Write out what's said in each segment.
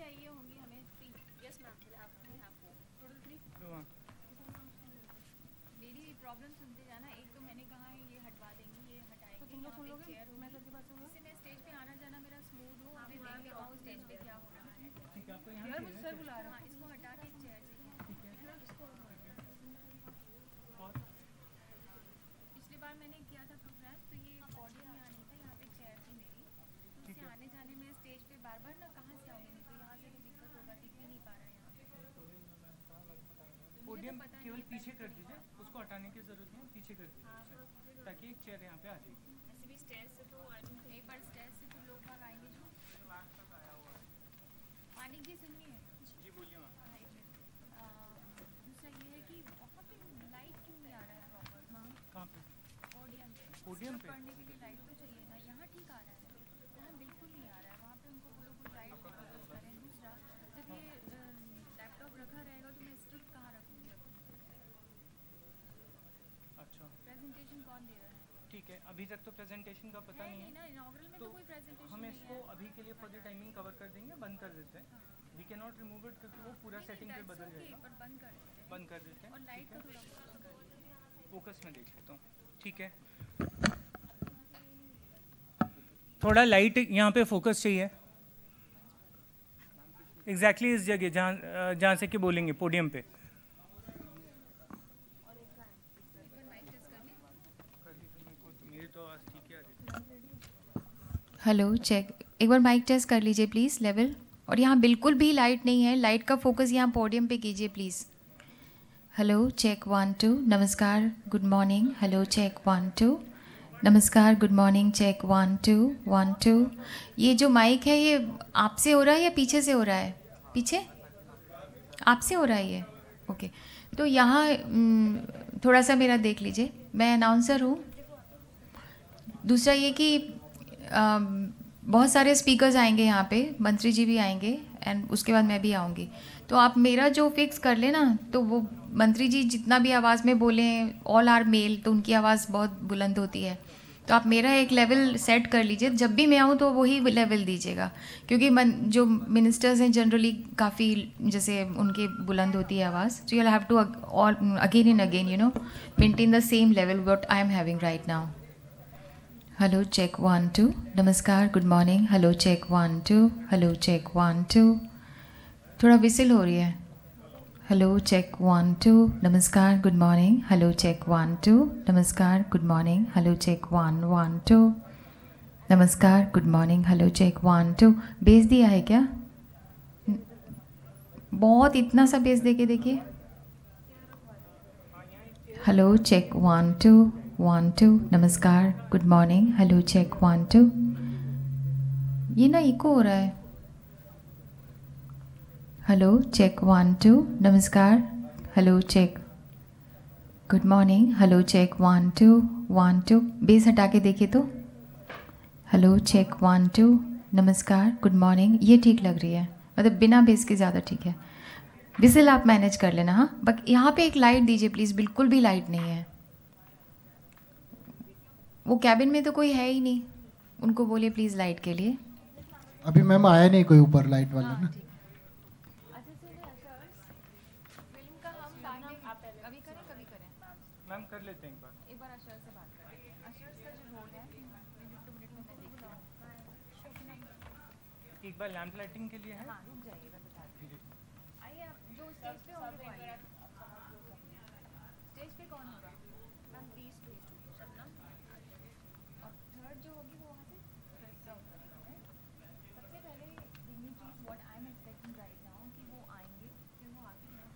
चाहिए होंगी हमें 3? Yes ma'am, we have 4 total 3। मेरी प्रॉब्लम सुनते जाना। एक तो मैंने कहा है ये हटवा देंगी, ये हटाएंगे, तो तुम लोग सुन लोगे, मैं सबके पास होगा, जिससे मैं स्टेज पे आना जाना मेरा स्मूथ हो, मैं देख के पाऊँ स्टेज पे क्या हो रहा है। ठीक है, आपको यहाँ यार मुझे सर बुला रहा है। इसको हटा के एक चेयर चाहिए। ठीक है, इसको पिछली बार मैंने किया था प्रोग्राम, तो ये पॉडियम में आने था, यहाँ पे चेयर थी मेरी, तो उससे आने जाने में स्टेज पे बार बार ना कहाँ से आऊँगी, नहीं तो यहाँ से भी दिक्कत होगा, दिख भी नहीं पा रहा है यहाँ पे। पोडियम केवल पीछे कर दीजिए, उसको हटाने की जरूरत नहीं है, पीछे कर दीजिए ताकि एक चेयर यहाँ पे आ जाएगी। ऐसे भी स्टेज से तो एक बार स्टेज से तो लोग बाग आएंगे जो पानी की सुननी है। जी बोलिए मैम। दूसरा ये है कि वहाँ पे लाइट क्यों नहीं आ रहा है प्रॉपर? कहाँ पे? पोडियम पे पढ़ने के लिए लाइट तो चाहिए ना, यहाँ ठीक आ रहा है, वहाँ बिल्कुल नहीं आ रहा है। वहाँ पे उनको बोलो कोई लाइट फोकस करें। दूसरा, जब ये लैपटॉप रखा रहेगा तो मैं स्क्रिप्ट कहाँ रखूँगी अपनी? अच्छा, प्रेजेंटेशन कौन दे रहा है? ठीक है, अभी तक तो प्रेजेंटेशन का पता नहीं है ना, इनॉग्रल में तो कोई प्रेजेंटेशन हम नहीं इसको है। अभी के लिए फॉर द टाइमिंग कवर कर देंगे, बंद कर देते हैं। We can not remove it क्योंकि वो पूरा सेटिंग पे बदल जाएगा। पर बंद कर देते हैं, बंद कर देते हैं। और लाइट का थोड़ा फोकस में देख लेता हूँ। ठीक है, थोड़ा लाइट यहाँ पे फोकस चाहिए एग्जैक्टली इस जगह जहाँ से कि बोलेंगे पोडियम पे। हेलो चेक, एक बार माइक टेस्ट कर लीजिए प्लीज़ लेवल। और यहाँ बिल्कुल भी लाइट नहीं है, लाइट का फोकस यहाँ पोडियम पे कीजिए प्लीज़। हेलो चेक 1 2, नमस्कार गुड मॉर्निंग। हेलो चेक 1 2, नमस्कार गुड मॉर्निंग। चेक 1 2 1 2। ये जो माइक है ये आपसे हो रहा है या पीछे से हो रहा है? पीछे आपसे हो रहा है ये? ओके, तो यहाँ थोड़ा सा मेरा देख लीजिए, मैं अनाउंसर हूँ। दूसरा ये कि बहुत सारे स्पीकर्स आएंगे यहाँ पे, मंत्री जी भी आएंगे एंड उसके बाद मैं भी आऊँगी। तो आप मेरा जो फिक्स कर लेना, तो वो मंत्री जी जितना भी आवाज़ में बोलें, ऑल आर मेल, तो उनकी आवाज़ बहुत बुलंद होती है, तो आप मेरा एक लेवल सेट कर लीजिए। जब भी मैं आऊँ तो वही लेवल दीजिएगा, क्योंकि जो मिनिस्टर्स हैं जनरली काफ़ी जैसे उनकी बुलंद होती है आवाज़, तो you have to again and again maintain the same level what I am having right now. Hello check 1 2, नमस्कार good morning. Hello check 1 2, hello check 1 2। थोड़ा विसिल हो रही है। हेलो चेक 1 2, नमस्कार गुड मॉर्निंग। हेलो चेक 1 2, नमस्कार good morning. Hello check 1 1 2, नमस्कार good morning. Hello check 1 2। Bass दिया है क्या? बहुत इतना सा बेस देके देखिए। हेलो चेक 1 2 1 2, नमस्कार गुड मॉर्निंग। Hello check 1 2। ये ना इको हो रहा है। हेलो चेक 1 2, नमस्कार। Hello check good morning. Hello check 1 2 1 2। Bass हटा के देखिए तो। हेलो चेक 1 2, नमस्कार गुड मॉर्निंग। ये ठीक लग रही है, मतलब बिना बेस के ज़्यादा ठीक है। विसिल आप मैनेज कर लेना। हाँ, बट यहाँ पे एक लाइट दीजिए प्लीज़, बिल्कुल भी लाइट नहीं है। वो कैबिन में तो कोई है ही नहीं, उनको बोलिए प्लीज़ लाइट के लिए। अभी मैम आया नहीं कोई ऊपर लाइट वाला ना। मैम कर लेते हैं एक बार अशर से बात करते हैं। अशर का जो रोल है मिनट टू मिनट में मैं देखती हूँ। एक बार लैंप लाइटिंग के लिए है। हाँ रुक जाइए, मैं बता दूँ। आइए आप जो स्टेज पे होंगे वो आइए। स्टेज पे कौन होगा? मैम प्लीज शबनम, और थर्ड जो होगी वो वहाँ से सर्व करेंगे। सबसे पहले दी चीज़ what I am expecting right now कि वो आएंगे, फिर वो आके यहाँ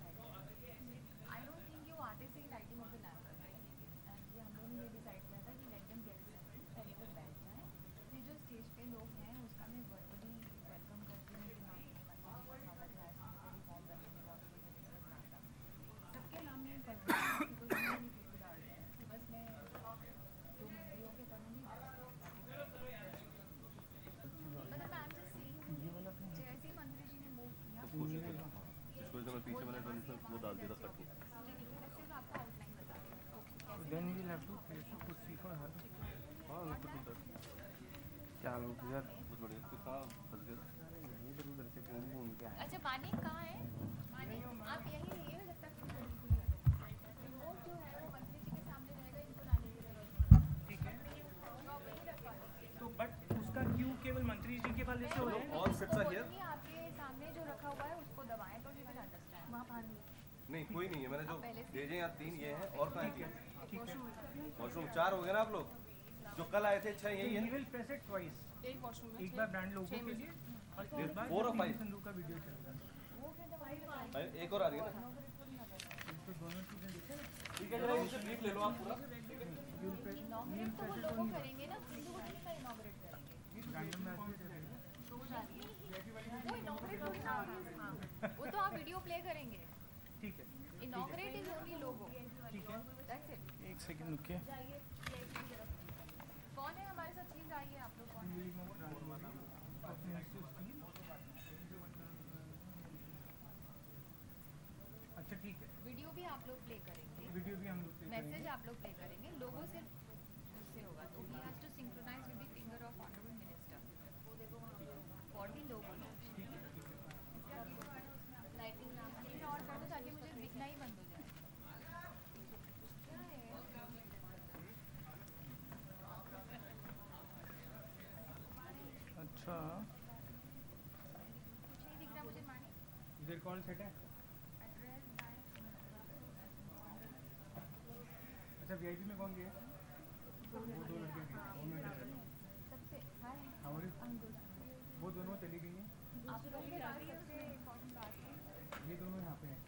बैठेंगे। आई डोंट थिंक ये वो आते से ही लाइटिंग ऑफ द लैम्प कर देंगे, एंड ये हम लोगों ने ये डिसाइड किया था कि लेट देम गेट सेटल, पहले वो बैठ जाएँ, फिर जो स्टेज पे लोग हैं उसका मैं वर्बली वेलकम करती हूँ कि हाँ ये मतलब स्वागत है, वेरी वार्म वेलकम, सबके नाम नहीं पढ़ूँगी बिकॉज नहीं पीपल आर देयर, बस मैं दो मंत्रियों के पढ़ूँगी। मतलब मैं जैसे ही मंत्री जी ने मूव किया क्या लोग यार अच्छा पानी कहाँ है? पानी आप यहीं रहिए जब तक रिमोट जो है वो मंत्री जी के सामने रहेगा, इनको लाने की जरूरत नहीं है। ठीक है आप वहीं रखवा दीजिए। तो बट उसका क्यों केवल मंत्री जी के पास से हो रहा है? All sets are here. बोलूँगी आपके सामने जो रखा हुआ है उसको दबाएं तो ये भी अंडरस्टैंड। वहाँ पानी नहीं कोई नहीं है, मैंने जो पहले से- भेजे यहाँ 3 ये हैं और कहाँ है? ठीक है वॉशरूम 4 हो गए ना आप लोग जो कल आए थे, 6 यही है ही ना? विल प्रेस इट ट्वाइस, एक बार ब्रांड लोगों के लिए और एक बार 4 और 5 सिंधु का वीडियो चलेगा। वो फिर दबाएं। एक और आ रही है ना? तो दोनों चीजें देखें ना। ठीक है, जरा उनसे ब्रीफ ले लो आप पूरा। इनॉग्रेट तो वो लोगों करेंगे ना, सिंधु को नहीं इनॉग्रेट करेंगे। रैंडम मैसेज चलेगा। वो इनॉग्रेट होगी ना, हाँ वो तो आप वीडियो प्ले करेंगे। ठीक है इनॉग्रेट इज ओनली लोगो। ठीक है दैट्स इट। एक सेकंड रुकिए। जाइए कौन है हमारे साथ, चीज आई है आप लोग कौन है? अच्छा ठीक है, वीडियो भी आप लोग प्ले करेंगे, वीडियो भी हम लोग play मैसेज करेंगे। आप लोग प्ले करेंगे, लोगो सिर्फ उससे होगा। तो he has to synchronize with the finger of honourable minister. वो देखो वहाँ पे होगा फॉर द लोगो। लाइटिंग और कर दो ताकि मुझे दिखना ही बंद हो जाए। क्या है? अच्छा कुछ नहीं दिख रहा मुझे मानी। इधर कौन सेट है? एड्रेस बाय अच्छा वीआईपी में कौन गया? वो दो लड़के गए, वो मैं चला गया। सबसे हाय हमारे अंकुर, वो दोनों चली गई हैं, आप लोग के बारे सबसे इम्पोर्टेंट बात है। ये दोनों यहाँ पे हैं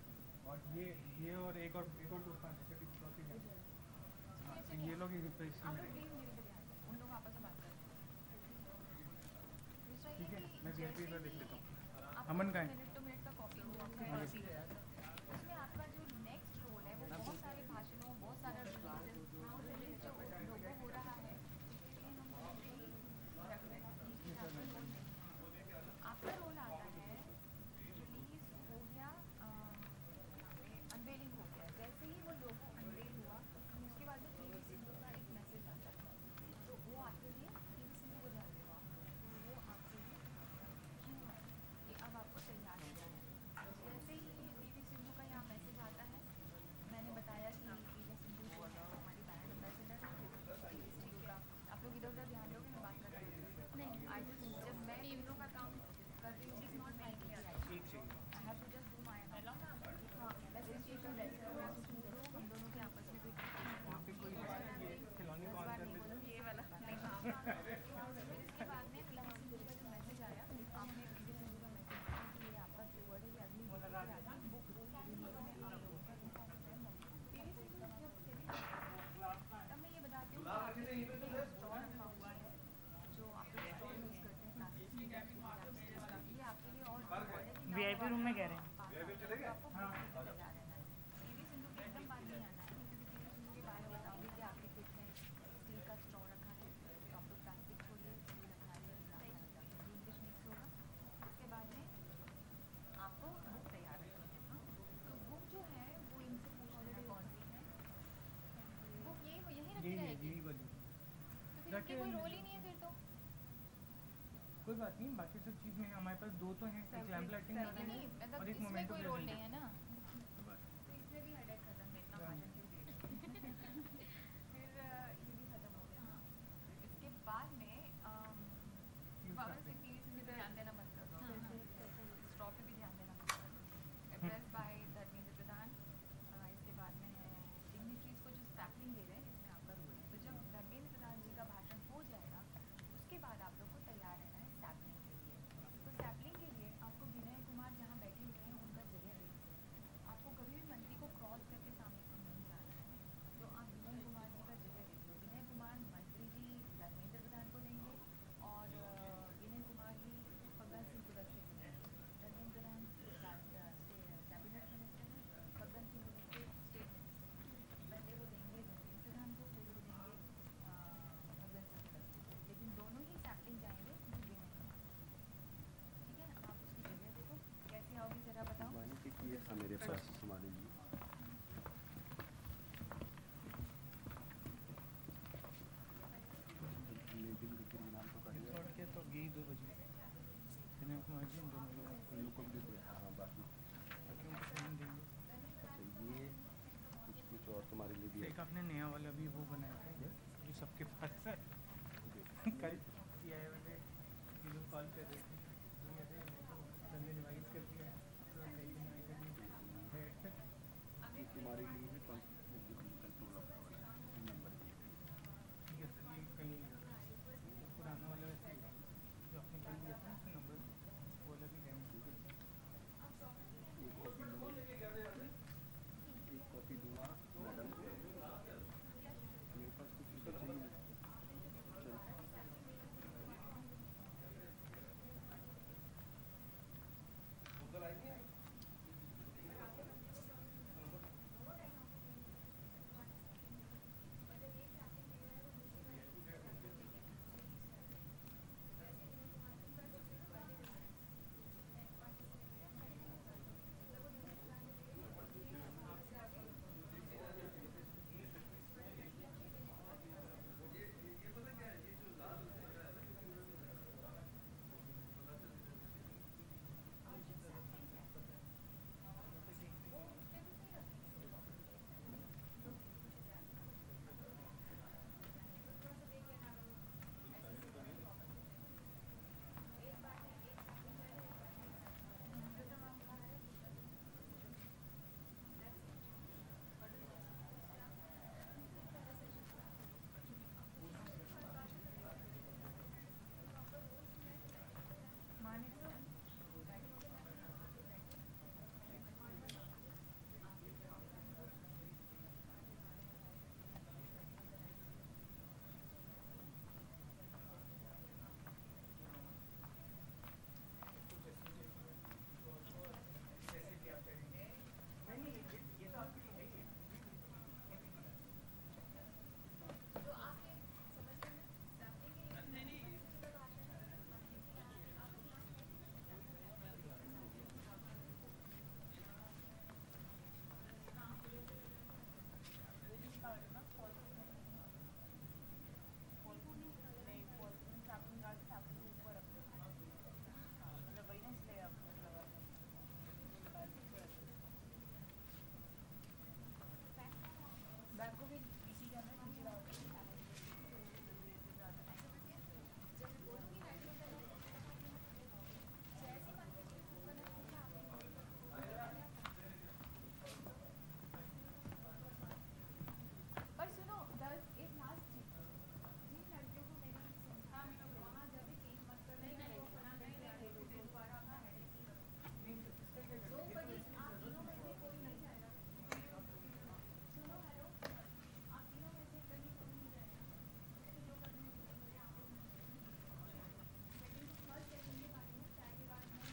और ये और एक और दोस्त हैं, चौथी है। हाँ, तो ये लोग ही रिप्लेस आप में लोग रहेंगे। प्लीज मेरे पे ध्यान दो, उन लोग आपस में बात कर रहे हैं। दूसरा ठीक ये है कि मैं वीआईपी जैसे पर देख ही लेता हूँ। आप अमन का है? मिनट टू मिनट का कॉपी हुआ आपके पास ही गया था। उसमें आपका जो नेक्स्ट रोल है वो बहुत सारे भाषणों, बहुत सारा रिलीज जो लोगो हो रहा है उसके लिए हम पहले ही रख रहे हैं कि आपका रोल नहीं। आपका रोल आता है रिलीज हो गया, अनवेलिंग हो गया, जैसे ही वो लोगो अनवेल हुआ उसके बाद में टीवी सिंधु का एक मैसेज आता है। तो वो आपके लिए टीवी सिंधु को ध्यान देगा, वो आपके लिए क्यों है कि अब आपको तैयार होना है। जैसे ही टीवी सिंधु का यहाँ मैसेज आता है, मैंने बताया कि टीवी सिंधु जो है हमारी ब्रांड एम्बेसडर है। ठीक है आप लोग इधर उधर ध्यान दोगे, मैं बात कर रही हूँ। नहीं आई जस्ट जब मैं टीवियों का काम कर रही हूँ, not my I have to just do my हाँ बस इंस्टीट्यूशन वैसे हम दोनों के आपस में कोई वहाँ पे कोई ये खिलौने को ऑन कर लेते हैं। ये वाला नहीं हाँ फिर इसके बाद में टीवी सिंधु का जो मैसेज आया, आपने टीवी सिंधु का मैसेज आया कि ये आपका जो वर्ड है ये अगली बुक में आप लोगों का टीवी सिंधु जब चली तब मैं ये बताती हूँ स्टॉल रखा हुआ है जो आप लोग स्टॉल यूज़ करते हैं प्लास्टिक की, ये आपके लिए और वीआईपी रूम में कह रहे हैं। चले गए? आपको तैयार रहना है। टीवी सिंधु के एकदम बात नहीं आना है, क्योंकि टीवी सिंधु के बारे में बताऊंगी कि आपके किट में स्टील का स्ट्रॉ रखा है, तो आप लोग प्लास्टिक छोड़िए, स्टील रखा है, हिंदी इंग्लिश मिक्स होगा। इसके बाद में आपको बुक तैयार रखनी है। हाँ तो बुक जो है वो इनसे पूछना है कौन सी है बुक, यही रखी रहेगी। यही वाली। तो फिर इनके कोई रोल ही नहीं है फिर तो। कोई बात नहीं, बाकी सब चीज़ में हमारे पास दो तो हैं, एक लैम्प लाइटिंग नहीं नहीं मतलब और एक इसमें मोमेंटो कोई रोल नहीं प्रेजेंट। है ना, तो इसमें भी हेडेक खत्म है, इतना भाषण क्यों दे रहे हैं। फिर ये भी खत्म हो गया। इसके बाद में पवन सिंह टीवी से ध्यान देना मत कर दो, स्टॉप पे भी ध्यान देना मत कर दो। Address bye Dharmendra Pradhan. इसके बाद में है डिग्निटरीज को जो सैपलिंग दे रहे हैं, इसमें आपका रोल है। तो जब धर्मेंद्र प्रधान जी का भाषण हो जाएगा उसके बाद आप लोग को तैयार रहना है सैपलिंग के लिए। तो सैपलिंग के लिए आपको विनय कुमार जहाँ बैठे हुए हैं उनका जगह दें, कल सीआई वाले ये लोग कॉल कर रहे थे, वो कहते हैं सर ने रिवाइज कर दिया है, तो लेकिन है तुम्हारे लिए भी कंट्रोल रखने वाला है नंबर की। ठीक है सर, ये कहीं पुराना वाला वैसे ही है, जो आपने कल दिया था उसका नंबर वो वाला भी है। एक कॉपी दूंगा मैडम, मेरे पास कुछ बचे ही नहीं। चल उधर आएंगे। पर सुनो एक लास्ट चीज, जिन लड़कियों को मेरी वहाँ जैसे केक मत कर नहीं दोबारा अपना नोबडी, आप तीनों में से कोई नहीं जाएगा। सुनो हेलो, आप तीनों में से कहीं कोई नहीं जाएगा। जो करने सेकंड फर्स्ट सेकंड के बारे में चाय के बाद में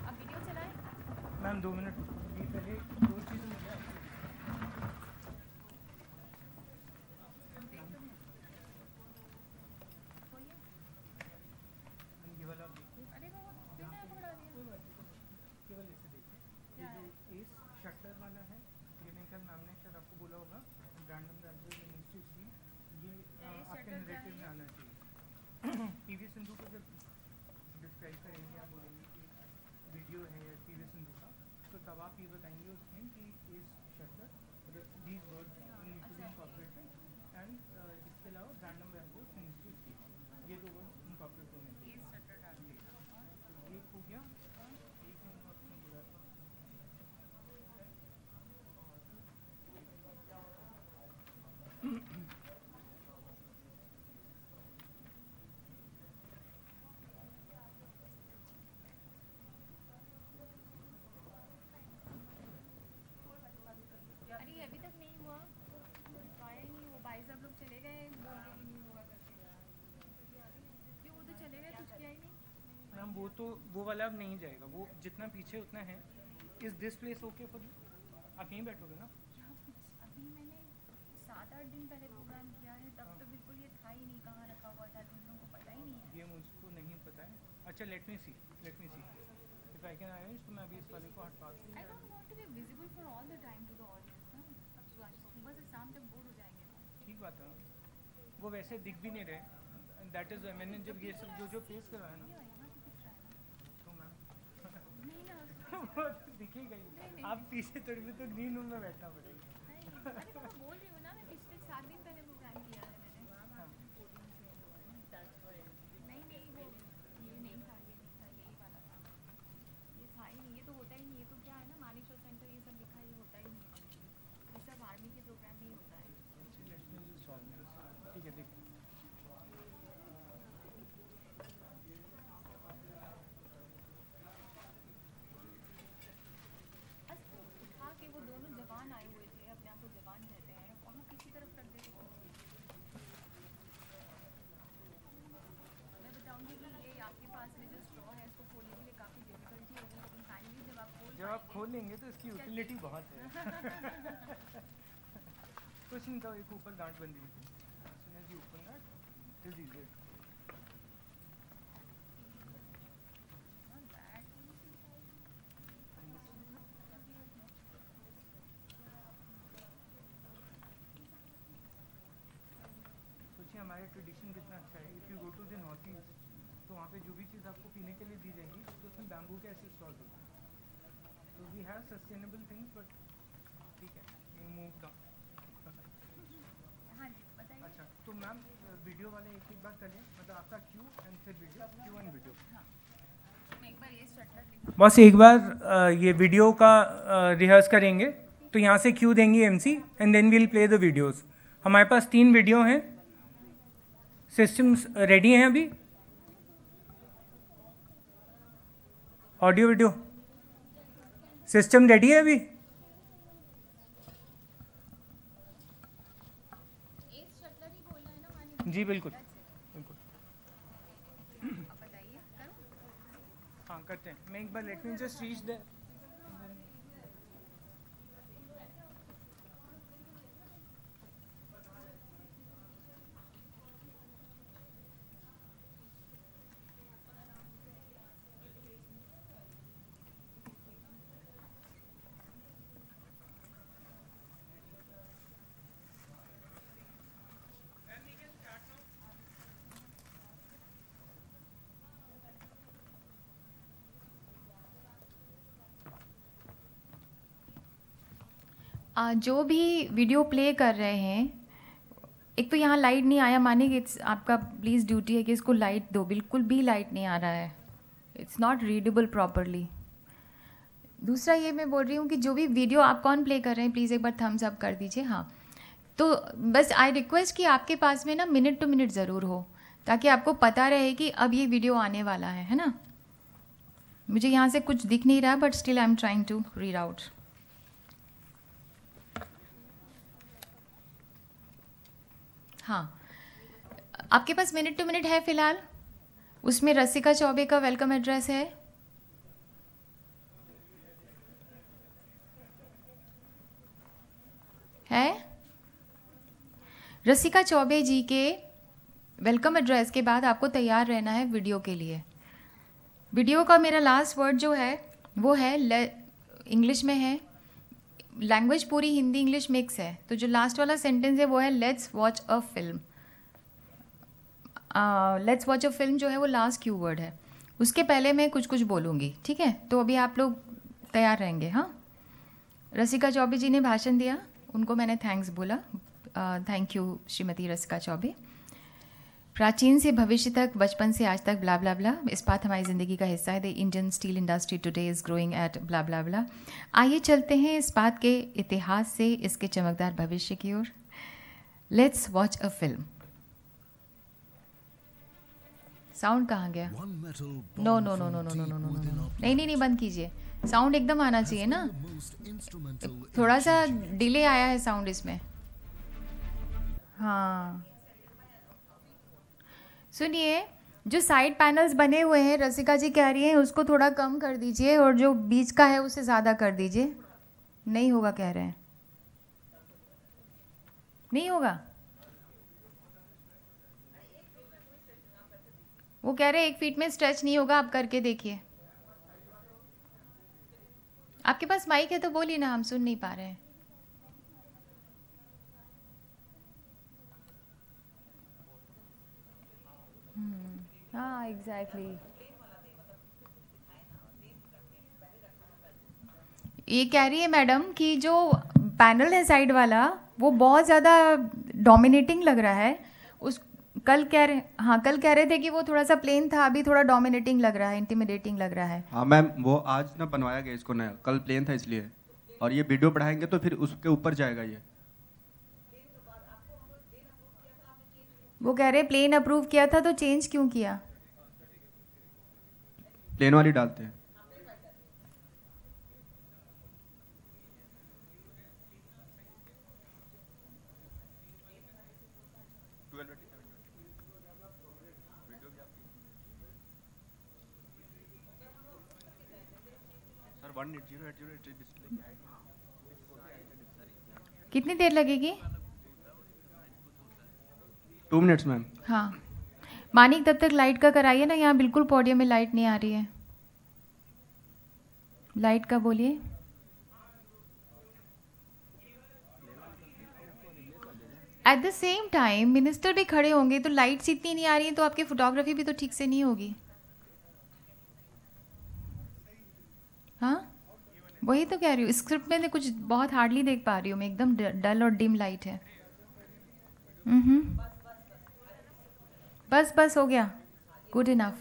अब वीडियो चलाएं। मैम 2 मिनट भी पहले 2 चीज़ें मुझे ये वाला आप देखिए, अरे वो यहाँ कितना पे पकड़ा दिया। कोई बात नहीं, केवल इसे देखिए, ये जो एस शटर वाला है, ये मेरे ख्याल मैम ने शायद आपको बोला होगा, ब्रांड ये आपके shutter क्या नरेटिव है में ये? आना चाहिए। पीवी सिंधु को जब डिस्क्राइब करेंगे, आप बोलेंगे कि वीडियो है पीवी सिंधु का, तो तब आप ये बताएंगे उसमें कि इस shutter these words need to be incorporated and इसके अलावा ब्रांड नंबर आपको ये 2 वर्ड्स इनकॉर्पोरेट होने चाहिए। ये शटर डाल देगा। ये हो गया, एक मैंने आपने बोला था अरे ये अभी तक नहीं हुआ, आया ही नहीं वो भाई साहब लोग चले गए बोल के कि नहीं होगा करके। क्यों वो तो चले गए, कुछ किया ही नहीं। मैम वो वाला अब नहीं जाएगा, वो जितना पीछे उतना है। Is this place okay for you? आप यहीं बैठोगे ना? अभी मैंने 7-8 दिन पहले प्रोग्राम किया है, तब तो बिल्कुल ये था ही नहीं, कहाँ रखा हुआ था जिन लोगों को पता ही नहीं है। ये मुझको नहीं पता है। अच्छा let me see if I can arrange, तो मैं अभी इस वाले को हटवा दूँ। I don't want to be visible for all the time to the audience ना। अब सुबह से शाम तक बोर हो जाएंगे ना। ठीक बात है, वो वैसे दिख भी नहीं रहे, दैट इज़ मैंने जब ये सब जो फेस करवाया ना, यहाँ तो दिख रहा है ना। तो मैम नहीं वो तो दिखेगा ही। आप पीछे थोड़ी भी तो ग्रीन रूम में बैठना पड़ेगा। अरे तो मैं बोल रही हूँ ना, मैं पिछले 7 दिन पहले प्रोग्राम किया है मैंने। नहीं नहीं, वो ये नहीं था, ये नहीं था, यही वाला था। ये था ही नहीं, ये तो होता ही नहीं। ये तो क्या है ना, मानेश्वर सेंटर ये सब लिखा है, ये होता ही नहीं है। ये सब आर्मी के प्रोग्राम में ही होता है। ठीक है, देखो अस्त उठा के वो दोनों जवान आए हुए थे, अपने आप को जवान कहते हैं, वहाँ किसी तरफ रख देते थे। मैं बताऊंगी कि ये आपके पास में जो स्ट्रॉ है, इसको खोलने के लिए काफ़ी डिफिकल्टी होगी, लेकिन फाइनली जब आप खोल लेंगे तो इसकी यूटिलिटी बहुत है। कुछ नहीं था, एक ऊपर गांठ बंदी हुई थी, ऊपर गांठ दिस इज इट। सोचिए हमारे ट्रेडिशन कितना अच्छा है। If you go to the north east तो वहाँ पे जो भी चीज़ आपको पीने के लिए दी जाएगी तो उसमें बैम्बू के ऐसे स्टॉल होते हैं। तो we have sustainable things, but ठीक है, यू मूव डाउन। हाँ जी बताइए। अच्छा, तो मैम वीडियो वाले एक एक बार करें, मतलब आपका क्यू एंड फिर वीडियो, क्यू एंड वीडियो। मैं एक बार ये शटर बस एक बार ये वीडियो का रिहर्स करेंगे, तो यहाँ से क्यू देंगी MC and then we'll play the videos. हमारे पास 3 वीडियो हैं। सिस्टम्स रेडी हैं अभी? ऑडियो वीडियो सिस्टम रेडी है अभी? जी बिल्कुल बिल्कुल। बताइए, करूँ? हाँ करते हैं। मैं एक बार let me just reach the जो भी वीडियो प्ले कर रहे हैं, एक तो यहाँ लाइट नहीं आया, माने कि इट्स आपका प्लीज़ ड्यूटी है कि इसको लाइट दो। बिल्कुल भी लाइट नहीं आ रहा है, इट्स नॉट रीडेबल प्रॉपरली। दूसरा ये मैं बोल रही हूँ कि जो भी वीडियो आप कौन प्ले कर रहे हैं, प्लीज़ एक बार थम्स अप कर दीजिए। हाँ, तो बस आई रिक्वेस्ट कि आपके पास में ना मिनट टू मिनट ज़रूर हो, ताकि आपको पता रहे कि अब ये वीडियो आने वाला है ना। मुझे यहाँ से कुछ दिख नहीं रहा, but still I am trying to read out. हाँ, आपके पास मिनट टू मिनट है फ़िलहाल? उसमें रसिका चौबे का वेलकम एड्रेस है? रसिका चौबे जी के वेलकम एड्रेस के बाद आपको तैयार रहना है वीडियो के लिए। वीडियो का मेरा लास्ट वर्ड जो है वो है इंग्लिश में है, लैंग्वेज पूरी हिंदी इंग्लिश मिक्स है। तो जो लास्ट वाला सेंटेंस है वो है let's watch a film. Let's watch a film जो है वो लास्ट क्यू वर्ड है। उसके पहले मैं कुछ कुछ बोलूँगी, ठीक है? तो अभी आप लोग तैयार रहेंगे। हाँ, रसिका चौबे जी ने भाषण दिया, उनको मैंने थैंक्स बोला। Thank you Shrimati Rasika Choubey. प्राचीन से भविष्य तक, बचपन से आज तक, ब्ला ब्ला ब्ला। इस्पात हमारी ज़िंदगी का हिस्सा है। The Indian steel industry today is growing at blah blah blah. आइए चलते हैं इस्पात के इतिहास से इसके चमकदार भविष्य की ओर। Let's watch a film. Sound कहाँ गया? No no no no no no no no no, नहीं नहीं नहीं, बंद कीजिए। साउंड एकदम आना चाहिए ना, थोड़ा सा डिले आया है साउंड इसमें। हाँ सुनिए, जो साइड पैनल्स बने हुए हैं, रसिका जी कह रही हैं उसको थोड़ा कम कर दीजिए, और जो बीच का है उसे ज़्यादा कर दीजिए। नहीं होगा कह रहे हैं, नहीं होगा। वो कह रहे हैं 1 फीट में स्ट्रेच नहीं होगा, आप करके देखिए। आपके पास माइक है तो बोलिए ना, हम सुन नहीं पा रहे हैं। हाँ एग्जैक्टली। ये कह रही है मैडम कि जो पैनल है साइड वाला वो बहुत ज़्यादा डोमिनेटिंग लग रहा है। उस कल कह रहे थे कि वो थोड़ा सा प्लेन था, अभी थोड़ा डोमिनेटिंग लग रहा है, इंटिमिडेटिंग लग रहा है। हाँ मैम, वो आज ना बनवाया गया इसको नया, कल प्लेन था इसलिए, और ये वीडियो बढ़ाएंगे तो फिर उसके ऊपर जाएगा ये। वो कह रहे प्लेन अप्रूव किया था तो चेंज क्यों किया? प्लेन वाली डालते हैं। Sir 180 display. कितनी देर लगेगी? 2 मिनट्स मैम। हाँ मानिक, तब तक लाइट का कराइए ना, यहाँ बिल्कुल पोडियम में लाइट नहीं आ रही है। लाइट का बोलिए। At the same time minister भी खड़े होंगे तो लाइट्स इतनी नहीं आ रही है तो आपकी फोटोग्राफी भी तो ठीक से नहीं होगी। हाँ वही तो कह रही हूँ, स्क्रिप्ट में कुछ बहुत हार्डली देख पा रही हूँ मैं, एकदम डल और डिम लाइट है। बस बस हो गया, गुड इनफ।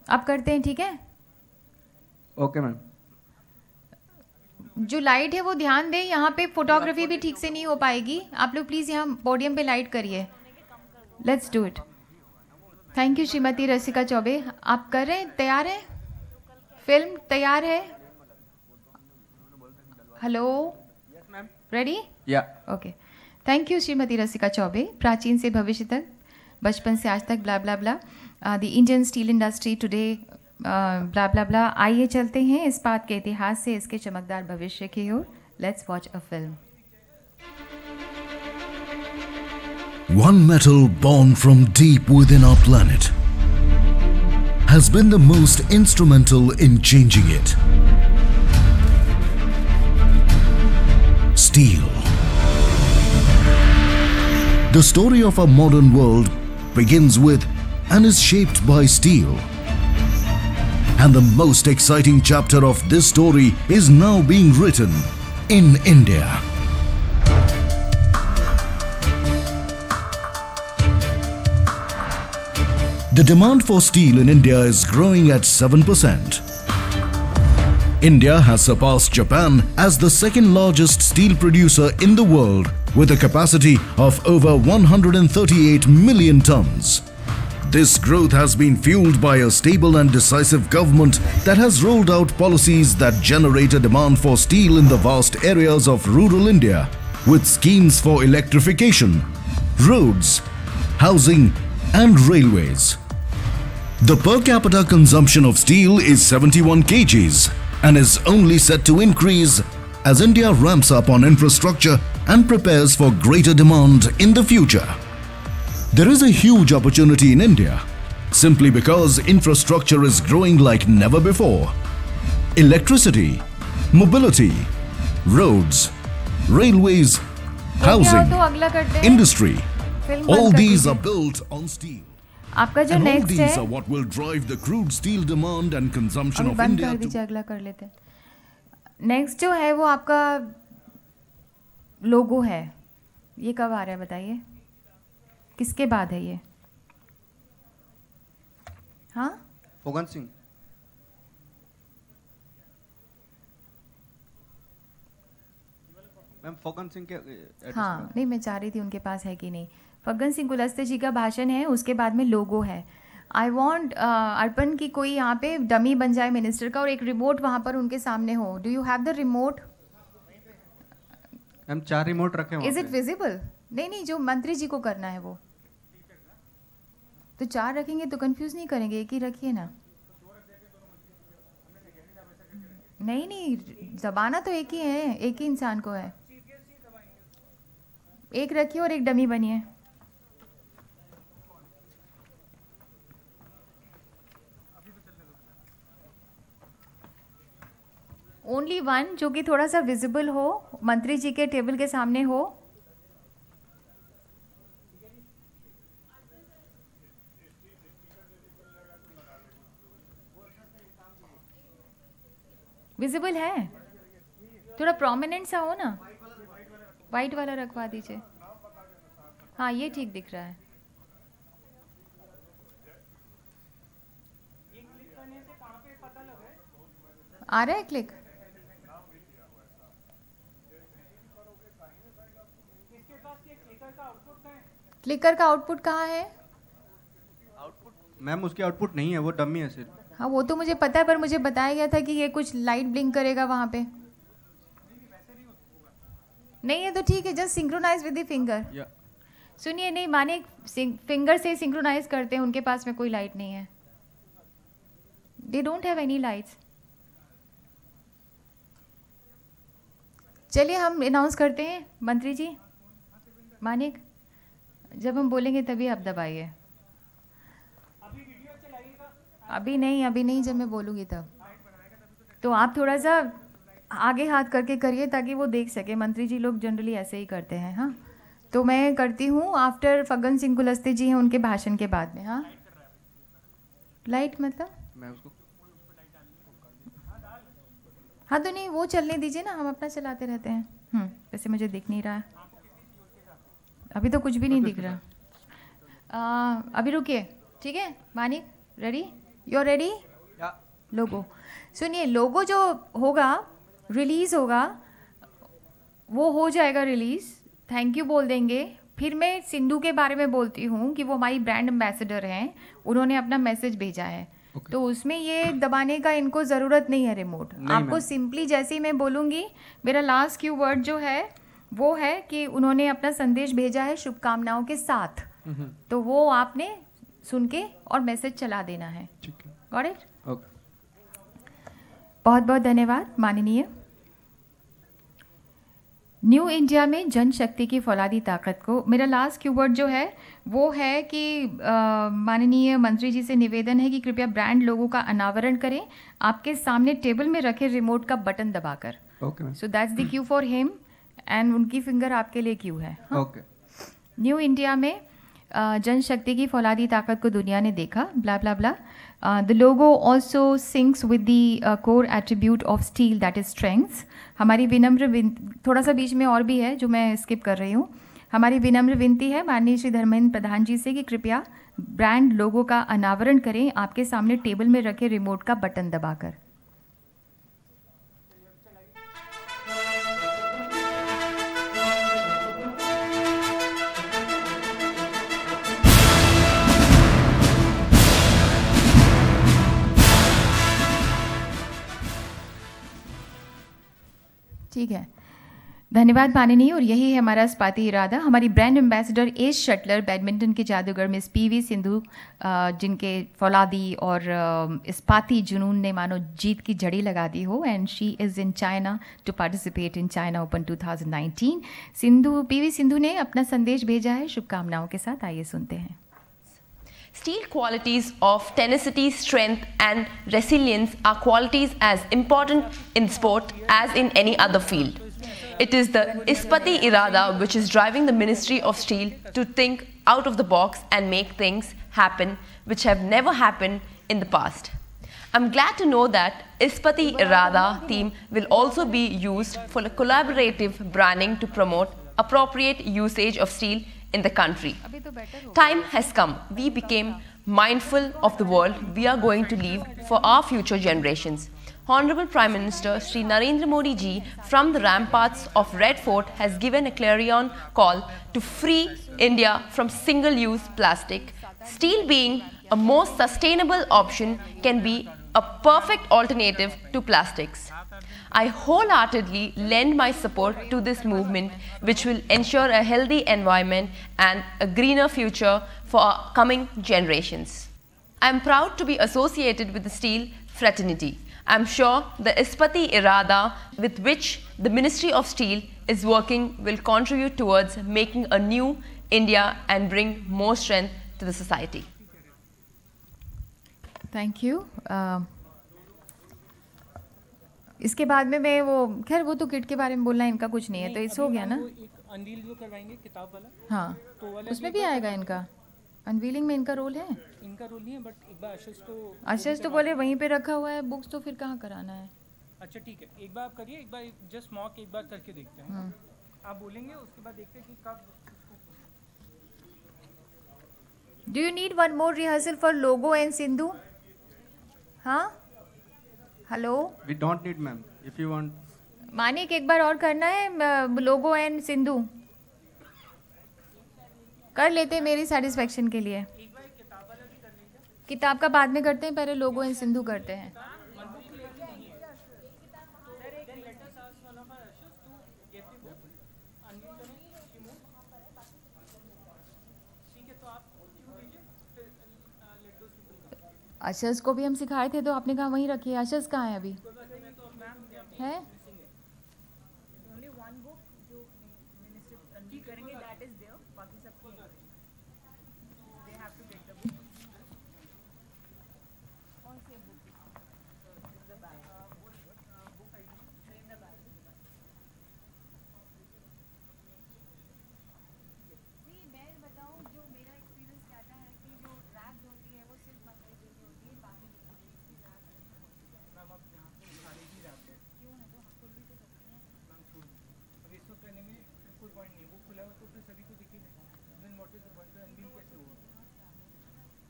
आप करते हैं, ठीक है? Okay ma'am. जो लाइट है वो ध्यान दें, यहाँ पे फोटोग्राफी भी ठीक से नहीं हो पाएगी। आप लोग प्लीज़ यहाँ पोडियम पे लाइट करिए। Let's do it. Thank you Shrimati Rasika Choubey. आप कर रहे हैं? तैयार है? फिल्म तैयार है? Hello, ready? या okay. Thank you Shrimati Rasika Choubey. प्राचीन से भविष्य तक, बचपन से आज तक, blah blah blah, the Indian steel industry today, blah blah blah. आइए चलते हैं इस्पात के इतिहास से इसके चमकदार भविष्य की ओर। Let's watch a film. One metal born from deep within our planet has been the most instrumental in changing it. Steel. The story of our modern world begins with and is shaped by steel. And the most exciting chapter of this story is now being written in India. The demand for steel in India is growing at 7%. India has surpassed Japan as the second largest steel producer in the world with a capacity of over 138 million tons. This growth has been fueled by a stable and decisive government that has rolled out policies that generate a demand for steel in the vast areas of rural India with schemes for electrification, roads, housing and railways. The per capita consumption of steel is 71 kgs and is only set to increase as India ramps up on infrastructure and prepares for greater demand in the future. There is a huge opportunity in India simply because infrastructure is growing like never before. Electricity, mobility, roads, railways, housing, industry, all these are built on steel. आपका जो And all next these है, are what will drive the crude steel demand and consumption अभी of बंद India कर to दीजिए, अगला कर लेते हैं। नेक्स्ट जो है वो आपका लोगो है। ये कब आ रहा है बताइए? किसके बाद है ये? हाँ फोगन सिंह। मैम फोगन सिंह के address हाँ, पर। नहीं मैं चाह रही थी उनके पास है कि नहीं। फग्गन सिंह कुलस्ते जी का भाषण है, उसके बाद में लोगो है। आई वॉन्ट अर्पण की कोई यहाँ पे डमी बन जाए मिनिस्टर का और एक रिमोट वहाँ पर उनके सामने हो। Do you have the remote? Ma'am 4 remote रखे हैं इज वहाँ इट पे। विजिबल? नहीं नहीं, जो मंत्री जी को करना है वो तो 4 रखेंगे तो कंफ्यूज नहीं करेंगे, एक ही रखिए ना। नहीं नहीं, जबाना तो एक ही है, एक ही इंसान को है। एक रखिए और एक डमी बनिए। ओनली वन जो कि थोड़ा सा विजिबल हो, मंत्री जी के टेबल के सामने हो। विजिबल है, थोड़ा प्रोमिनेंट सा हो ना, वाइट वाला रखवा दीजिए। हाँ ये ठीक दिख रहा है। आ रहा है क्लिक? क्लिकर का आउटपुट कहाँ है? आउटपुट मैम उसकी आउटपुट नहीं है, वो डमी है सिर्फ। हाँ वो तो मुझे पता है, पर मुझे बताया गया था कि ये कुछ लाइट ब्लिंक करेगा वहाँ पे। नहीं है तो ठीक है, just synchronize with the finger. सुनिए, नहीं माने फिंगर से सिंक्रोनाइज करते हैं, उनके पास में कोई लाइट नहीं है, they don't have any lights. चलिए हम अनाउंस करते हैं, मंत्री जी मानिक, जब हम बोलेंगे तभी आप दबाइए। अभी नहीं, जब मैं बोलूँगी तब। तो आप थोड़ा सा आगे हाथ करके करिए ताकि वो देख सके, मंत्री जी लोग जनरली ऐसे ही करते हैं। हाँ तो मैं करती हूँ आफ्टर फग्गन सिंह कुलस्ते जी हैं उनके भाषण के बाद में। हाँ लाइट मतलब मैं उसको हाँ तो नहीं वो चलने दीजिए ना, हम अपना चलाते रहते हैं। वैसे मुझे दिख नहीं रहा है, अभी तो कुछ भी नहीं दिख रहा। अभी रुकिए, ठीक है Manik, ready? You are ready? Logo सुनिए, लोगो जो होगा रिलीज़ होगा, वो हो जाएगा रिलीज़, थैंक यू बोल देंगे। फिर मैं सिंधु के बारे में बोलती हूँ कि वो हमारी ब्रांड एम्बेसडर हैं, उन्होंने अपना मैसेज भेजा है। तो उसमें ये दबाने का इनको ज़रूरत नहीं है रिमोट, आपको सिंपली जैसे ही मैं बोलूँगी, मेरा लास्ट क्यू वर्ड जो है वो है कि उन्होंने अपना संदेश भेजा है शुभकामनाओं के साथ, तो वो आपने सुन के और मैसेज चला देना है। Got it? बहुत बहुत धन्यवाद माननीय। न्यू इंडिया में जनशक्ति की फौलादी ताकत को, मेरा लास्ट कीवर्ड जो है वो है कि माननीय मंत्री जी से निवेदन है कि कृपया ब्रांड लोगों का अनावरण करें आपके सामने टेबल में रखे रिमोट का बटन दबाकर। So that's the Q for him and उनकी फिंगर आपके लिए क्यू है। न्यू इंडिया में जनशक्ति की फौलादी ताकत को दुनिया ने देखा, blah blah blah. The logo also syncs with the core attribute of steel that is strengths. हमारी विनम्र थोड़ा सा बीच में और भी है जो मैं स्किप कर रही हूँ। हमारी विनम्र विनती है माननीय श्री धर्मेंद्र प्रधान जी से कि कृपया ब्रांड लोगो का अनावरण करें आपके सामने टेबल में रखे रिमोट का बटन दबाकर। ठीक है, धन्यवाद माननीय। और यही है हमारा इस्पाती इरादा। हमारी brand ambassador ace shuttler, badminton के जादूगर मिस पीवी सिंधु, जिनके फौलादी और इस्पाती जुनून ने मानो जीत की जड़ी लगा दी हो, and she is in China to participate in China Open 2019। PV Sindhu ने अपना संदेश भेजा है शुभकामनाओं के साथ, आइए सुनते हैं। Steel qualities of tenacity, strength and resilience are qualities as important in sport as in any other field. It is the Ispati Irada which is driving the Ministry of Steel to think out of the box and make things happen which have never happened in the past. I'm glad to know that Ispati Irada theme will also be used for a collaborative branding to promote appropriate usage of steel in the country. Time has come. We became mindful of the world we are going to leave for our future generations. Honorable Prime Minister Shri Narendra Modi ji from the ramparts of Red Fort has given a clarion call to free India from single-use plastic. Steel being a more sustainable option can be a perfect alternative to plastics. I wholeheartedly lend my support to this movement, which will ensure a healthy environment and a greener future for our coming generations. I am proud to be associated with the steel fraternity. I am sure the Ispati Irada with which the Ministry of Steel is working will contribute towards making a new India and bring more strength to the society. Thank you. इसके बाद में मैं वो, खैर वो तो kit के बारे में बोलना इनका कुछ नहीं है, तो इस हो गया ना। एक अनवील जो करवाएंगे किताब वाला, हाँ तो उसमें भी आएगा इनका, अनवीलिंग में इनका रोल है। इनका रोल नहीं है, बट एक बार अशज तो बोले वहीं पे रखा हुआ है बुक्स, तो फिर कहाँ कराना है? अच्छा ठीक है, एक बार आप करिए, एक बार जस्ट मॉक एक बार करके देखते हैं। आप बोलेंगे, उसके बाद देखते हैं कि कब उसको। Do you need one more rehearsal for logo and Sindhu? हाँ, hello we don't need ma'am, if you want. Manik, एक बार और करना है लोगो एंड सिंधु, कर लेते मेरी सेटिस्फेक्शन के लिए। एक बार किताब वाला भी कर लेंगे। किताब का बाद में करते हैं, पहले लोगो एंड सिंधु करते हैं। अशस को भी हम सिखाए थे तो आपने कहा वहीं रखिए। अशस कहाँ है अभी? है only one book जो मिनिस्टर लीड करेंगे, that is there, बाकी सबकी they have to get the book. कौन सी book? The bag. Book ID. Train the bag. नहीं, मैं बताऊँ जो मेरा एक्सपीरियंस कहता है कि जो रैप होती है वो सिर्फ मंत्री जी की होती है, बाकी मैम अब यहाँ पे सारे ही रहते हैं। क्यों है तो खुद भी तो सकते हैं। मैम छोड़, अब इसको करने में कोई पॉइंट नहीं है, वो खुला हो तो फिर सभी को दिखेगा। Then what is the point? तो एनबील कैसे हुआ?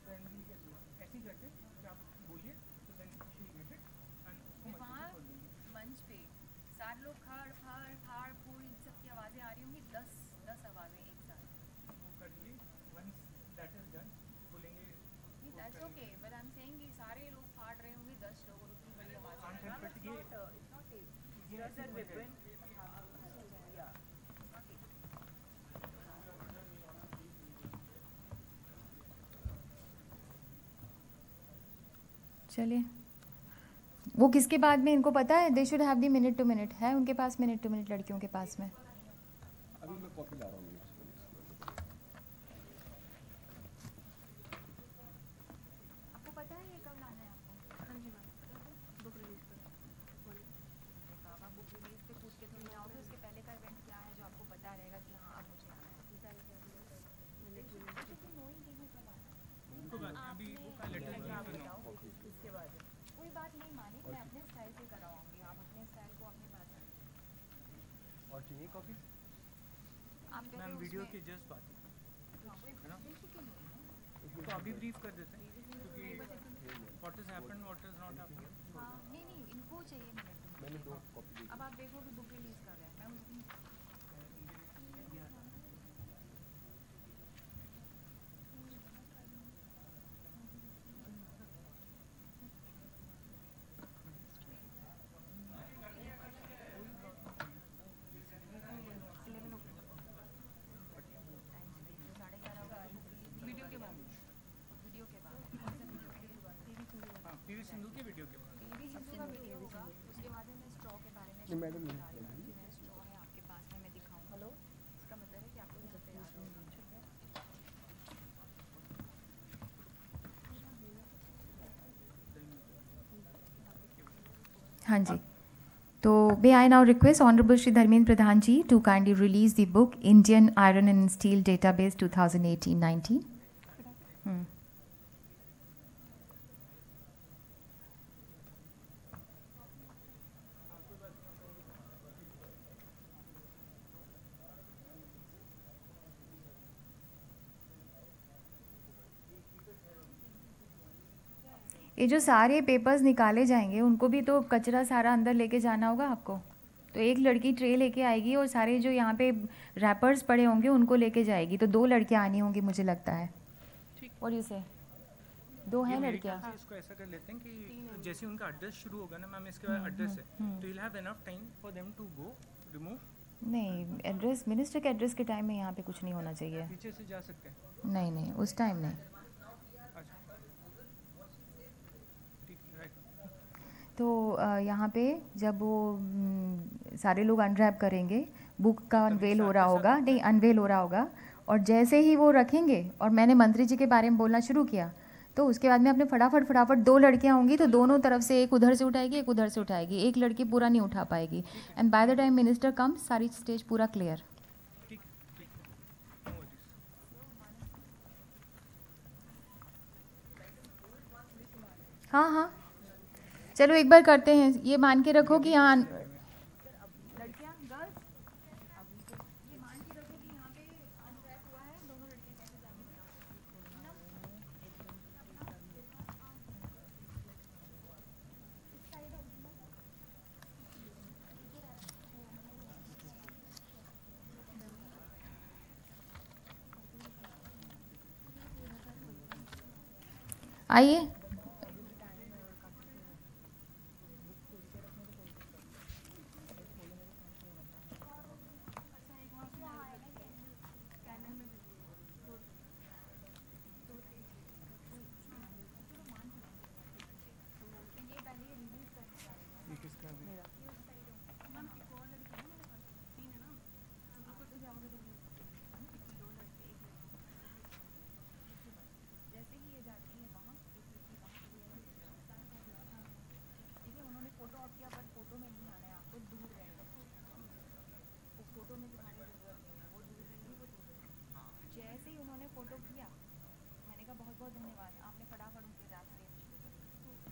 तो एनबील कैसे हुआ? ऐसे ही करते कि आप बोलिए तो then she get it and उसको वहाँ खोल देंगे। मंच पे सारे लोग खड़ फाड़ फाड़ फूल इन सब की आवाज़ें आ रही होंगी, 10 आवाज़ें एक साथ। वो कर लिए, वंस दैट इज डन बोलेंगे। नहीं, that's okay, but I am saying कि सारे लोग फाड़ रहे होंगे, 10 लोग, और उतनी बड़ी आवाज़ Can't में। help it, ये ऐसे बोल रहे हैं। चलिए, वो किसके बाद में इनको पता है? They should have the minute to minute, है उनके पास मिनट टू मिनट लड़कियों के पास में? अभी मैं कॉपी ला रहा हूँ। आपको पता है ये कब लाना है आपको? हाँ जी मैम, बुक रिलीज पर। बाबा बुक रिलीज पे पूछ के तो नहीं आओगे, उसके पहले का इवेंट क्या है जो आपको पता रहेगा कि हाँ अब मुझे आना है? अभी वो का लेटर इसके बाद कोई बात नहीं मानिक, मैं अपने स्टाइल से करवाऊंगी, आप अपने स्टाइल को अपने पास रखें। और चाहिए कॉपी? आप पहले मैम वीडियो उसमें- की जस्ट बात है हाँ, वही देखिए क्यों नहीं है? तो अभी ब्रीफ कर देते हैं क्योंकि what is happened what is not happened. हाँ, नहीं इनको चाहिए मिनट टू मिनट। मैंने 2 कॉपी दी। अब आप देखो कि बुक रिलीज कर रहे हैं, मैं उस दिन वीडियो के बाद हाँ, पीवी सिंधु के वीडियो के बाद। टीवी सिंधु का वीडियो होगा, उसके बाद में मैं स्ट्रॉ के बारे में मैडम बता रही हूँ कि मैं स्ट्रॉ है आपके पास में, मैं दिखाऊँ। हेलो, इसका मतलब है कि आपको यहाँ पे याद होगा। हाँ जी, तो may I now request honourable Shri Dharmendra Pradhan ji to kindly release the book Indian iron and steel database 2018-19। ये जो सारे पेपर्स निकाले जाएंगे उनको भी तो कचरा सारा अंदर लेके जाना होगा आपको। तो एक लड़की ट्रे लेके आएगी और सारे जो यहाँ पे रैपर्स पड़े होंगे उनको लेके जाएगी, तो 2 लड़कियाँ आनी होंगी मुझे लगता है। और यू से 2 हैं लड़कियाँ। इसको ऐसा कर लेते हैं कि जैसे उनका एड्रेस शुरू होगा ना मैम, इसके बाद एड्रेस है तो you'll have enough time for them to go remove। नहीं, एड्रेस मिनिस्टर के एड्रेस के टाइम में यहाँ पे कुछ नहीं होना चाहिए। पीछे से जा सकते हैं। नहीं नहीं, उस टाइम नहीं। अच्छा ठीक है, राइट। तो यहाँ पे जब वो सारे लोग अनरैप करेंगे, बुक का अनवेल हो रहा होगा, नहीं अनवेल हो रहा होगा, और जैसे ही वो रखेंगे और मैंने मंत्री जी के बारे में बोलना शुरू किया तो उसके बाद में अपने फटाफट 2 लड़कियाँ होंगी तो दोनों तरफ से एक उधर से उठाएगी एक उधर से उठाएगी, एक लड़की पूरा नहीं उठा पाएगी, and by the time minister come सारी स्टेज पूरा क्लियर। ठीक ठीक है, no worries। हाँ हाँ चलो एक बार करते हैं, ये मान के रखो कि यहाँ लड़कियाँ गर्ल्स ये मान के रखो कि यहाँ पे अनरैप हुआ है, दोनों लड़कियाँ कैसे जाएंगी। आइए जैसे ही उन्होंने फोटो किया मैंने कहा बहुत बहुत धन्यवाद, आपने फटाफट उनके रैप देना शुरू कर।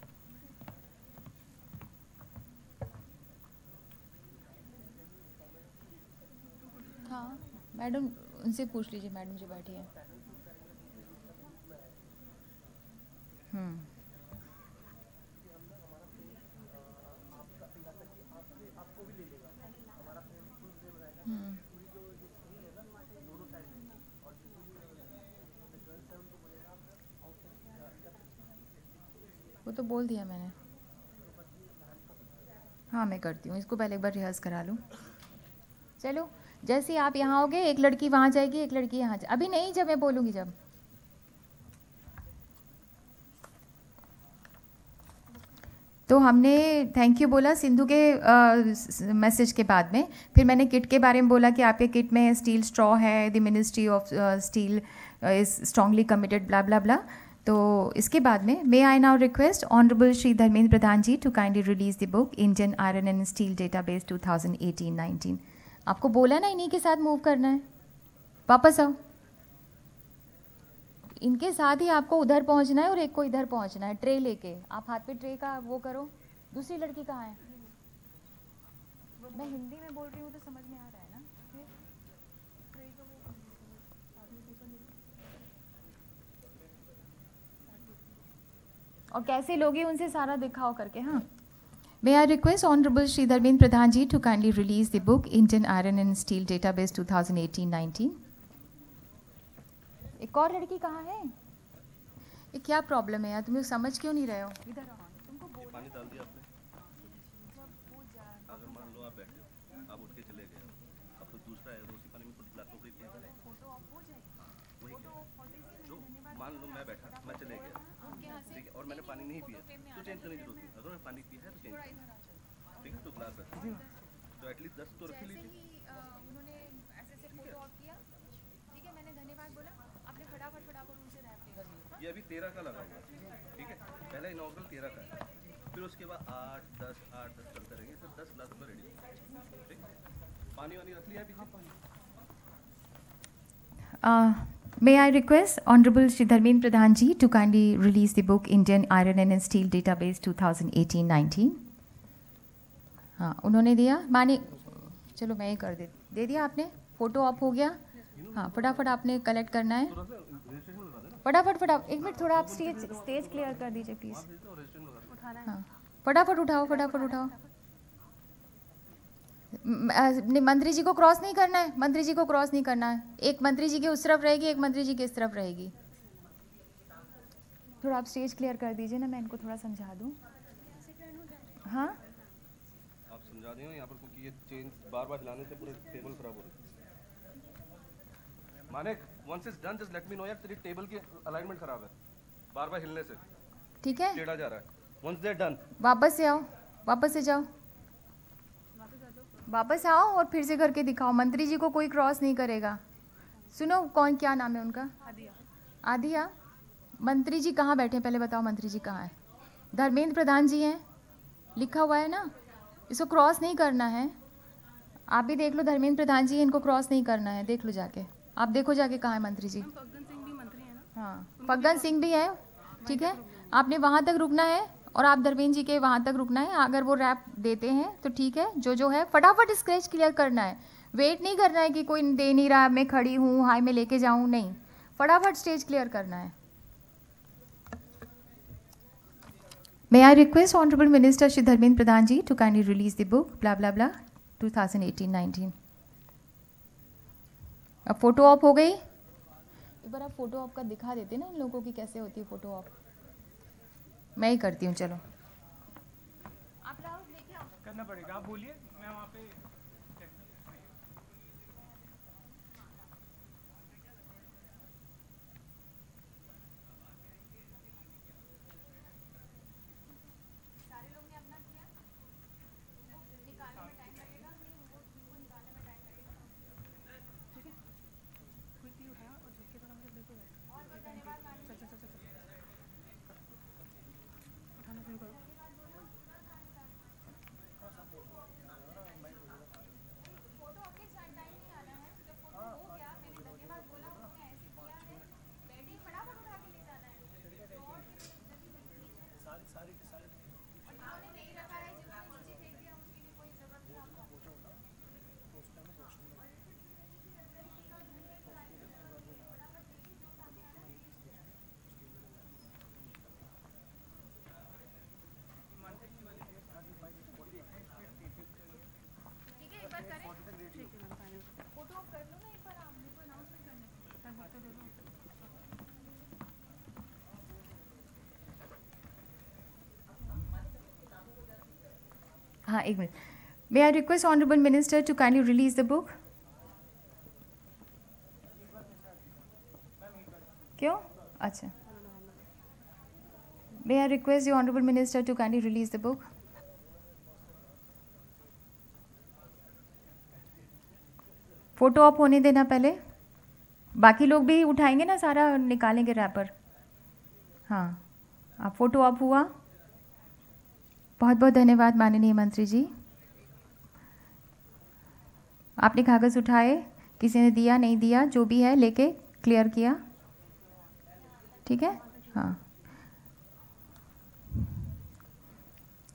हाँ मैडम उनसे पूछ लीजिए, मैडम जो बैठी हैं। वो तो बोल दिया मैंने। हाँ मैं करती हूँ, इसको पहले एक बार रिहर्स करा लूँ। चलो जैसे आप यहाँ आओगे, एक लड़की वहाँ जाएगी, एक लड़की यहाँ जाए। अभी नहीं, जब मैं बोलूँगी जब। तो हमने थैंक यू बोला सिंधु के मैसेज के बाद में। फिर मैंने किट के बारे में बोला कि आपके किट में स्टील स्ट्रॉ है, the ministry of steel is strongly committed, blah blah blah. तो इसके बाद में may I now request honourable Shri Dharmendra Pradhan ji to kindly release the book Indian iron and steel database 2018-19। आपको बोला ना इन्हीं के साथ मूव करना है, वापस आओ। इनके साथ ही आपको उधर पहुंचना है और एक को इधर पहुंचना है, ट्रे लेके। आप हाथ पे ट्रे का वो करो। दूसरी लड़की कहाँ है? मैं हिंदी में बोल रही हूँ तो समझ में आ रहा है ना। और कैसे लोगे उनसे सारा दिखाओ करके। हाँ may I request honourable Shri Dharmendra Pradhan ji to kindly release the book Indian iron and steel database 2018-19। एक और लड़की कहाँ है? ये क्या प्रॉब्लम है यार, तुम लोग समझ क्यों नहीं रहे हो? इधर आओ। तुमको पानी डाल दिया आपने? अगर मान लो आप बैठे, आप उठ के चले गए, अब तो दूसरा है, उसी पानी में कुछ ग्लास टोकरी किया है, वही जो मान लो मैं बैठा, मैं चले गया, ठीक है, और मैंने पानी नहीं पिया तो चेंज करने की जरूरत नहीं। अगर मैं पानी पिया है तो चेंज, ठीक है, तो ग्लास है तो एटलीस्ट 10 तो रख लीजिए। उन्होंने ऐसे से फोटो ऑफ किया, ठीक है, मैंने धन्यवाद बोला, आपने फटाफट उनसे रैप कर लिया। ये अभी 13 का लगा हुआ, ठीक है, पहला इनॉग्रल 13 का है, फिर उसके बाद 8, 10 चलते रहेंगे, फिर 10 ग्लास में रेडी, ठीक। पानी वानी रख लिया अभी? May I request Honorable Shri Dharmendra Pradhan ji to kindly release the book Indian Iron and Steel Database 2018-19। हाँ उन्होंने दिया, माने चलो मैं ही कर दे दिया आपने। फोटो ऑफ हो गया। हाँ फटाफट आपने कलेक्ट करना है, फटाफट। एक मिनट थोड़ा आप स्टेज क्लियर कर दीजिए प्लीज़। हाँ फटाफट उठाओ। मंत्री जी को क्रॉस नहीं करना है, मंत्री जी को क्रॉस नहीं करना है। एक मंत्री जी के उस तरफ रहेगी, एक मंत्री जी के इस तरफ रहेगी। थोड़ा आप स्टेज क्लियर कर दीजिए ना, मैं इनको थोड़ा समझा दूँ। हाँ आप समझा दें यहाँ पर, क्योंकि ये चेंज बार-बार हिलाने से पूरे टेबल खराब हो रही है। Manik, once it's done just let me know यार, तेरी टेबल की अलाइनमेंट खराब है बार-बार हिलने से, ठीक है, टेढ़ा जा रहा है। once they're done वापस से आओ, वापस से जाओ, वापस आओ और फिर से करके दिखाओ। मंत्री जी को कोई क्रॉस नहीं करेगा। सुनो कौन, क्या नाम है उनका? आदिया। मंत्री जी कहाँ बैठे हैं पहले बताओ, मंत्री जी कहाँ है? धर्मेंद्र प्रधान जी हैं, लिखा हुआ है ना, इसको क्रॉस नहीं करना है। आप भी देख लो, धर्मेंद्र प्रधान जी इनको क्रॉस नहीं करना है, देख लो जाके, आप देखो जाके कहाँ है मंत्री जी। हाँ फग्गन सिंह भी है, ठीक है, आपने वहाँ तक रुकना है और आप धर्मेंद्र जी के वहाँ तक रुकना है. अगर वो रैप देते हैं तो ठीक है, जो है फटाफट स्क्रैच क्लियर करना है. वेट नहीं करना है कि कोई दे नहीं रहा, मैं खड़ी हूँ, हाय मैं लेके जाऊँ, नहीं, फटाफट स्टेज क्लियर करना है. May I request Honorable Minister Shri Dharmendra Pradhan ji to kindly release the book blah blah blah 2018-19. अब फोटो ऑफ हो गई. एक बार आप फोटो ऑफ का दिखा देते ना इन लोगों की कैसे होती है फोटो ऑफ. मैं ही करती हूँ, चलो. आप राहुल लेके आओ. करना पड़ेगा, आप बोलिए, मैं वहाँ पे सारे लोग ने अपना किया, निकालने में टाइम लगेगा, नहीं उनको निकालने में टाइम लगेगा. ठीक है, क्विकली उठाया और झटके द्वारा मुझे बिल्कुल बहुत बहुत धन्यवाद मैम. चल उठाना शुरू करो. फोटो आपके साइड टाइम नहीं आना है. जब फोटो हो गया, मैंने धन्यवाद बोला, उन्होंने ऐसे किया है, बैठे फटाफट उठा के ले जाना है. और सारी और जिन्होंने नहीं रखा है, जिन्होंने नीचे फेंक दिया, उसके लिए कोई जरूरत नहीं आपको. ठीक है, एक बार करें. फोटो ऑफ कर लो ना एक बार, आप मेरे को अनाउंसमेंट करने. हाँ, एक minute. May I request Honorable Minister to kindly release the book? क्यों? अच्छा. May I request the Honorable Minister to kindly release the book? Photo of होने देना पहले. बाकी लोग भी उठाएंगे ना, सारा निकालेंगे रैपर. हाँ, आप फोटो ऑफ हुआ. बहुत बहुत धन्यवाद माननीय मंत्री जी. आपने कागज़ उठाए, किसी ने दिया नहीं दिया, जो भी है लेके क्लियर किया. ठीक है, हाँ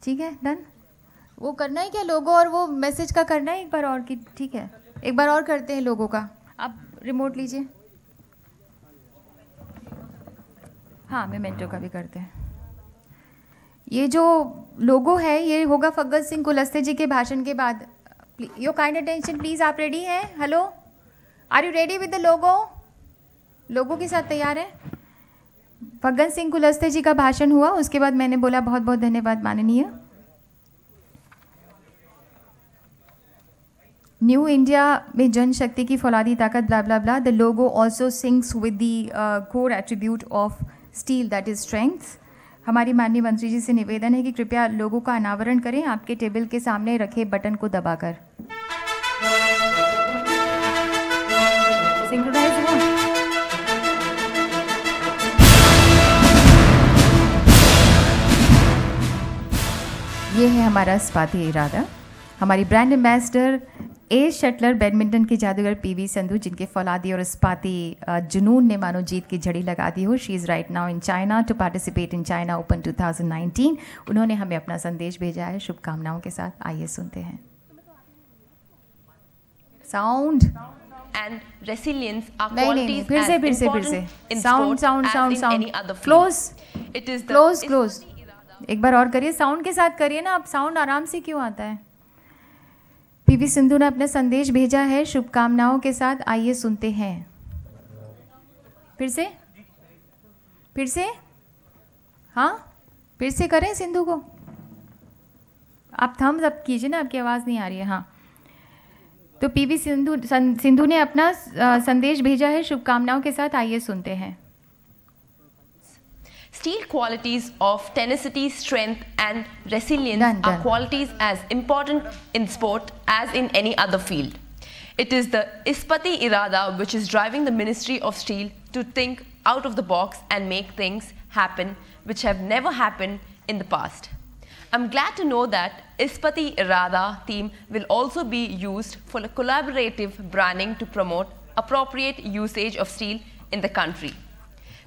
ठीक है, डन. वो करना है क्या लोगो और वो मैसेज का करना है एक बार और की. ठीक है, एक बार और करते हैं लोगों का. आप रिमोट लीजिए. हाँ, मेमेंटो का भी करते हैं. ये जो लोगो है ये होगा फग्गत सिंह कुलस्ते जी के भाषण के बाद. Your kind attention please. आप रेडी हैं? Hello, are you ready with the logo? Logo के साथ तैयार है? फग्गत सिंह कुलस्ते जी का भाषण हुआ, उसके बाद मैंने बोला बहुत बहुत धन्यवाद माननीय. न्यू इंडिया में जनशक्ति की फौलादी ताकत blah blah blah. The logo also sings with the core attribute of steel that is strength. हमारी माननीय मंत्री जी से निवेदन है कि कृपया लोगों का अनावरण करें आपके टेबल के सामने रखे बटन को दबाकर. सिंक्रोनाइज हुआ. ये है हमारा इस्पाती इरादा. हमारी brand ambassador ace shuttler badminton के जादूगर पीवी संधू, जिनके फौलादी और इस्पाती जुनून ने मानो जीत की झड़ी लगा दी हो. She is right now in China to participate in China Open 2019. उन्होंने हमें अपना संदेश भेजा है शुभकामनाओं के साथ. आइए सुनते हैं. साउंड And resilience are नहीं qualities फिर as से important in sound sport sound as sound in any sound. other field. Close It is the close close. एक बार और करिए, साउंड के साथ करिए ना. आप साउंड आराम से क्यों आता है? पीवी सिंधु ने अपना संदेश भेजा है शुभकामनाओं के साथ. आइए सुनते हैं. फिर से हाँ, फिर से करें सिंधु को. आप थम्स अप कीजिए ना, आपकी आवाज़ नहीं आ रही है. हाँ, तो पीवी सिंधु ने अपना संदेश भेजा है शुभकामनाओं के साथ. आइए सुनते हैं. Steel qualities of tenacity, strength and resilience Done. are qualities as important in sport as in any other field. It is the Ispati Irada which is driving the Ministry of Steel to think out of the box and make things happen which have never happened in the past. I'm glad to know that Ispati Irada theme will also be used for a collaborative branding to promote appropriate usage of steel in the country.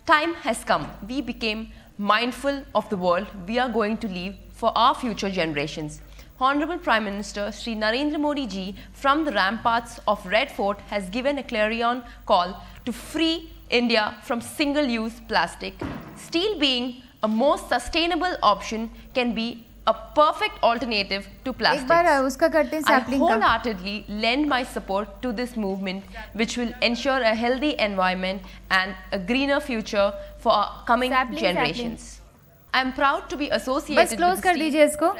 Time has come. We became mindful of the world we are going to leave for our future generations. Honorable Prime Minister Shri Narendra Modi ji from the ramparts of Red Fort has given a clarion call to free India from single-use plastic. Steel being a more sustainable option can be a perfect alternative to plastics. I wholeheartedly lend my support to this movement, which will ensure a healthy environment and a greener future for our coming generations. I am proud to be associated बस close with कर दीजिए इसको.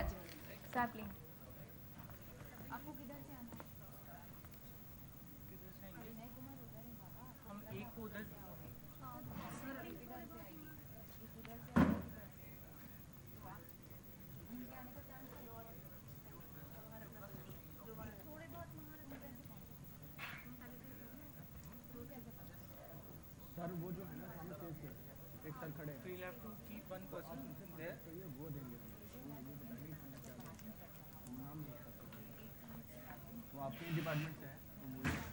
Sir वो जो है ना सामने stage पे एक सर खड़े हैं, so you'll have to keep one person there, तो ये वो देंगे, वो बताएंगे कि क्या नाम नहीं पता, वो आपके डिपार्टमेंट से है, तो वो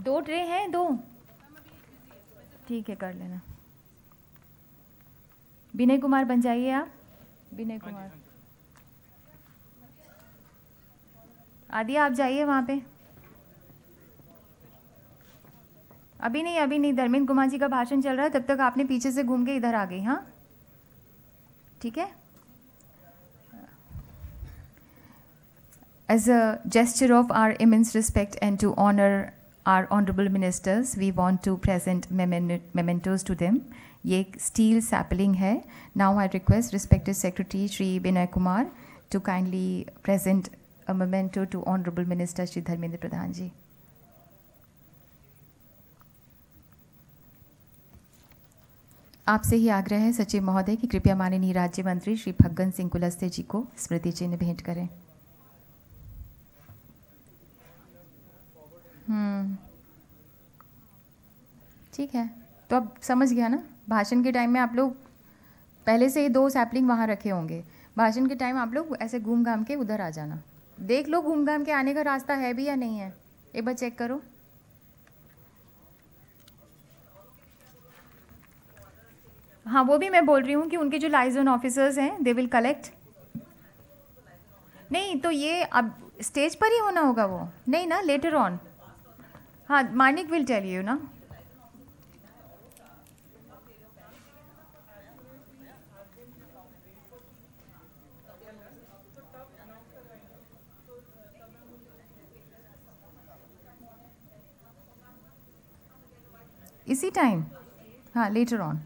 दो ट्रे हैं, दो. ठीक है, कर लेना. विनय कुमार बन जाइए आप. विनय कुमार, आदिया आप जाइए वहाँ पे. अभी नहीं, धर्मेंद्र कुमार जी का भाषण चल रहा है, तब तक आपने पीछे से घूम के इधर आ गई. हाँ, ठीक है. As a gesture of our immense respect and to honor our honorable ministers, we want to present mementos to them. ये steel sapling है. Now I request respected Secretary Shri Vinay Kumar to kindly present a memento to honorable minister Shri Dharmendra Pradhan ji. आपसे ही आग्रह है सचिव महोदय कि कृपया माननीय राज्य मंत्री श्री फग्गन सिंह कुलस्ते जी को स्मृति चिन्ह भेंट करें. ठीक है, तो अब समझ गया ना. भाषण के टाइम में आप लोग पहले से ही 2 सैपलिंग वहाँ रखे होंगे. भाषण के टाइम आप लोग ऐसे घूम घाम के उधर आ जाना. देख लो घूम घाम के आने का रास्ता है भी या नहीं है, एक बार चेक करो. हाँ, वो भी मैं बोल रही हूँ कि उनके जो लाइजन ऑफिसर्स हैं दे विल कलेक्ट. नहीं तो ये अब स्टेज पर ही होना होगा वो, नहीं ना, लेटर ऑन. हाँ, मानिक विल टेल यू ना. इसी टाइम, हाँ, later on.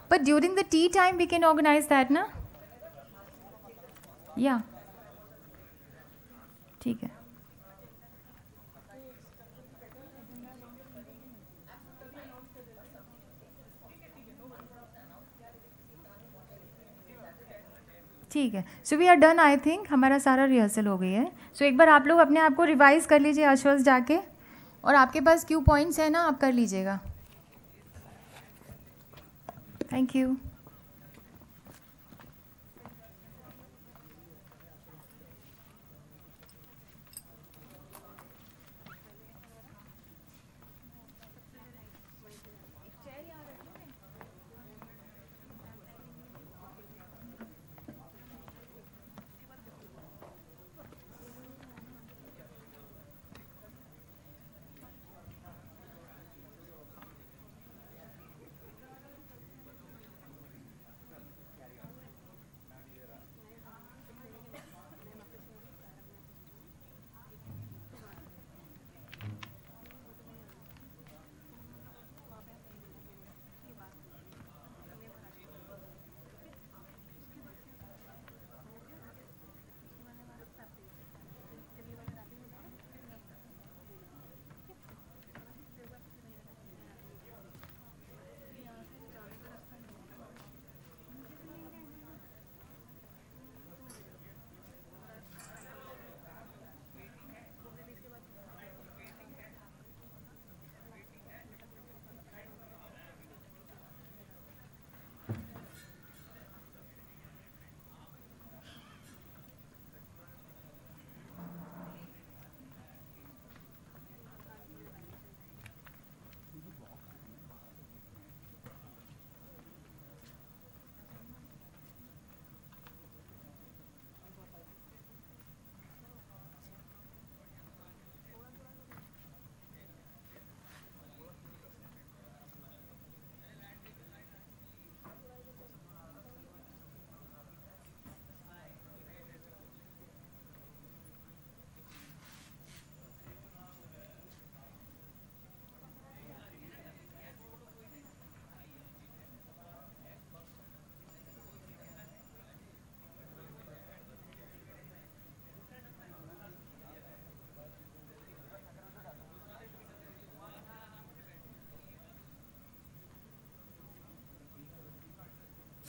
But during the tea time we can organize that, ना? Yeah. ठीक है. ठीक है. So we are done. I think हमारा सारा रिहर्सल हो गई है. सो एक बार आप लोग अपने आप को रिवाइज कर लीजिए आश्वस्त जाके, और आपके पास क्यू पॉइंट्स है ना, आप कर लीजिएगा. Thank you.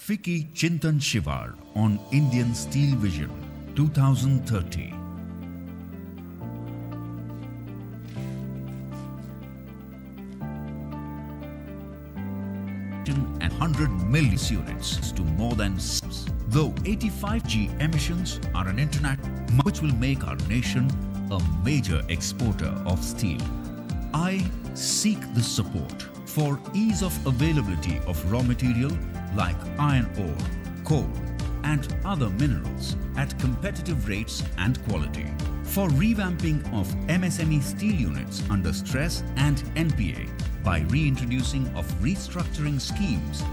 Fiki Chintan Shivir on Indian Steel Vision 2030. And 100 million units to more than 6. Though 85G emissions are an internet which will make our nation a major exporter of steel. I seek the support for ease of availability of raw material like iron ore, coal and other minerals at competitive rates and quality. For revamping of MSME steel units under stress and NPA by reintroducing of restructuring schemes,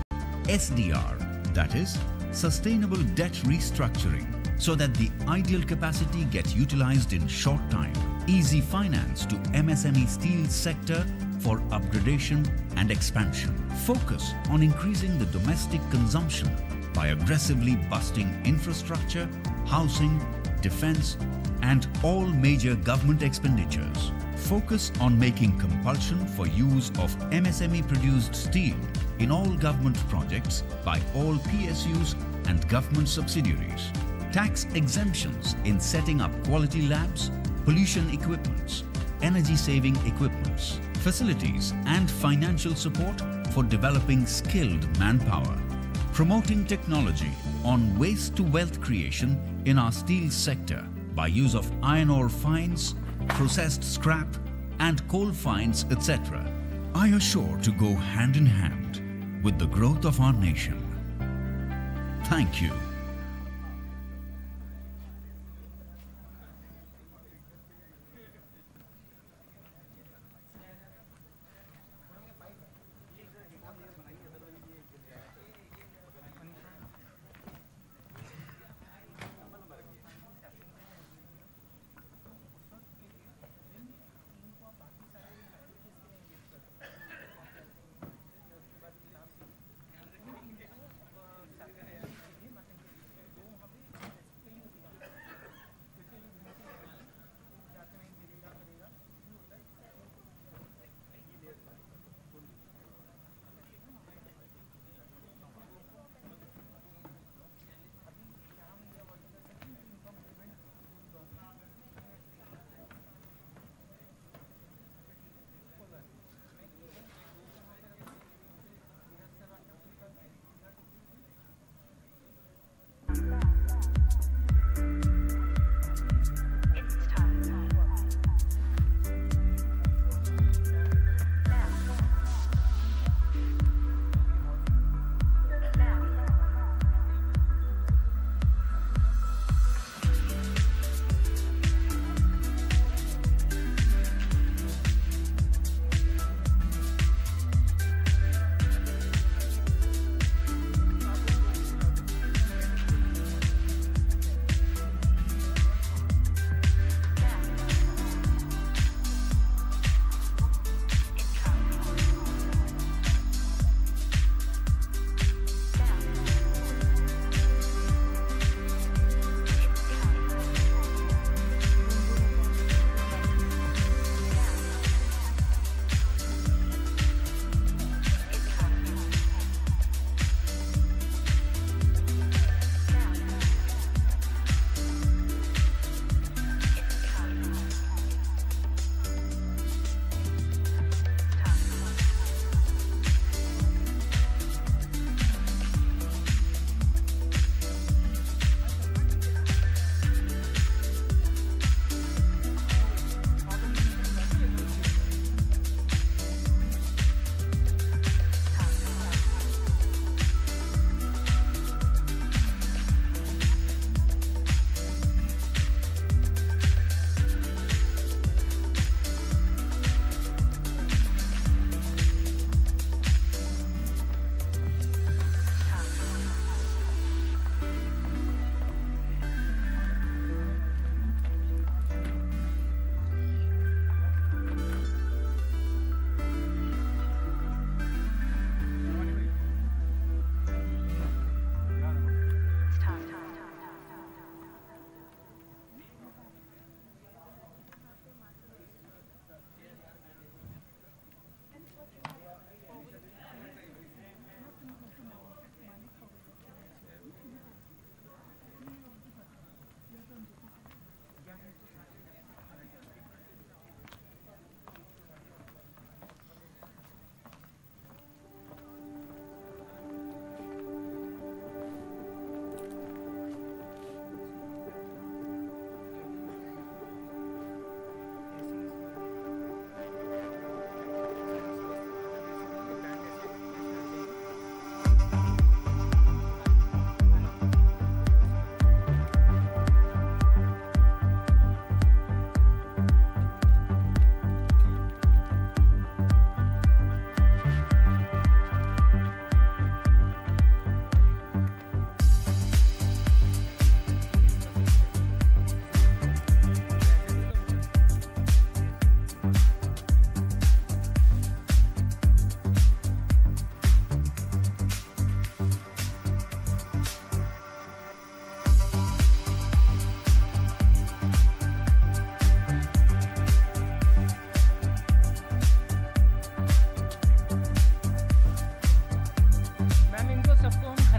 SDR, that is, Sustainable Debt Restructuring, so that the ideal capacity gets utilized in short time. Easy finance to MSME steel sector for upgradation and expansion. Focus on increasing the domestic consumption by aggressively busting infrastructure, housing, defense, and all major government expenditures. Focus on making compulsion for use of MSME-produced steel in all government projects by all PSUs and government subsidiaries. Tax exemptions in setting up quality labs, pollution equipments, energy-saving equipments, facilities and financial support for developing skilled manpower. Promoting technology on waste-to-wealth creation in our steel sector by use of iron ore fines, processed scrap and coal fines, etc. are sure to go hand in hand with the growth of our nation. Thank you.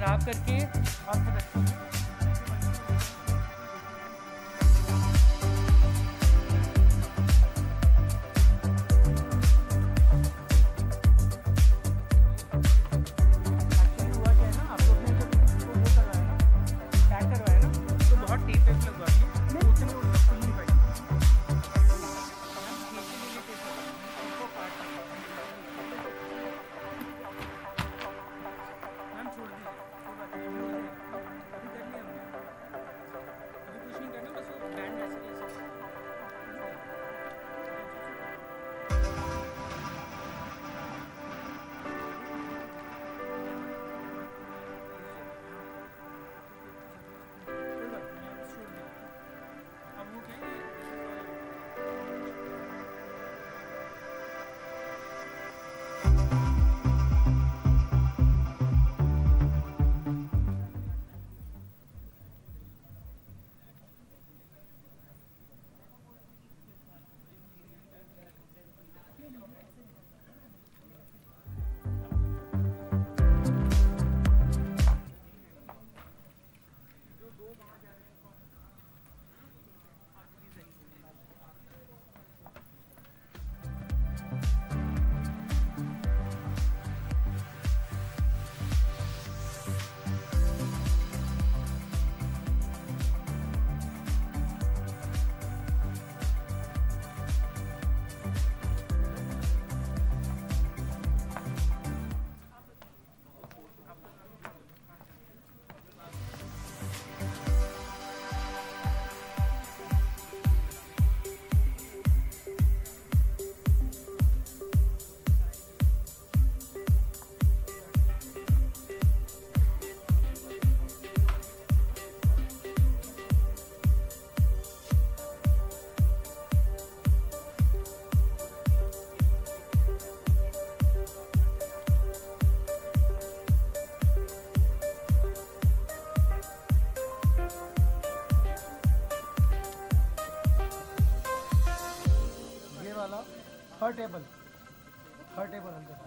ग्राब करके और फिर रखो। हर table अंदर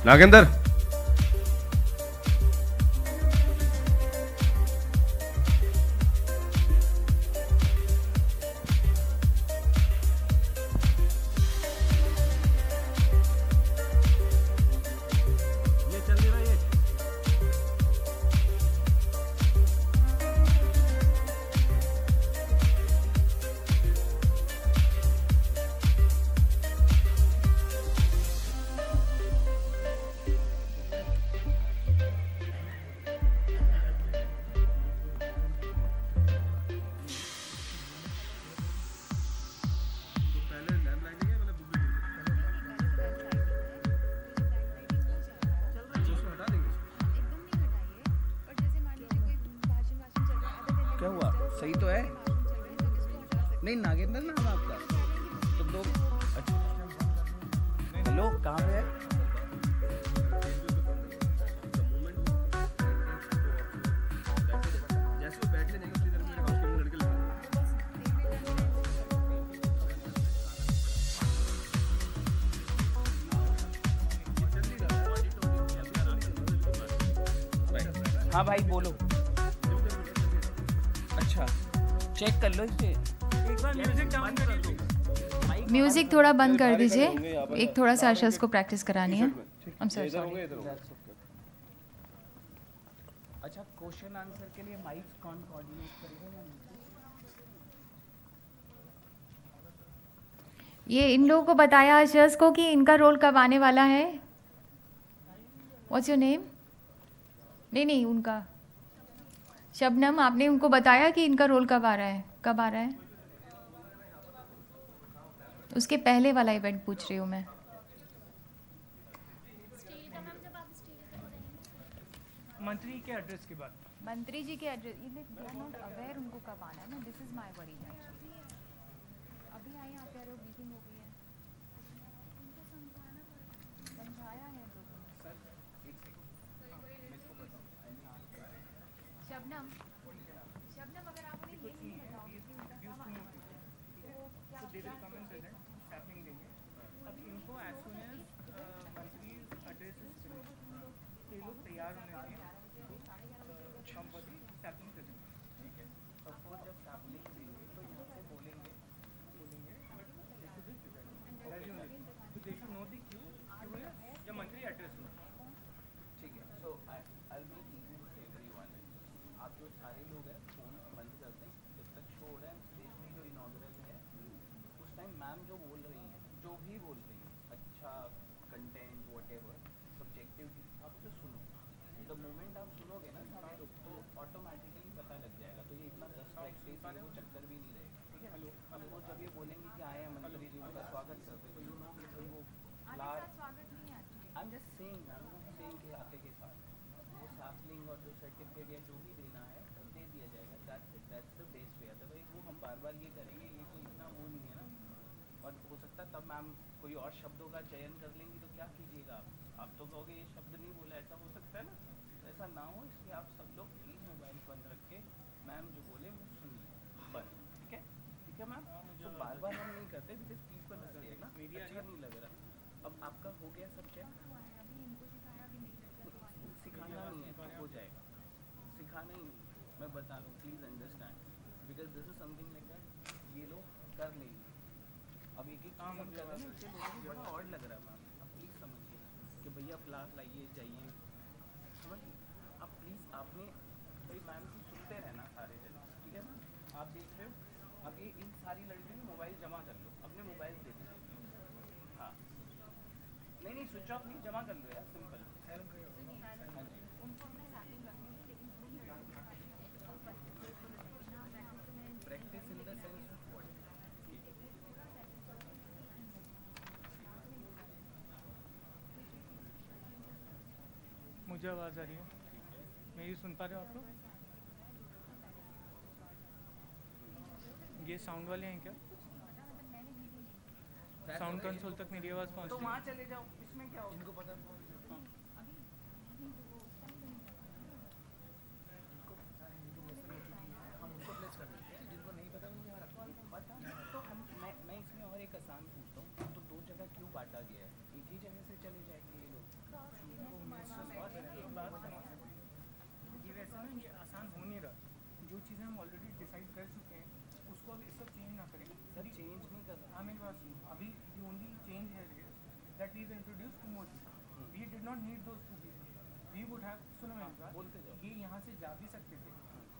नागेंद्र क्या हुआ? सही तो है? नहीं नागेंद्र नाम आपका तो दो। अच्छा हेलो कहाँ पे है? हाँ भाई बोलो। अच्छा चेक कर लो इसे एक बार म्यूजिक डाउन कर दो। म्यूजिक थोड़ा बंद कर दीजिए, एक थोड़ा सा अर्शद को प्रैक्टिस करानी है। I'm sorry, sorry. अच्छा क्वेश्चन आंसर के लिए माइक्स कौन कोऑर्डिनेट करेगा या नहीं? ये इन लोगों को बताया अर्शद को कि इनका रोल कब आने वाला है? What's your name? नहीं नहीं उनका शबनम, आपने उनको बताया कि इनका रोल कब आ रहा है, कब आ रहा है? उसके पहले वाला इवेंट पूछ रही हूँ मैं। मंत्री के एड्रेस के बाद मंत्री जी के address they are not aware उनको कब आना है ना, this is my worry actually. अभी आए आप कह रहे हो मीटिंग हो गई है, उनको समझाया है लोगों ने। शबनम शबनम अगर आप उन्हें ये नहीं बताओगे कि उनका कब आना है तो क्या they will come and present sapling देंगे। अब इनको एज सून एज मंत्री एड्रेस इज फिनिश्ड तो ये लोग तैयार होने चाहिए come for the sapling present. ठीक है सपोज जब सैपलिंग देंगे तो यहाँ से बोलेंगे but they should be prepared तो they should know the cue कि वो जब मंत्री एड्रेस हो। ठीक है so I will make easy for everyone. आप जो सारे लोग हैं फोन बंद कर दें जब तक शो हो रहा है, स्पेशली जो इनॉग्रल है उस टाइम मैम जो बोल रही हैं जो भी बोल रही हैं अच्छा कंटेंट व्हाटएवर सब्जेक्टिवली आप उसे सुनो। द मोमेंट आप सुनोगे ना सारा तो ऑटोमेटिकली पता लग जाएगा। तो ये इतना 10 प्रैक्टिस वो चक्कर भी नहीं रहेगा। ठीक है अब वो जब ये बोलेंगे कि आए हैं मंत्री जी उनका स्वागत करते तो यू नो कि भाई वो स्वागत नहीं है actually. I am just saying के आते के साथ वो सैपलिंग और जो सर्टिफिकेट या जो भी देना है दे दिया जाएगा। That's the best way. Otherwise वो हम बार बार ये करेंगे ये कोई इतना वो नहीं है ना। और हो सकता है तब मैम कोई और शब्दों का चयन कर लेंगी तो क्या कीजिएगा आप तो कहोगे ये शब्द नहीं बोला। ऐसा हो सकता है ना, तो ऐसा ना हो इसलिए आप सब लोग प्लीज़ मोबाइल बंद रख के मैम जो बोले वो सुन लें बस। ठीक है मैम। तो बार बार हम नहीं करते बिकॉज पीपल है ना अच्छा नहीं लग रहा। अब आपका हो गया सब्जेक्ट, सिखाना नहीं है तो हो जाएगा। सिखाना ही मैं बता रहा हूँ please understand because this is something like that ये लोग कर लेंगे। अब एक चीज़ हम कर रहे हैं इससे लोगों को बड़ा ऑड लग रहा है मैम। आप प्लीज़ समझिए कि भैया फ्लास लाइए जाइए समझिए। आप प्लीज़ आपने भाई मैम की सुनते रहना सारे जन। ठीक है मैम आप देख रहे हो अब ये इन सारी लड़कियों ने मोबाइल जमा कर लो अपने मोबाइल दे दो। हाँ नहीं स्विच ऑफ नहीं जमा कर लो यार सिंपल। हाँ जी प्रैक्टिस इन द सेंस मुझे आवाज़ आ रही है, मेरी सुन पा रहे हो आप लोग? ये साउंड वाले हैं क्या? साउंड कंसोल तक मेरी आवाज़ पहुँच तो रही वहाँ है? चले जाओ इसमें क्या होगा। इनको पता हम उसको प्लेस कर देते हैं जिनको नहीं पता उनको यहाँ रखो पता। तो हम मैं इसमें और एक आसान पूछता हूँ तो दो जगह क्यों बांटा गया है? एक ही जगह से चले जाएंगे ये लोग। ये वैसे ना ये आसान हो नहीं रहा। जो चीज़ें हम ऑलरेडी डिसाइड कर चुके हैं उसको अब इस सब चेंज ना करें। सर चेंज नहीं कर रहा। हाँ मेरी बात सुनो, अभी दी ओनली चेंज है that we introduce two more people. We did not need those two people. We would have सुनो मेरी बात, बोलते जाओ। ये यहाँ से जा भी सकते थे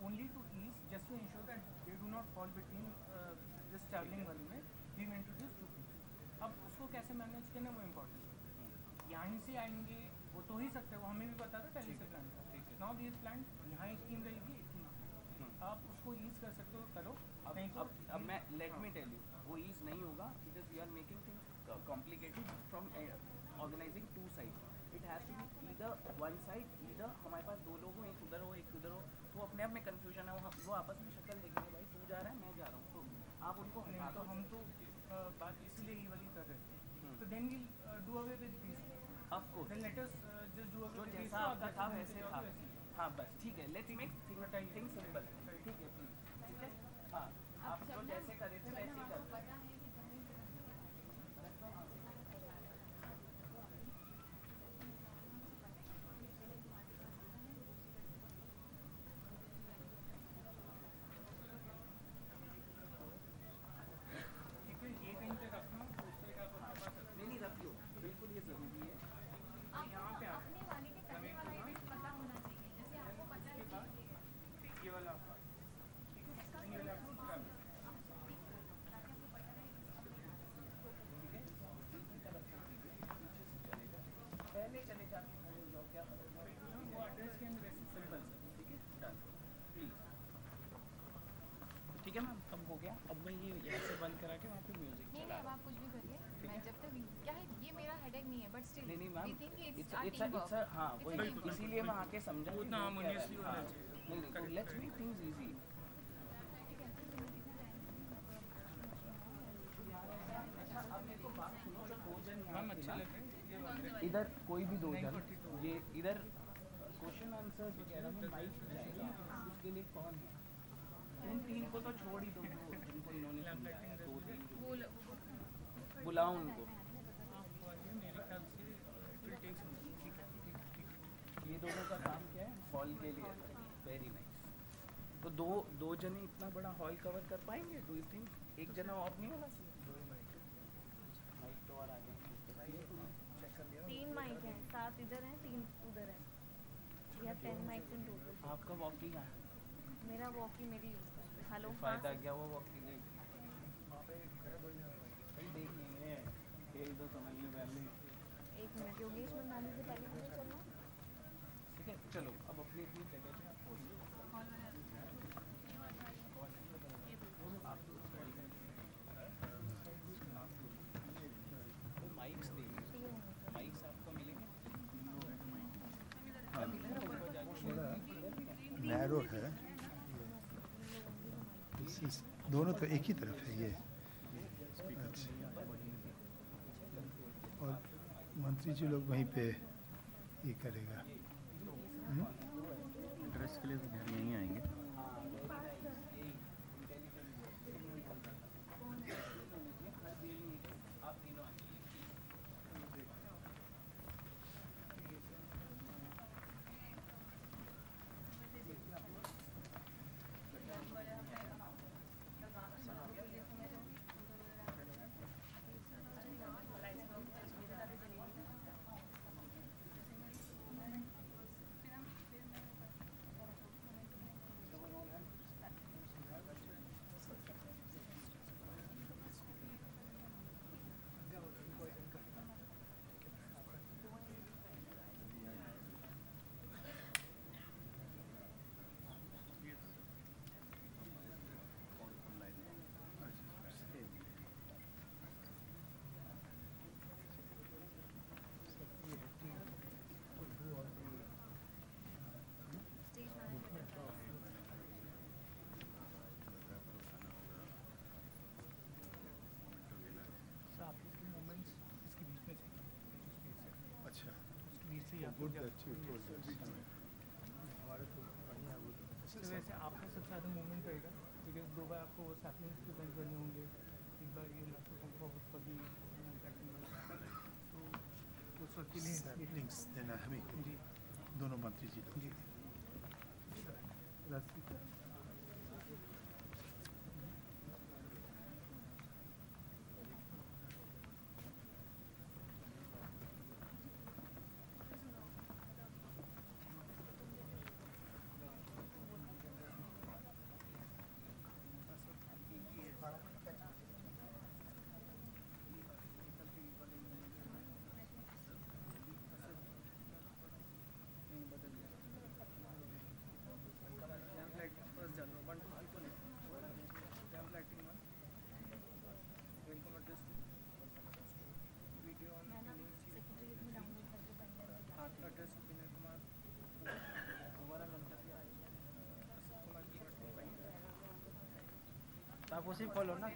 only two is just to ensure that they do not fall between this travelling वाले में वी इंट्रोड्यूस टू पीपल। अब उसको कैसे मैनेज करना वो इम्पोर्टेंट है। यहाँ से आएंगे वो तो ही सकते हैं, वो हमें भी पता था पहले से प्लान था। नाउ वी प्लान यहाँ एक टीम रहेगी एक टीम आप उसको ईज कर सकते हो करो। नहीं तो अब मैं लेट मी टेल यू वो ईज नहीं होगा because we are making things complicated from organising two side. It has to be either one side either हमारे पास दो लोग हो एक उधर हो एक उधर हो तो अपने आप में कन्फ्यूजन है। वो आपस में शक्ल देखेंगे भाई तू जा रहा है मैं जा रहा हूँ तो आप उनको नहीं तो हम तो बात इसीलिए ये वाली कर रहे थे। तो then we'll do away with this of course then let us just do away जो विद जैसा आपका था वैसे था। हाँ बस ठीक है लेट्स मेक थिंग सिंपल। ठीक है प्लीज ठीक है हाँ आप जो जैसे करे थे वैसे ही कर। मैं ये यहाँ से बंद करा के वहाँ पे म्यूजिक नहीं चला नहीं, अब आप कुछ भी करिए, मैं जब तक क्या है, ये मेरा हेडेक नहीं है, बट स्टिल नहीं we ma'am think it's it's our it's team work. हाँ वही इसीलिए मैं आके समझा कि उतना वो क्या हार्मोनियसली है। होना हाँ, चाहिए। नहीं let's make things easy. Ma'am अच्छे लग रहे हैं। इधर कोई भी दो जन ये इधर क्वेश्चन आंसर्स वगैरह में माइक जाएगा, उसके लिए कौन है? उन तीन को तो छोड़ ही दो जिनको इन्होंने समझाया, दो तीन जो बुलाओ उनको। मेरे ख्याल से it will take some time। ठीक है, ठीक है। ये दोनों का काम क्या है? हॉल के लिए। Very nice. तो दो जने इतना बड़ा हॉल कवर कर पाएंगे? Do you think? एक जना और नहीं होना चाहिए? माइक तो और आ जाएंगे। 3 माइक हैं, 7 इधर हैं, 3 उधर हैं। We have 10 mics in total. आपका वॉकी है? मेरा वॉकी मेरी हेलो फायदा क्या वो वॉकी देख देख लेंगे, खेल तो समझने पहले। 1 मिनट, योगेश मंदानी से पहले मुझे चलना। ठीक है चलो अब अपनी अपनी जगह पे आप खोलिए। तो माइक्स देंगे, माइक्स आपको मिलेंगे। नैरो है, दोनों तो एक ही तरफ है ये। अच्छा, और मंत्री जी लोग वहीं पे ये करेगा। ड्रेस के लिए तो घर यहीं आएंगे। अच्छा, उसके बीच से good that you told us. हमारे तो बढ़िया वो तो तो वैसे आपका सबसे ज़्यादा मूवमेंट रहेगा, बिकॉज 2 बार आपको वो सैपलिंग्स डिज़ाइन करने होंगे, एक बार ये आपको कम फॉरवर्ड कर दी तो उस वक्त के लिए सैपलिंग्स देना हमें जी दोनों मंत्री जी लोग। जी रस्सी आप उसी फॉलो ना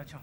अच्छा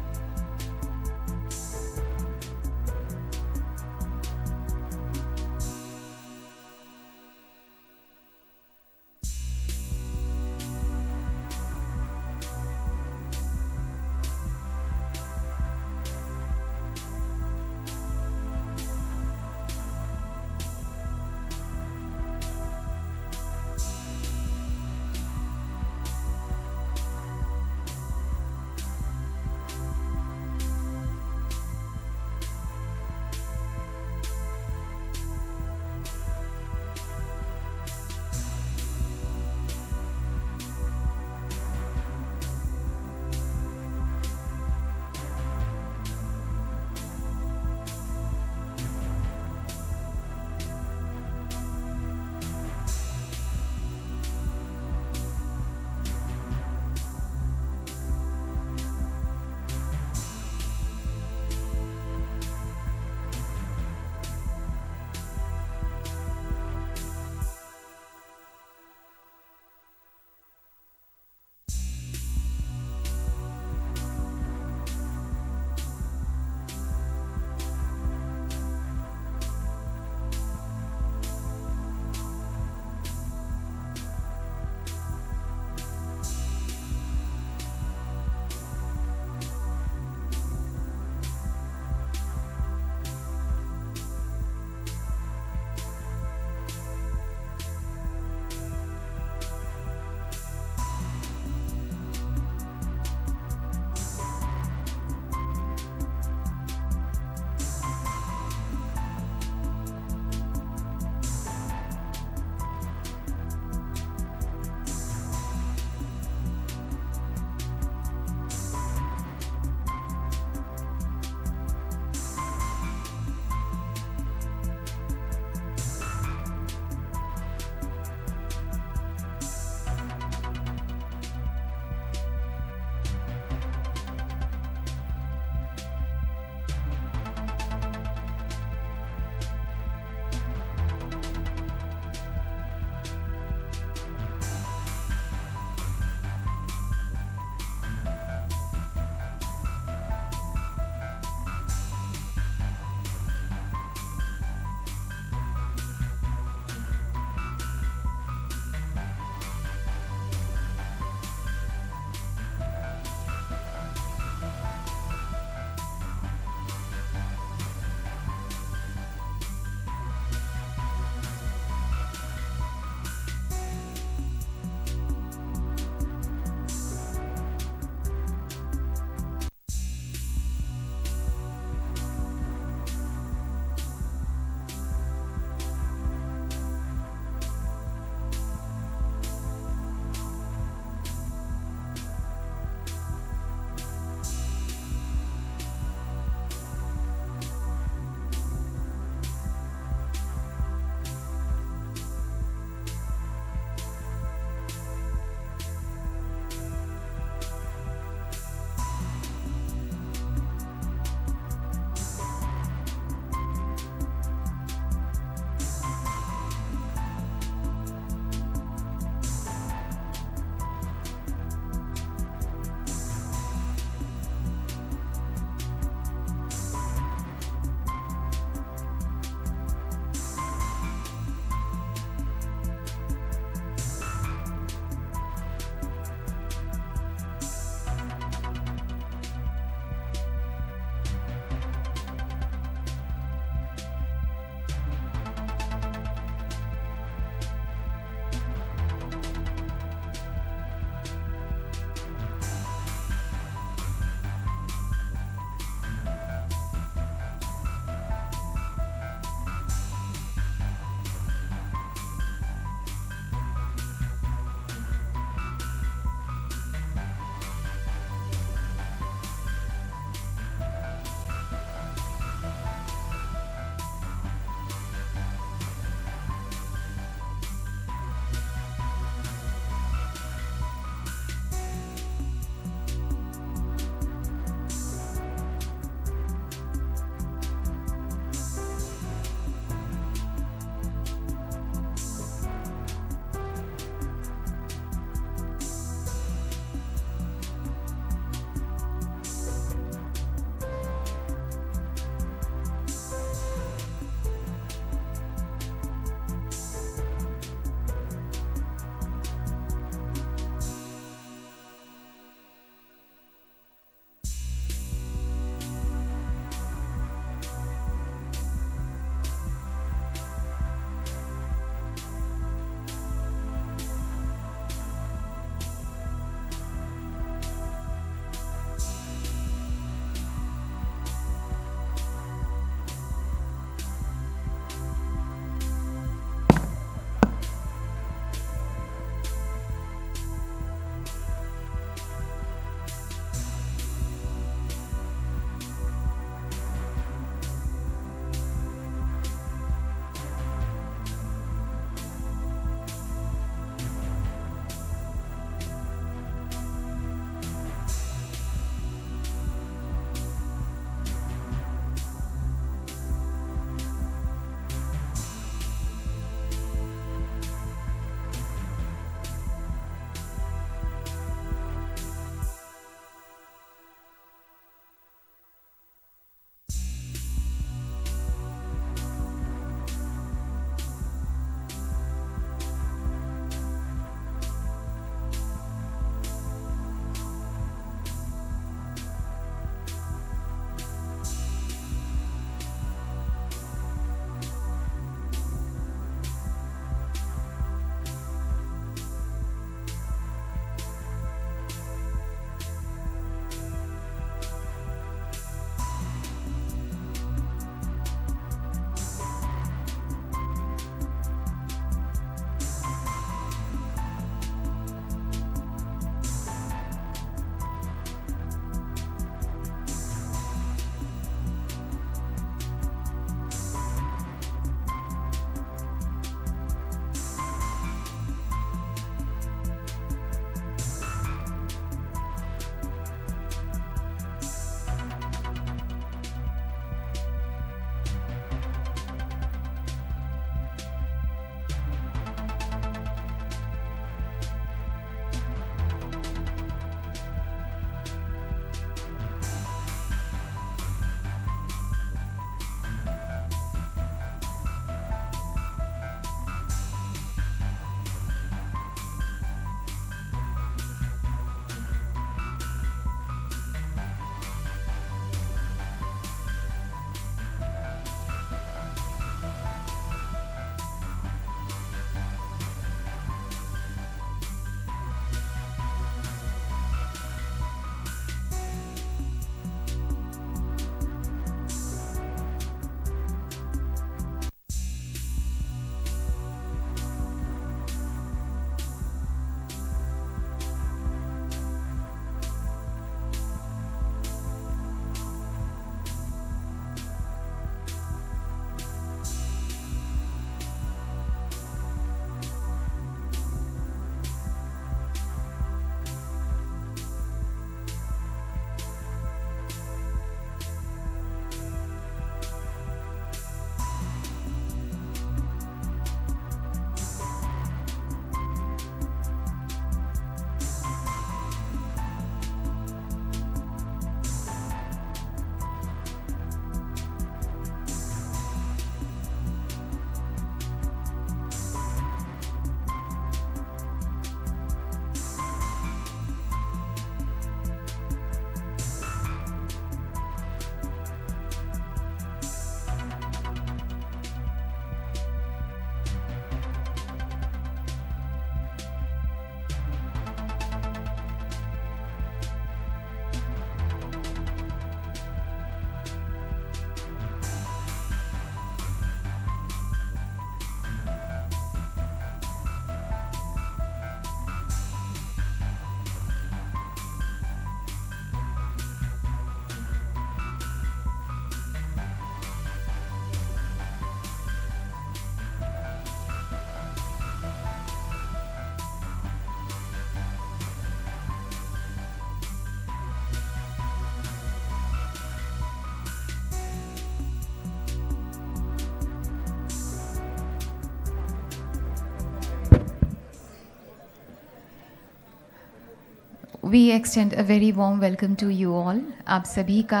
we extend a very warm welcome to you all. आप सभी का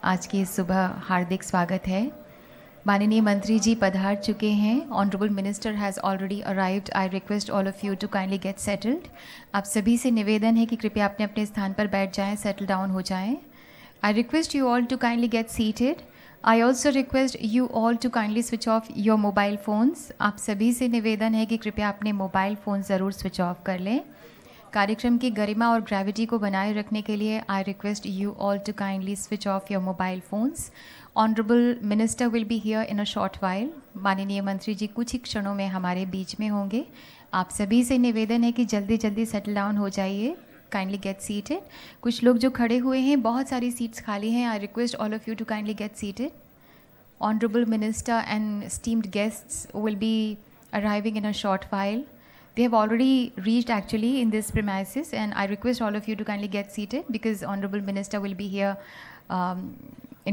आज की सुबह हार्दिक स्वागत है. माननीय मंत्री जी पधार चुके हैं. Honourable minister has already arrived. I request all of you to kindly get settled. आप सभी से निवेदन है कि कृपया अपने अपने स्थान पर बैठ जाएं, सेटल डाउन हो जाएं. I request you all to kindly get seated. I also request you all to kindly switch off your mobile phones. आप सभी से निवेदन है कि कृपया अपने मोबाइल फ़ोन ज़रूर स्विच ऑफ कर लें. कार्यक्रम की गरिमा और ग्रेविटी को बनाए रखने के लिए I request you all to kindly switch off your mobile phones. Honourable minister will be here in a short while. माननीय मंत्री जी कुछ ही क्षणों में हमारे बीच में होंगे. आप सभी से निवेदन है कि जल्दी जल्दी सेटल डाउन हो जाइए. Kindly get seated. कुछ लोग जो खड़े हुए हैं, बहुत सारी सीट्स खाली हैं. I request all of you to kindly get seated. Honourable minister and esteemed guests will be arriving in a short while. They have already reached actually in this premises, and I request all of you to kindly get seated because Honorable Minister will be here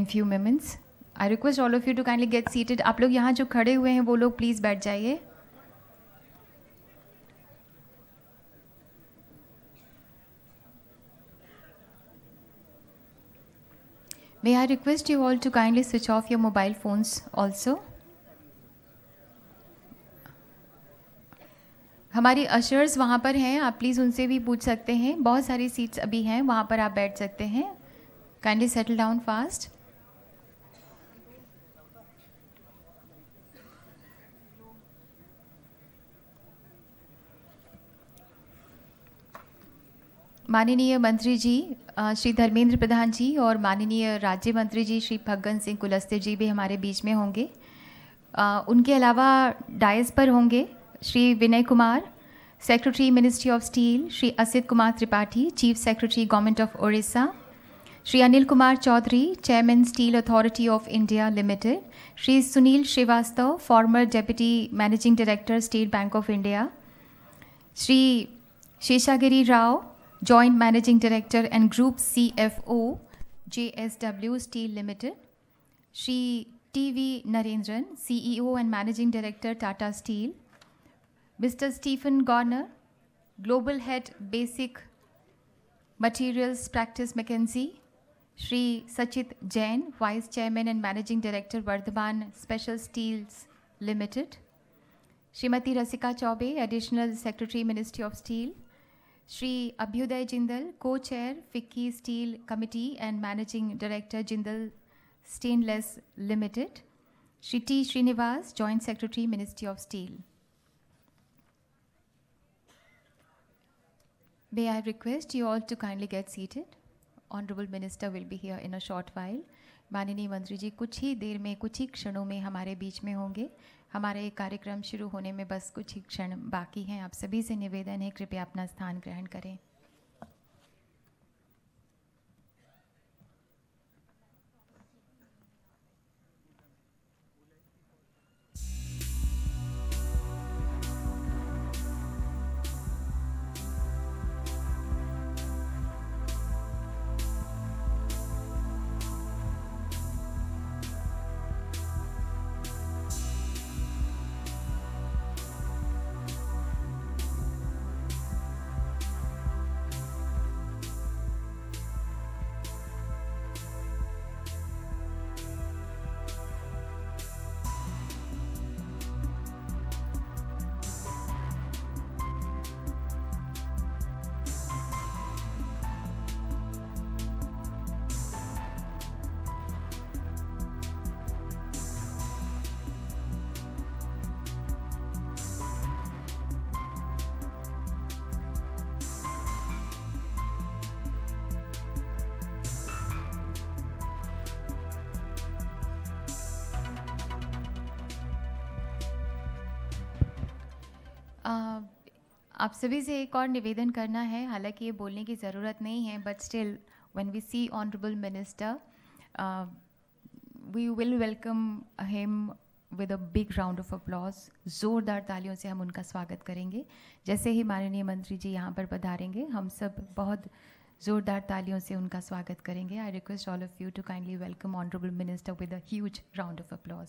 in few moments. I request all of you to kindly get seated. आप लोग यहाँ जो खड़े हुए हैं वो लोग please बैठ जाइए. May I request you all to kindly switch off your mobile phones also. हमारी अशर्स वहाँ पर हैं, आप प्लीज़ उनसे भी पूछ सकते हैं. बहुत सारी सीट्स अभी हैं, वहाँ पर आप बैठ सकते हैं. Kindly settle down fast. माननीय मंत्री जी श्री धर्मेंद्र प्रधान जी और माननीय राज्य मंत्री जी श्री फग्गन सिंह कुलस्ते जी भी हमारे बीच में होंगे. उनके अलावा डायस पर होंगे Shri Vinay Kumar, secretary ministry of steel, Shri Asit Kumar Tripathi, chief secretary government of Orissa, Shri Anil Kumar Chaudhary, chairman steel authority of India Limited, Shri Sunil Srivastava, former deputy managing director state bank of India, Shri Seshagiri Rao, joint managing director and group CFO JSW steel limited, Shri TV Narendran, CEO and Managing Director Tata Steel, Mr. Stephen Garner, Global Head Basic Materials Practice McKinsey, Shri Sachit Jain, Vice Chairman and Managing Director Vardhaman Special Steels Limited, Srimati Rasika Chaube, Additional Secretary Ministry of Steel, Shri Abhyuday Jindal, Co-Chair FICCI Steel Committee and Managing Director Jindal Stainless Limited, Shri T. Srinivas, Joint Secretary Ministry of Steel. May I request you all to kindly get seated. Honorable Minister will be here in a short while. माननीय मंत्री जी कुछ ही देर में, कुछ ही क्षणों में हमारे बीच में होंगे. हमारे कार्यक्रम शुरू होने में बस कुछ ही क्षण बाकी हैं. आप सभी से निवेदन है कृपया अपना स्थान ग्रहण करें. आप सभी से एक और निवेदन करना है. हालांकि ये बोलने की ज़रूरत नहीं है, but still when we see honourable minister we will welcome him with a big round of applause. ज़ोरदार तालियों से हम उनका स्वागत करेंगे. जैसे ही माननीय मंत्री जी यहाँ पर पधारेंगे, हम सब बहुत ज़ोरदार तालियों से उनका स्वागत करेंगे. I request all of you to kindly welcome honourable minister with a huge round of applause.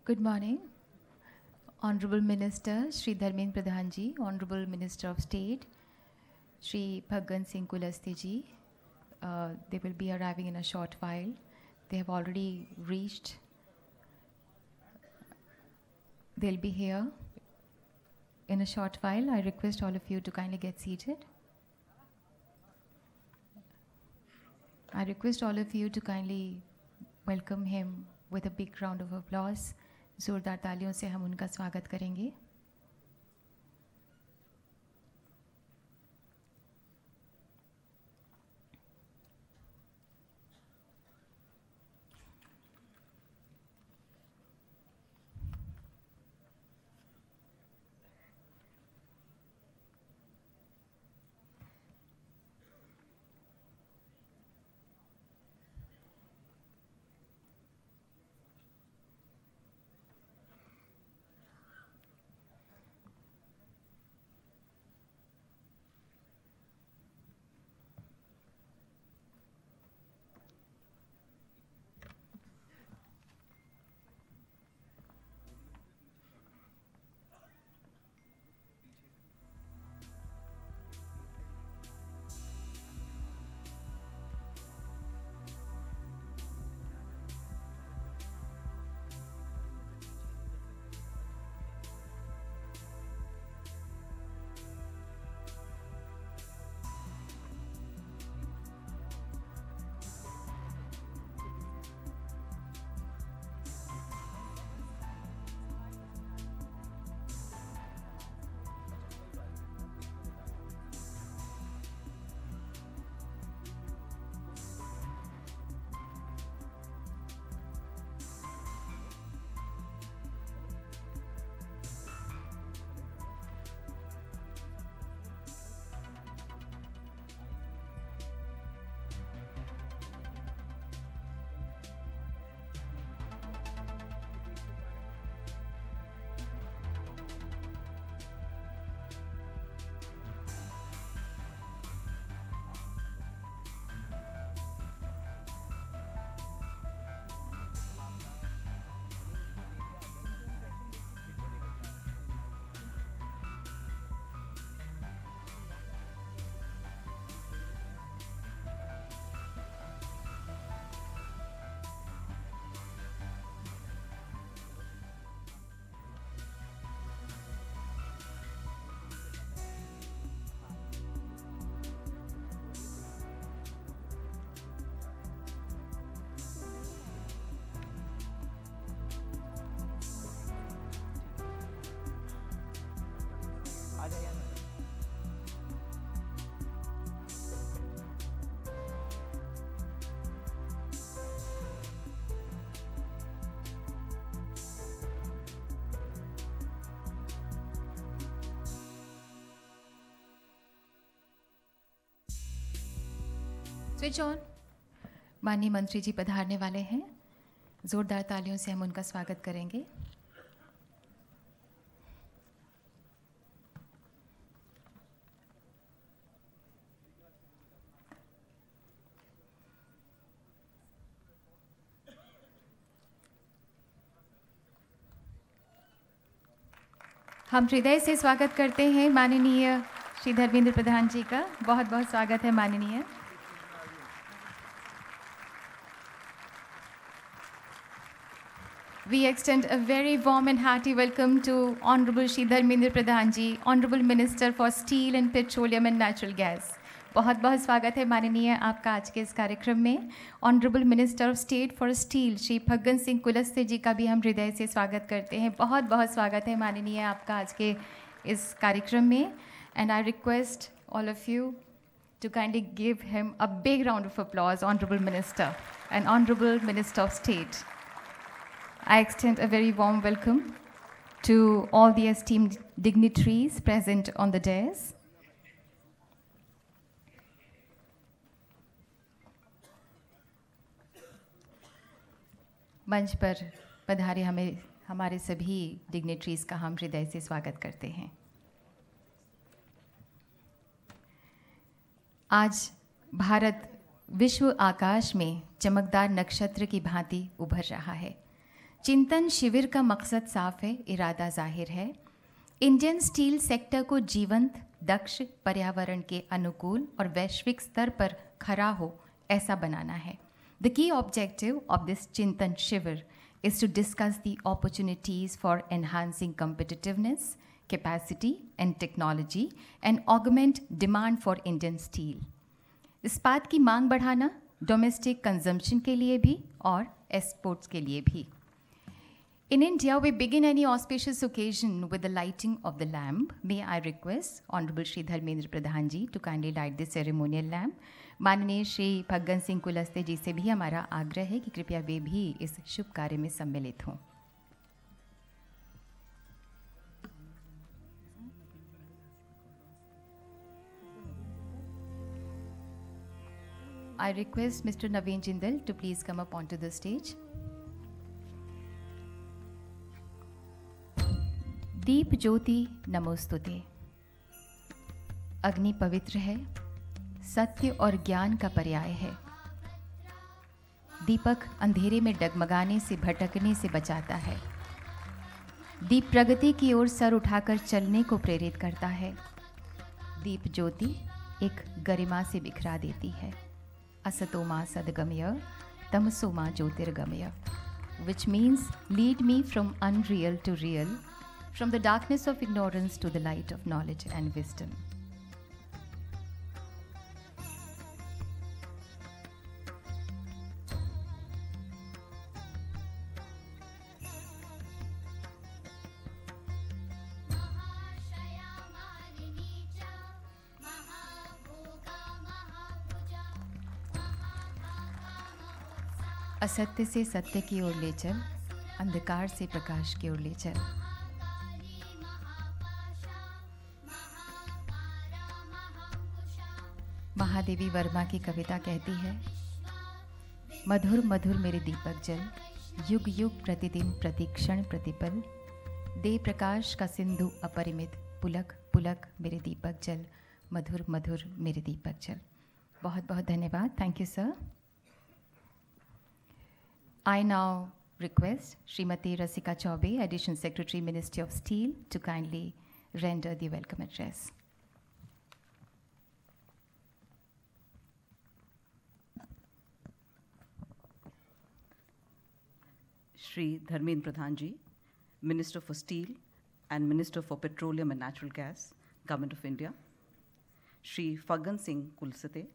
Good morning, Honorable Minister Shri Dharmendra Pradhan ji, Honorable Minister of State Shri Bhagwan Singh Kulasti ji. They will be arriving in a short while. They have already reached. They'll be here in a short while. I request all of you to kindly get seated. I request all of you to kindly welcome him with a big round of applause. जोरदार तालियों से हम उनका स्वागत करेंगे. Switch on. माननीय मंत्री जी पधारने वाले हैं. जोरदार तालियों से हम उनका स्वागत करेंगे. हम हृदय से स्वागत करते हैं माननीय श्री धर्मेंद्र प्रधान जी का. बहुत बहुत स्वागत है माननीय. We extend a very warm and hearty welcome to Honorable Shri Dharmendra Pradhan ji, Honorable Minister for Steel and Petroleum and Natural Gas. बहुत बहुत स्वागत है माननीय आपका आज के इस कार्यक्रम में. Honourable minister of state for steel Shri भगवन सिंह कुलस्ते जी का भी हम हृदय से स्वागत करते हैं. बहुत बहुत स्वागत है माननीय आपका आज के इस कार्यक्रम में. And I request all of you to kindly give him a big round of applause, Honorable Minister and Honorable Minister of State. I extend a very warm welcome to all the esteemed dignitaries present on the dais. मंच पर पधारे हमारे सभी dignitaries का हम हृदय से स्वागत करते हैं. आज भारत विश्व आकाश में चमकदार नक्षत्र की भांति उभर रहा है. चिंतन शिविर का मकसद साफ है, इरादा जाहिर है। इंडियन स्टील सेक्टर को जीवंत, दक्ष, पर्यावरण के अनुकूल और वैश्विक स्तर पर खरा हो ऐसा बनाना है। The key objective of this Chintan Shivir is to discuss the opportunities for enhancing competitiveness, capacity and technology and augment demand for Indian steel. इस्पात की मांग बढ़ाना डोमेस्टिक कंजम्पशन के लिए भी और एक्सपोर्ट्स के लिए भी। In India, we begin any auspicious occasion with the lighting of the lamp. May I request Honorable Shri Dharmendra Pradhan ji to kindly light the ceremonial lamp. माननीय श्री फग्गन सिंह कुलस्ते जी से भी हमारा आग्रह है कि कृपया वे भी इस शुभ कार्य में सम्मिलित हों। I request Mr. Naveen Jindal to please come up onto the stage. दीप ज्योति नमोस्तुते। अग्नि पवित्र है, सत्य और ज्ञान का पर्याय है। दीपक अंधेरे में डगमगाने से, भटकने से बचाता है। दीप प्रगति की ओर सर उठाकर चलने को प्रेरित करता है। दीप ज्योति एक गरिमा से बिखरा देती है। असतो मा सद्गमय, तमसो मा ज्योतिर्गमय, which means lead me from unreal to real, from the darkness of ignorance to the light of knowledge and wisdom. असत्य से सत्य की ओर ले चल, अंधकार से प्रकाश की ओर ले चल। महादेवी वर्मा की कविता कहती है, मधुर मधुर मेरे दीपक जल, युग युग प्रतिदिन प्रतिक्षण प्रतिपल, दे प्रकाश का सिंधु अपरिमित, पुलक पुलक मेरे दीपक जल, मधुर मधुर मेरे दीपक जल। बहुत बहुत धन्यवाद। Thank you sir. I now request Srimati Rasika Chaube, Additional Secretary, Ministry of Steel, to kindly render the welcome address. Shri Dharmendra Pradhan ji, Minister for Steel and Minister for Petroleum and Natural Gas, Government of India. Shri Faggan Singh Kulsate,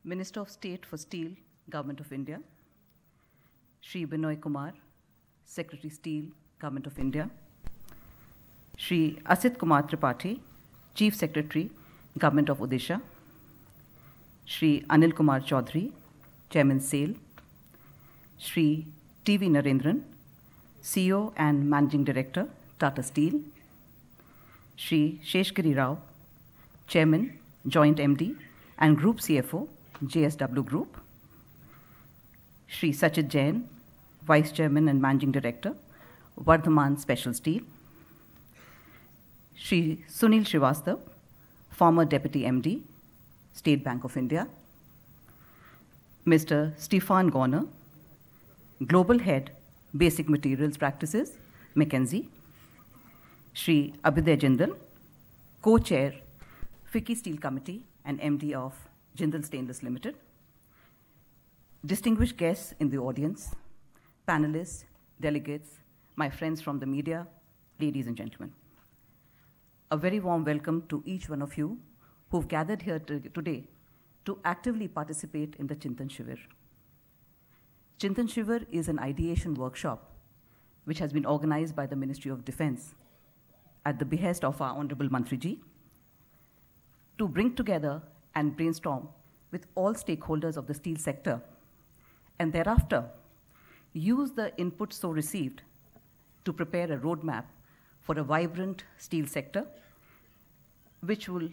Minister of State for Steel, Government of India. Shri Binoy Kumar, Secretary Steel, Government of India. Shri Asit Kumar Tripathi, Chief Secretary, Government of Odisha. Shri Anil Kumar Chaudhary, Chairman SAIL. Shri T.V. Narendran, CEO and Managing Director, Tata Steel. Shri Sheshgiri Rao, Chairman, Joint MD and Group CFO, JSW Group. Shri Sachit Jain, Vice Chairman and Managing Director, Vardhaman Special Steel. Shri Sunil Srivastav, former Deputy MD, State Bank of India. Mr. Stefan Gorner, Global Head, Basic Materials Practices, McKinsey. Shri Abhiday Jindal, Co-Chair, FICCI Steel Committee and MD of Jindal Stainless Limited. Distinguished guests in the audience, panelists, delegates, my friends from the media, ladies and gentlemen. A very warm welcome to each one of you who've gathered here today to actively participate in the Chintan Shivir. Chintan Shivir is an ideation workshop which has been organized by the Ministry of Defense at the behest of our Honorable Mantri Ji to bring together and brainstorm with all stakeholders of the steel sector, and thereafter use the input so received to prepare a roadmap for a vibrant steel sector which will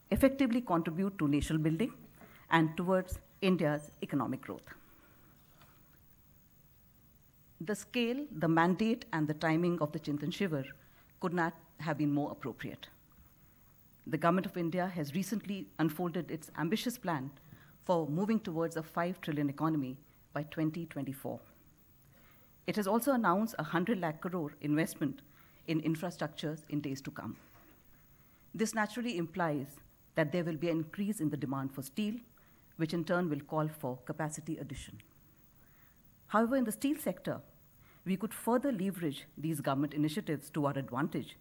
effectively contribute to nation building and towards India's economic growth. The scale, the mandate, and the timing of the Chintan Shivir could not have been more appropriate. The Government of India has recently unfolded its ambitious plan for moving towards a 5 trillion economy by 2024. It has also announced a 100 lakh crore investment in infrastructures in days to come. This naturally implies that there will be an increase in the demand for steel, which in turn will call for capacity addition. However, in the steel sector, we could further leverage these government initiatives to our advantage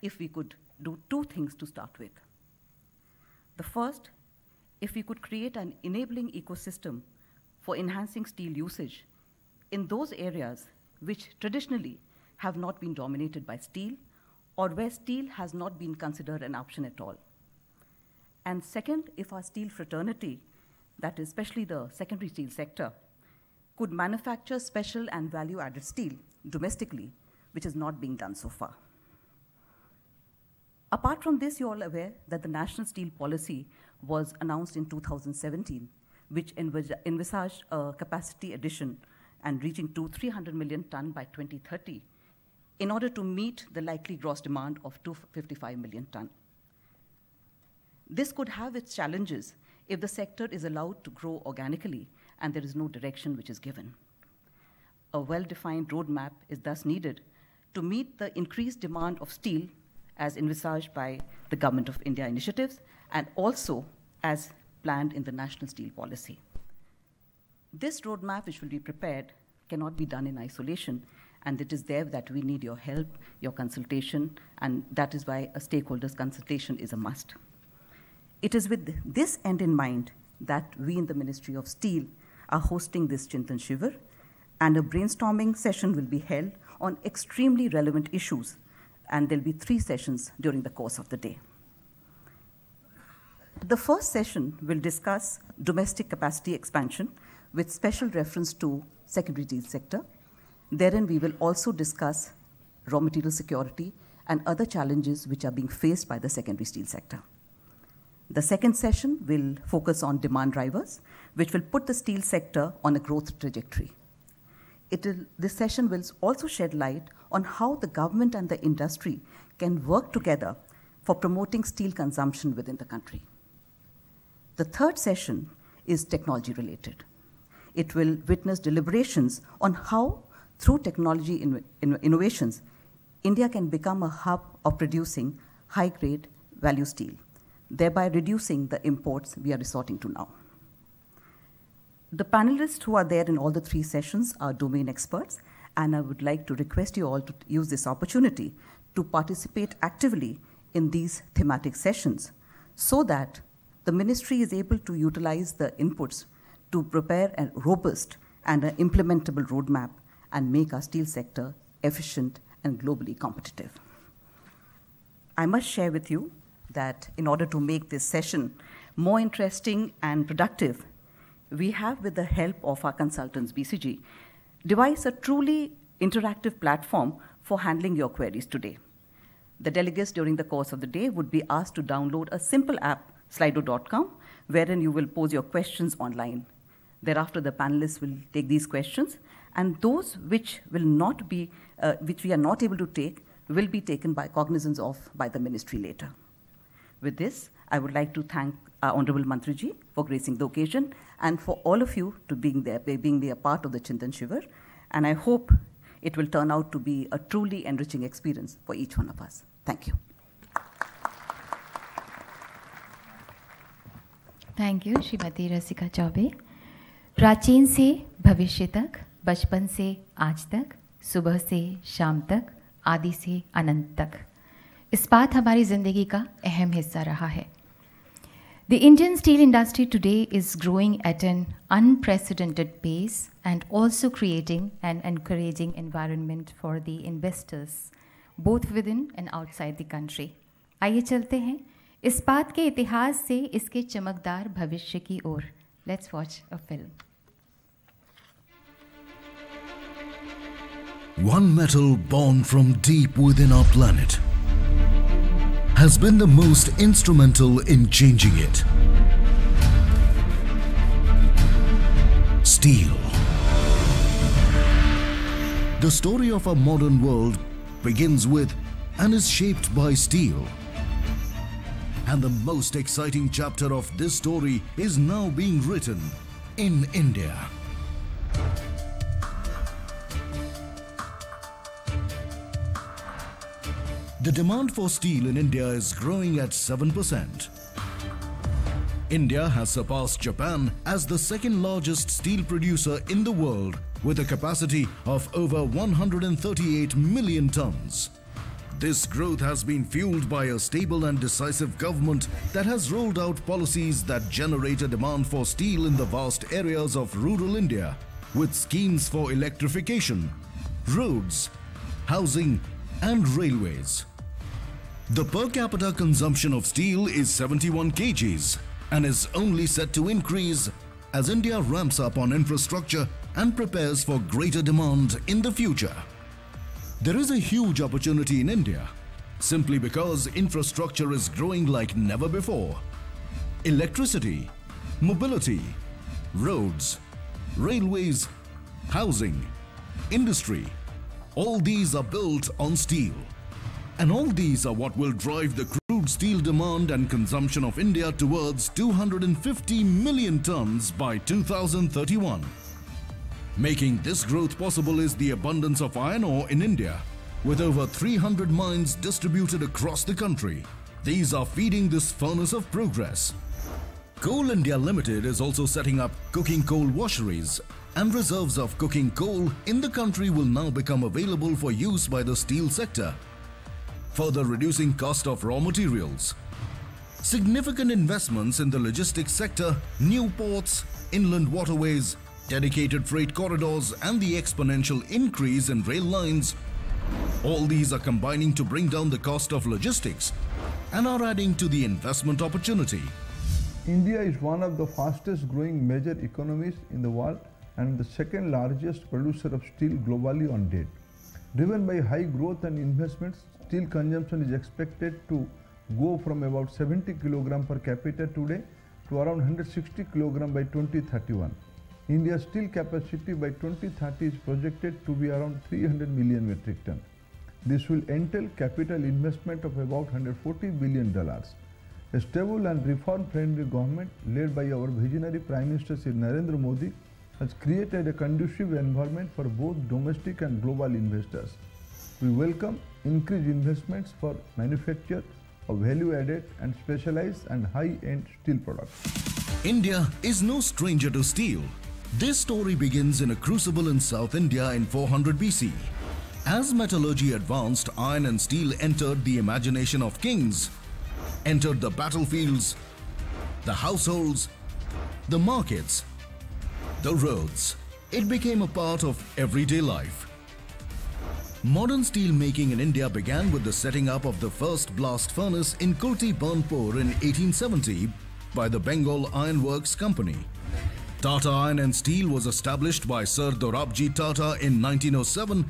if we could do two things to start with. The first, if we could create an enabling ecosystem for enhancing steel usage in those areas which traditionally have not been dominated by steel or where steel has not been considered an option at all. And second, if our steel fraternity, that is especially the secondary steel sector, could manufacture special and value-added steel domestically, which is not being done so far. Apart from this, you're all aware that the National Steel Policy was announced in 2017, which envisaged a capacity addition and reaching to 300 million ton by 2030 in order to meet the likely gross demand of 255 million ton. This could have its challenges if the sector is allowed to grow organically and there is no direction which is given. A well-defined roadmap is thus needed to meet the increased demand of steel as envisaged by the Government of India initiatives and also as planned in the National Steel Policy. This roadmap which will be prepared cannot be done in isolation, and it is there that we need your help, your consultation, and that is why a stakeholders consultation is a must. It is with this end in mind that we in the Ministry of Steel are hosting this Chintan Shivir, and a brainstorming session will be held on extremely relevant issues, and there'll be 3 sessions during the course of the day. The first session will discuss domestic capacity expansion with special reference to secondary steel sector. Therein, we will also discuss raw material security and other challenges which are being faced by the secondary steel sector. The second session will focus on demand drivers, which will put the steel sector on a growth trajectory. This session will also shed light on how the government and the industry can work together for promoting steel consumption within the country. The third session is technology related. It will witness deliberations on how, through technology innovations, India can become a hub of producing high-grade value steel, thereby reducing the imports we are resorting to now. The panelists who are there in all the 3 sessions are domain experts, and I would like to request you all to use this opportunity to participate actively in these thematic sessions so that the ministry is able to utilize the inputs to prepare a robust and an implementable roadmap and make our steel sector efficient and globally competitive. I must share with you that in order to make this session more interesting and productive, we have, with the help of our consultants, BCG, devised a truly interactive platform for handling your queries today. The delegates during the course of the day would be asked to download a simple app, slido.com, wherein you will pose your questions online. Thereafter, the panelists will take these questions, and those which will not be, which we are not able to take, will be taken by cognizance of by the ministry later. With this, I would like to thank our Honorable Mantriji for gracing the occasion and for all of you to being a part of the Chintan Shivir. And I hope it will turn out to be a truly enriching experience for each one of us. Thank you. Thank you Shrimati Rasika Choubey. प्राचीन से भविष्य तक, बचपन से आज तक, सुबह से शाम तक, आदि से अनंत तक, इस्पात हमारी ज़िंदगी का अहम हिस्सा रहा है। The Indian steel industry today is growing at an unprecedented pace and also creating an encouraging environment for the investors, both within and outside the country. आइए चलते हैं इस्पात के इतिहास से इसके चमकदार भविष्य की ओर। Let's watch a film. One metal born from deep within our planet has been the most instrumental in changing it. Steel. The story of our modern world begins with and is shaped by steel. And the most exciting chapter of this story is now being written in India. The demand for steel in India is growing at 7%. India has surpassed Japan as the second largest steel producer in the world with a capacity of over 138 million tons. This growth has been fueled by a stable and decisive government that has rolled out policies that generate a demand for steel in the vast areas of rural India, with schemes for electrification, roads, housing, and railways. The per capita consumption of steel is 71 kgs and is only set to increase as India ramps up on infrastructure and prepares for greater demand in the future. There is a huge opportunity in India simply because infrastructure is growing like never before. Electricity, mobility, roads, railways, housing, industry, all these are built on steel. And all these are what will drive the crude steel demand and consumption of India towards 250 million tons by 2031. Making this growth possible is the abundance of iron ore in India, with over 300 mines distributed across the country. These are feeding this furnace of progress. Coal India Limited is also setting up coking coal washeries, and reserves of coking coal in the country will now become available for use by the steel sector, further reducing cost of raw materials. Significant investments in the logistics sector, new ports, inland waterways, dedicated freight corridors, and the exponential increase in rail lines, all these are combining to bring down the cost of logistics and are adding to the investment opportunity. India is one of the fastest growing major economies in the world and the second largest producer of steel globally on date. Driven by high growth and investments, steel consumption is expected to go from about 70 kg per capita today to around 160 kg by 2031. India's steel capacity by 2030 is projected to be around 300 million metric tons. This will entail capital investment of about $140 billion. A stable and reform-friendly government led by our visionary Prime Minister Shri Narendra Modi has created a conducive environment for both domestic and global investors. We welcome increased investments for manufacture of value-added and specialized and high-end steel products. India is no stranger to steel. This story begins in a crucible in South India in 400 BC. As metallurgy advanced, iron and steel entered the imagination of kings, entered the battlefields, the households, the markets, the roads. It became a part of everyday life. Modern steel making in India began with the setting up of the first blast furnace in Kurti Burnpur in 1870 by the Bengal Iron Works Company. Tata Iron and Steel was established by Sir Dorabji Tata in 1907,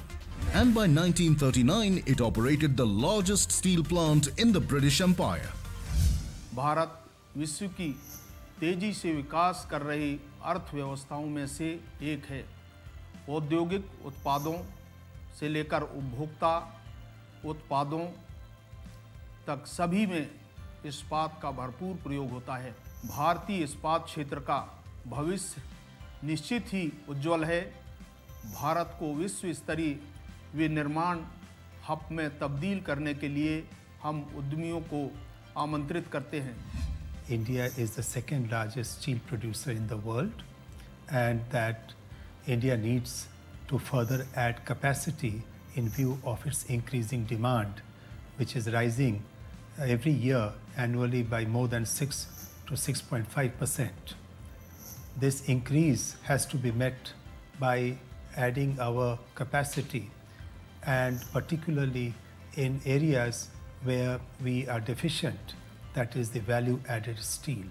and by 1939 it operated the largest steel plant in the British Empire. Bharat विश्व की तेजी से विकास कर रही अर्थव्यवस्थाओं में से एक है। औद्योगिक उत्पादों से लेकर उपभोक्ता उत्पादों तक सभी में इस्पात का भरपूर प्रयोग होता है। भारतीय इस्पात क्षेत्र का भविष्य निश्चित ही उज्जवल है। भारत को विश्व स्तरीय विनिर्माण हब में तब्दील करने के लिए हम उद्यमियों को आमंत्रित करते हैं। India is the second largest steel producer in the world, and that India needs to further add capacity in view of its increasing demand, which is rising every year annually by more than 6 to 6.5%. This increase has to be met by adding our capacity, and particularly in areas where we are deficient, that is the value-added steel.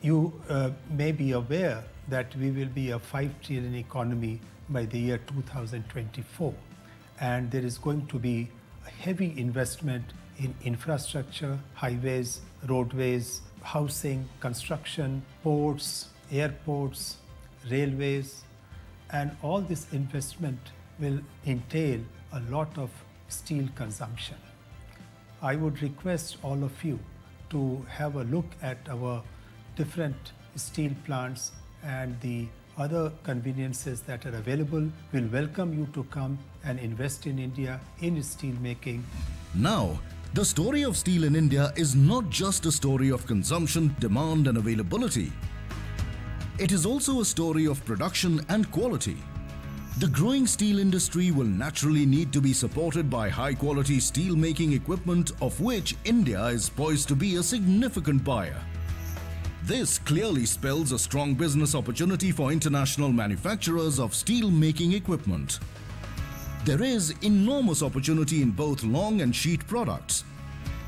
You may be aware that we will be a 5 trillion economy by the year 2024, and there is going to be a heavy investment in infrastructure, highways, roadways, housing, construction, ports, airports, railways, and all this investment will entail a lot of steel consumption. I would request all of you to have a look at our different steel plants and the other conveniences that are available. We'll welcome you to come and invest in India in steel making. Now, the story of steel in India is not just a story of consumption, demand and availability. It is also a story of production and quality. The growing steel industry will naturally need to be supported by high-quality steel-making equipment, of which India is poised to be a significant buyer. This clearly spells a strong business opportunity for international manufacturers of steel-making equipment. There is enormous opportunity in both long and sheet products.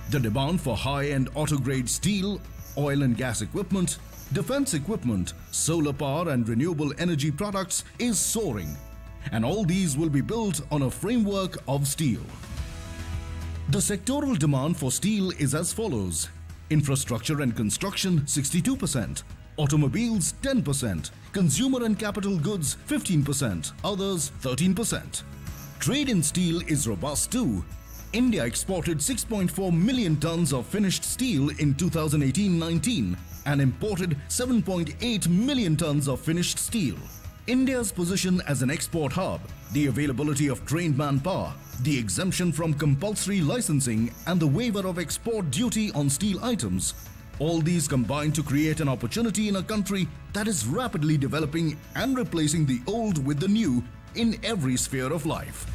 The demand for high-end auto-grade steel, oil and gas equipment, defense equipment, solar power and renewable energy products is soaring, and all these will be built on a framework of steel. The sectoral demand for steel is as follows: infrastructure and construction 62%, automobiles 10%, consumer and capital goods 15%, others 13%. Trade in steel is robust too. India exported 6.4 million tons of finished steel in 2018-19 and imported 7.8 million tons of finished steel. India's position as an export hub, the availability of trained manpower, the exemption from compulsory licensing and the waiver of export duty on steel items, all these combine to create an opportunity in a country that is rapidly developing and replacing the old with the new in every sphere of life.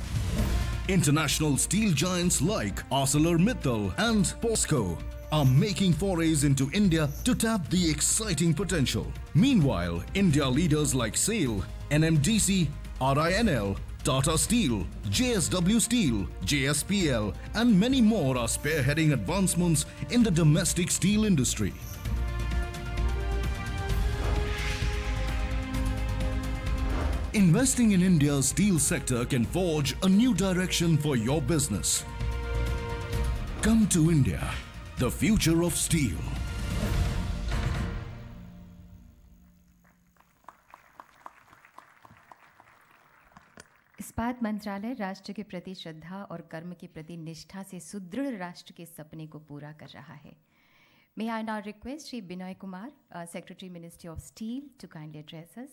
International steel giants like ArcelorMittal and POSCO are making forays into India to tap the exciting potential. Meanwhile, India leaders like SAIL, NMDC, RINL, Tata Steel, JSW Steel, JSPL and many more are spearheading advancements in the domestic steel industry. Investing in India's steel sector can forge a new direction for your business. Come to India, the future of steel. इस्पात मंत्रालय राष्ट्र के प्रति श्रद्धा और कर्म के प्रति निष्ठा से सुदृढ़ राष्ट्र के सपने को पूरा कर रहा है. May I now request Shri Binoy Kumar, Secretary Ministry of Steel, to kindly address us.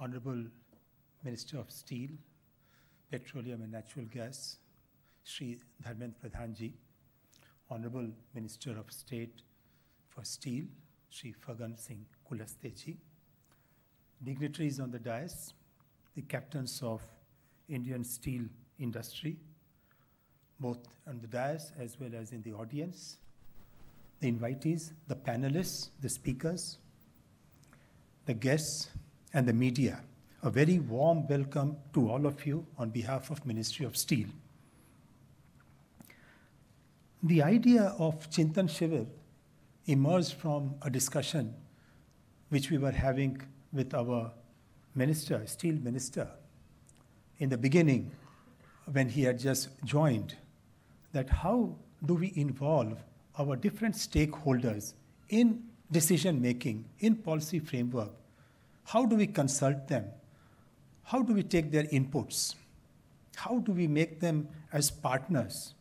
Honorable Minister of Steel, Petroleum and Natural Gas, Shri Dharmendra Pradhan Ji, Honorable Minister of State for Steel, Shri Fagan Singh Kulaste Ji, dignitaries on the dais, the captains of Indian steel industry, both on the dais as well as in the audience, the invitees, the panelists, the speakers, the guests, and the media. A very warm welcome to all of you on behalf of Ministry of Steel. The idea of Chintan Shivir emerged from a discussion which we were having with our minister, steel minister, in the beginning when he had just joined, that how do we involve our different stakeholders in decision making, in policy framework. How do we consult them? How do we take their inputs? How do we make them as partners?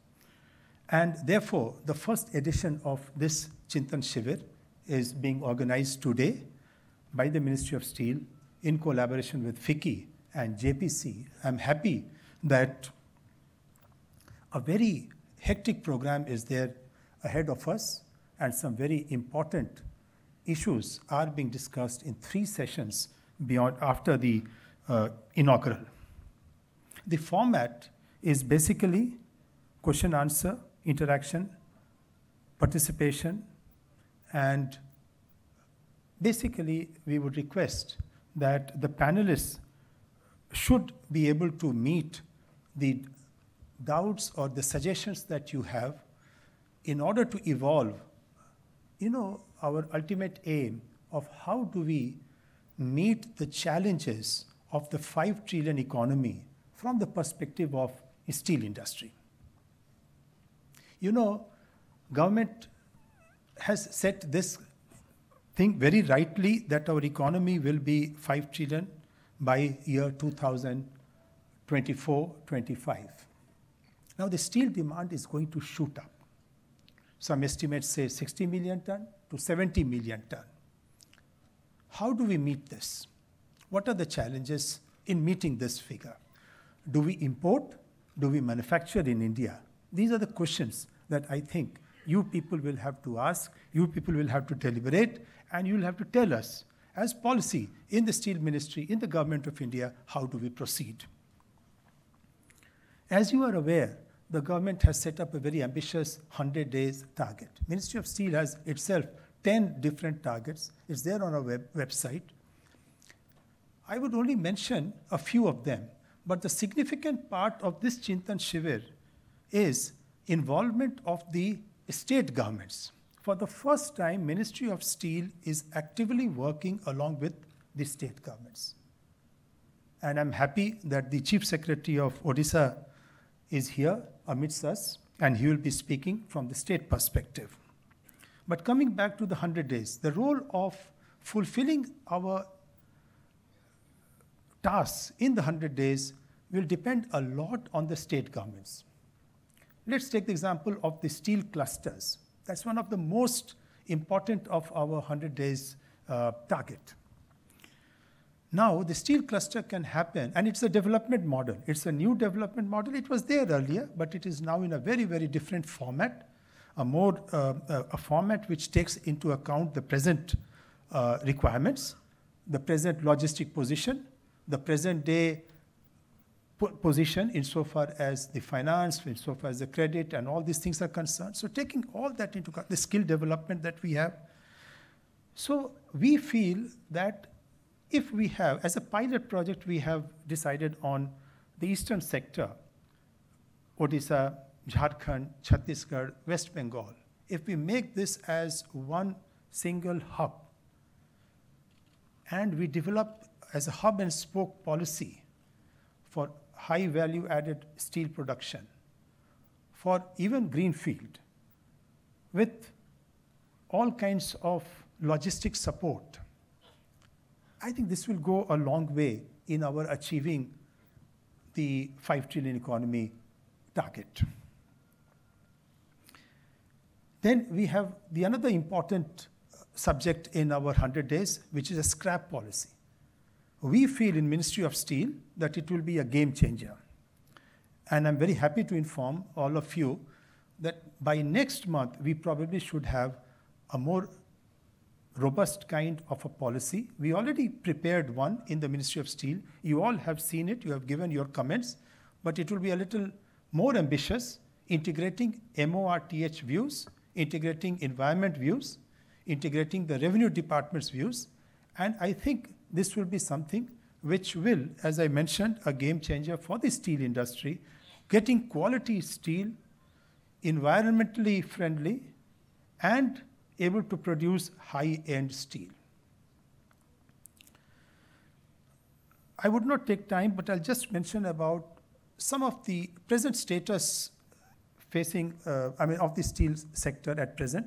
And therefore, the first edition of this Chintan Shivir is being organized today by the Ministry of Steel in collaboration with FICCI and JPC. I'm happy that a very hectic program is there ahead of us, and some very important issues are being discussed in 3 sessions after the inaugural. The format is basically question answer, interaction, participation, and basically we would request that the panelists should be able to meet the doubts or the suggestions that you have in order to evolve, our ultimate aim of how do we meet the challenges of the 5 trillion economy from the perspective of steel industry. Government has set this thing very rightly that our economy will be 5 trillion by year 2024-25. Now the steel demand is going to shoot up. Some estimates say 60 million ton to 70 million ton. How do we meet this? What are the challenges in meeting this figure? Do we import? Do we manufacture in India? These are the questions that I think you people will have to ask, you people will have to deliberate, and you will have to tell us, as policy in the Steel Ministry, in the Government of India, how do we proceed? As you are aware, the government has set up a very ambitious 100 days target. Ministry of Steel has itself 10 different targets. It's there on our website. I would only mention a few of them, but the significant part of this Chintan Shivir is involvement of the state governments. For the first time, Ministry of Steel is actively working along with the state governments. And I'm happy that the Chief Secretary of Odisha is here amidst us, and he will be speaking from the state perspective. But coming back to the 100 days, the role of fulfilling our tasks in the 100 days will depend a lot on the state governments. Let's take the example of the steel clusters. That's one of the most important of our 100 days target. Now, the steel cluster can happen, and it's a development model. It's a new development model. It was there earlier, but it is now in a very, very different format, a format which takes into account the present requirements, the present logistic position, the present day position insofar as the finance, insofar as the credit, and all these things are concerned. So taking all that into account, the skill development that we have. So we feel that if we have, as a pilot project, we have decided on the eastern sector, Odisha, Jharkhand, Chhattisgarh, West Bengal. If we make this as one single hub, and we develop as a hub and spoke policy for high value added steel production, for even greenfield, with all kinds of logistic support, I think this will go a long way in our achieving the 5 trillion economy target. Then we have the another important subject in our 100 days, which is a scrap policy. We feel in Ministry of Steel that it will be a game changer. And I'm very happy to inform all of you that by next month, we probably should have a more robust kind of a policy. We already prepared one in the Ministry of Steel. You all have seen it, you have given your comments, but it will be a little more ambitious, integrating MORTH views, integrating environment views, integrating the revenue department's views, and I think this will be something which will, as I mentioned, a game changer for the steel industry, getting quality steel, environmentally friendly, and able to produce high-end steel. I would not take time, but I'll just mention about some of the present status facing, of the steel sector at present,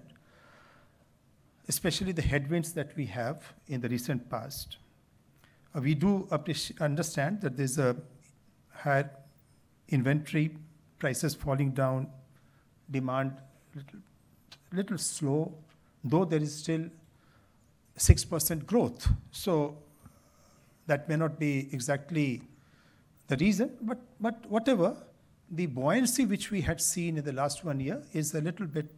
especially the headwinds that we have in the recent past. We do understand that there's a higher inventory, prices falling down, demand little slow, though there is still 6% growth. So that may not be exactly the reason, but whatever, the buoyancy which we had seen in the last 1 year is a little bit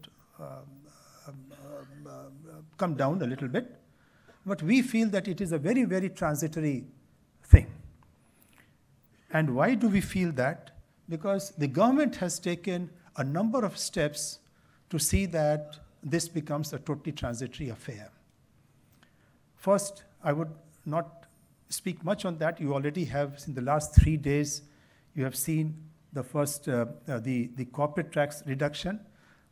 come down a little bit. But we feel that it is a very, very transitory thing. And why do we feel that? Because the government has taken a number of steps to see that this becomes a totally transitory affair. First, I would not speak much on that. You already have, in the last 3 days, you have seen the first, the corporate tax reduction.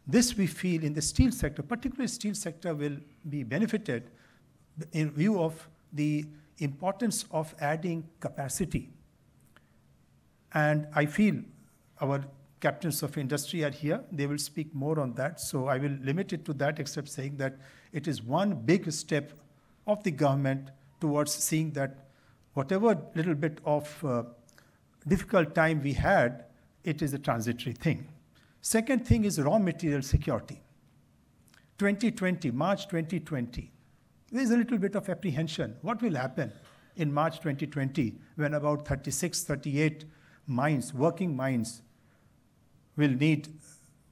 This we feel in the steel sector, particularly steel sector, will be benefited in view of the importance of adding capacity. And I feel our captains of industry are here. They will speak more on that. So I will limit it to that, except saying that it is one big step of the government towards seeing that whatever little bit of difficult time we had, it is a transitory thing. Second thing is raw material security. 2020, March 2020, there is a little bit of apprehension. What will happen in March 2020 when about 36, 38 mines, working mines, will need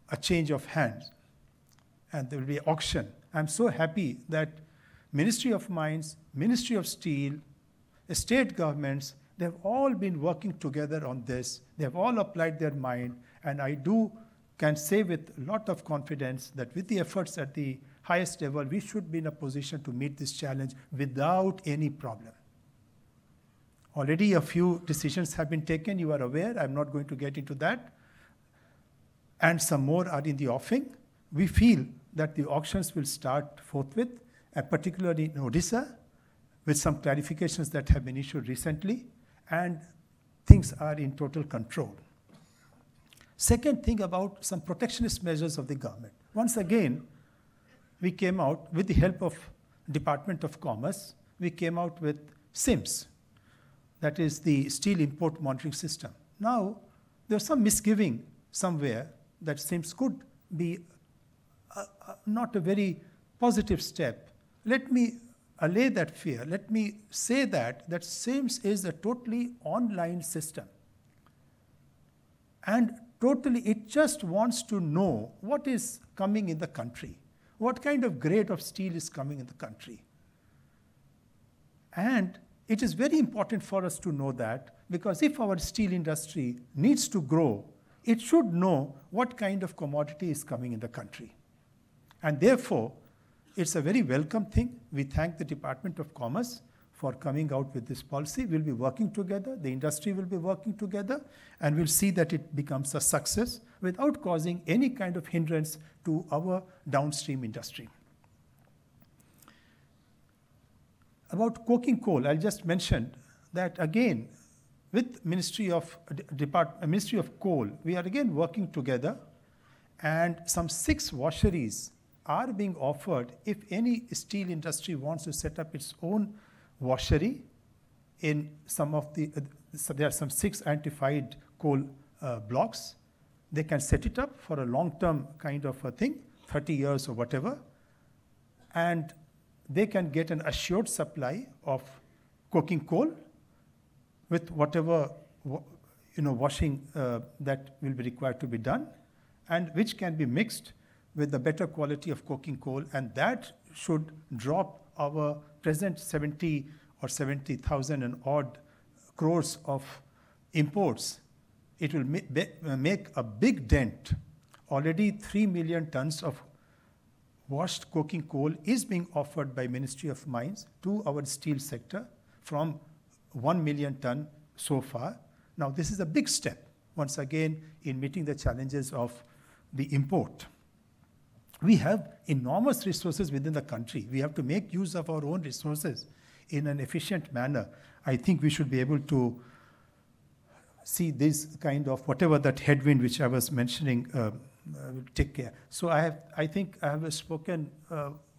a change of hands and there will be auction. I'm so happy that Ministry of Mines, Ministry of Steel, state governments, they've all been working together on this. They've all applied their mind, and I can say with a lot of confidence that with the efforts at the highest level, we should be in a position to meet this challenge without any problem. Already a few decisions have been taken, you are aware, I'm not going to get into that. And some more are in the offing. We feel that the auctions will start forthwith, and particularly in Odisha, with some clarifications that have been issued recently, and things are in total control. Second thing about some protectionist measures of the government. Once again, we came out with the help of Department of Commerce, we came out with SIMS, that is the Steel Import Monitoring System. Now, there's some misgiving somewhere that SIMS could be not a very positive step. Let me allay that fear. Let me say that SIMS is a totally online system. And totally, it just wants to know what is coming in the country, what kind of grade of steel is coming in the country. And it is very important for us to know that, because if our steel industry needs to grow, it should know what kind of commodity is coming in the country. And therefore, it's a very welcome thing. We thank the Department of Commerce for coming out with this policy. We'll be working together, the industry will be working together, and we'll see that it becomes a success without causing any kind of hindrance to our downstream industry. About coking coal, I'll just mention that again, with Ministry of Coal, we are again working together, and some 6 washeries are being offered if any steel industry wants to set up its own washery in some of the, so there are some 6 identified coal blocks. They can set it up for a long-term kind of a thing, 30 years or whatever, and they can get an assured supply of coking coal with whatever washing that will be required to be done, and which can be mixed with the better quality of coking coal, and that should drop our present 70 or 70,000 and odd crores of imports. It will make a big dent. Already 3 million tons of washed coking coal is being offered by Ministry of Mines to our steel sector from 1 million ton so far. Now this is a big step, once again, in meeting the challenges of the import. We have enormous resources within the country. We have to make use of our own resources in an efficient manner. I think we should be able to see this kind of whatever that headwind which I was mentioning will take care. So I think I have spoken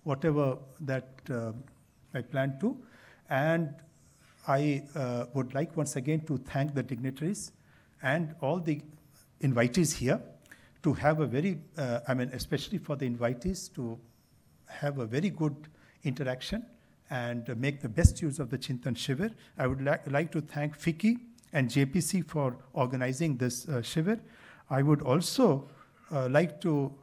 whatever that I plan to, and I would like once again to thank the dignitaries and all the invitees here to have a very, especially for the invitees, to have a very good interaction and make the best use of the Chintan Shivir. I would like to thank FICCI and JPC for organizing this Shivir. I would also like to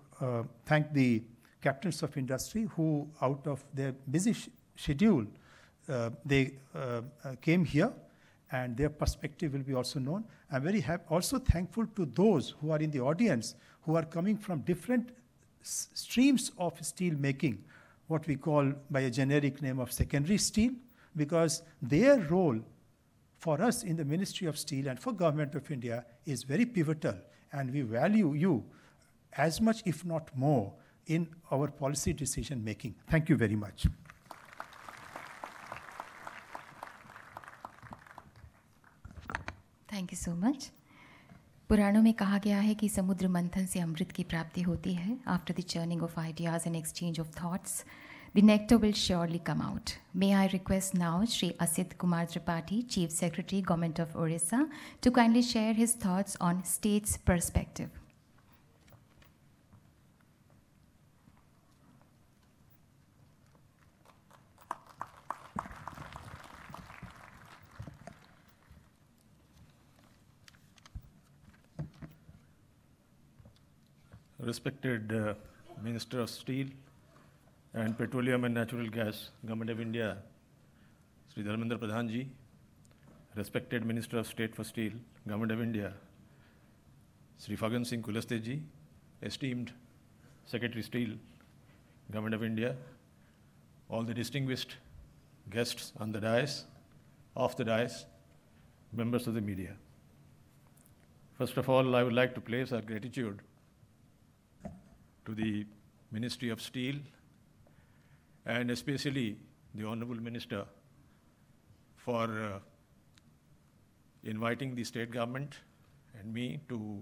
thank the captains of industry who, out of their busy schedule, they came here, and their perspective will be also known. I'm very also thankful to those who are in the audience who are coming from different streams of steel making, what we call by a generic name of secondary steel, because their role for us in the Ministry of Steel and for Government of India is very pivotal, and we value you as much, if not more, in our policy decision making. Thank you very much. Thank you so much. पुराणों में कहा गया है कि समुद्र मंथन से अमृत की प्राप्ति होती है, after the churning of ideas and exchange of thoughts. the nectar will surely come out. May I request now Shri Asit Kumar Tripathi, Chief Secretary, Government of Orissa, to kindly share his thoughts on state's perspective. Respected Minister of Steel and Petroleum and Natural Gas, Government of India, Sri Dharmendra Pradhan ji, respected Minister of State for Steel, Government of India, Sri Fagan Singh Kulaste ji, esteemed Secretary Steel, Government of India, all the distinguished guests on the dais, off the dais, members of the media. First of all, I would like to place our gratitude to the Ministry of Steel and especially the Honorable Minister for inviting the state government and me to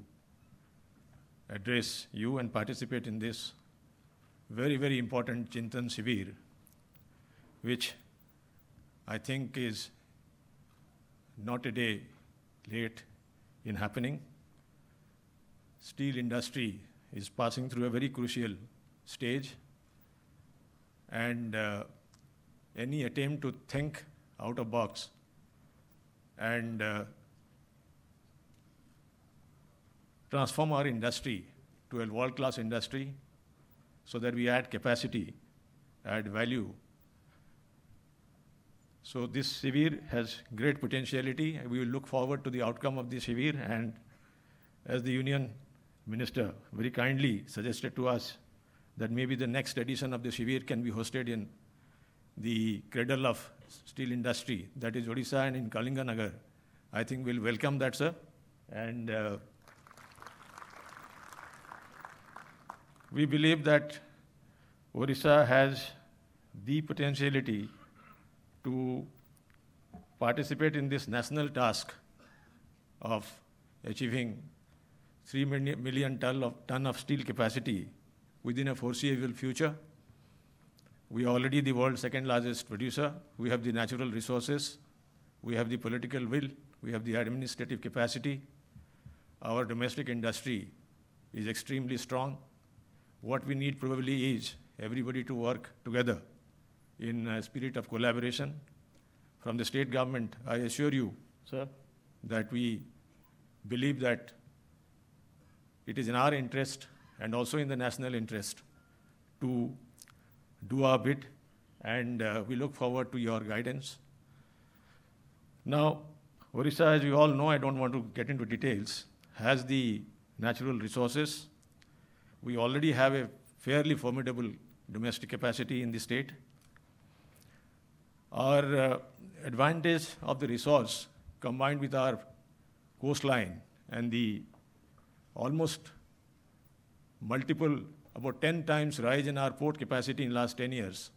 address you and participate in this very, very important Chintan Shivir, which I think is not a day late in happening. Steel industry is passing through a very crucial stage, and any attempt to think out of box and transform our industry to a world-class industry so that we add capacity, add value. So this Shivir has great potentiality. We will look forward to the outcome of this Shivir, and as the Union Minister very kindly suggested to us that maybe the next edition of the Shivir can be hosted in the cradle of steel industry, that is Odisha and in Kalinganagar. I think we'll welcome that, sir. And we believe that Odisha has the potentiality to participate in this national task of achieving 3 million ton of steel capacity within a foreseeable future. We are already the world's second largest producer. We have the natural resources. We have the political will. We have the administrative capacity. Our domestic industry is extremely strong. What we need probably is everybody to work together in a spirit of collaboration. From the state government, I assure you, sir, that we believe that it is in our interest and also in the national interest to do our bit, and we look forward to your guidance. Now, Orissa, as you all know, I don't want to get into details, has the natural resources. We already have a fairly formidable domestic capacity in the state. Our advantage of the resource combined with our coastline and the almost multiple, about 10 times rise in our port capacity in the last 10 years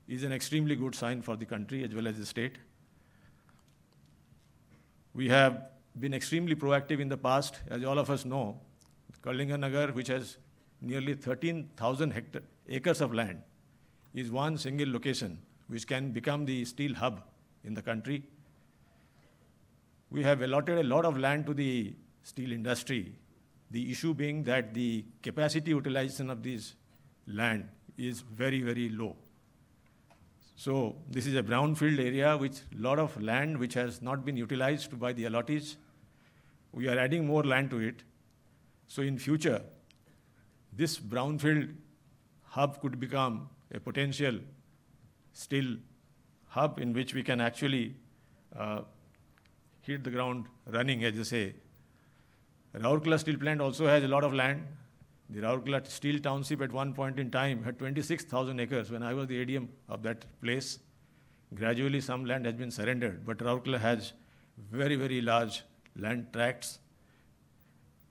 is an extremely good sign for the country as well as the state. We have been extremely proactive in the past. As all of us know, Kalinganagar, which has nearly 13,000 acres of land, is one single location which can become the steel hub in the country. We have allotted a lot of land to the steel industry. The issue being that the capacity utilization of this land is very, very low. So this is a brownfield area, which a lot of land which has not been utilized by the allottees. We are adding more land to it. So in future, this brownfield hub could become a potential steel hub in which we can actually hit the ground running, as they say. Rourkela Steel Plant also has a lot of land. The Rourkela Steel Township at one point in time had 26,000 acres when I was the ADM of that place. Gradually some land has been surrendered, but Rourkela has very, very large land tracts.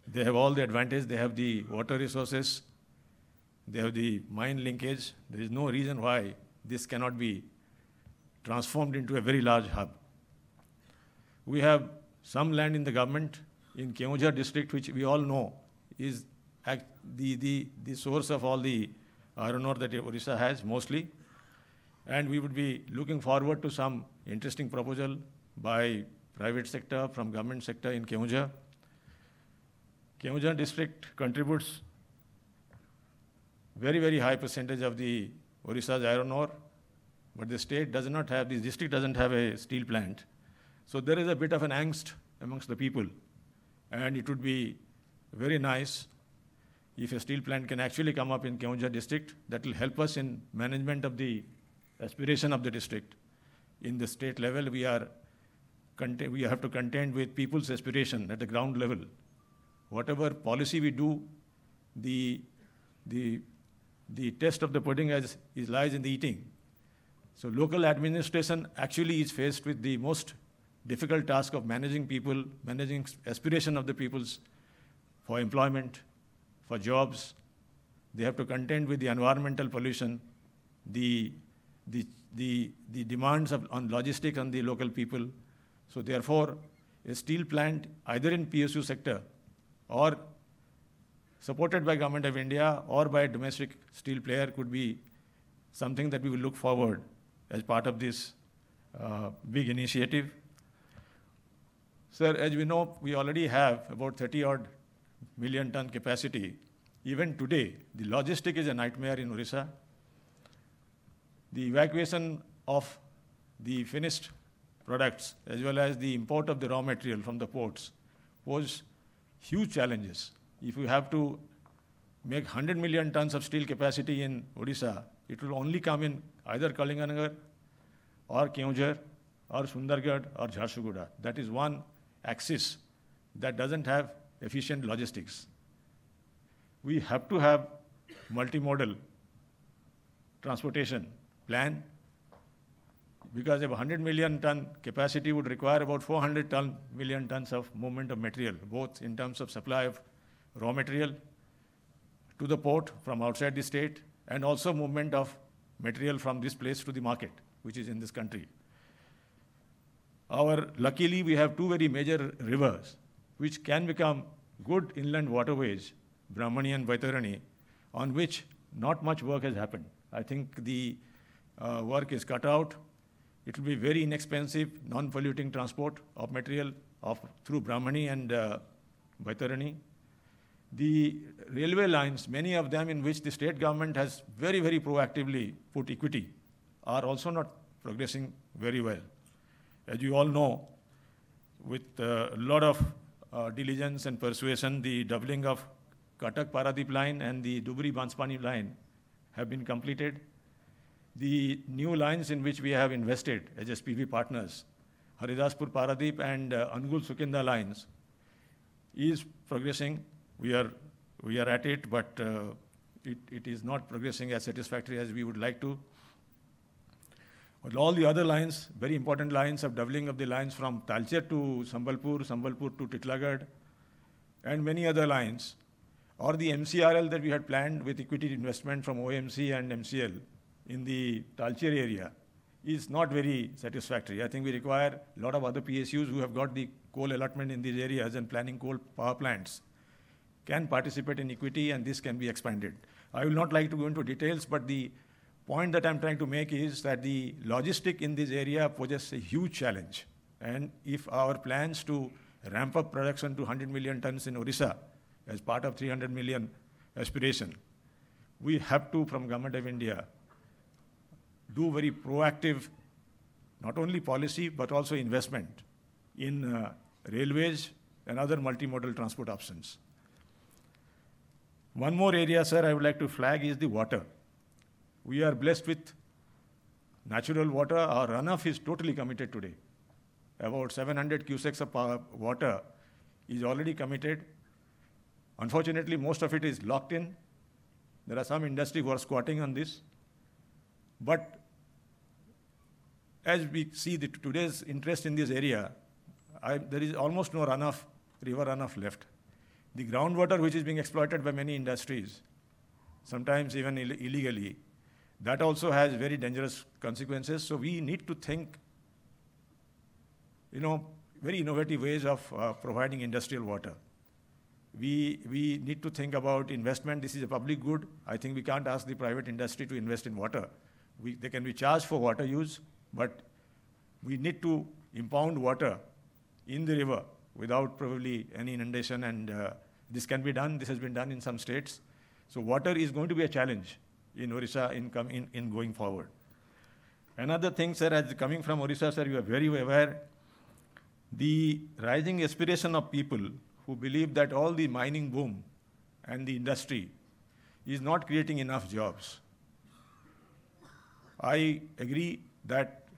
They have all the advantage. They have the water resources. They have the mine linkage. There is no reason why this cannot be transformed into a very large hub. We have some land in the government in Keonjhar district, which we all know is the source of all the iron ore that Orissa has mostly. And we would be looking forward to some interesting proposal by private sector, from government sector in Keonjhar. Keonjhar district contributes very, very high percentage of the Odisha's iron ore, but the state does not have, the district doesn't have a steel plant. So there is a bit of an angst amongst the people. And it would be very nice if a steel plant can actually come up in Keonjhar district. That will help us in management of the aspiration of the district. In the state level, we have to contend with people's aspiration at the ground level. Whatever policy we do, the test of the pudding lies in the eating. So local administration actually is faced with the most difficult task of managing people, managing aspiration of the peoples for employment, for jobs. They have to contend with the environmental pollution, the demands on logistics on the local people. So therefore, a steel plant either in PSU sector or supported by Government of India or by a domestic steel player could be something that we will look forward as part of this big initiative. Sir, as we know, we already have about 30-odd million ton capacity. Even today, the logistic is a nightmare in Orissa. The evacuation of the finished products as well as the import of the raw material from the ports pose huge challenges. If you have to make 100 million tons of steel capacity in Odisha, it will only come in either Kalinganagar or Keonjhar or Sundargarh or Jharsuguda. That is one axis that doesn't have efficient logistics. We have to have multimodal transportation plan, because a 100 million ton capacity would require about 400 million tons of movement of material, both in terms of supply of raw material to the port from outside the state and also movement of material from this place to the market, which is in this country. Luckily, we have two very major rivers which can become good inland waterways, Brahmani and Baitarani, on which not much work has happened. I think the work is cut out. It will be very inexpensive, non-polluting transport of material through Brahmani and Baitarani. The railway lines, many of them in which the state government has very, very proactively put equity, are also not progressing very well. As you all know, with a lot of diligence and persuasion, the doubling of Cuttack-Paradip line and the Dhubri-Banspani line have been completed. The new lines in which we have invested as SPV partners, Haridaspur-Paradip and Angul-Sukinda lines, is progressing. We are at it, but it is not progressing as satisfactory as we would like to. But all the other lines, very important lines of doubling of the lines from Talcher to Sambalpur, Sambalpur to Titlagarh, and many other lines, or the MCRL that we had planned with equity investment from OMC and MCL in the Talcher area, is not very satisfactory. I think we require a lot of other PSUs who have got the coal allotment in these areas and planning coal power plants can participate in equity, and this can be expanded. I will not like to go into details, but the point that I'm trying to make is that the logistic in this area poses a huge challenge. And if our plans to ramp up production to 100 million tons in Orissa as part of 300 million aspiration, we have to, from Government of India, do very proactive, not only policy, but also investment in railways and other multimodal transport options. One more area, sir, I would like to flag is the water. We are blessed with natural water. Our runoff is totally committed today. About 700 cusecs of water is already committed. Unfortunately, most of it is locked in. There are some industry who are squatting on this. But as we see today's interest in this area, there is almost no runoff, river runoff left. The groundwater which is being exploited by many industries, sometimes even illegally, that also has very dangerous consequences. So we need to think, very innovative ways of providing industrial water. We need to think about investment. This is a public good. I think we can't ask the private industry to invest in water. they can be charged for water use, but we need to impound water in the river without probably any inundation, and this can be done. This has been done in some states. So water is going to be a challenge in Orissa in going forward. Another thing, sir, as coming from Orissa, sir, you are very aware, the rising aspiration of people who believe that all the mining boom and the industry is not creating enough jobs. I agree that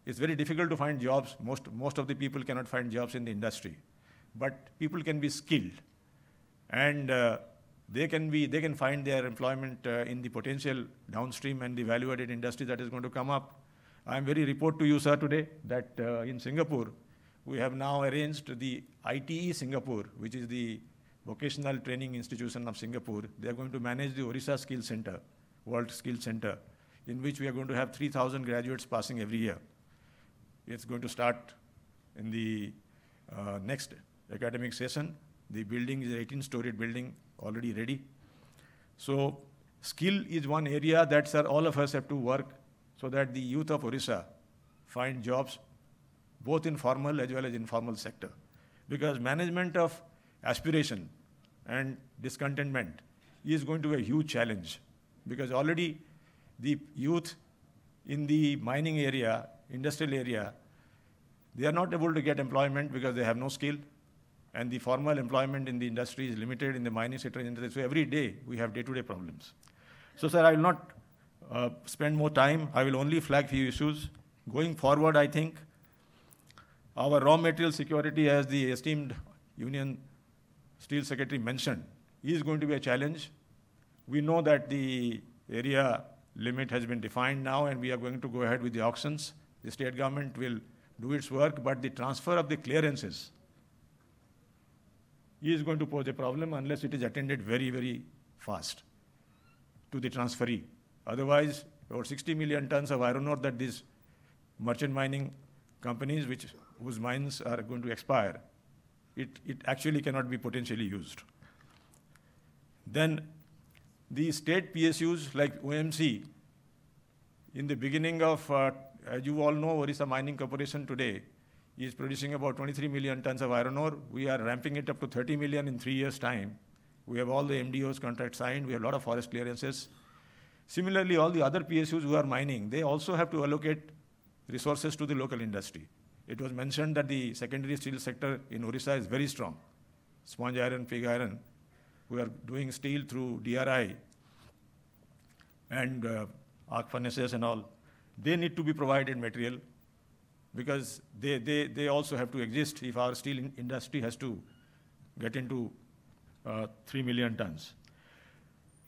it's very difficult to find jobs. Most of the people cannot find jobs in the industry, but people can be skilled, and they can find their employment in the potential downstream and the value-added industry that is going to come up. I am very report to you, sir, today that in Singapore, we have now arranged the ITE Singapore, which is the Vocational Training Institution of Singapore. They are going to manage the Orissa Skill Center, World Skill Center, in which we are going to have 3,000 graduates passing every year. It's going to start in the next academic session. The building is an 18-storied building, already ready. So skill is one area that, sir, all of us have to work so that the youth of Orissa find jobs both in formal as well as informal sector. Because management of aspiration and discontentment is going to be a huge challenge, because already the youth in the mining area, industrial area, they are not able to get employment because they have no skill, and the formal employment in the industry is limited in the mining sector. So every day we have day-to-day problems. So, sir, I will not spend more time. I will only flag few issues. Going forward, I think our raw material security, as the esteemed Union Steel Secretary mentioned, is going to be a challenge. We know that the area limit has been defined now, and we are going to go ahead with the auctions. The state government will do its work, but the transfer of the clearances is going to pose a problem unless it is attended very, very fast to the transferee. Otherwise, about 60 million tons of iron ore that these merchant mining companies, whose mines are going to expire, it actually cannot be potentially used. Then the state PSUs like OMC, in the beginning of, as you all know, Orissa Mining Corporation today is producing about 23 million tons of iron ore. We are ramping it up to 30 million in 3 years' time. We have all the MDOs contracts signed. We have a lot of forest clearances. Similarly, all the other PSUs who are mining, they also have to allocate resources to the local industry. It was mentioned that the secondary steel sector in Orissa is very strong. Sponge iron, pig iron. We are doing steel through DRI and arc furnaces and all. They need to be provided material because they also have to exist if our steel industry has to get into 3 million tons.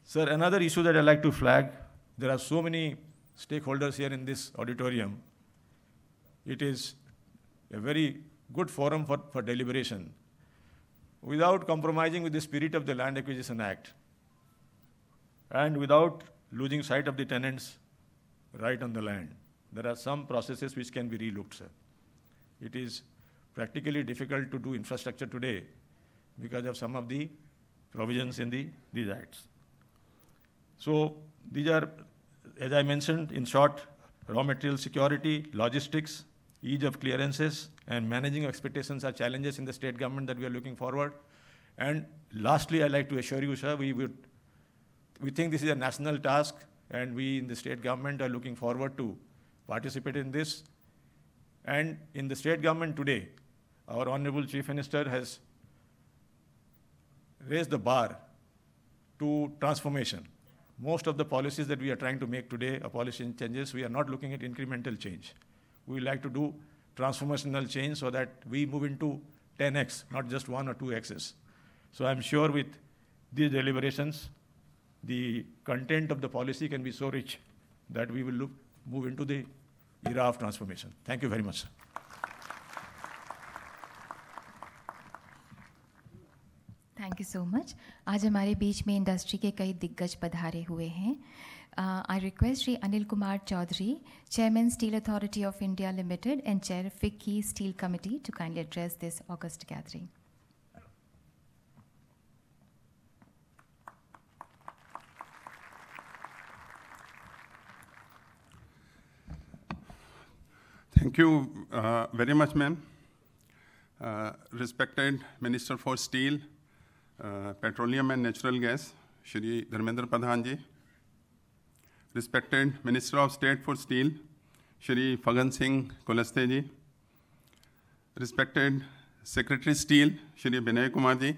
Sir, another issue that I'd like to flag, there are so many stakeholders here in this auditorium. It is a very good forum for deliberation without compromising with the spirit of the Land Acquisition Act and without losing sight of the tenants' right on the land. There are some processes which can be relooked, sir. It is practically difficult to do infrastructure today because of some of the provisions in these acts. So these are, as I mentioned, in short, raw material security, logistics, ease of clearances, and managing expectations are challenges in the state government that we are looking forward. And lastly, I'd like to assure you, sir, we think this is a national task, and we in the state government are looking forward to participate in this. And in the state government today, our Honorable Chief Minister has raised the bar to transformation. Most of the policies that we are trying to make today are policy changes. We are not looking at incremental change. We like to do transformational change so that we move into 10x, not just 1 or 2x's. So I'm sure with these deliberations, the content of the policy can be so rich that we will move into the era of transformation. Thank you very much, sir. Thank you so much. आज हमारे बीच में industry के कई दिग्गज पधारे हुए हैं. I request Shri Anil Kumar Chaudhary, chairman steel authority of India limited and chair FICCI steel committee, to kindly address this august gathering. Thank you very much, ma'am. Respected Minister for Steel, Petroleum and Natural Gas, Shri Dharmendra Pradhan ji. Respected Minister of State for Steel, Shri Fagan Singh Kulaste ji. Respected Secretary Steel, Shri Binay Kumar ji.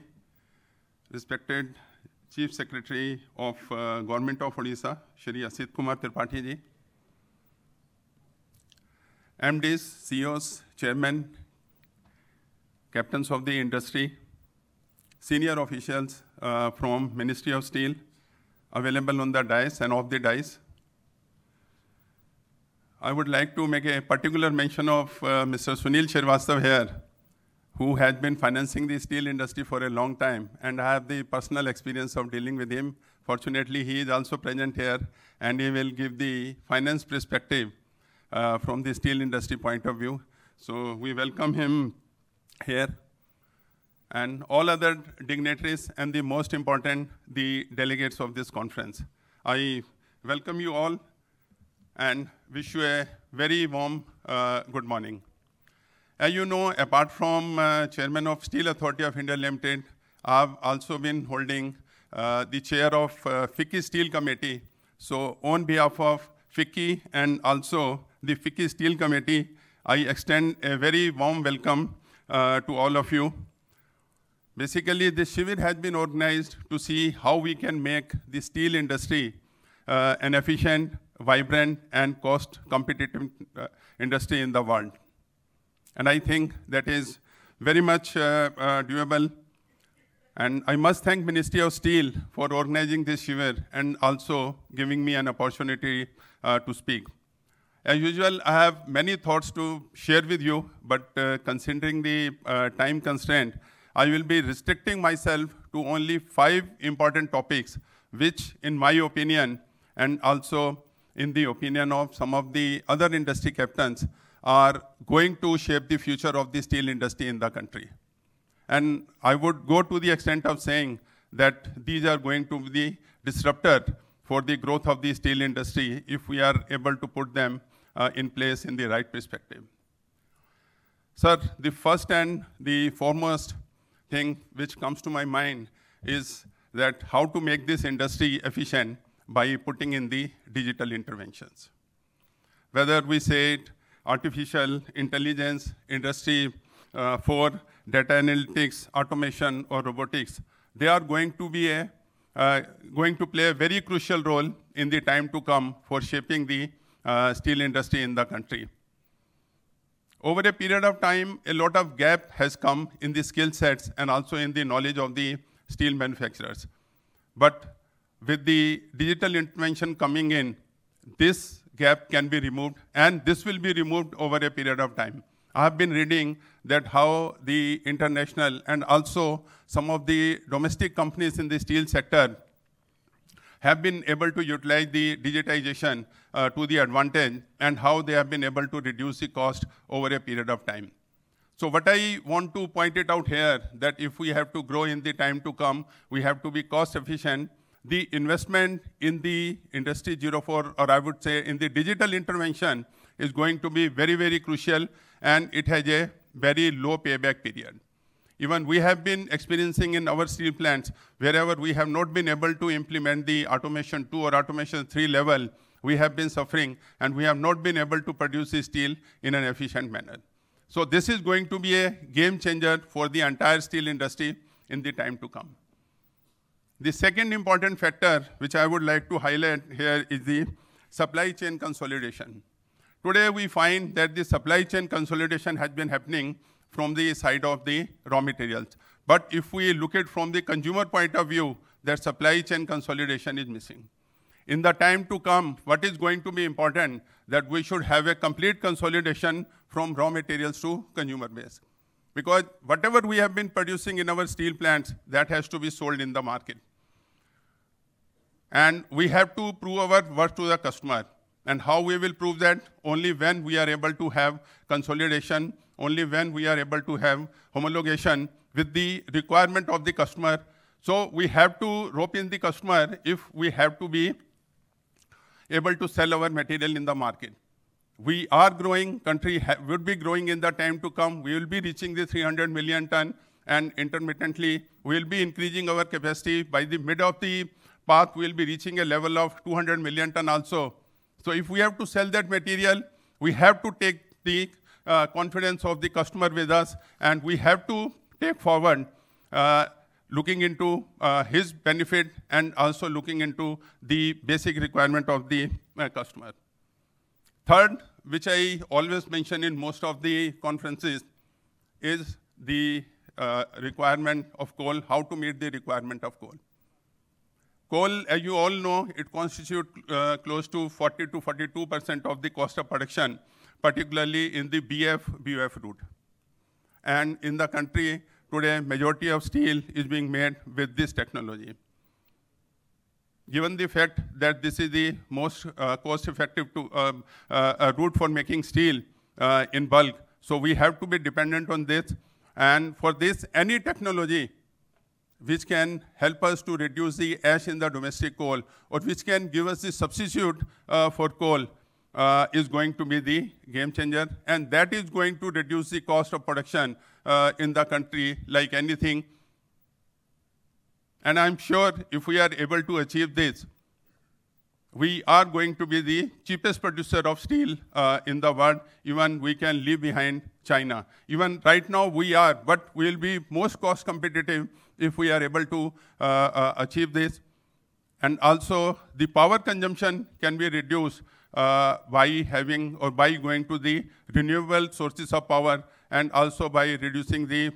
Respected Chief Secretary of Government of Odisha, Shri Asit Kumar Tripathi ji. MDs, CEOs, Chairmen, Captains of the Industry, Senior Officials from Ministry of Steel, available on the dais and off the dais. I would like to make a particular mention of Mr. Sunil Srivastava here, who has been financing the steel industry for a long time, and I have the personal experience of dealing with him. Fortunately, he is also present here, and he will give the finance perspective from the steel industry point of view. So we welcome him here. And all other dignitaries, and the most important, the delegates of this conference. I welcome you all and wish you a very warm good morning. As you know, apart from Chairman of Steel Authority of India Limited, I've also been holding the chair of FICCI Steel Committee. So on behalf of FICCI and also the FICCI Steel Committee, I extend a very warm welcome to all of you. Basically, this Shivir has been organized to see how we can make the steel industry an efficient, vibrant, and cost-competitive industry in the world. And I think that is very much doable. And I must thank Ministry of Steel for organizing this Shivir and also giving me an opportunity to speak. As usual, I have many thoughts to share with you, but considering the time constraint, I will be restricting myself to only 5 important topics, which in my opinion, and also in the opinion of some of the other industry captains, are going to shape the future of the steel industry in the country. And I would go to the extent of saying that these are going to be the disruptor for the growth of the steel industry if we are able to put them in place in the right perspective. Sir, the first and the foremost thing which comes to my mind is that how to make this industry efficient by putting in the digital interventions. Whether we say it, artificial intelligence, industry 4, data analytics, automation, or robotics, they are going to be going to play a very crucial role in the time to come for shaping the steel industry in the country. Over a period of time, a lot of gap has come in the skill sets and also in the knowledge of the steel manufacturers. But with the digital intervention coming in, this gap can be removed, and this will be removed over a period of time. I have been reading that how the international and also some of the domestic companies in the steel sector have been able to utilize the digitization to the advantage, and how they have been able to reduce the cost over a period of time. So what I want to point it out here, that if we have to grow in the time to come, we have to be cost efficient. The investment in the Industry 04, or I would say in the digital intervention, is going to be very, very crucial, and it has a very low payback period. Even we have been experiencing in our steel plants, wherever we have not been able to implement the automation 2 or automation 3 level, we have been suffering, and we have not been able to produce the steel in an efficient manner. So this is going to be a game changer for the entire steel industry in the time to come. The second important factor which I would like to highlight here is the supply chain consolidation. Today we find that the supply chain consolidation has been happening from the side of the raw materials. But if we look at from the consumer point of view, that supply chain consolidation is missing. In the time to come, what is going to be important, that we should have a complete consolidation from raw materials to consumer base. Because whatever we have been producing in our steel plants, that has to be sold in the market. And we have to prove our worth to the customer. And how we will prove that? Only when we are able to have consolidation, only when we are able to have homologation with the requirement of the customer. So we have to rope in the customer if we have to be able to sell our material in the market. We are growing, country would be growing in the time to come. We will be reaching the 300 million ton, and intermittently, we will be increasing our capacity. By the mid of the path, we will be reaching a level of 200 million ton also. So if we have to sell that material, we have to take the confidence of the customer with us, and we have to take forward looking into his benefit and also looking into the basic requirement of the customer. Third, which I always mention in most of the conferences, is the requirement of coal, how to meet the requirement of coal. Coal, as you all know, it constitutes close to 40 to 42% of the cost of production, particularly in the BF route. And in the country today, majority of steel is being made with this technology. Given the fact that this is the most cost-effective route for making steel in bulk, so we have to be dependent on this. And for this, any technology which can help us to reduce the ash in the domestic coal, or which can give us the substitute for coal, is going to be the game changer. And that is going to reduce the cost of production in the country like anything. And I'm sure if we are able to achieve this, we are going to be the cheapest producer of steel in the world. Even we can leave behind China. Even right now we are, but we will be most cost competitive if we are able to achieve this. And also the power consumption can be reduced by having or by going to the renewable sources of power, and also by reducing the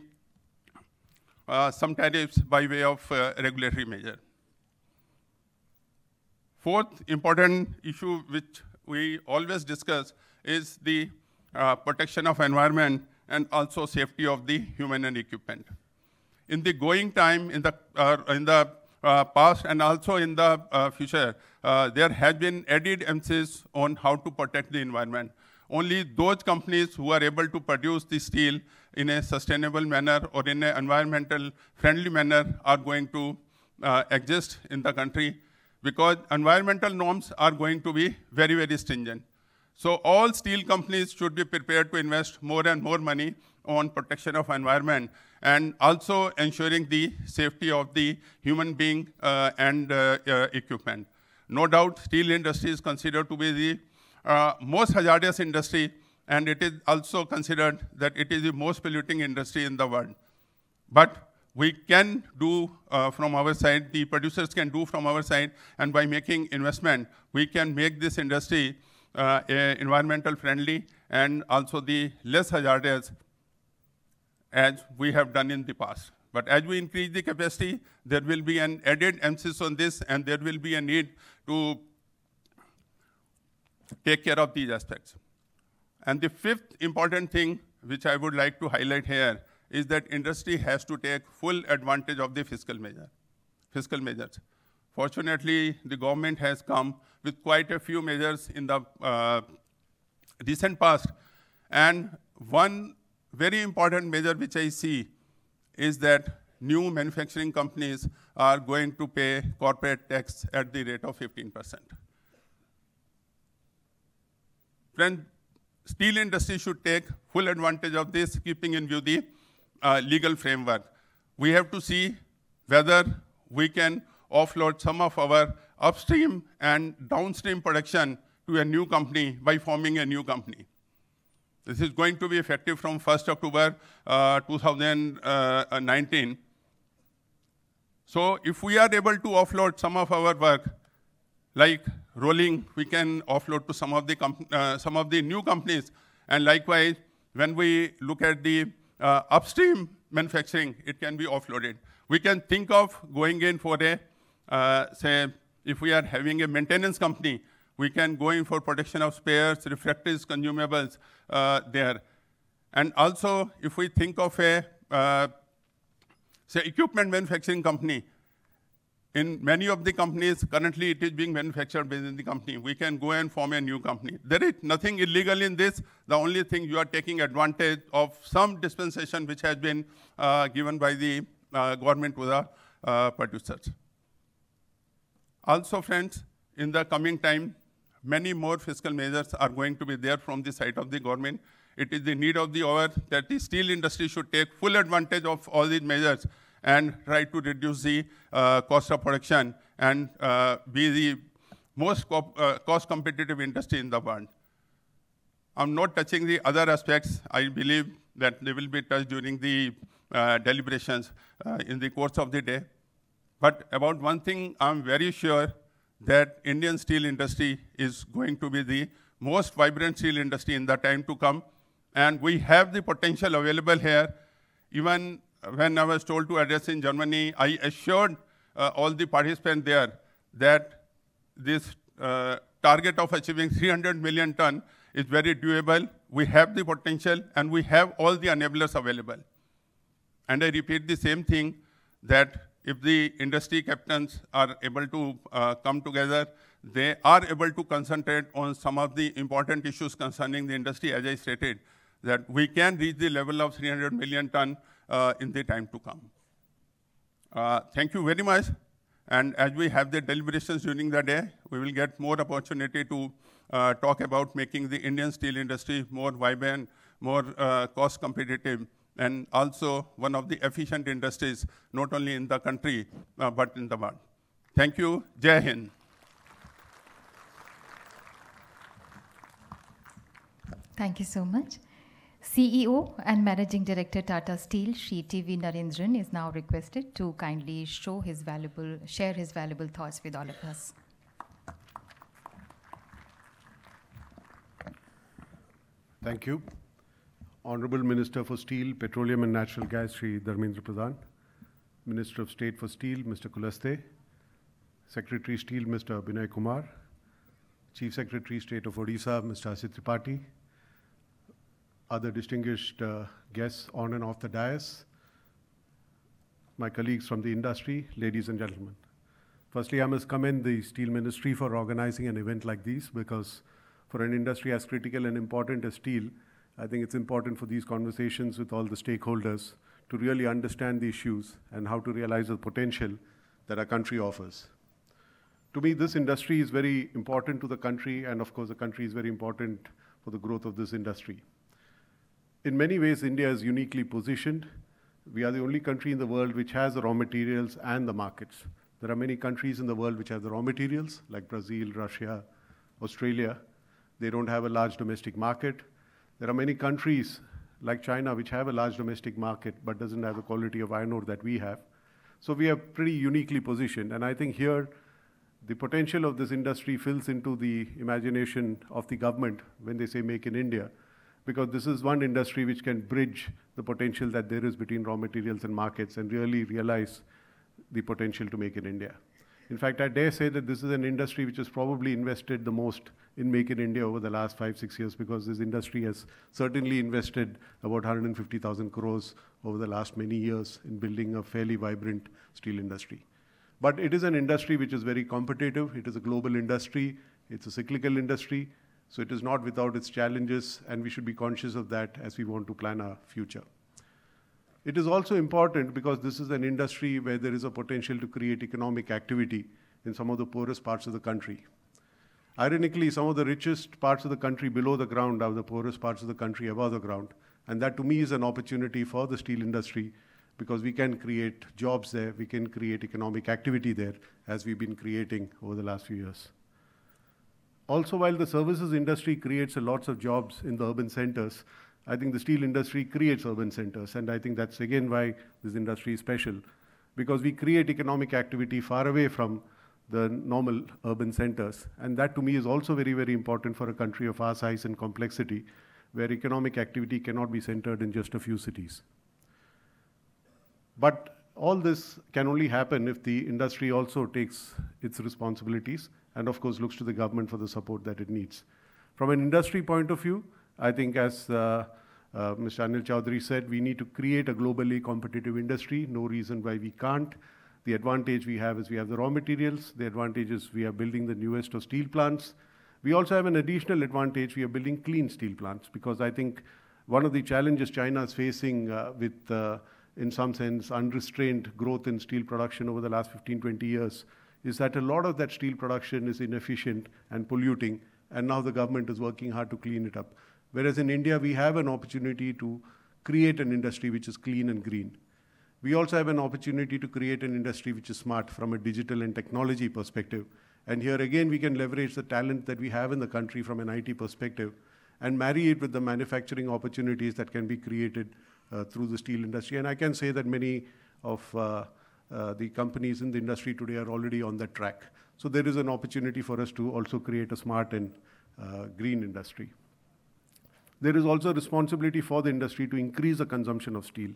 some tariffs by way of regulatory measure. Fourth important issue which we always discuss is the protection of environment and also safety of the human and equipment. In the going time, in the past and also in the future, there has been added emphasis on how to protect the environment. Only those companies who are able to produce the steel in a sustainable manner or in an environmental friendly manner are going to exist in the country, because environmental norms are going to be very, very stringent. So all steel companies should be prepared to invest more and more money on protection of environment, and also ensuring the safety of the human being and equipment. No doubt, steel industry is considered to be the most hazardous industry, and it is also considered that it is the most polluting industry in the world. But we can do from our side, the producers can do from our side, and by making investment, we can make this industry environmental friendly and also the less hazardous as we have done in the past. But as we increase the capacity, there will be an added emphasis on this, and there will be a need to take care of these aspects. And the fifth important thing which I would like to highlight here is that industry has to take full advantage of the fiscal measures. Fortunately, the government has come with quite a few measures in the recent past. And one very important measure which I see is that new manufacturing companies are going to pay corporate tax at the rate of 15%. Friends, steel industry should take full advantage of this, keeping in view the legal framework. We have to see whether we can offload some of our upstream and downstream production to a new company by forming a new company. This is going to be effective from 1st October 2019. So if we are able to offload some of our work, like rolling, we can offload to some of the new companies. And likewise, when we look at the upstream manufacturing, it can be offloaded. We can think of going in for a, say, if we are having a maintenance company, we can go in for protection of spares, refractories, consumables there. And also, if we think of a, say, equipment manufacturing company, in many of the companies, currently it is being manufactured within the company. We can go and form a new company. There is nothing illegal in this. The only thing you are taking advantage of some dispensation which has been given by the government to the producers. Also, friends, in the coming time, many more fiscal measures are going to be there from the side of the government. It is the need of the hour that the steel industry should take full advantage of all these measures and try to reduce the cost of production and be the most cost competitive industry in the world. I'm not touching the other aspects. I believe that they will be touched during the deliberations in the course of the day. But about one thing, I'm very sure that Indian steel industry is going to be the most vibrant steel industry in the time to come. And we have the potential available here. Even when I was told to address in Germany, I assured all the participants there that this target of achieving 300 million ton is very doable. We have the potential and we have all the enablers available. And I repeat the same thing, that if the industry captains are able to come together, they are able to concentrate on some of the important issues concerning the industry, as I stated, that we can reach the level of 300 million ton in the time to come. Thank you very much. And as we have the deliberations during the day, we will get more opportunity to talk about making the Indian steel industry more vibrant, more cost competitive, and also one of the efficient industries, not only in the country, but in the world. Thank you. Jai Hind. Thank you so much. CEO and Managing Director Tata Steel, Shri T.V. Narendran, is now requested to kindly share his valuable thoughts with all of us. Thank you. Honorable Minister for Steel, Petroleum and Natural Gas, Shri Dharmendra Pradhan, Minister of State for Steel, Mr. Kulaste, Secretary Steel, Mr. Binay Kumar, Chief Secretary State of Odisha, Mr. Asit Tripathi, other distinguished guests on and off the dais, my colleagues from the industry, ladies and gentlemen. Firstly, I must commend the Steel Ministry for organizing an event like this, because for an industry as critical and important as steel, I think it's important for these conversations with all the stakeholders to really understand the issues and how to realize the potential that our country offers. To me, this industry is very important to the country, and of course, the country is very important for the growth of this industry. In many ways, India is uniquely positioned. We are the only country in the world which has the raw materials and the markets. There are many countries in the world which have the raw materials, like Brazil, Russia, Australia. They don't have a large domestic market. There are many countries like China which have a large domestic market but doesn't have the quality of iron ore that we have. So we are pretty uniquely positioned. And I think here, the potential of this industry fills into the imagination of the government when they say Make in India, because this is one industry which can bridge the potential that there is between raw materials and markets and really realize the potential to Make in India. In fact, I dare say that this is an industry which has probably invested the most in Make in India over the last 5-6 years, because this industry has certainly invested about 150,000 crores over the last many years in building a fairly vibrant steel industry. But it is an industry which is very competitive. It is a global industry. It's a cyclical industry. So it is not without its challenges, and we should be conscious of that as we want to plan our future. It is also important because this is an industry where there is a potential to create economic activity in some of the poorest parts of the country. Ironically, some of the richest parts of the country below the ground are the poorest parts of the country above the ground. And that to me is an opportunity for the steel industry, because we can create jobs there, we can create economic activity there, as we've been creating over the last few years. Also, while the services industry creates lots of jobs in the urban centers, I think the steel industry creates urban centers. And I think that's again why this industry is special, because we create economic activity far away from the normal urban centers. And that to me is also very, very important for a country of our size and complexity, where economic activity cannot be centered in just a few cities. But all this can only happen if the industry also takes its responsibilities and of course looks to the government for the support that it needs. From an industry point of view, I think as Mr. Anil Chaudhary said, we need to create a globally competitive industry. No reason why we can't. The advantage we have is we have the raw materials. The advantage is we are building the newest of steel plants. We also have an additional advantage. We are building clean steel plants, because I think one of the challenges China is facing with, in some sense, unrestrained growth in steel production over the last 15, 20 years is that a lot of that steel production is inefficient and polluting, and now the government is working hard to clean it up. Whereas in India, we have an opportunity to create an industry which is clean and green. We also have an opportunity to create an industry which is smart from a digital and technology perspective. And here again, we can leverage the talent that we have in the country from an IT perspective and marry it with the manufacturing opportunities that can be created through the steel industry. And I can say that many of the companies in the industry today are already on that track. So there is an opportunity for us to also create a smart and green industry. There is also a responsibility for the industry to increase the consumption of steel,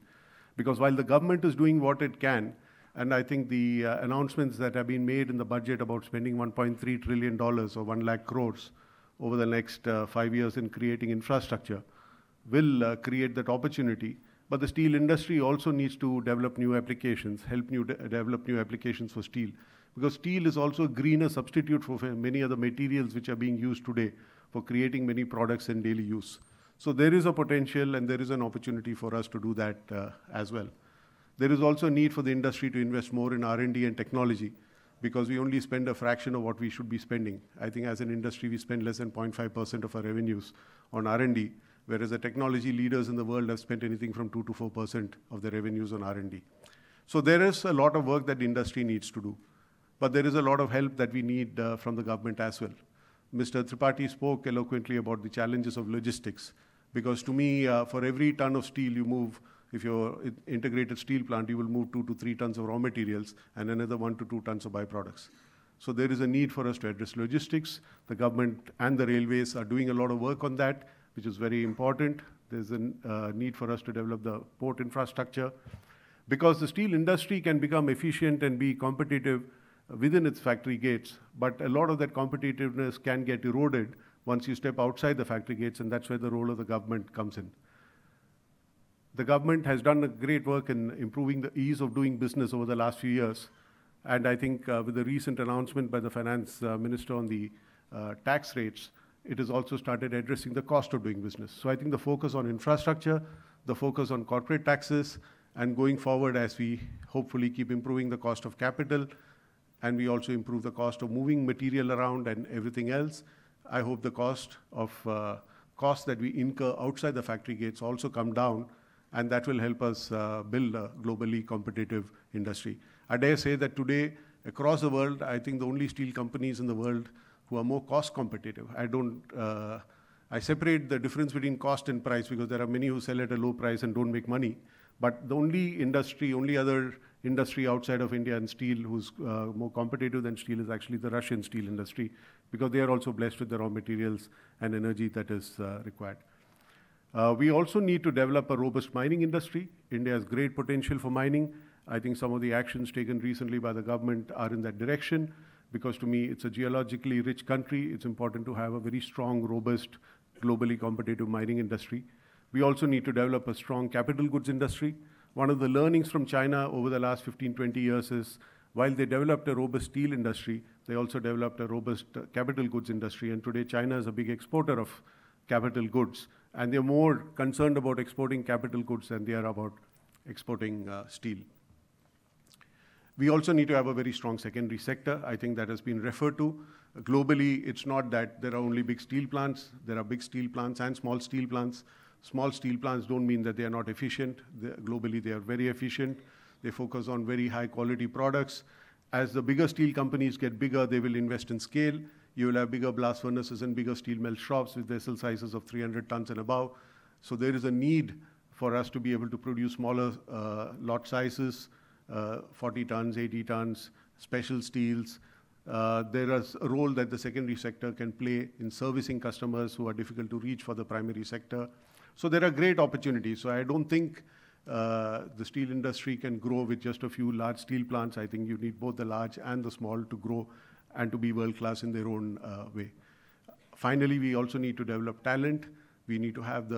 because while the government is doing what it can, and I think the announcements that have been made in the budget about spending $1.3 trillion or 1 lakh crores over the next 5 years in creating infrastructure will create that opportunity. But the steel industry also needs to develop new applications, help develop new applications for steel, because steel is also a greener substitute for many other materials which are being used today for creating many products in daily use. So there is a potential and there is an opportunity for us to do that as well. There is also a need for the industry to invest more in R&D and technology, because we only spend a fraction of what we should be spending. I think as an industry, we spend less than 0.5% of our revenues on R&D, whereas the technology leaders in the world have spent anything from 2 to 4% of their revenues on R&D. So there is a lot of work that the industry needs to do, but there is a lot of help that we need from the government as well. Mr. Tripathi spoke eloquently about the challenges of logistics, because to me, for every ton of steel you move, if you're an integrated steel plant, you will move 2 to 3 tons of raw materials and another 1 to 2 tons of byproducts. So there is a need for us to address logistics. The government and the railways are doing a lot of work on that, which is very important. There's a need for us to develop the port infrastructure, because the steel industry can become efficient and be competitive within its factory gates, but a lot of that competitiveness can get eroded once you step outside the factory gates, and that's where the role of the government comes in. The government has done a great work in improving the ease of doing business over the last few years, and I think with the recent announcement by the finance minister on the tax rates, it has also started addressing the cost of doing business. So I think the focus on infrastructure, the focus on corporate taxes, and going forward as we hopefully keep improving the cost of capital, and we also improve the cost of moving material around and everything else, I hope the costs that we incur outside the factory gates also come down, and that will help us build a globally competitive industry. I dare say that today, across the world, I think the only steel companies in the world who are more cost competitive. I separate the difference between cost and price, because there are many who sell at a low price and don't make money. But the only other industry outside of India and steel who's more competitive than steel is actually the Russian steel industry, because they are also blessed with the raw materials and energy that is required. We also need to develop a robust mining industry. India has great potential for mining. I think some of the actions taken recently by the government are in that direction, because to me, it's a geologically rich country. It's important to have a very strong, robust, globally competitive mining industry. We also need to develop a strong capital goods industry. One of the learnings from China over the last 15, 20 years is, while they developed a robust steel industry, they also developed a robust capital goods industry. And today, China is a big exporter of capital goods. And they're more concerned about exporting capital goods than they are about exporting steel. We also need to have a very strong secondary sector. I think that has been referred to. Globally, it's not that there are only big steel plants. There are big steel plants and small steel plants. Small steel plants don't mean that they are not efficient. Globally, they are very efficient. They focus on very high quality products. As the bigger steel companies get bigger, they will invest in scale. You will have bigger blast furnaces and bigger steel mill shops with vessel sizes of 300 tons and above. So there is a need for us to be able to produce smaller lot sizes, 40 tons, 80 tons, special steels. There is a role that the secondary sector can play in servicing customers who are difficult to reach for the primary sector. So there are great opportunities. So I don't think the steel industry can grow with just a few large steel plants. I think you need both the large and the small to grow and to be world-class in their own way. Finally, we also need to develop talent. We need to have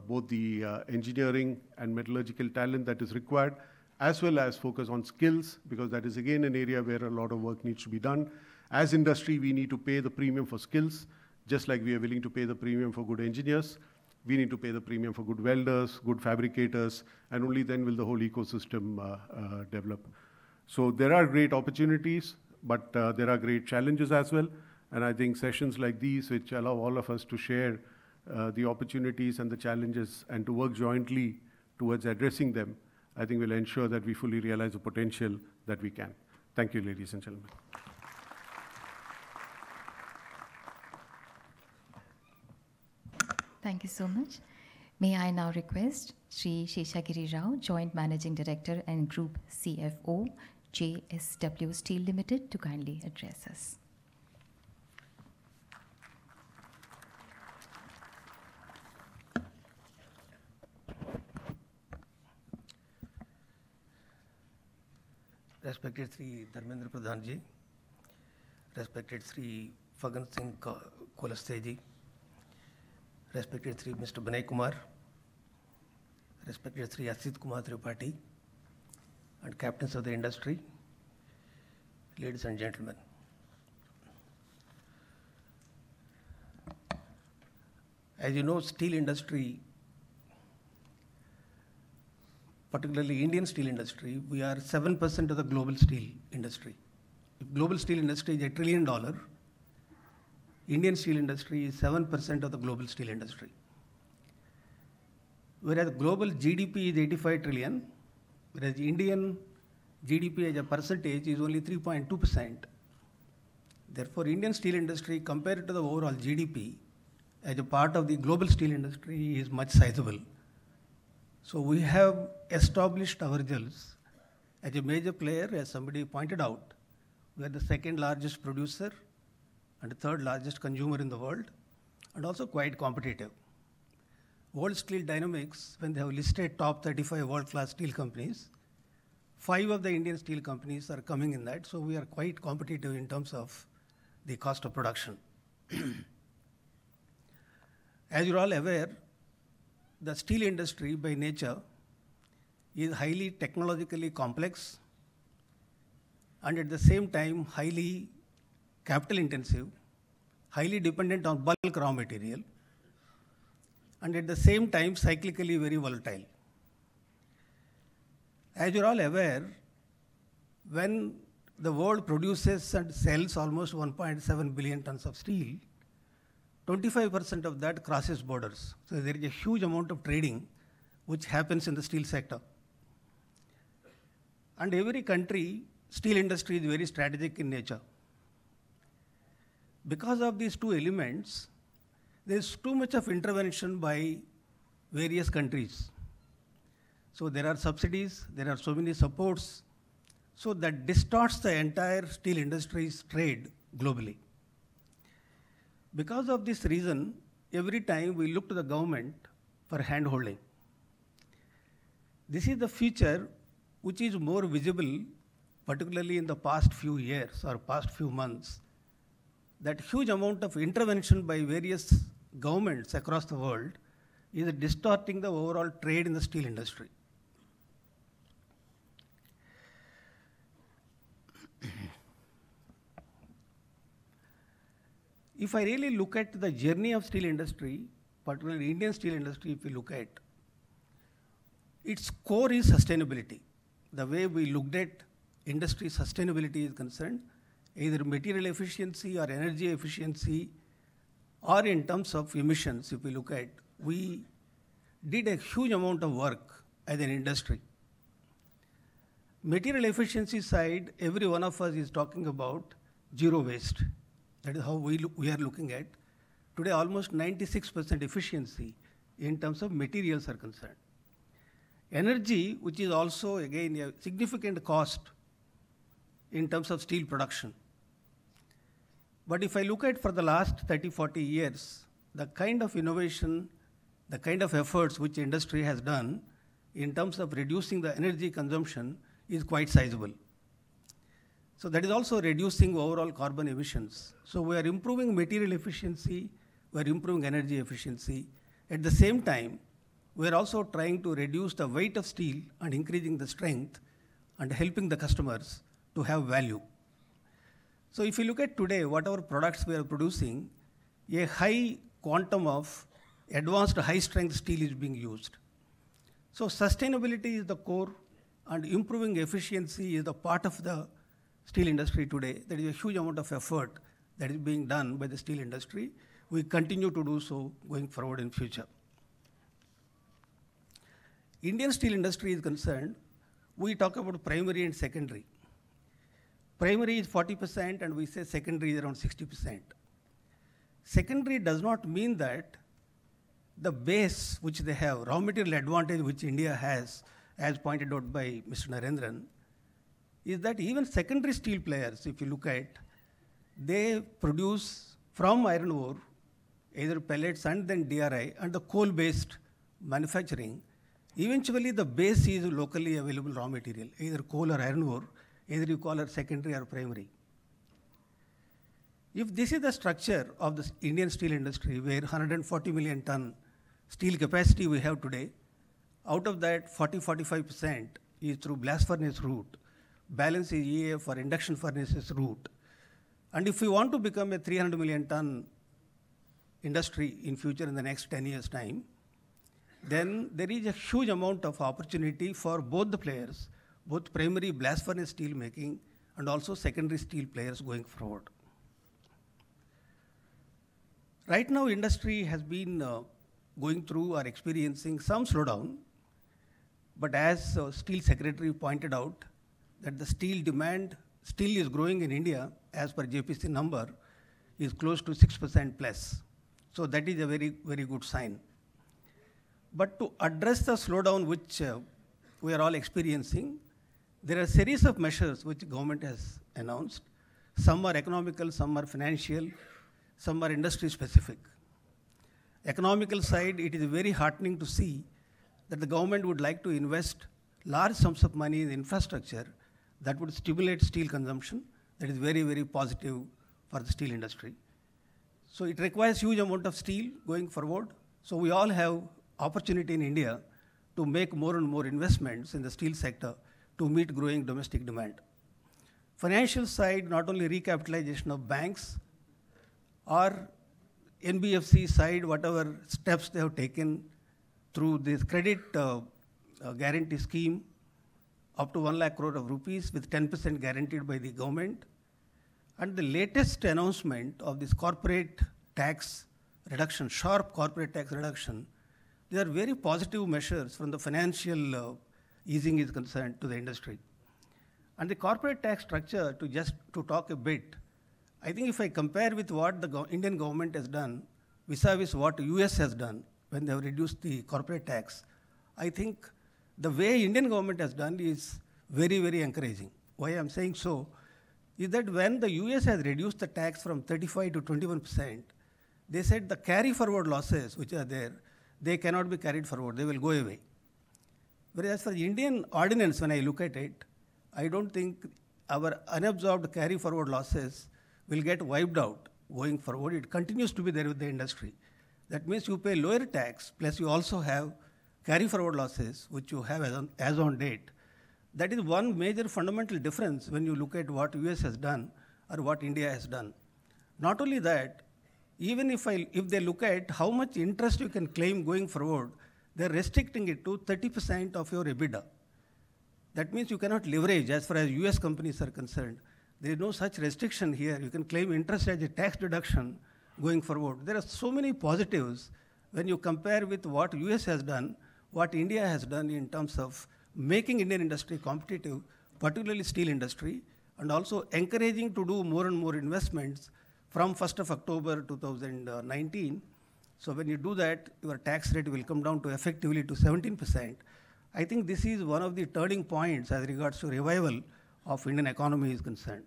both the engineering and metallurgical talent that is required, as well as focus on skills, because that is again an area where a lot of work needs to be done. As industry, we need to pay the premium for skills, just like we are willing to pay the premium for good engineers. We need to pay the premium for good welders, good fabricators, and only then will the whole ecosystem develop. So there are great opportunities, but there are great challenges as well. And I think sessions like these, which allow all of us to share the opportunities and the challenges and to work jointly towards addressing them, I think will ensure that we fully realize the potential that we can. Thank you, ladies and gentlemen. Thank you so much. May I now request Shri Sheshagiri Rao, Joint Managing Director and Group CFO, JSW Steel Limited, to kindly address us. Respected Sri Dharmendra Pradhan ji, respected Sri Fagan Singh Kolaste ji, respected Sri Mr. Binay Kumar, respected Sri Asit Kumar Tripathi, and captains of the industry, ladies and gentlemen. As you know, steel industry, particularly Indian steel industry, we are 7% of the global steel industry. If global steel industry is $1 trillion, Indian steel industry is 7% of the global steel industry. Whereas global GDP is 85 trillion, whereas Indian GDP as a percentage is only 3.2%. Therefore, Indian steel industry compared to the overall GDP as a part of the global steel industry is much sizable. So we have established ourselves as a major player, as somebody pointed out. We are the second largest producer and the third largest consumer in the world, and also quite competitive. World Steel Dynamics, when they have listed top 35 world-class steel companies, 5 of the Indian steel companies are coming in that, so we are quite competitive in terms of the cost of production. As you're all aware, the steel industry by nature is highly technologically complex and at the same time highly capital intensive, highly dependent on bulk raw material, and at the same time cyclically very volatile. As you're all aware, when the world produces and sells almost 1.7 billion tons of steel, 25% of that crosses borders. So there is a huge amount of trading which happens in the steel sector. And every country, steel industry is very strategic in nature. Because of these two elements, there is too much of intervention by various countries. So there are subsidies, there are so many supports, so that distorts the entire steel industry's trade globally. Because of this reason, every time we look to the government for hand-holding. This is the feature which is more visible, particularly in the past few years or past few months, that huge amount of intervention by various governments across the world is distorting the overall trade in the steel industry. If I really look at the journey of steel industry, particularly Indian steel industry, if we look at, its core is sustainability. The way we looked at industry sustainability is concerned, either material efficiency or energy efficiency, or in terms of emissions, if we look at, we did a huge amount of work as an industry. Material efficiency side, every one of us is talking about zero waste. That is how we are looking at. Today, almost 96% efficiency in terms of materials are concerned. Energy, which is also, again, a significant cost in terms of steel production. But if I look at for the last 30, 40 years, the kind of innovation, the kind of efforts which industry has done in terms of reducing the energy consumption is quite sizable. So that is also reducing overall carbon emissions. So we are improving material efficiency, we are improving energy efficiency. At the same time, we are also trying to reduce the weight of steel and increasing the strength and helping the customers to have value. So if you look at today, whatever products we are producing, a high quantum of advanced high-strength steel is being used. So sustainability is the core, and improving efficiency is the part of the steel industry today. There is a huge amount of effort that is being done by the steel industry. We continue to do so going forward in future. Indian steel industry is concerned, we talk about primary and secondary. Primary is 40% and we say secondary is around 60%. Secondary does not mean that the base which they have, raw material advantage which India has, as pointed out by Mr. Narendran, is that even secondary steel players, if you look at, they produce from iron ore, either pellets and then DRI, and the coal-based manufacturing. Eventually, the base is locally available raw material, either coal or iron ore, either you call it secondary or primary. If this is the structure of the Indian steel industry, where 140 million ton steel capacity we have today, out of that 40-45% is through blast furnace route, balance is EAF or induction furnaces route. And if we want to become a 300 million ton industry in future in the next 10 years time, then there is a huge amount of opportunity for both the players, both primary blast furnace steel making and also secondary steel players going forward. Right now, industry has been going through or experiencing some slowdown, but as Steel Secretary pointed out, that the steel demand still is growing in India, as per JPC number, is close to 6% plus. So that is a very, very good sign. But to address the slowdown which we are all experiencing, there are a series of measures which government has announced. Some are economical, some are financial, some are industry specific. Economical side, it is very heartening to see that the government would like to invest large sums of money in infrastructure that would stimulate steel consumption. That is very, very positive for the steel industry. So it requires huge amount of steel going forward. So we all have opportunity in India to make more and more investments in the steel sector to meet growing domestic demand. Financial side, not only recapitalization of banks or NBFC side, whatever steps they have taken through this credit guarantee scheme, up to 1 lakh crore of rupees with 10% guaranteed by the government. And the latest announcement of this corporate tax reduction, sharp corporate tax reduction, they are very positive measures from the financial easing is concerned to the industry. And the corporate tax structure, to talk a bit, I think if I compare with what the Indian government has done vis-a-vis what US has done when they have reduced the corporate tax, I think the way Indian government has done is very, very encouraging. Why I'm saying so is that when the US has reduced the tax from 35 to 21%, they said the carry forward losses which are there, they cannot be carried forward, they will go away. Whereas for the Indian ordinance, when I look at it, I don't think our unabsorbed carry forward losses will get wiped out going forward. It continues to be there with the industry. That means you pay lower tax, plus you also have carry forward losses, which you have as on date. That is one major fundamental difference when you look at what US has done or what India has done. Not only that, even if they look at how much interest you can claim going forward, they're restricting it to 30% of your EBITDA. That means you cannot leverage as far as US companies are concerned. There is no such restriction here. You can claim interest as a tax deduction going forward. There are so many positives when you compare with what US has done, what India has done in terms of making Indian industry competitive, particularly steel industry, and also encouraging to do more and more investments from 1st of October 2019. So when you do that, your tax rate will come down to effectively to 17%. I think this is one of the turning points as regards to revival of Indian economy is concerned.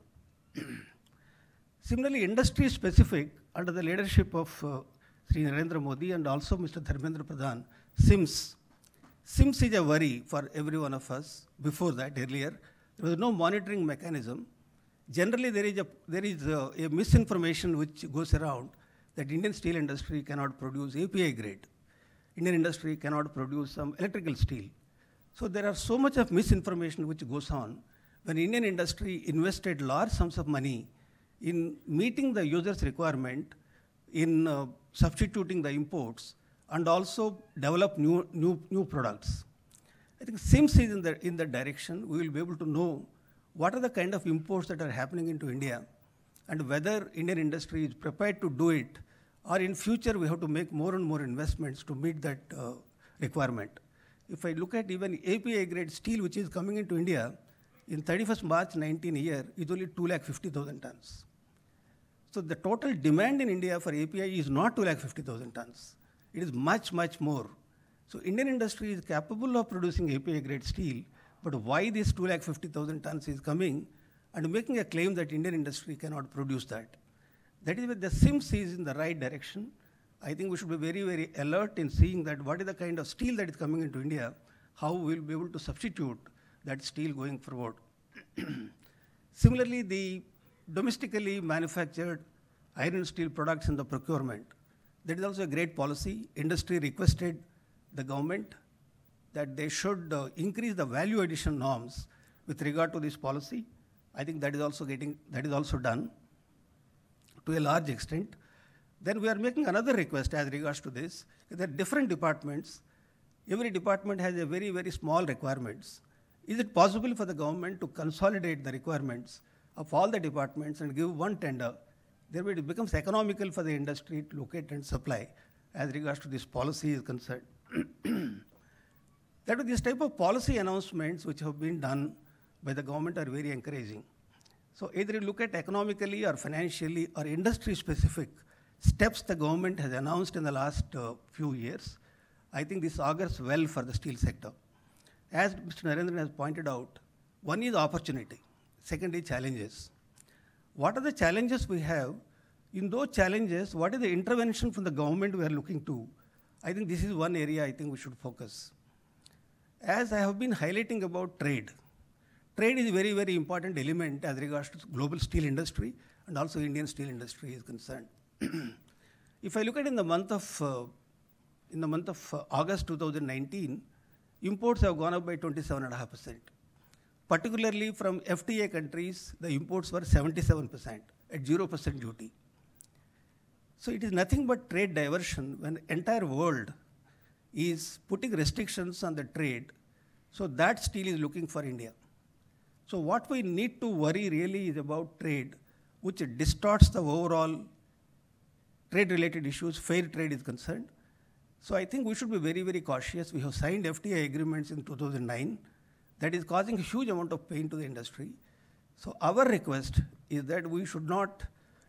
Similarly, industry specific, under the leadership of Sri Narendra Modi and also Mr. Dharmendra Pradhan, SIMS. SIMS is a worry for every one of us. Before that, earlier, there was no monitoring mechanism. Generally, there is a misinformation which goes around that Indian steel industry cannot produce API grade. Indian industry cannot produce some electrical steel. So there are so much of misinformation which goes on when Indian industry invested large sums of money in meeting the user's requirement, in substituting the imports, and also develop new products. I think SIMS is in the direction. We will be able to know what are the kind of imports that are happening into India, and whether Indian industry is prepared to do it, or in future we have to make more and more investments to meet that requirement. If I look at even API grade steel which is coming into India, in 31st March 19 year is only 250,000 tons. So the total demand in India for API is not 250,000 tons. It is much, much more. So Indian industry is capable of producing API grade steel, but why this 250,000 tons is coming and making a claim that Indian industry cannot produce that. That is where the SIMS is in the right direction. I think we should be very, very alert in seeing that what is the kind of steel that is coming into India, how we will be able to substitute that steel going forward. Similarly, the domestically manufactured iron and steel products in the procurement, that is also a great policy. Industry requested the government that they should increase the value addition norms with regard to this policy. I think that is also done to a large extent. Then we are making another request as regards to this. There are different departments. Every department has a very, very small requirements. Is it possible for the government to consolidate the requirements of all the departments and give one tender? Thereby it becomes economical for the industry to locate and supply as regards to this policy is concerned. That this type of policy announcements which have been done by the government are very encouraging. So either you look at economically or financially or industry specific steps the government has announced in the last few years, I think this augurs well for the steel sector. As Mr. Narendran has pointed out, one is opportunity, second is challenges. What are the challenges we have? In those challenges, what is the intervention from the government we are looking to? I think this is one area I think we should focus. As I have been highlighting about trade, trade is a very, very important element as regards to global steel industry and also Indian steel industry is concerned. If I look at in the month of August 2019, imports have gone up by 27.5%. Particularly from FTA countries, the imports were 77% at 0% duty. So it is nothing but trade diversion when the entire world is putting restrictions on the trade. So that steel is looking for India. So what we need to worry really is about trade, which distorts the overall trade-related issues, fair trade is concerned. So I think we should be very, very cautious. We have signed FTA agreements in 2009 that is causing a huge amount of pain to the industry. So our request is that we should not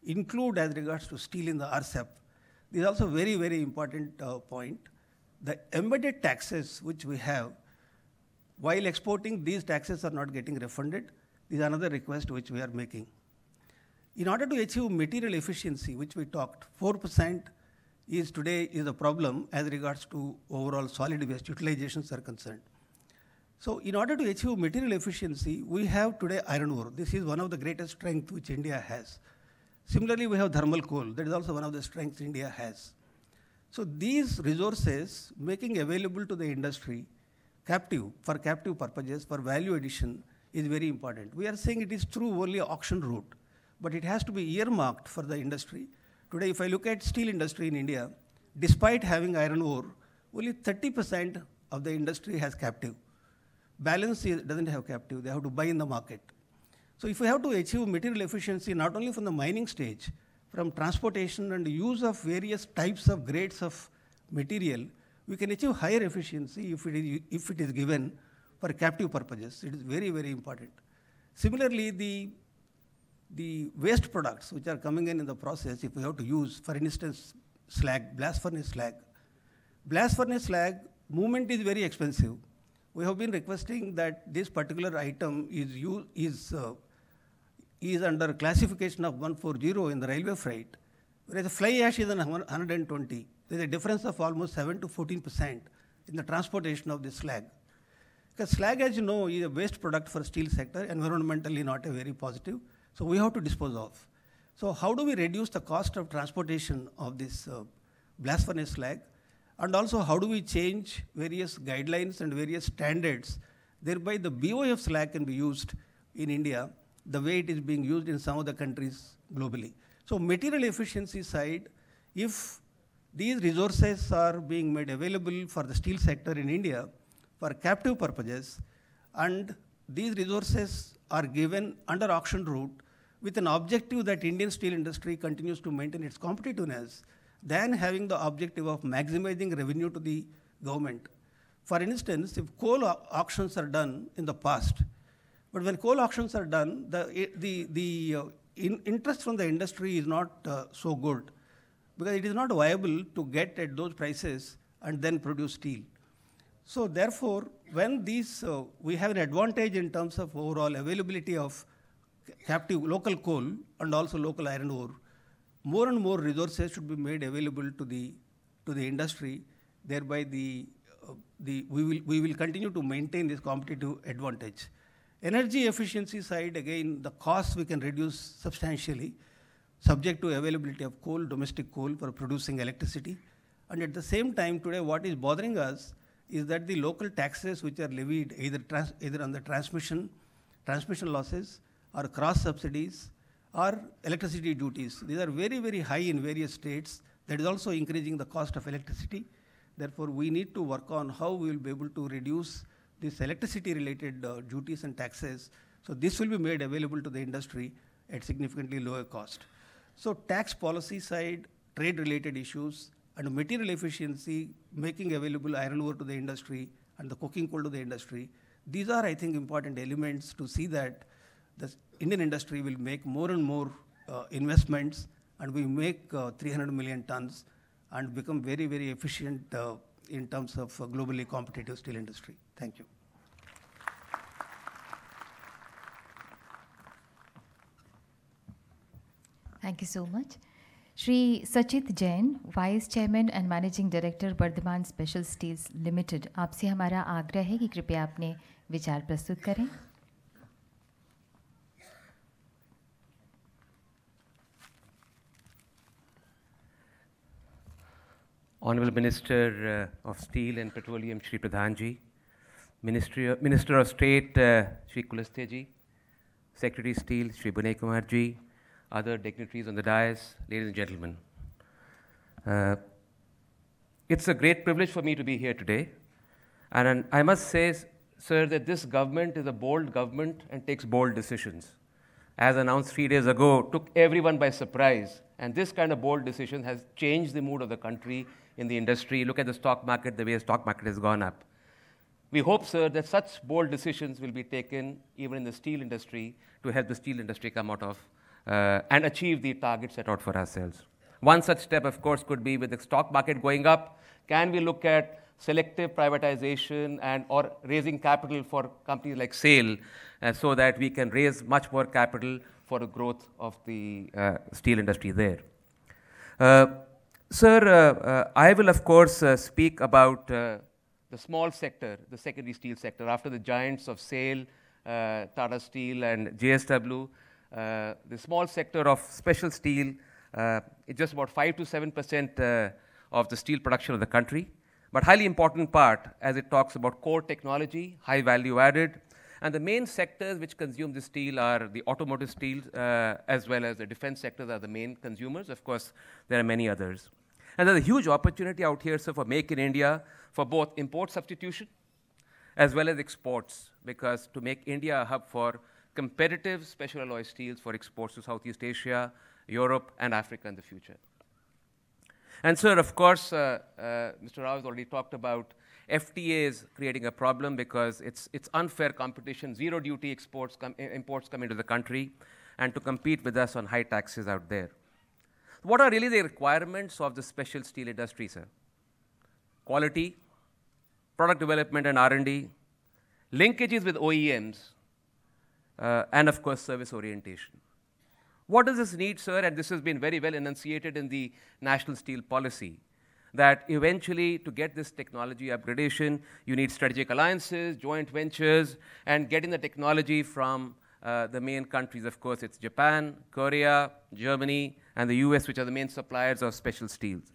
include as regards to steel in the RCEP. This is also a very, very important point. The embedded taxes which we have, while exporting, these taxes are not getting refunded. This is another request which we are making. In order to achieve material efficiency, which we talked, 4% is today is a problem as regards to overall solid waste utilizations are concerned. So in order to achieve material efficiency, we have today iron ore. This is one of the greatest strengths which India has. Similarly, we have thermal coal. That is also one of the strengths India has. So these resources making available to the industry captive, for captive purposes, for value addition is very important. We are saying it is through only auction route, but it has to be earmarked for the industry. Today, if I look at steel industry in India, despite having iron ore, only 30% of the industry has captive. Balance doesn't have captive, they have to buy in the market. So if we have to achieve material efficiency, not only from the mining stage, from transportation and use of various types of grades of material, we can achieve higher efficiency if it is given for captive purposes. It is very, very important. Similarly, the waste products which are coming in the process, if we have to use, for instance, slag, blast furnace slag. Blast furnace slag movement is very expensive. We have been requesting that this particular item is under classification of 140 in the railway freight, whereas the fly ash is 120. There is a difference of almost 7 to 14% in the transportation of this slag. Because slag, as you know, is a waste product for steel sector, environmentally not a very positive. So we have to dispose of. So how do we reduce the cost of transportation of this blast furnace slag? And also how do we change various guidelines and various standards, thereby the BOF slag can be used in India the way it is being used in some of the countries globally. So material efficiency side, if these resources are being made available for the steel sector in India for captive purposes, and these resources are given under auction route, with an objective that Indian steel industry continues to maintain its competitiveness than having the objective of maximizing revenue to the government. For instance, if coal auctions are done in the past, but when coal auctions are done, the interest from the industry is not so good, because it is not viable to get at those prices and then produce steel. So therefore, when these, we have an advantage in terms of overall availability of captive local coal and also local iron ore, more and more resources should be made available to the industry. Thereby, we will continue to maintain this competitive advantage. Energy efficiency side, again, the costs we can reduce substantially, subject to availability of coal, domestic coal for producing electricity. And at the same time, today, what is bothering us is that the local taxes which are levied either on the transmission losses or cross subsidies or electricity duties, these are very, very high in various states. That is also increasing the cost of electricity. Therefore, we need to work on how we will be able to reduce these electricity-related duties and taxes. So this will be made available to the industry at significantly lower cost. So tax policy side, trade-related issues, and material efficiency, making available iron ore to the industry and the coking coal to the industry, these are, I think, important elements to see that the Indian industry will make more and more investments, and we make 300 million tons and become very, very efficient in terms of globally competitive steel industry. Thank you. Thank you so much. Shri Sachit Jain, Vice Chairman and Managing Director, Bardhaman Special Steels Limited. आपसे हमारा आग्रह है कि कृपया अपने विचार प्रस्तुत करें. Honorable Minister of Steel and Petroleum, Shri Pradhan Ji, Minister of State, Shri Kulasthe Ji, Secretary Steel, Shri Bunay Kumar Ji, other dignitaries on the dais, ladies and gentlemen. It's a great privilege for me to be here today. And I must say, sir, that this government is a bold government and takes bold decisions. As announced 3 days ago, took everyone by surprise. And this kind of bold decision has changed the mood of the country in the industry. Look at the stock market, the way the stock market has gone up. We hope, sir, that such bold decisions will be taken even in the steel industry to help the steel industry come out of and achieve the targets set out for ourselves. One such step, of course, could be with the stock market going up. Can we look at selective privatization and or raising capital for companies like SAIL so that we can raise much more capital for the growth of the steel industry there? Sir, I will, of course, speak about the small sector, the secondary steel sector. After the giants of SAIL, Tata Steel and JSW, the small sector of special steel is just about 5 to 7% of the steel production of the country, but highly important part as it talks about core technology, high value added, and the main sectors which consume the steel are the automotive steel as well as the defense sectors are the main consumers. Of course, there are many others. And there's a huge opportunity out here, sir, for Make in India, for both import substitution as well as exports, because to make India a hub for competitive special alloy steels for exports to Southeast Asia, Europe, and Africa in the future. And sir, of course, Mr. Rao has already talked about FTAs creating a problem because it's unfair competition, zero duty imports come into the country, and to compete with us on high taxes out there. What are really the requirements of the special steel industry, sir? Quality, product development and R&D, linkages with OEMs, and of course, service orientation. What does this need, sir? And this has been very well enunciated in the National Steel Policy, that eventually to get this technology upgradation, you need strategic alliances, joint ventures, and getting the technology from the main countries. Of course, it's Japan, Korea, Germany, and the US, which are the main suppliers of special steels.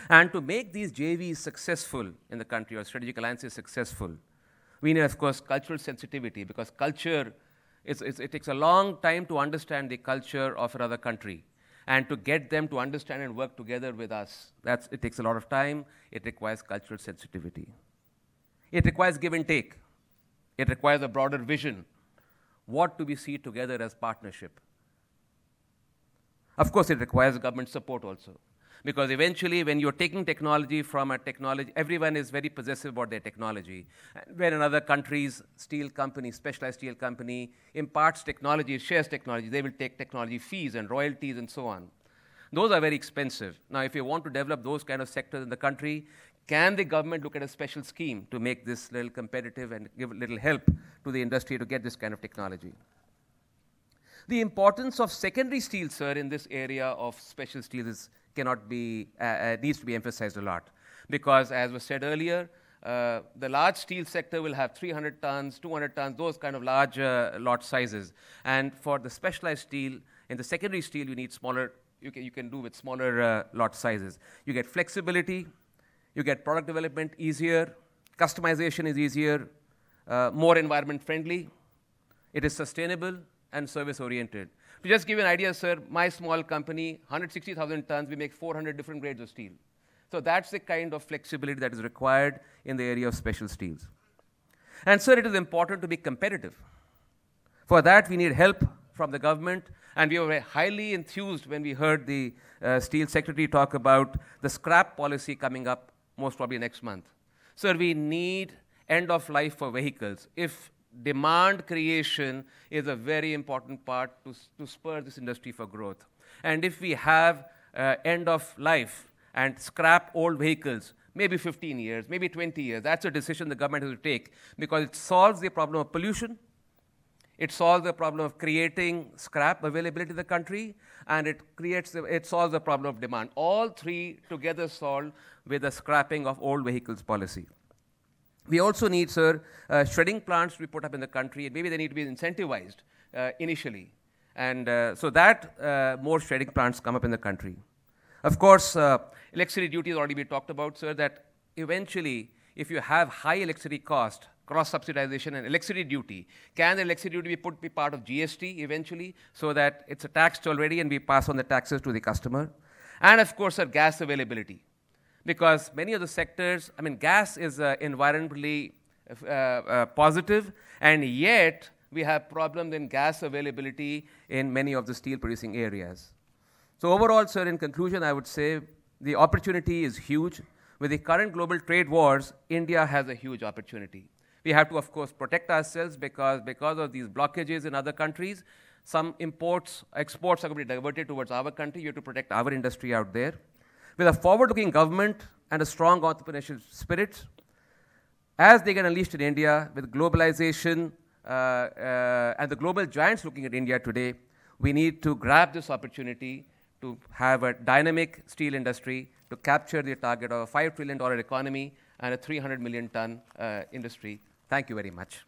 And to make these JVs successful in the country, or strategic alliances successful, we need, of course, cultural sensitivity, because culture, it takes a long time to understand the culture of another country. And to get them to understand and work together with us, it takes a lot of time. It requires cultural sensitivity. It requires give and take. It requires a broader vision. What do we see together as partnership? Of course, it requires government support also. Because eventually, when you're taking technology from a technology, everyone is very possessive about their technology. When another country's steel company, specialized steel company, imparts technology, shares technology, they will take technology fees and royalties and so on. Those are very expensive. Now, if you want to develop those kind of sectors in the country, can the government look at a special scheme to make this little competitive and give a little help to the industry to get this kind of technology? The importance of secondary steel, sir, in this area of special steel is needs to be emphasized a lot. Because as was said earlier, the large steel sector will have 300 tons, 200 tons, those kind of large lot sizes. And for the specialized steel, in the secondary steel, you need smaller, you can do with smaller lot sizes. You get flexibility, you get product development easier, customization is easier, more environment friendly, it is sustainable and service oriented. To just give you an idea, sir, my small company, 160,000 tons, we make 400 different grades of steel. So that's the kind of flexibility that is required in the area of special steels. And sir, it is important to be competitive. For that, we need help from the government, and we were highly enthused when we heard the Steel Secretary talk about the scrap policy coming up most probably next month. Sir, we need end of life for vehicles. If demand creation is a very important part to spur this industry for growth. And if we have end of life and scrap old vehicles, maybe 15 years, maybe 20 years, that's a decision the government has to take, because it solves the problem of pollution, it solves the problem of creating scrap availability in the country, and it solves the problem of demand. All three together solved with the scrapping of old vehicles policy. We also need, sir, shredding plants to be put up in the country, and maybe they need to be incentivized initially. And so that more shredding plants come up in the country. Of course, electricity duty has already been talked about, sir, that eventually, if you have high electricity cost, cross-subsidization and electricity duty, can the electricity duty be part of GST eventually, so that it's taxed already and we pass on the taxes to the customer? And of course, sir, gas availability. Because many of the sectors, I mean, gas is environmentally positive, and yet we have problems in gas availability in many of the steel producing areas. So overall, sir, in conclusion, I would say the opportunity is huge. With the current global trade wars, India has a huge opportunity. We have to, of course, protect ourselves because of these blockages in other countries. Some exports are going to be diverted towards our country. You have to protect our industry out there. With a forward-looking government and a strong entrepreneurial spirit, as they get unleashed in India, with globalization and the global giants looking at India today, we need to grab this opportunity to have a dynamic steel industry to capture the target of a $5 trillion economy and a 300 million ton industry. Thank you very much.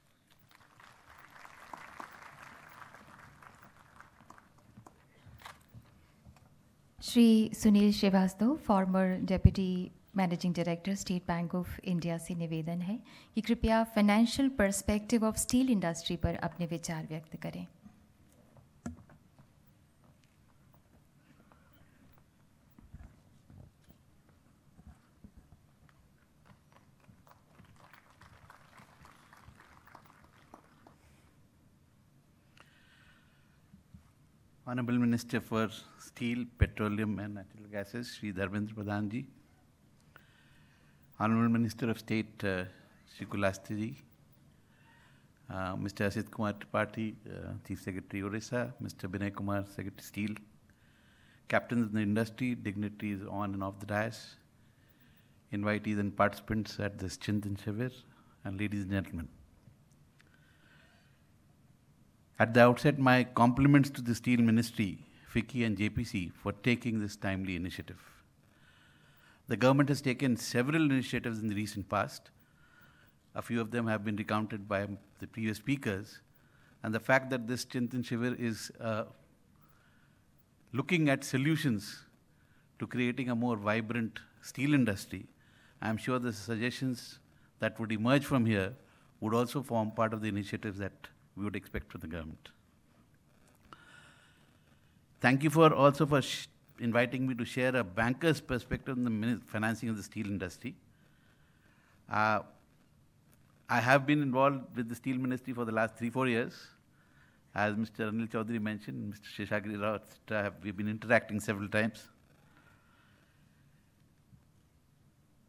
Shri Sunil Srivastava, former deputy managing director state bank of India से निवेदन है कि कृपया financial perspective of steel industry पर अपने विचार व्यक्त करें. Honorable Minister for Steel, Petroleum and Natural Gases, Shri Dharmendra Pradhan ji. Honorable Minister of State, Shri Kulaste ji. Mr. Asit Kumar Tripathi, Chief Secretary Orissa, Mr. Binay Kumar, Secretary Steel, captains of the industry, dignitaries on and off the dais, invitees and participants at this Chintan Shivir, and ladies and gentlemen. At the outset, my compliments to the Steel Ministry, FICCI and JPC for taking this timely initiative. The government has taken several initiatives in the recent past. A few of them have been recounted by the previous speakers. And the fact that this Chintan Shivir is looking at solutions to creating a more vibrant steel industry, I'm sure the suggestions that would emerge from here would also form part of the initiatives that we would expect from the government. Thank you also for inviting me to share a banker's perspective on the financing of the steel industry. I have been involved with the Steel Ministry for the last 3-4 years, As Mr. Anil Chaudhary mentioned, Mr. Sheshagiri Rao, etc., we've been interacting several times.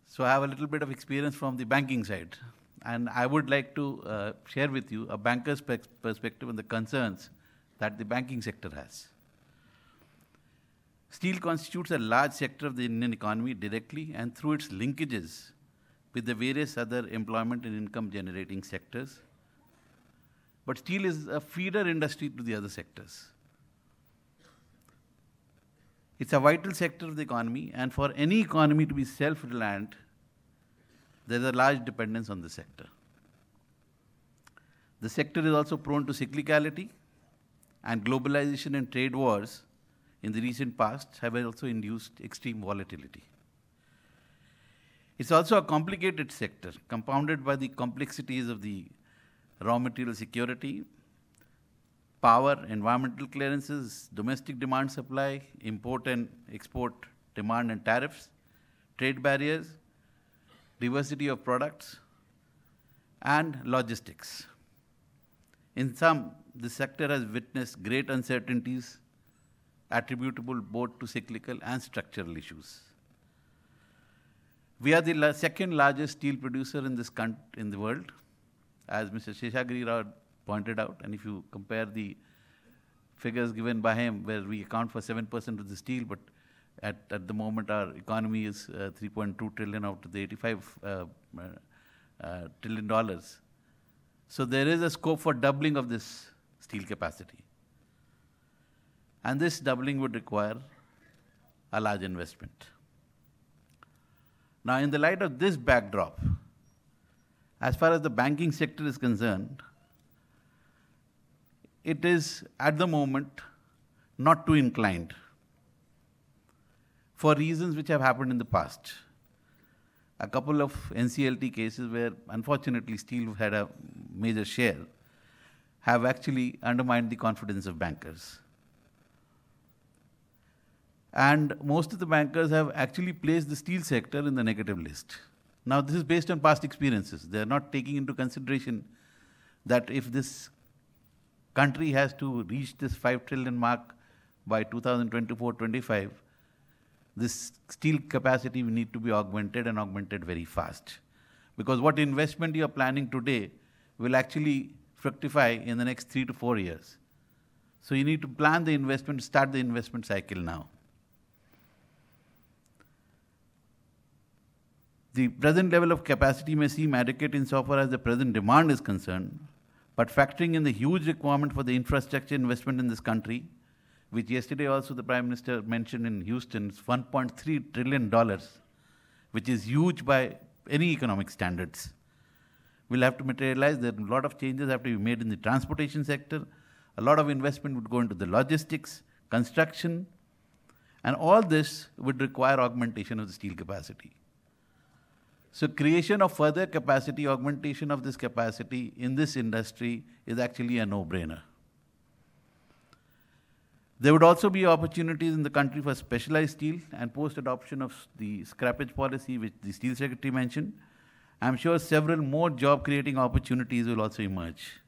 So I have a little bit of experience from the banking side. And I would like to share with you a banker's perspective on the concerns that the banking sector has. Steel constitutes a large sector of the Indian economy directly and through its linkages with the various other employment and income generating sectors. But steel is a feeder industry to the other sectors. It's a vital sector of the economy, and for any economy to be self-reliant, there's a large dependence on the sector. The sector is also prone to cyclicality, and globalization and trade wars in the recent past have also induced extreme volatility. It's also a complicated sector, compounded by the complexities of the raw material security, power, environmental clearances, domestic demand supply, import and export demand and tariffs, trade barriers, diversity of products, and logistics. In sum, the sector has witnessed great uncertainties attributable both to cyclical and structural issues. We are the second largest steel producer in the world, as Mr. Sheshagiri Rao pointed out, and if you compare the figures given by him, where we account for 7% of the steel, but at the moment our economy is 3.2 trillion out of the $85 trillion. So there is a scope for doubling of this steel capacity. And this doubling would require a large investment. Now, in the light of this backdrop, as far as the banking sector is concerned, it is at the moment not too inclined for reasons which have happened in the past. A couple of NCLT cases where unfortunately steel had a major share have actually undermined the confidence of bankers. And most of the bankers have actually placed the steel sector in the negative list. Now, this is based on past experiences. They are not taking into consideration that if this country has to reach this 5 trillion mark by 2024-25, this steel capacity will need to be augmented and augmented very fast. Because what investment you are planning today will actually fructify in the next 3 to 4 years. So you need to plan the investment, start the investment cycle now. The present level of capacity may seem adequate insofar as the present demand is concerned, but factoring in the huge requirement for the infrastructure investment in this country, which yesterday also the Prime Minister mentioned in Houston, is $1.3 trillion, which is huge by any economic standards, will have to materialize. There are a lot of changes have to be made in the transportation sector. A lot of investment would go into the logistics, construction, and all this would require augmentation of the steel capacity. So creation of further capacity, augmentation of this capacity in this industry is actually a no-brainer. There would also be opportunities in the country for specialized steel, and post-adoption of the scrappage policy, which the Steel Secretary mentioned, I'm sure several more job-creating opportunities will also emerge.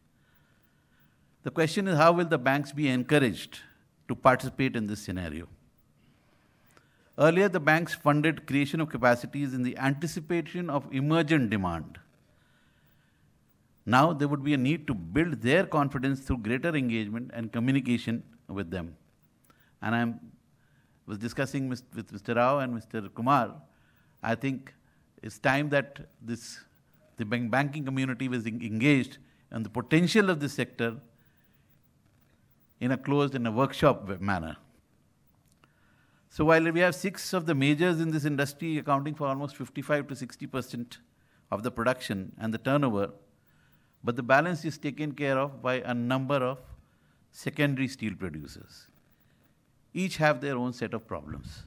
The question is, how will the banks be encouraged to participate in this scenario? Earlier, the banks funded creation of capacities in the anticipation of emergent demand. Now, there would be a need to build their confidence through greater engagement and communication with them. And I was discussing with Mr. Rao and Mr. Kumar. I think it's time that the banking community was engaged in the potential of this sector in a workshop manner. So while we have 6 of the majors in this industry accounting for almost 55 to 60% of the production and the turnover, but the balance is taken care of by a number of secondary steel producers. Each have their own set of problems.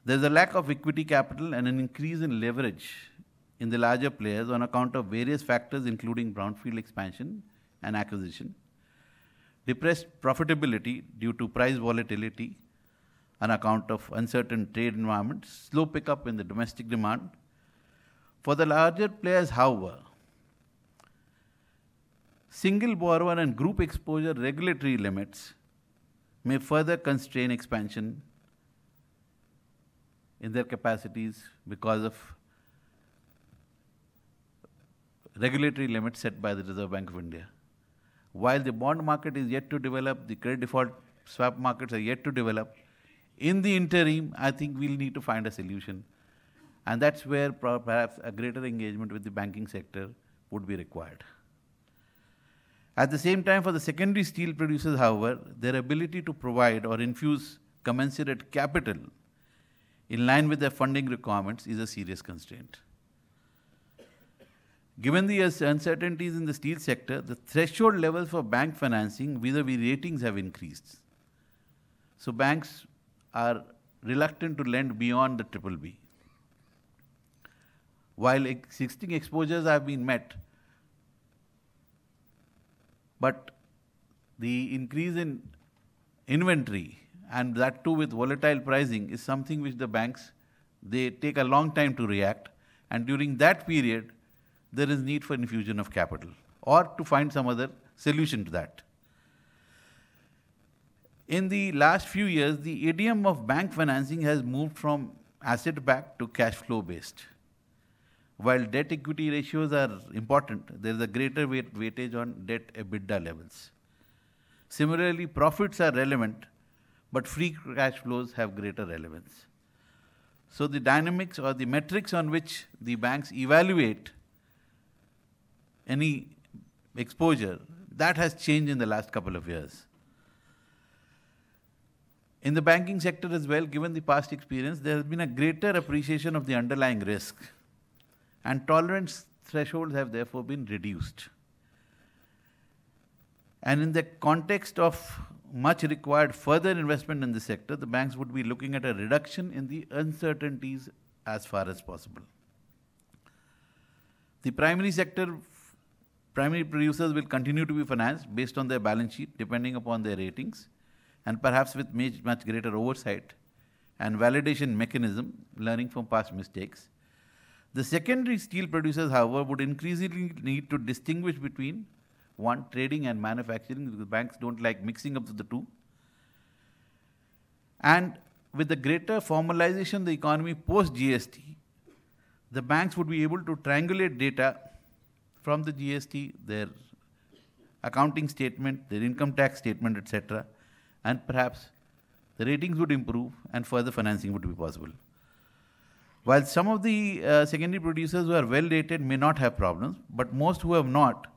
There's a lack of equity capital and an increase in leverage in the larger players on account of various factors including brownfield expansion and acquisition, depressed profitability due to price volatility on account of uncertain trade environment, slow pickup in the domestic demand. For the larger players, however, single borrower and group exposure regulatory limits may further constrain expansion in their capacities because of regulatory limits set by the Reserve Bank of India. While the bond market is yet to develop, the credit default swap markets are yet to develop, in the interim, I think we'll need to find a solution. And that's where perhaps a greater engagement with the banking sector would be required. At the same time, for the secondary steel producers, however, their ability to provide or infuse commensurate capital in line with their funding requirements is a serious constraint. Given the uncertainties in the steel sector, the threshold levels for bank financing vis-a-vis ratings have increased. So banks are reluctant to lend beyond the BBB. While existing exposures have been met, but the increase in inventory, and that too with volatile pricing, is something which the banks, they take a long time to react, and during that period, there is need for infusion of capital or to find some other solution to that. In the last few years, the idiom of bank financing has moved from asset-backed to cash flow-based. While debt equity ratios are important, there is a greater weightage on debt EBITDA levels. Similarly, profits are relevant, but free cash flows have greater relevance. So the dynamics or the metrics on which the banks evaluate any exposure, that has changed in the last couple of years. In the banking sector as well, given the past experience, there has been a greater appreciation of the underlying risk, and tolerance thresholds have therefore been reduced. And in the context of much required further investment in the sector, the banks would be looking at a reduction in the uncertainties as far as possible. The primary sector, primary producers will continue to be financed based on their balance sheet, depending upon their ratings, and perhaps with much greater oversight and validation mechanism, learning from past mistakes. The secondary steel producers, however, would increasingly need to distinguish between one, trading and manufacturing, because banks don't like mixing up the two. And with the greater formalization of the economy post-GST, the banks would be able to triangulate data from the GST, their accounting statement, their income tax statement, etc., and perhaps the ratings would improve and further financing would be possible. While some of the secondary producers who are well rated may not have problems, but most who have not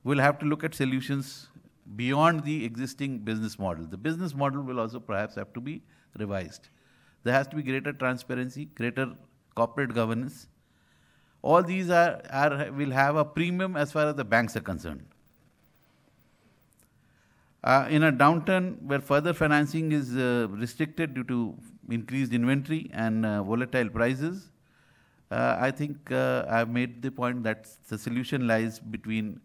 will have to look at solutions beyond the existing business model. The business model will also perhaps have to be revised. There has to be greater transparency, greater corporate governance. All these will have a premium as far as the banks are concerned. In a downturn where further financing is restricted due to increased inventory and volatile prices, I think I've made the point that the solution lies between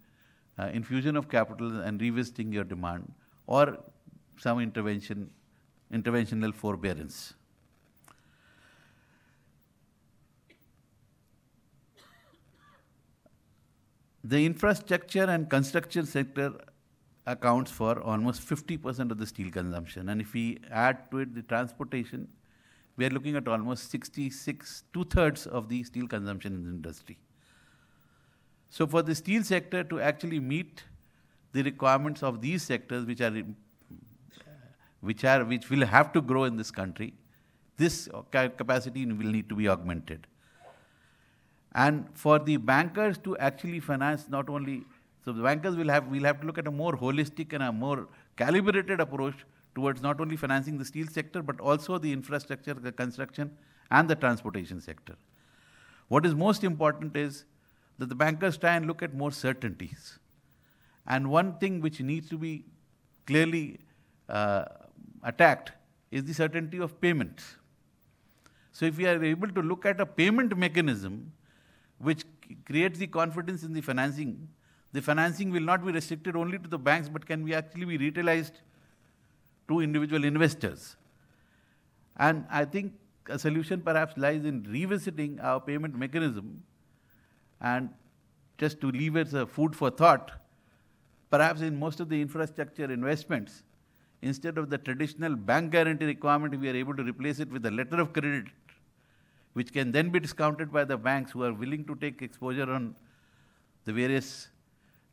infusion of capital and revisiting your demand, or some interventional forbearance. The infrastructure and construction sector accounts for almost 50% of the steel consumption. And if we add to it the transportation, we are looking at almost 66, two-thirds of the steel consumption in the industry. So for the steel sector to actually meet the requirements of these sectors, which will have to grow in this country, this capacity will need to be augmented. And for the bankers to actually finance not only, so the bankers will have to look at a more holistic and a more calibrated approach towards not only financing the steel sector, but also the infrastructure, the construction, and the transportation sector. What is most important is that the bankers try and look at more certainties. And one thing which needs to be clearly attacked is the certainty of payments. So if we are able to look at a payment mechanism which creates the confidence in the financing will not be restricted only to the banks, but can be actually be retailized to individual investors. And I think a solution perhaps lies in revisiting our payment mechanism and just to leave as a food for thought, perhaps in most of the infrastructure investments, instead of the traditional bank guarantee requirement, we are able to replace it with a letter of credit, which can then be discounted by the banks who are willing to take exposure on the various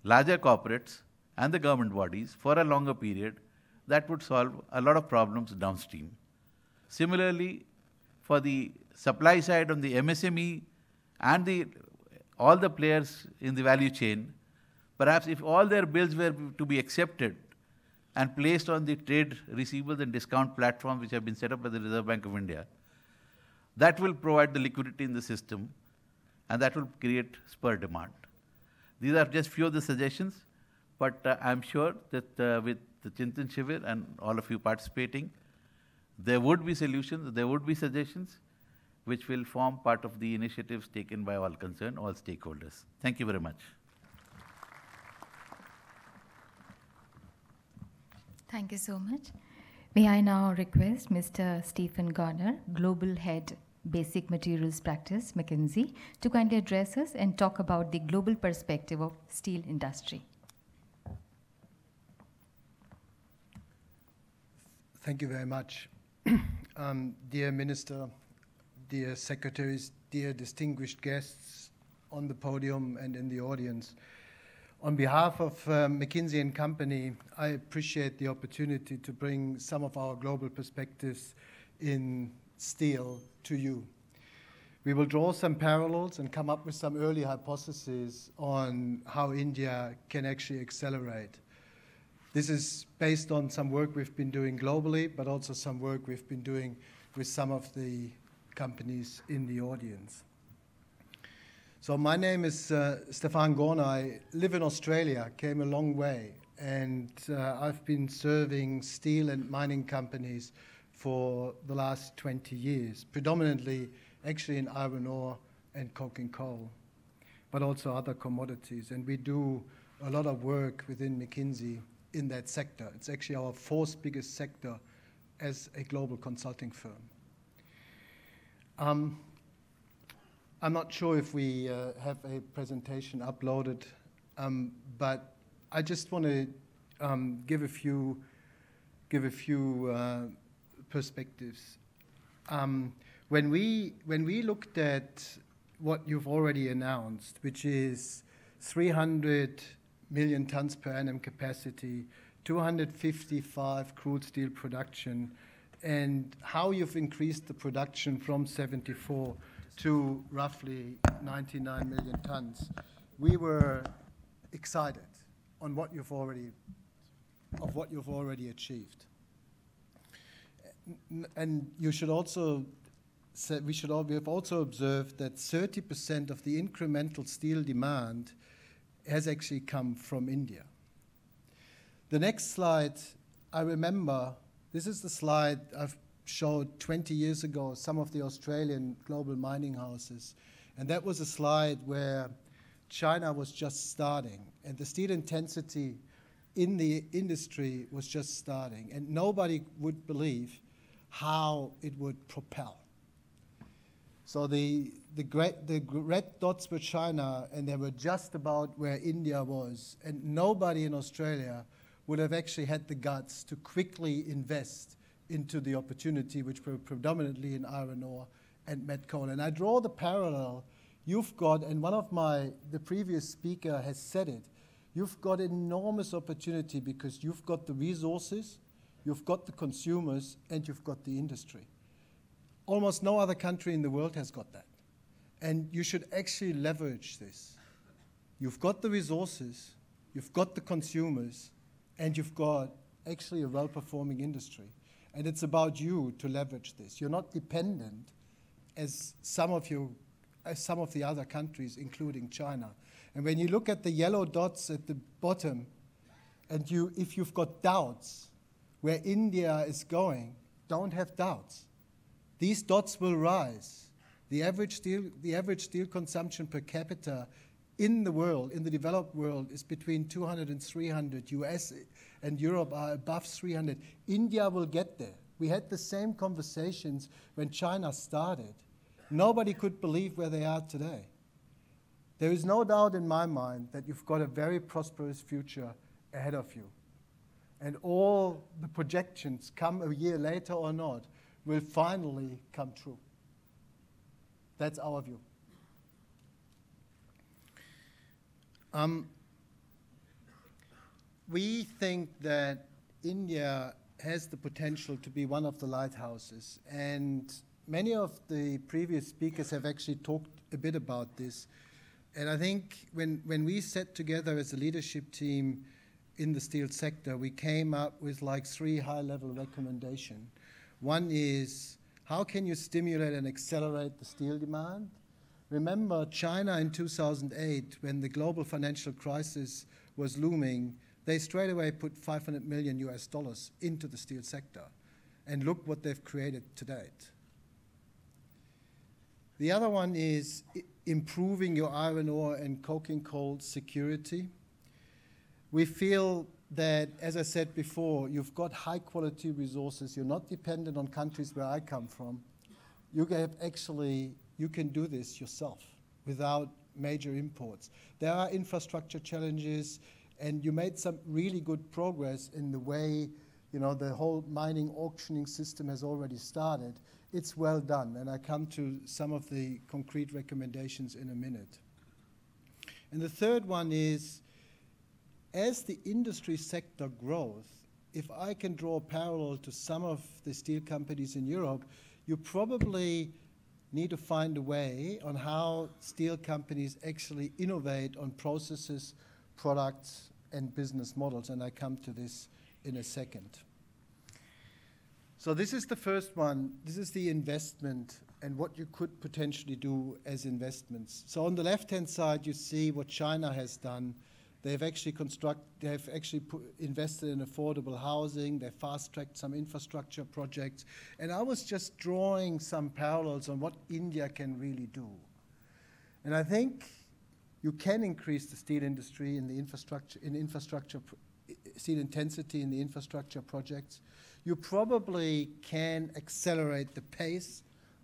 larger corporates and the government bodies for a longer period. That would solve a lot of problems downstream. Similarly, for the supply side on the MSME and all the players in the value chain, perhaps if all their bills were to be accepted and placed on the trade receivables and discount platforms which have been set up by the Reserve Bank of India, that will provide the liquidity in the system and that will create spur demand. These are just few of the suggestions, but I'm sure that with the Chintan Shivir and all of you participating, there would be solutions, there would be suggestions which will form part of the initiatives taken by all concerned, all stakeholders. Thank you very much. Thank you so much. May I now request Mr. Stephen Garner, Global Head, Basic Materials Practice, McKinsey, to kindly address us and talk about the global perspective of steel industry. Thank you very much. Dear Minister, dear Secretaries, dear distinguished guests on the podium and in the audience, on behalf of McKinsey & Company, I appreciate the opportunity to bring some of our global perspectives in steel to you. We will draw some parallels and come up with some early hypotheses on how India can actually accelerate. This is based on some work we've been doing globally, but also some work we've been doing with some of the companies in the audience. So my name is Stefan Gorner. I live in Australia, came a long way, and I've been serving steel and mining companies for the last 20 years, predominantly actually in iron ore and coking coal, but also other commodities. And we do a lot of work within McKinsey in that sector. It's actually our fourth biggest sector as a global consulting firm. I'm not sure if we have a presentation uploaded, but I just want to give a few perspectives. When we looked at what you've already announced, which is 300 million tons per annum capacity, 255 crude steel production, and how you've increased the production from 74 to roughly 99 million tons, we were excited on what you've already achieved. And you should also say, we have also observed that 30% of the incremental steel demand has actually come from India. The next slide, I remember, this is the slide I've showed 20 years ago, some of the Australian global mining houses. And that was a slide where China was just starting, and the steel intensity in the industry was just starting, and nobody would believe how it would propel. So the red dots were China, and they were just about where India was, and nobody in Australia would have actually had the guts to quickly invest into the opportunity, which were predominantly in iron ore and met coal. And I draw the parallel. You've got, and the previous speaker has said it, you've got enormous opportunity because you've got the resources, you've got the consumers, and you've got the industry. Almost no other country in the world has got that. And you should actually leverage this. You've got the resources, you've got the consumers, and you've got actually a well-performing industry. And it's about you to leverage this. You're not dependent, as some of the other countries, including China. And when you look at the yellow dots at the bottom, and if you've got doubts where India is going, don't have doubts. These dots will rise. The average steel consumption per capita in the world, in the developed world, is between 200 and 300. US and Europe are above 300. India will get there. We had the same conversations when China started. Nobody could believe where they are today. There is no doubt in my mind that you've got a very prosperous future ahead of you. And all the projections, come a year later or not, will finally come true. That's our view. We think that India has the potential to be one of the lighthouses, and many of the previous speakers have actually talked a bit about this. And I think when we sat together as a leadership team in the steel sector, we came up with like 3 high-level recommendations. One is, how can you stimulate and accelerate the steel demand? Remember China in 2008, when the global financial crisis was looming, they straight away put $500 million into the steel sector. And look what they've created to date. The other one is improving your iron ore and coking coal security. We feel that, as I said before, you've got high-quality resources. You're not dependent on countries where I come from. You can do this yourself without major imports. There are infrastructure challenges, and you made some really good progress in the way, the whole mining auctioning system has already started. It's well done, and I come to some of the concrete recommendations in a minute. And the third one is, as the industry sector grows, if I can draw a parallel to some of the steel companies in Europe, you probably need to find a way on how steel companies actually innovate on processes, products, and business models, and I come to this in a second. So this is the first one. This is the investment and what you could potentially do as investments. So on the left-hand side, you see what China has done. They've actually invested in affordable housing. They fast-tracked some infrastructure projects. And I was just drawing some parallels on what India can really do. And I think you can increase the steel industry in the infrastructure, steel intensity in the infrastructure projects. You probably can accelerate the pace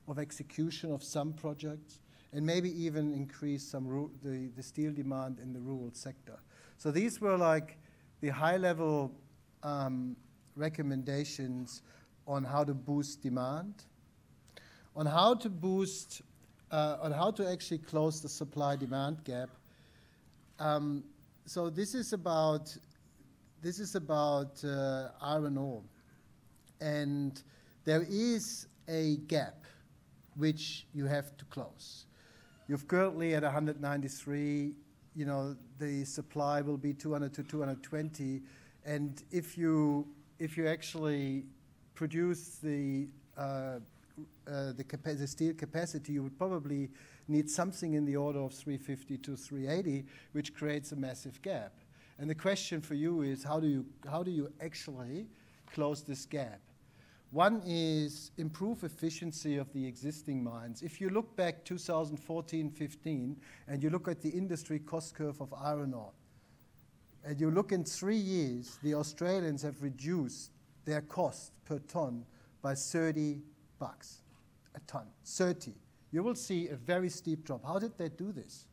of execution of some projects, and maybe even increase some the steel demand in the rural sector. So these were like the high-level recommendations on how to boost demand, on how to actually close the supply-demand gap. So this is about iron ore, and there is a gap which you have to close. You're currently at 193. The supply will be 200 to 220, and if you actually produce the steel capacity, you would probably need something in the order of 350 to 380, which creates a massive gap. And the question for you is, how do you actually close this gap? One is improve efficiency of the existing mines. If you look back 2014-15 and you look at the industry cost curve of iron ore, and you look in 3 years, the Australians have reduced their cost per ton by $30 a ton. 30. You will see a very steep drop. How did they do this?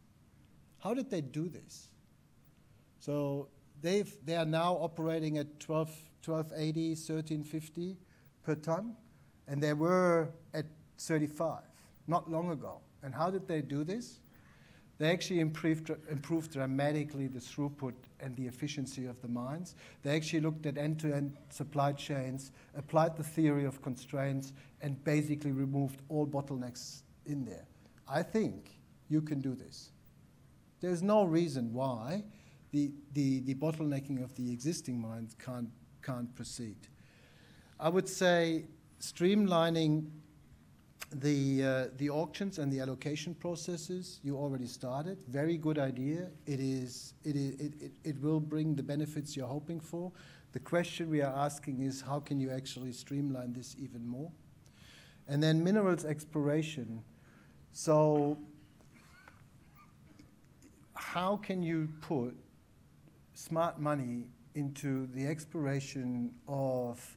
How did they do this? So they are now operating at 1280, 1350 per ton, and they were at 35 not long ago. And how did they do this? They actually improved dramatically the throughput and the efficiency of the mines. They actually looked at end-to-end supply chains, applied the theory of constraints, and basically removed all bottlenecks in there. I think you can do this. There's no reason why the bottlenecking of the existing mines can't proceed. I would say streamlining the auctions and the allocation processes, you already started. Very good idea. It will bring the benefits you're hoping for. The question we are asking is, how can you actually streamline this even more? And then minerals exploration. So how can you put smart money into the exploration of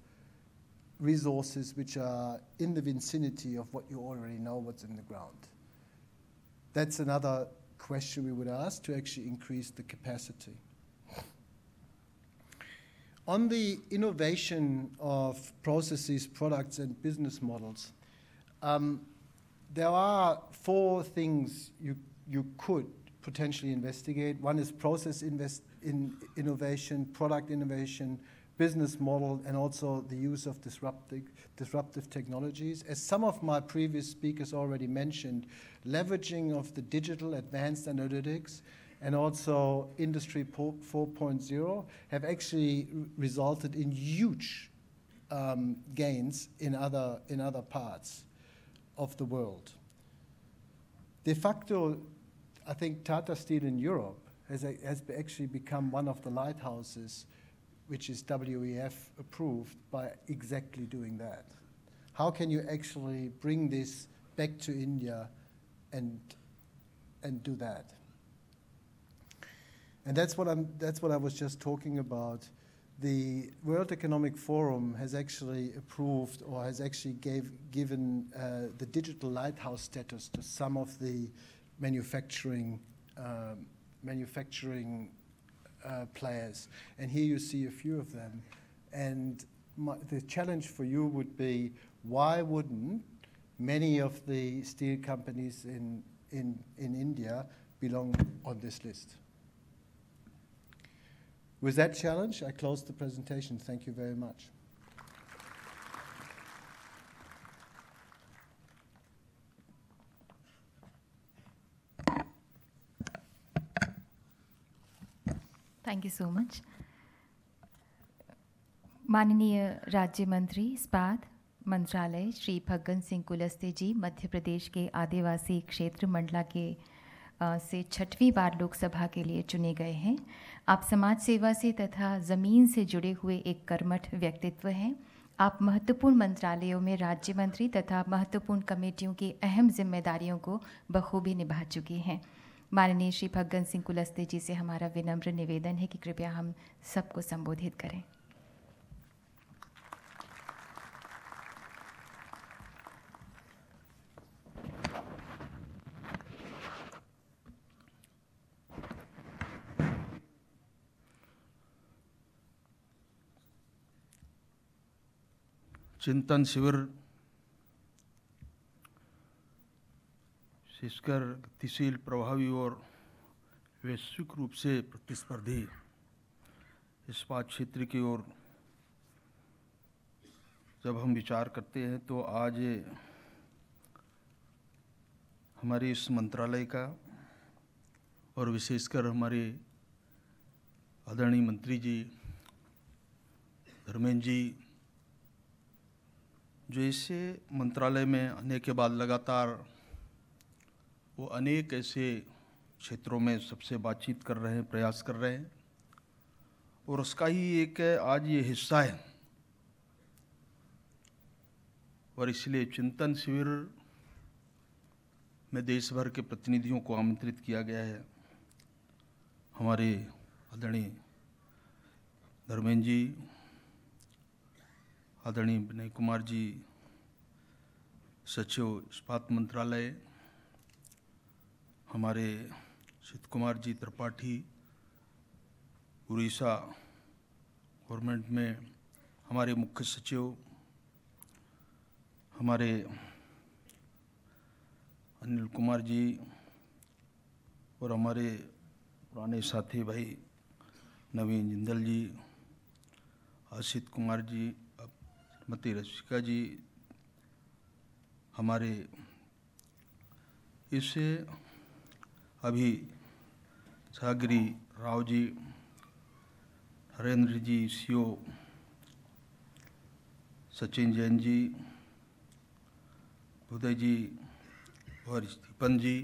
resources which are in the vicinity of what you already know what's in the ground? That's another question we would ask to actually increase the capacity. On the innovation of processes, products, and business models, there are 4 things you could potentially investigate. One is process innovation, product innovation, business model, and also the use of disruptive technologies. As some of my previous speakers already mentioned, leveraging of the digital advanced analytics and also Industry 4.0 have actually resulted in huge gains in other parts of the world. De facto, I think Tata Steel in Europe has actually become one of the lighthouses which is WEF approved by exactly doing that. How can you actually bring this back to India and do that? And that's what I was just talking about. The World Economic Forum has actually approved or has actually given the digital lighthouse status to some of the manufacturing players. And here you see a few of them. And the challenge for you would be, why wouldn't many of the steel companies in India belong on this list? With that challenge, I close the presentation. Thank you very much. Thank you so much. माननीय राज्य मंत्री इस्पात मंत्रालय श्री फग्गन सिंह कुलस्ते जी मध्य प्रदेश के आदिवासी क्षेत्र मंडला के से 6वीं बार लोकसभा के लिए चुने गए हैं. आप समाज सेवा से तथा ज़मीन से जुड़े हुए एक कर्मठ व्यक्तित्व हैं. आप महत्वपूर्ण मंत्रालयों में राज्य मंत्री तथा महत्वपूर्ण कमेटियों की अहम जिम्मेदारियों को बखूबी निभा चुके हैं. माननीय श्री फग्गन सिंह कुलस्ते जी से हमारा विनम्र निवेदन है कि कृपया हम सबको संबोधित करें. चिंतन शिविर शिष्कर गतिशील प्रभावी और वैश्विक रूप से प्रतिस्पर्धी इस्पात क्षेत्र की ओर जब हम विचार करते हैं तो आज हमारे इस मंत्रालय का और विशेषकर हमारे आदरणीय मंत्री जी धर्मेंद्र जी जो इससे मंत्रालय में आने के बाद लगातार वो अनेक ऐसे क्षेत्रों में सबसे बातचीत कर रहे हैं, प्रयास कर रहे हैं और उसका ही एक आज ये हिस्सा है. और इसलिए चिंतन शिविर में देश भर के प्रतिनिधियों को आमंत्रित किया गया है. हमारे आदरणीय धर्मेंद्र जी, आदरणीय विनय कुमार जी सचिव इस्पात मंत्रालय, हमारे शीत कुमार जी त्रिपाठी उड़ीसा गवर्नमेंट में, हमारे मुख्य सचिव, हमारे अनिल कुमार जी और हमारे पुराने साथी भाई नवीन जिंदल जी, आशित कुमार जी, श्रीमती रसिका जी, हमारे इससे अभी सागरी राव जी, हरेंद्र जी सीओ, सचिन जैन जी, उदय जी और स्टीफन जी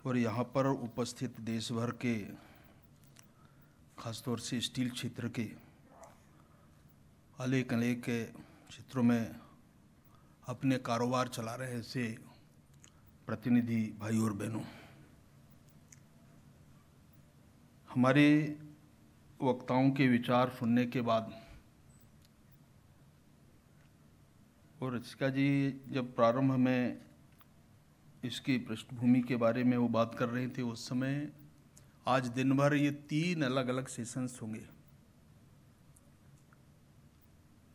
और यहाँ पर उपस्थित देश भर के खासतौर से स्टील क्षेत्र के अनेक क्षेत्रों में अपने कारोबार चला रहे ऐसे प्रतिनिधि भाई और बहनों, हमारे वक्ताओं के विचार सुनने के बाद और इसका जी जब प्रारंभ में इसकी पृष्ठभूमि के बारे में वो बात कर रहे थे उस समय, आज दिन भर ये 3 अलग अलग सेशंस होंगे।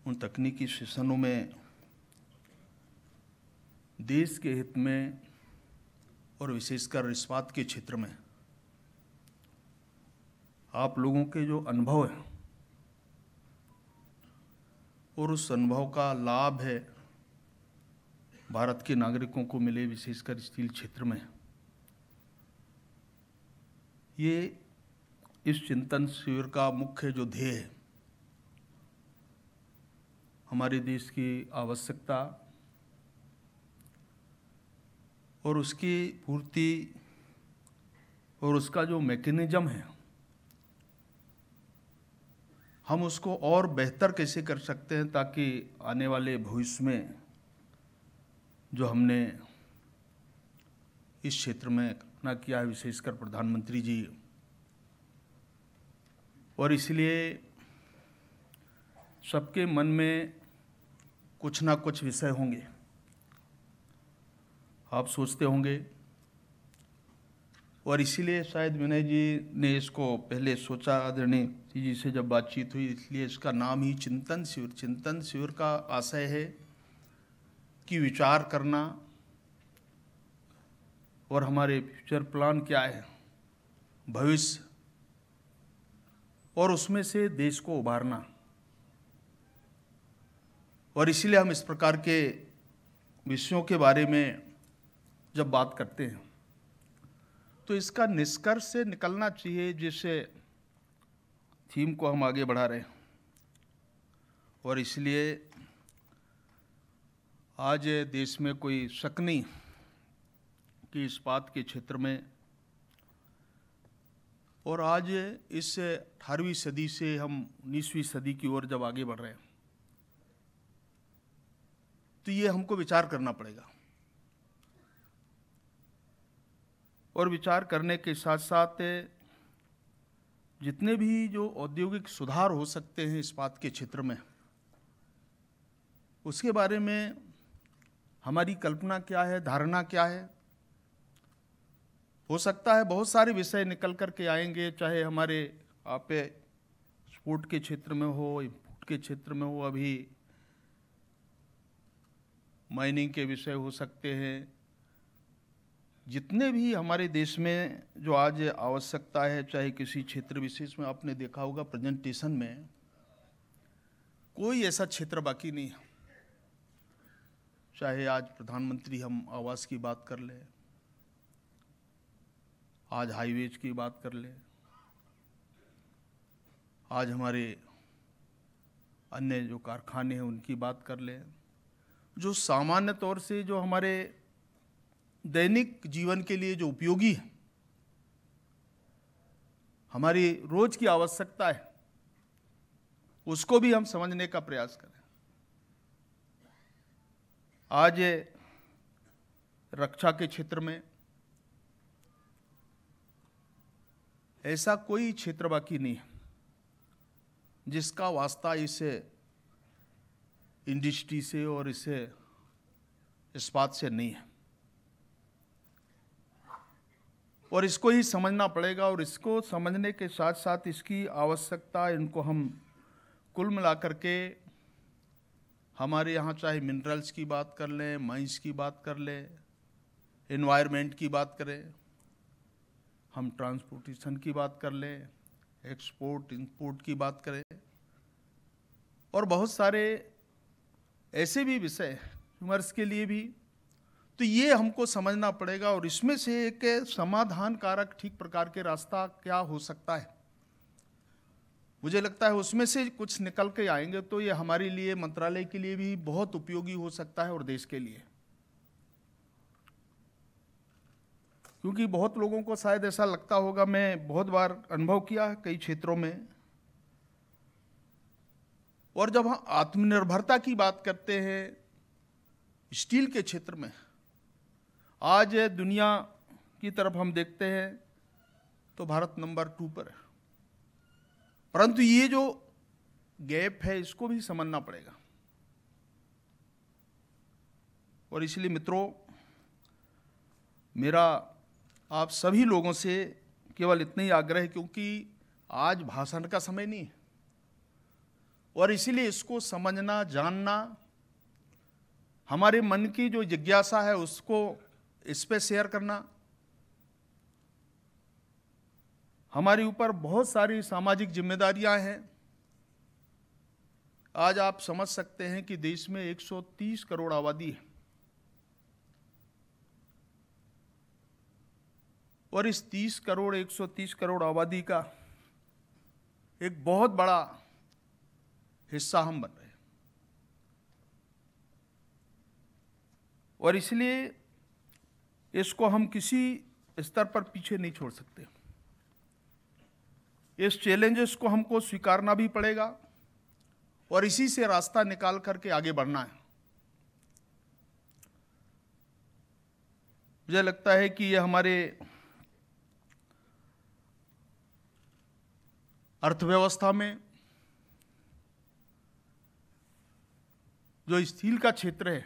उन तकनीकी सेशनों में देश के हित में और विशेषकर इस्पात के क्षेत्र में आप लोगों के जो अनुभव है और उस अनुभव का लाभ है भारत के नागरिकों को मिले, विशेषकर स्टील क्षेत्र में, ये इस चिंतन शिविर का मुख्य जो ध्येय है, हमारे देश की आवश्यकता और उसकी पूर्ति और उसका जो मैकेनिज्म है, हम उसको और बेहतर कैसे कर सकते हैं ताकि आने वाले भविष्य में जो हमने इस क्षेत्र में अपना किया है, विशेषकर प्रधानमंत्री जी, और इसलिए सबके मन में कुछ ना कुछ विषय होंगे। आप सोचते होंगे, और इसीलिए शायद विनय जी ने इसको पहले सोचा, आदरणीय जी से जब बातचीत हुई, इसलिए इसका नाम ही चिंतन शिविर। चिंतन शिविर का आशय है कि विचार करना और हमारे फ्यूचर प्लान क्या है, भविष्य, और उसमें से देश को उभारना। और इसीलिए हम इस प्रकार के विषयों के बारे में जब बात करते हैं तो इसका निष्कर्ष से निकलना चाहिए, जिससे थीम को हम आगे बढ़ा रहे हैं। और इसलिए आज देश में कोई शक नहीं कि इस्पात के क्षेत्र में, और आज इस 18वीं सदी से हम 19वीं सदी की ओर जब आगे बढ़ रहे हैं तो ये हमको विचार करना पड़ेगा। और विचार करने के साथ साथ जितने भी जो औद्योगिक सुधार हो सकते हैं इस्पात के क्षेत्र में, उसके बारे में हमारी कल्पना क्या है, धारणा क्या है। हो सकता है बहुत सारे विषय निकल कर के आएंगे, चाहे हमारे आप स्पोर्ट के क्षेत्र में हो, इंपोर्ट के क्षेत्र में हो, अभी माइनिंग के विषय हो सकते हैं। जितने भी हमारे देश में जो आज आवश्यकता है, चाहे किसी क्षेत्र विशेष में, आपने देखा होगा प्रेजेंटेशन में कोई ऐसा क्षेत्र बाकी नहीं है। चाहे आज प्रधानमंत्री हम आवास की बात कर लें, आज हाईवेज की बात कर लें, आज हमारे अन्य जो कारखाने हैं उनकी बात कर लें, जो सामान्य तौर से जो हमारे दैनिक जीवन के लिए जो उपयोगी है, हमारी रोज की आवश्यकता है, उसको भी हम समझने का प्रयास करें। आज रक्षा के क्षेत्र में ऐसा कोई क्षेत्र बाकी नहीं है जिसका वास्ता इस इंडस्ट्री से और इसे इस्पात से नहीं है। और इसको ही समझना पड़ेगा, और इसको समझने के साथ साथ इसकी आवश्यकता, इनको हम कुल मिलाकर के हमारे यहाँ चाहे मिनरल्स की बात कर लें, माइंस की बात कर लें, एनवायरनमेंट की बात करें, हम ट्रांसपोर्टेशन की बात कर लें, एक्सपोर्ट इंपोर्ट की बात करें, और बहुत सारे ऐसे भी विषय कॉमर्स के लिए भी, तो ये हमको समझना पड़ेगा। और इसमें से एक समाधान कारक ठीक प्रकार के रास्ता क्या हो सकता है, मुझे लगता है उसमें से कुछ निकल के आएंगे तो ये हमारे लिए, मंत्रालय के लिए भी बहुत उपयोगी हो सकता है और देश के लिए। क्योंकि बहुत लोगों को शायद ऐसा लगता होगा, मैं बहुत बार अनुभव किया है कई क्षेत्रों में, और जब हम आत्मनिर्भरता की बात करते हैं स्टील के क्षेत्र में, आज दुनिया की तरफ हम देखते हैं तो भारत नंबर 2 पर है, परंतु ये जो गैप है इसको भी समझना पड़ेगा। और इसलिए मित्रों, मेरा आप सभी लोगों से केवल इतना ही आग्रह है, क्योंकि आज भाषण का समय नहीं है और इसीलिए इसको समझना, जानना, हमारे मन की जो जिज्ञासा है उसको इस पे शेयर करना। हमारे ऊपर बहुत सारी सामाजिक जिम्मेदारियां हैं। आज आप समझ सकते हैं कि देश में 130 करोड़ आबादी है और इस 130 करोड़ आबादी का एक बहुत बड़ा हिस्सा हम बन रहे हैं और इसलिए इसको हम किसी स्तर पर पीछे नहीं छोड़ सकते। इस चैलेंजेस को हमको स्वीकारना भी पड़ेगा और इसी से रास्ता निकाल करके आगे बढ़ना है। मुझे लगता है कि यह हमारे अर्थव्यवस्था में जो स्टील का क्षेत्र है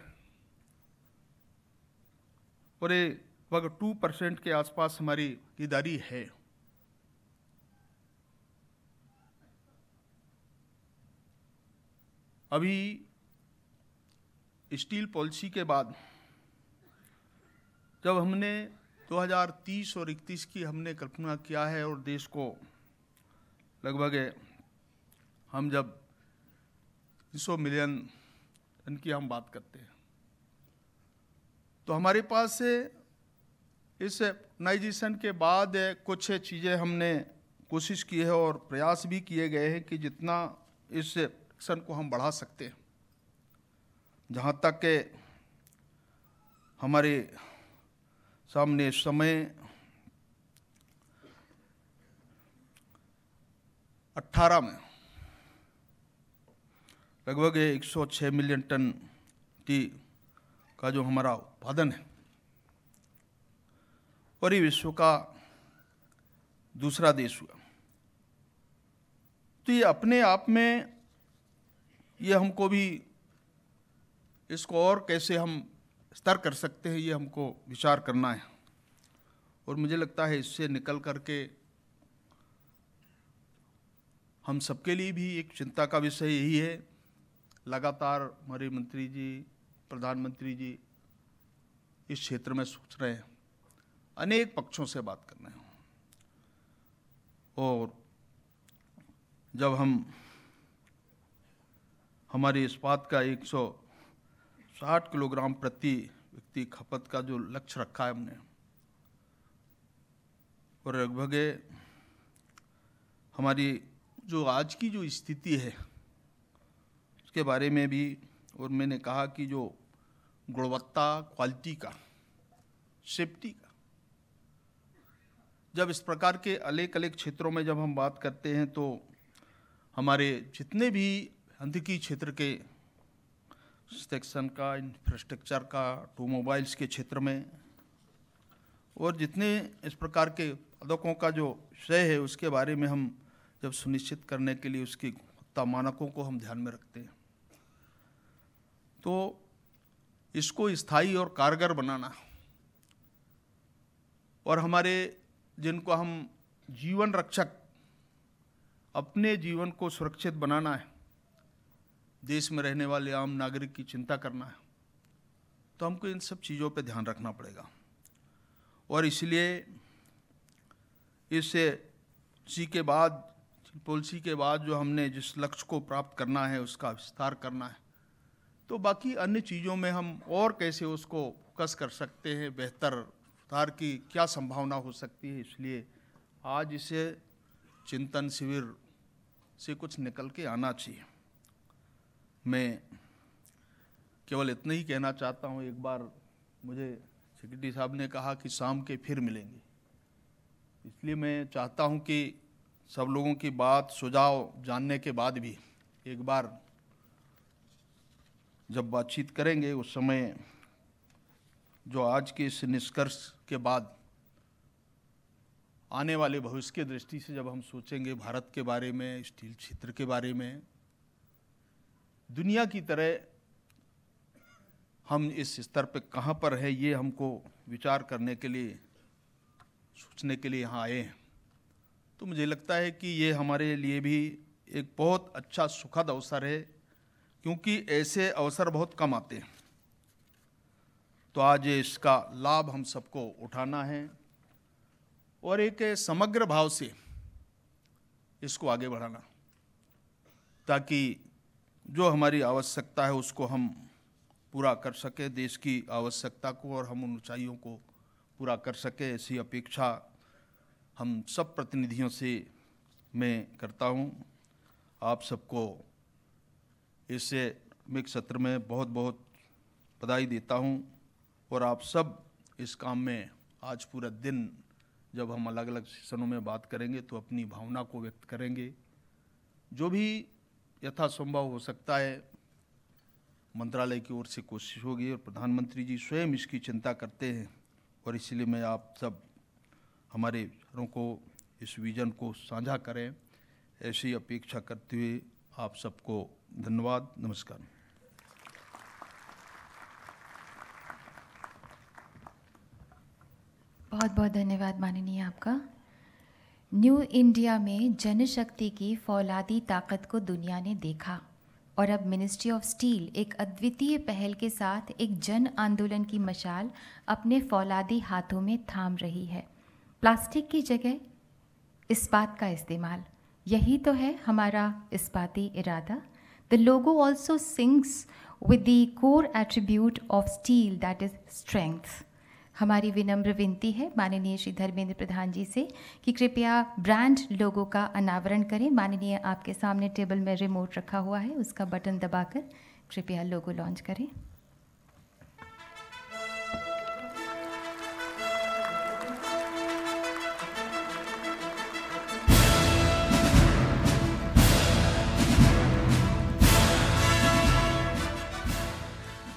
और ये लगभग 2% के आसपास हमारी हिस्सेदारी है। अभी स्टील पॉलिसी के बाद जब हमने 2030 और 31 की हमने कल्पना किया है और देश को लगभग हम जब 300 मिलियन टन की हम बात करते हैं तो हमारे पास से इस ऑर्गेनाइजेशन के बाद कुछ चीज़ें हमने कोशिश की है और प्रयास भी किए गए हैं कि जितना इस सेक्शन को हम बढ़ा सकते हैं। जहाँ तक के हमारे सामने इस समय 18 में लगभग 106 मिलियन टन की का जो हमारा उत्पादन है और ये विश्व का दूसरा देश हुआ। तो ये अपने आप में ये हमको भी इसको और कैसे हम स्तर कर सकते हैं ये हमको विचार करना है और मुझे लगता है इससे निकल करके हम सबके लिए भी एक चिंता का विषय यही है। लगातार हमारे मंत्री जी, प्रधानमंत्री जी इस क्षेत्र में सोच रहे हैं, अनेक पक्षों से बात कर रहे हैं और जब हम हमारे इस्पात का 160 किलोग्राम प्रति व्यक्ति खपत का जो लक्ष्य रखा है हमने और लगभग हमारी जो आज की जो स्थिति है उसके बारे में भी और मैंने कहा कि जो गुणवत्ता, क्वालिटी का, सेफ्टी का, जब इस प्रकार के अलग अलग क्षेत्रों में जब हम बात करते हैं तो हमारे जितने भी अंधिकी क्षेत्र के सेक्शन का, इंफ्रास्ट्रक्चर का, ऑटोमोबाइल्स के क्षेत्र में और जितने इस प्रकार के पदकों का जो विषय है उसके बारे में हम जब सुनिश्चित करने के लिए उसकी गुणवत्ता मानकों को हम ध्यान में रखते हैं तो इसको स्थायी और कारगर बनाना और हमारे जिनको हम जीवन रक्षक, अपने जीवन को सुरक्षित बनाना है, देश में रहने वाले आम नागरिक की चिंता करना है, तो हमको इन सब चीज़ों पे ध्यान रखना पड़ेगा और इसलिए इससे इसी के बाद पॉलिसी के बाद जो हमने जिस लक्ष्य को प्राप्त करना है उसका विस्तार करना है तो बाकी अन्य चीज़ों में हम और कैसे उसको फोकस कर सकते हैं, बेहतर सुधार की क्या संभावना हो सकती है। इसलिए आज इसे चिंतन शिविर से कुछ निकल के आना चाहिए। मैं केवल इतना ही कहना चाहता हूँ, एक बार मुझे सेक्रेटरी साहब ने कहा कि शाम के फिर मिलेंगे, इसलिए मैं चाहता हूँ कि सब लोगों की बात, सुझाव जानने के बाद भी एक बार जब बातचीत करेंगे उस समय जो आज के इस निष्कर्ष के बाद आने वाले भविष्य की दृष्टि से जब हम सोचेंगे भारत के बारे में, स्टील क्षेत्र के बारे में, दुनिया की तरह हम इस स्तर पे कहाँ पर है, ये हमको विचार करने के लिए, सोचने के लिए यहाँ आए हैं। तो मुझे लगता है कि ये हमारे लिए भी एक बहुत अच्छा सुखद अवसर है, क्योंकि ऐसे अवसर बहुत कम आते हैं। तो आज इसका लाभ हम सबको उठाना है और एक समग्र भाव से इसको आगे बढ़ाना, ताकि जो हमारी आवश्यकता है उसको हम पूरा कर सके, देश की आवश्यकता को, और हम उन ऊंचाइयों को पूरा कर सके। ऐसी अपेक्षा हम सब प्रतिनिधियों से मैं करता हूं। आप सबको इस मिक सत्र में बहुत बहुत बधाई देता हूं, और आप सब इस काम में आज पूरा दिन, जब हम अलग अलग सेशनों में बात करेंगे तो अपनी भावना को व्यक्त करेंगे। जो भी यथासंभव हो सकता है मंत्रालय की ओर से कोशिश होगी, और प्रधानमंत्री जी स्वयं इसकी चिंता करते हैं, और इसलिए मैं आप सब हमारे विचारों को, इस विजन को साझा करें, ऐसी अपेक्षा करते हुए आप सबको धन्यवाद। नमस्कार। बहुत बहुत धन्यवाद माननीय आपका। न्यू इंडिया में जनशक्ति की फौलादी ताकत को दुनिया ने देखा, और अब मिनिस्ट्री ऑफ स्टील एक अद्वितीय पहल के साथ एक जन आंदोलन की मशाल अपने फौलादी हाथों में थाम रही है। प्लास्टिक की जगह इस्पात का इस्तेमाल, यही तो है हमारा इस्पाती इरादा। The logo also sings with the core attribute of steel, that is strength. हमारी विनम्र विनती है माननीय श्री धर्मेंद्र प्रधान जी से कि कृपया ब्रांड लोगो का अनावरण करें। माननीय आपके सामने टेबल में रिमोट रखा हुआ है, उसका बटन दबाकर कृपया लोगो लॉन्च करें।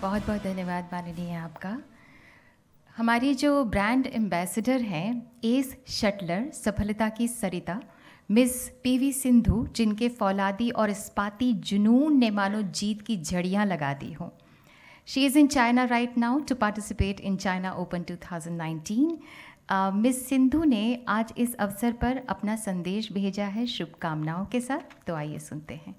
बहुत बहुत धन्यवाद माननीय आपका। हमारी जो ब्रांड एम्बेसडर हैं, एस शटलर, सफलता की सरिता, मिस पीवी सिंधु, जिनके फौलादी और इस्पाती जुनून ने मानो जीत की झड़ियाँ लगा दी हों। She is in China right now to participate in China Open 2019। Miss Sindhu ने आज इस अवसर पर अपना संदेश भेजा है शुभकामनाओं के साथ, तो आइए सुनते हैं।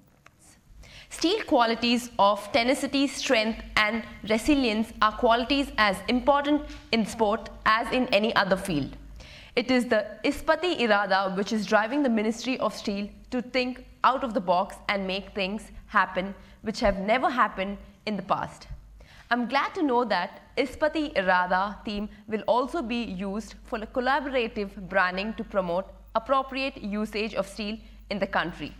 Steel qualities of tenacity, strength and resilience are qualities as important in sport as in any other field. It is the Ispati Irada which is driving the Ministry of Steel to think out of the box and make things happen which have never happened in the past. I'm glad to know that Ispati Irada theme will also be used for a collaborative branding to promote appropriate usage of steel in the country.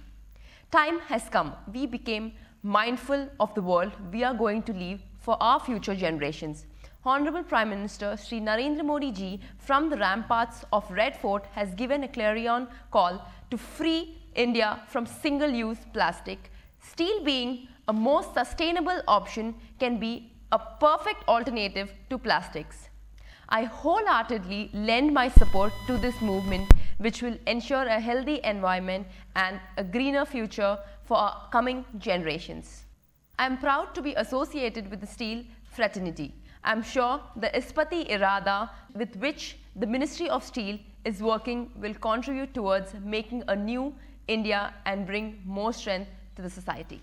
Time has come. We became mindful of the world we are going to leave for our future generations. Honorable Prime Minister Shri Narendra Modi ji from the ramparts of Red Fort has given a clarion call to free India from single-use plastic. Steel being a more sustainable option can be a perfect alternative to plastics. I wholeheartedly lend my support to this movement, which will ensure a healthy environment and a greener future for our coming generations. I am proud to be associated with the steel fraternity. I am sure the Ispati Irada with which the Ministry of Steel is working will contribute towards making a new India and bring more strength to the society.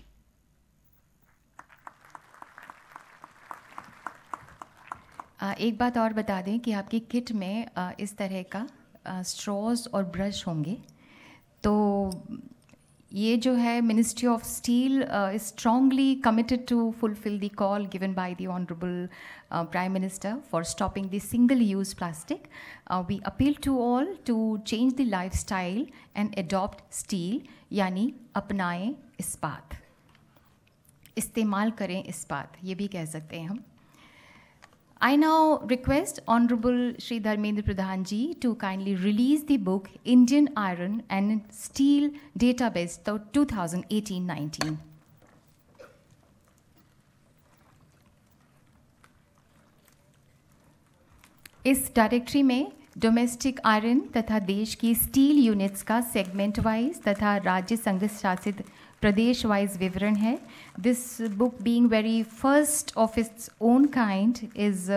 एक बात और बता दें कि आपकी kit में इस तरह का स्ट्रॉज और ब्रश होंगे। तो ये जो है ministry of steel is strongly committed to fulfil the call given by the honourable prime minister for stopping the single use plastic. We appeal to all to change the life style and adopt steel, यानी अपनाएं इस्पात, इस्तेमाल करें इस्पात, ये भी कह सकते हैं हम। I now request Honorable Shri Dharmendra Pradhan ji to kindly release the book Indian Iron and Steel Database 2018-19. इस डायरेक्टरी में डोमेस्टिक आयरन तथा देश की स्टील यूनिट्स का सेगमेंट वाइज तथा राज्य संघ शासित प्रदेश वाइज विवरण है. This book being very first of its own kind is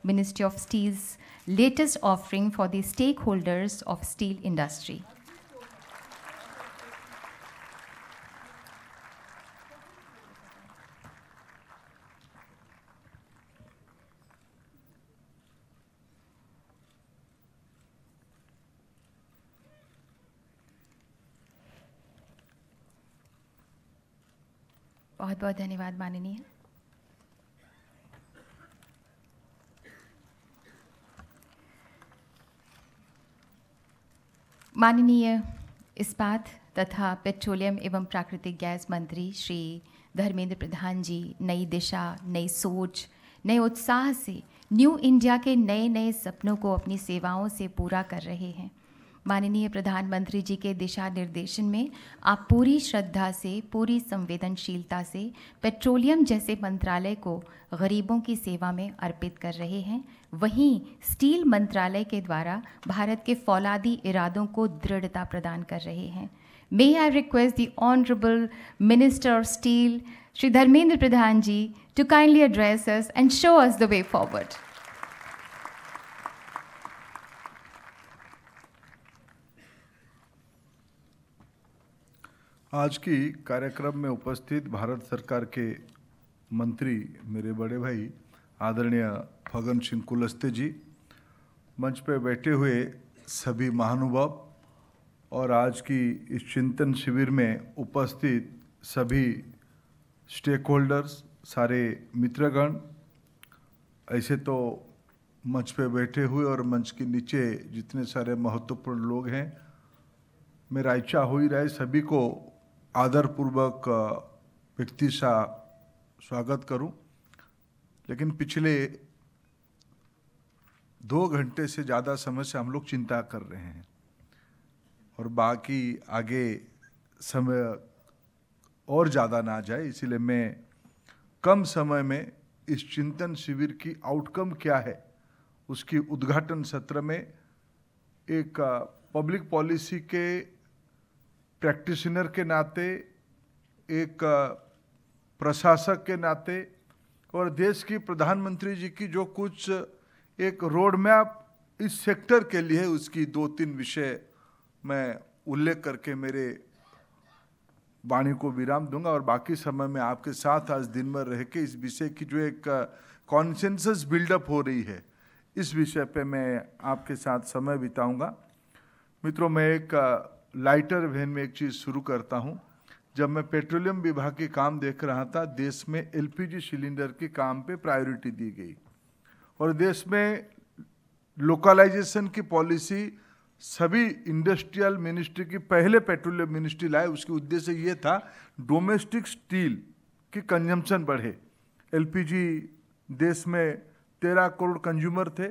ministry of steels latest offering for the stakeholders of steel industry. बहुत बहुत धन्यवाद माननीय. माननीय इस्पात तथा पेट्रोलियम एवं प्राकृतिक गैस मंत्री श्री धर्मेंद्र प्रधान जी नई दिशा, नई सोच, नए उत्साह से न्यू इंडिया के नए नए सपनों को अपनी सेवाओं से पूरा कर रहे हैं. माननीय प्रधानमंत्री जी के दिशा निर्देशन में आप पूरी श्रद्धा से, पूरी संवेदनशीलता से पेट्रोलियम जैसे मंत्रालय को गरीबों की सेवा में अर्पित कर रहे हैं. वहीं स्टील मंत्रालय के द्वारा भारत के फौलादी इरादों को दृढ़ता प्रदान कर रहे हैं. May I request the Honorable Minister of Steel, Shri Dharmendra Pradhan ji, to kindly address us and show us the way forward. आज की कार्यक्रम में उपस्थित भारत सरकार के मंत्री मेरे बड़े भाई आदरणीय फगन सिंह कुलस्ते जी, मंच पे बैठे हुए सभी महानुभाव और आज की इस चिंतन शिविर में उपस्थित सभी स्टेक होल्डर्स, सारे मित्रगण, ऐसे तो मंच पे बैठे हुए और मंच के नीचे जितने सारे महत्वपूर्ण लोग हैं, मेरा इच्छा हो ही रहा है सभी को आदरपूर्वक व्यक्ति सा स्वागत करूं, लेकिन पिछले 2 घंटे से ज़्यादा समय से हम लोग चिंता कर रहे हैं और बाकी आगे समय और ज़्यादा ना जाए, इसलिए मैं कम समय में इस चिंतन शिविर की आउटकम क्या है उसकी उद्घाटन सत्र में एक पब्लिक पॉलिसी के प्रैक्टिशनर के नाते, एक प्रशासक के नाते और देश की प्रधानमंत्री जी की जो कुछ एक रोड मैप इस सेक्टर के लिए उसकी 2-3 विषय मैं उल्लेख करके मेरे वाणी को विराम दूंगा और बाकी समय में आपके साथ आज दिन भर रह के इस विषय की जो एक कॉन्सेंसस बिल्डअप हो रही है इस विषय पे मैं आपके साथ समय बिताऊंगा. मित्रों, मैं एक लाइटर वेन में एक चीज़ शुरू करता हूं. जब मैं पेट्रोलियम विभाग के काम देख रहा था, देश में एलपीजी सिलेंडर के काम पे प्रायोरिटी दी गई और देश में लोकलाइजेशन की पॉलिसी सभी इंडस्ट्रियल मिनिस्ट्री की पहले पेट्रोलियम मिनिस्ट्री लाए. उसके उद्देश्य ये था डोमेस्टिक स्टील की कंजम्पशन बढ़े. एलपीजी देश में 13 करोड़ कंज्यूमर थे,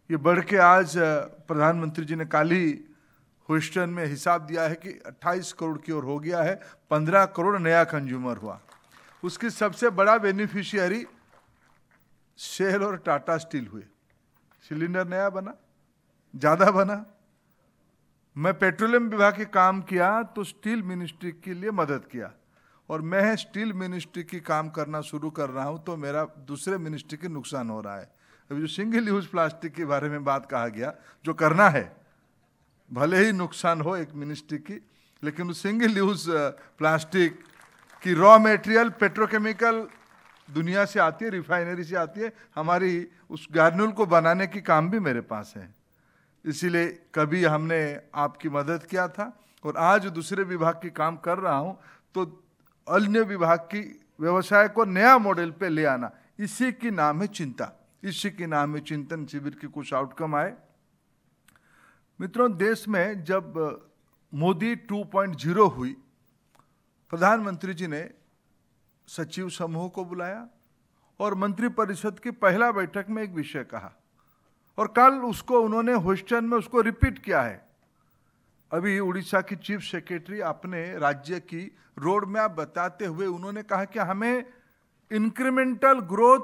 ये बढ़ के आज प्रधानमंत्री जी ने कल ही ह्यूस्टन में हिसाब दिया है कि 28 करोड़ की ओर हो गया है. 15 करोड़ नया कंज्यूमर हुआ. उसकी सबसे बड़ा बेनिफिशियरी शेल और टाटा स्टील हुए. सिलेंडर नया बना, ज़्यादा बना. मैं पेट्रोलियम विभाग के काम किया तो स्टील मिनिस्ट्री के लिए मदद किया और मैं स्टील मिनिस्ट्री की काम करना शुरू कर रहा हूं तो मेरा दूसरे मिनिस्ट्री के नुकसान हो रहा है. अभी जो सिंगल यूज प्लास्टिक के बारे में बात कहा गया, जो करना है, भले ही नुकसान हो एक मिनिस्ट्री की, लेकिन उस सिंगल यूज प्लास्टिक की रॉ मटेरियल पेट्रोकेमिकल दुनिया से आती है, रिफाइनरी से आती है. हमारी उस ग्रैन्यूल को बनाने की काम भी मेरे पास है, इसीलिए कभी हमने आपकी मदद किया था और आज दूसरे विभाग की काम कर रहा हूं तो अन्य विभाग की व्यवसाय को नया मॉडल पे ले आना, इसी की नाम है चिंता, इसी के नाम है चिंतन शिविर के कुछ आउटकम आए. मित्रों, देश में जब मोदी 2.0 हुई, प्रधानमंत्री जी ने सचिव समूह को बुलाया और मंत्रिपरिषद की पहला बैठक में एक विषय कहा और कल उसको उन्होंने ह्यूस्टन में उसको रिपीट किया है. अभी उड़ीसा की चीफ सेक्रेटरी अपने राज्य की रोड मैप बताते हुए उन्होंने कहा कि हमें इंक्रीमेंटल ग्रोथ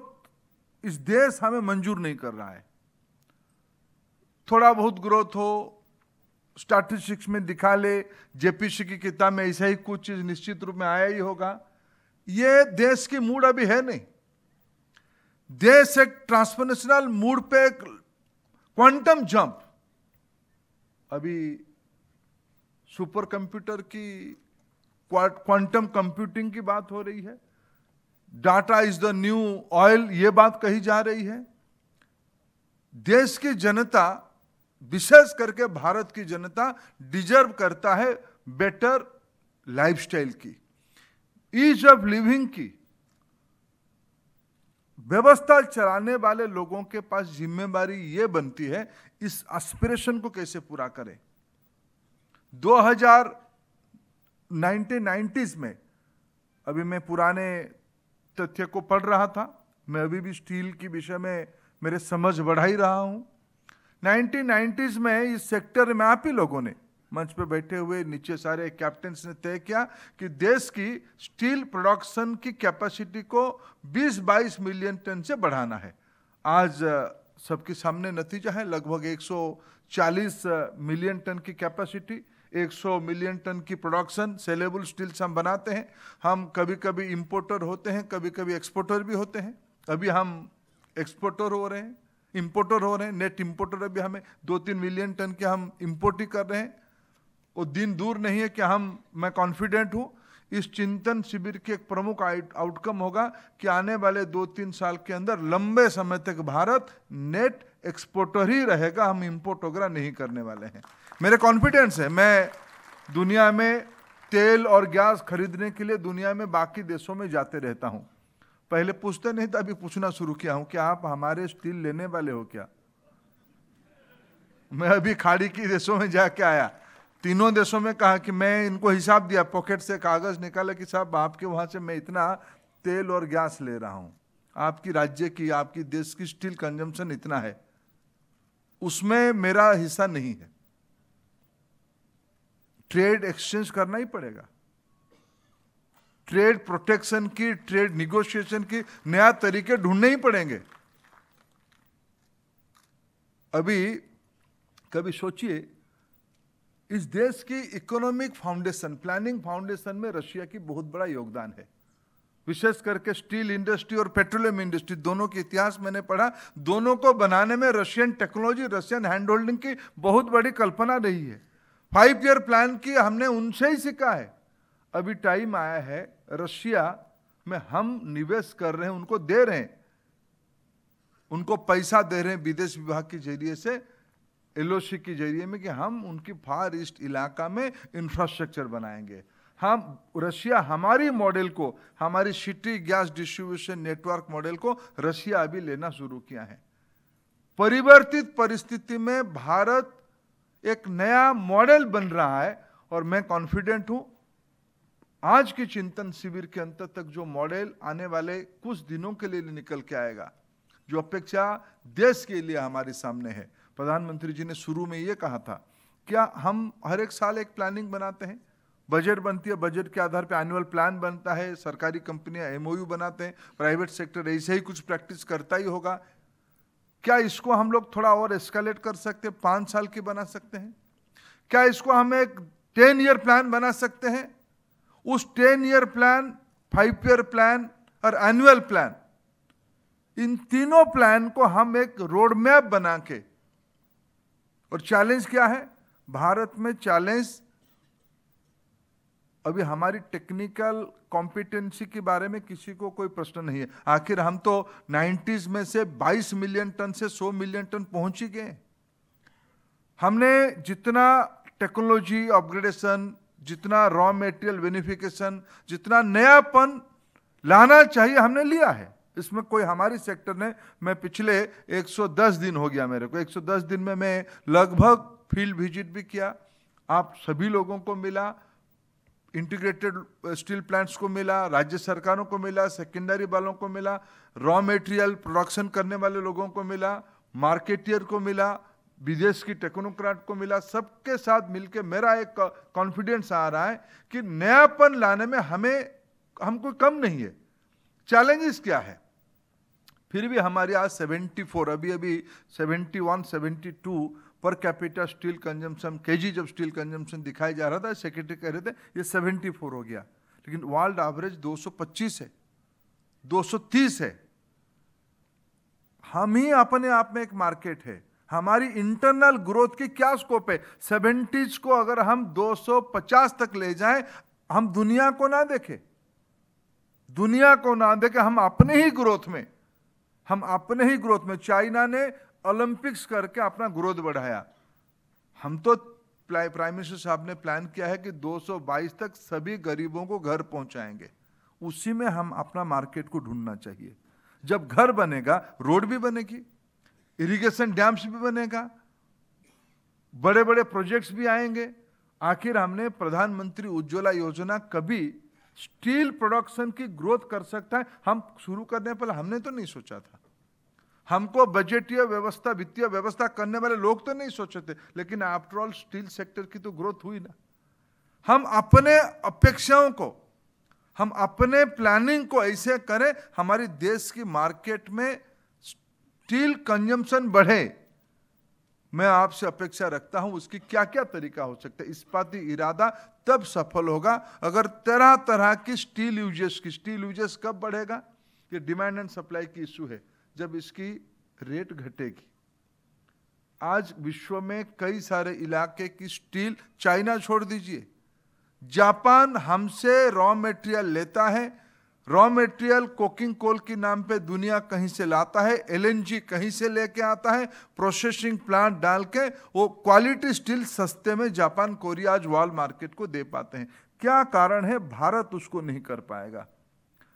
इस देश हमें मंजूर नहीं कर रहा है. थोड़ा बहुत ग्रोथ हो, स्टैटिस्टिक्स में दिखा ले, जेपीसी की किताब में ऐसा ही कुछ चीज निश्चित रूप में आया ही होगा। ये देश की मूड अभी है नहीं। देश एक ट्रांसफॉर्मेशनल मूड पे क्वांटम जंप, अभी सुपर कंप्यूटर की, क्वांटम कंप्यूटिंग की बात हो रही है, data is the new oil, ये बात कही जा रही है। देश की जनता, विशेष करके भारत की जनता डिजर्व करता है बेटर लाइफस्टाइल की, ईज ऑफ लिविंग की। व्यवस्था चलाने वाले लोगों के पास जिम्मेदारी ये बनती है इस एस्पिरेशन को कैसे पूरा करें। 1990s में, अभी मैं पुराने तथ्य को पढ़ रहा था, मैं अभी भी स्टील के विषय में मेरे समझ बढ़ा ही रहा हूं। 1990s में इस सेक्टर में आप ही लोगों ने मंच पे बैठे हुए नीचे सारे कैप्टन्स ने तय किया कि देश की स्टील प्रोडक्शन की कैपेसिटी को 20-22 मिलियन टन से बढ़ाना है। आज सबके सामने नतीजा है, लगभग 140 मिलियन टन की कैपेसिटी, 100 मिलियन टन की प्रोडक्शन सेलेबल स्टील्स हम बनाते हैं। हम कभी कभी इंपोर्टर होते हैं, कभी कभी एक्सपोर्टर भी होते हैं। अभी हम एक्सपोर्टर हो रहे हैं, इंपोर्टर हो रहे हैं, नेट इंपोर्टर अभी हमें 2-3 मिलियन टन के हम इंपोर्ट ही कर रहे हैं। वो दिन दूर नहीं है कि मैं कॉन्फिडेंट हूँ इस चिंतन शिविर के एक प्रमुख आउटकम होगा कि आने वाले 2-3 साल के अंदर लंबे समय तक भारत नेट एक्सपोर्टर ही रहेगा, हम इंपोर्ट वगैरह नहीं करने वाले हैं। मेरे कॉन्फिडेंस है। मैं दुनिया में तेल और गैस खरीदने के लिए दुनिया में बाकी देशों में जाते रहता हूँ। पहले पूछते नहीं था, अभी पूछना शुरू किया हूँ कि आप हमारे स्टील लेने वाले हो क्या। मैं अभी खाड़ी के देशों में जाके आया, तीनों देशों में कहा कि मैं इनको हिसाब दिया, पॉकेट से कागज निकाला कि साहब आपके वहां से मैं इतना तेल और गैस ले रहा हूं, आपकी राज्य की, आपकी देश की स्टील कंजम्पशन इतना है, उसमें मेरा हिस्सा नहीं है। ट्रेड एक्सचेंज करना ही पड़ेगा, ट्रेड प्रोटेक्शन की, ट्रेड निगोशिएशन की नया तरीके ढूंढने ही पड़ेंगे। अभी कभी सोचिए, इस देश की इकोनॉमिक फाउंडेशन, प्लानिंग फाउंडेशन में रशिया की बहुत बड़ा योगदान है। विशेष करके स्टील इंडस्ट्री और पेट्रोलियम इंडस्ट्री, दोनों के इतिहास मैंने पढ़ा, दोनों को बनाने में Russian technology, Russian hand holding की बहुत बड़ी कल्पना रही है। 5 ईयर प्लान की हमने उनसे ही सीखा है। अभी टाइम आया है, रशिया में हम निवेश कर रहे हैं, उनको दे रहे हैं, उनको पैसा दे रहे हैं विदेश विभाग के जरिए से, एलओसी के जरिए में, कि हम उनकी फार ईस्ट इलाका में इंफ्रास्ट्रक्चर बनाएंगे। हम रशिया हमारी मॉडल को, हमारी city gas distribution network model को रशिया अभी लेना शुरू किया है। परिवर्तित परिस्थिति में भारत एक नया मॉडल बन रहा है और मैं कॉन्फिडेंट हूं आज की चिंतन शिविर के अंत तक जो मॉडल आने वाले कुछ दिनों के लिए निकल के आएगा, जो अपेक्षा देश के लिए हमारे सामने है। प्रधानमंत्री जी ने शुरू में ये कहा था, क्या हम हर एक साल एक प्लानिंग बनाते हैं, बजट बनती है, बजट के आधार पर एनुअल प्लान बनता है, सरकारी कंपनियां एमओयू बनाते हैं, प्राइवेट सेक्टर ऐसे ही कुछ प्रैक्टिस करता ही होगा। क्या इसको हम लोग थोड़ा और एस्केलेट कर सकते हैं, 5 साल की बना सकते हैं? क्या इसको हम एक 10 ईयर प्लान बना सकते हैं? उस 10 ईयर प्लान, 5 ईयर प्लान और एनुअल प्लान, इन तीनों प्लान को हम एक रोड मैप बना के, और चैलेंज क्या है भारत में? चैलेंज अभी हमारी टेक्निकल कॉम्पिटेंसी के बारे में किसी को कोई प्रश्न नहीं है। आखिर हम तो 90s में से 22 मिलियन टन से 100 मिलियन टन पहुंच ही गए। हमने जितना टेक्नोलॉजी अपग्रेडेशन, जितना रॉ मटेरियल वेनिफिकेशन, जितना नयापन लाना चाहिए हमने लिया है। इसमें कोई हमारी सेक्टर ने, मैं पिछले 110 दिन हो गया मेरे को, 110 दिन में मैं लगभग फील्ड विजिट भी किया, आप सभी लोगों को मिला, इंटीग्रेटेड स्टील प्लांट्स को मिला, राज्य सरकारों को मिला, सेकेंडरी वालों को मिला, रॉ मटेरियल प्रोडक्शन करने वाले लोगों को मिला, मार्केटियर को मिला, विदेश की टेक्नोक्रेट को मिला। सबके साथ मिलकर मेरा एक कॉन्फिडेंस आ रहा है कि नयापन लाने में हम कोई कम नहीं है। चैलेंजेस क्या है? फिर भी हमारे आज 74, अभी 71-72 per capita steel consumption, KG जब स्टील कंजम्पशन दिखाया जा रहा था, सेक्रेटरी कह रहे थे ये 74 हो गया, लेकिन वर्ल्ड एवरेज 225 है, 230 है। हम ही अपने आप में एक मार्केट है। हमारी इंटरनल ग्रोथ की क्या स्कोप है? 70s को अगर हम 250 तक ले जाएं, हम दुनिया को ना देखें, दुनिया को ना देखें, हम अपने ही ग्रोथ में, हम अपने ही ग्रोथ में। चाइना ने ओलंपिक्स करके अपना ग्रोथ बढ़ाया, हम तो प्राइम मिनिस्टर साहब ने प्लान किया है कि 222 तक सभी गरीबों को घर पहुंचाएंगे। उसी में हम अपना मार्केट को ढूंढना चाहिए। जब घर बनेगा, रोड भी बनेगी, इरिगेशन डैम्स भी बनेगा, बड़े बड़े प्रोजेक्ट्स भी आएंगे। आखिर हमने प्रधानमंत्री उज्ज्वला योजना कभी स्टील प्रोडक्शन की ग्रोथ कर सकता है, हम शुरू करने पर हमने तो नहीं सोचा था। हमको बजटीय व्यवस्था, वित्तीय व्यवस्था करने वाले लोग तो नहीं सोचे थे, लेकिन आफ्टर ऑल स्टील सेक्टर की तो ग्रोथ हुई ना। हम अपने अपेक्षाओं को, हम अपने प्लानिंग को ऐसे करें हमारी देश की मार्केट में स्टील कंजम्पशन बढ़े। मैं आपसे अपेक्षा रखता हूं उसकी क्या क्या तरीका हो सकता है। इस्पाती इरादा तब सफल होगा अगर तरह तरह की स्टील यूजेस कब बढ़ेगा? ये डिमांड एंड सप्लाई की इशू है, जब इसकी रेट घटेगी। आज विश्व में कई सारे इलाके की स्टील, चाइना छोड़ दीजिए, जापान हमसे रॉ मटेरियल लेता है, रॉ मटेरियल कोकिंग कोल के नाम पे दुनिया कहीं से लाता है, एलएनजी कहीं से लेके आता है, प्रोसेसिंग प्लांट डाल के वो क्वालिटी स्टील सस्ते में जापान, कोरिया आज वर्ल्ड मार्केट को दे पाते हैं। क्या कारण है? भारत उसको नहीं कर पाएगा।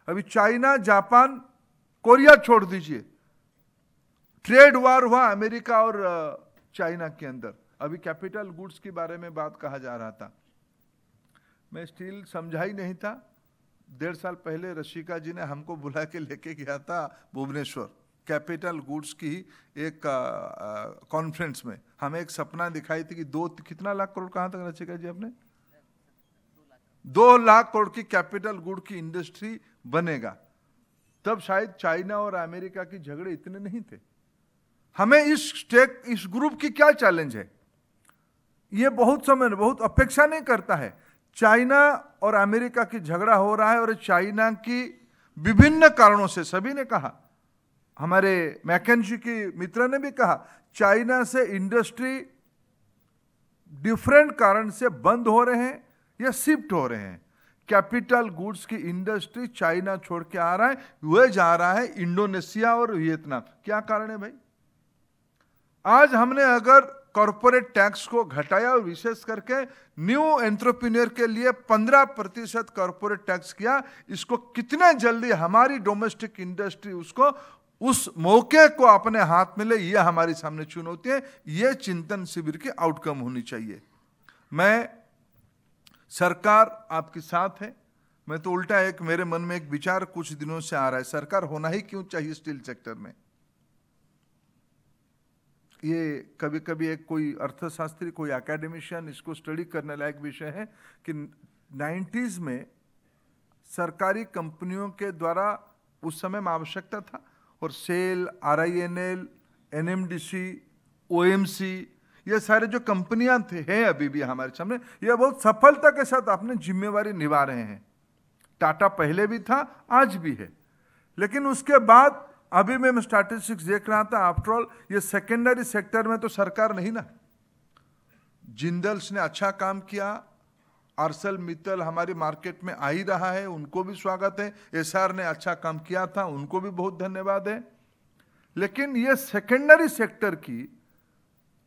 अभी चाइना, जापान, कोरिया छोड़ दीजिए, ट्रेड वार हुआ अमेरिका और चाइना के अंदर। अभी कैपिटल गुड्स के बारे में बात कहा जा रहा था, मैं स्टील समझा ही नहीं था। 1.5 साल पहले रशिका जी ने हमको बुला के लेके गया था भुवनेश्वर, कैपिटल गुड्स की एक कॉन्फ्रेंस में। हमें एक सपना दिखाई थी कि कितना लाख करोड़, कहाँ तक रशिका जी आपने? 2 लाख करोड़ की कैपिटल गुड की इंडस्ट्री बनेगा। तब शायद चाइना और अमेरिका की झगड़े इतने नहीं थे। हमें इस ग्रुप की क्या चैलेंज है? ये बहुत समय, बहुत अपेक्षा नहीं करता है। चाइना और अमेरिका की झगड़ा हो रहा है और चाइना की विभिन्न कारणों से, सभी ने कहा, हमारे मैकेंजी की मित्र ने भी कहा, चाइना से इंडस्ट्री डिफरेंट कारण से बंद हो रहे हैं या शिफ्ट हो रहे हैं। कैपिटल गुड्स की इंडस्ट्री चाइना छोड़ के आ रहा है, वह जा रहा है इंडोनेशिया और वियतनाम। क्या कारण है भाई? आज हमने अगर कॉर्पोरेट टैक्स को घटाया और विशेष करके न्यू एंटरप्रेन्योर के लिए 15% कॉर्पोरेट टैक्स किया, इसको कितने जल्दी हमारी डोमेस्टिक इंडस्ट्री उसको उस मौके को अपने हाथ में ले, ये हमारी सामने चुनौती है। ये चिंतन शिविर की आउटकम होनी चाहिए। मैं, सरकार आपके साथ है। मैं तो उल्टा एक, मेरे मन में एक विचार कुछ दिनों से आ रहा है, सरकार होना ही क्यों चाहिए स्टील सेक्टर में। ये कभी कभी एक कोई अर्थशास्त्री, कोई एकेडमिशियन इसको स्टडी करने लायक विषय है कि 90s में सरकारी कंपनियों के द्वारा उस समय में आवश्यकता था, और सेल, RINL, NMDC, OMC, ये सारे जो कंपनियां थे, हैं अभी भी हमारे सामने, ये बहुत सफलता के साथ अपनी जिम्मेवारी निभा रहे हैं। टाटा पहले भी था, आज भी है, लेकिन उसके बाद अभी मैं स्टैटिस्टिक्स देख रहा था, आफ्टर ऑल ये सेकेंडरी सेक्टर में तो सरकार नहीं ना। जिंदल्स ने अच्छा काम किया, आर्सल मित्तल हमारी मार्केट में आ ही रहा है, उनको भी स्वागत है। SR ने अच्छा काम किया था, उनको भी बहुत धन्यवाद है। लेकिन ये सेकेंडरी सेक्टर की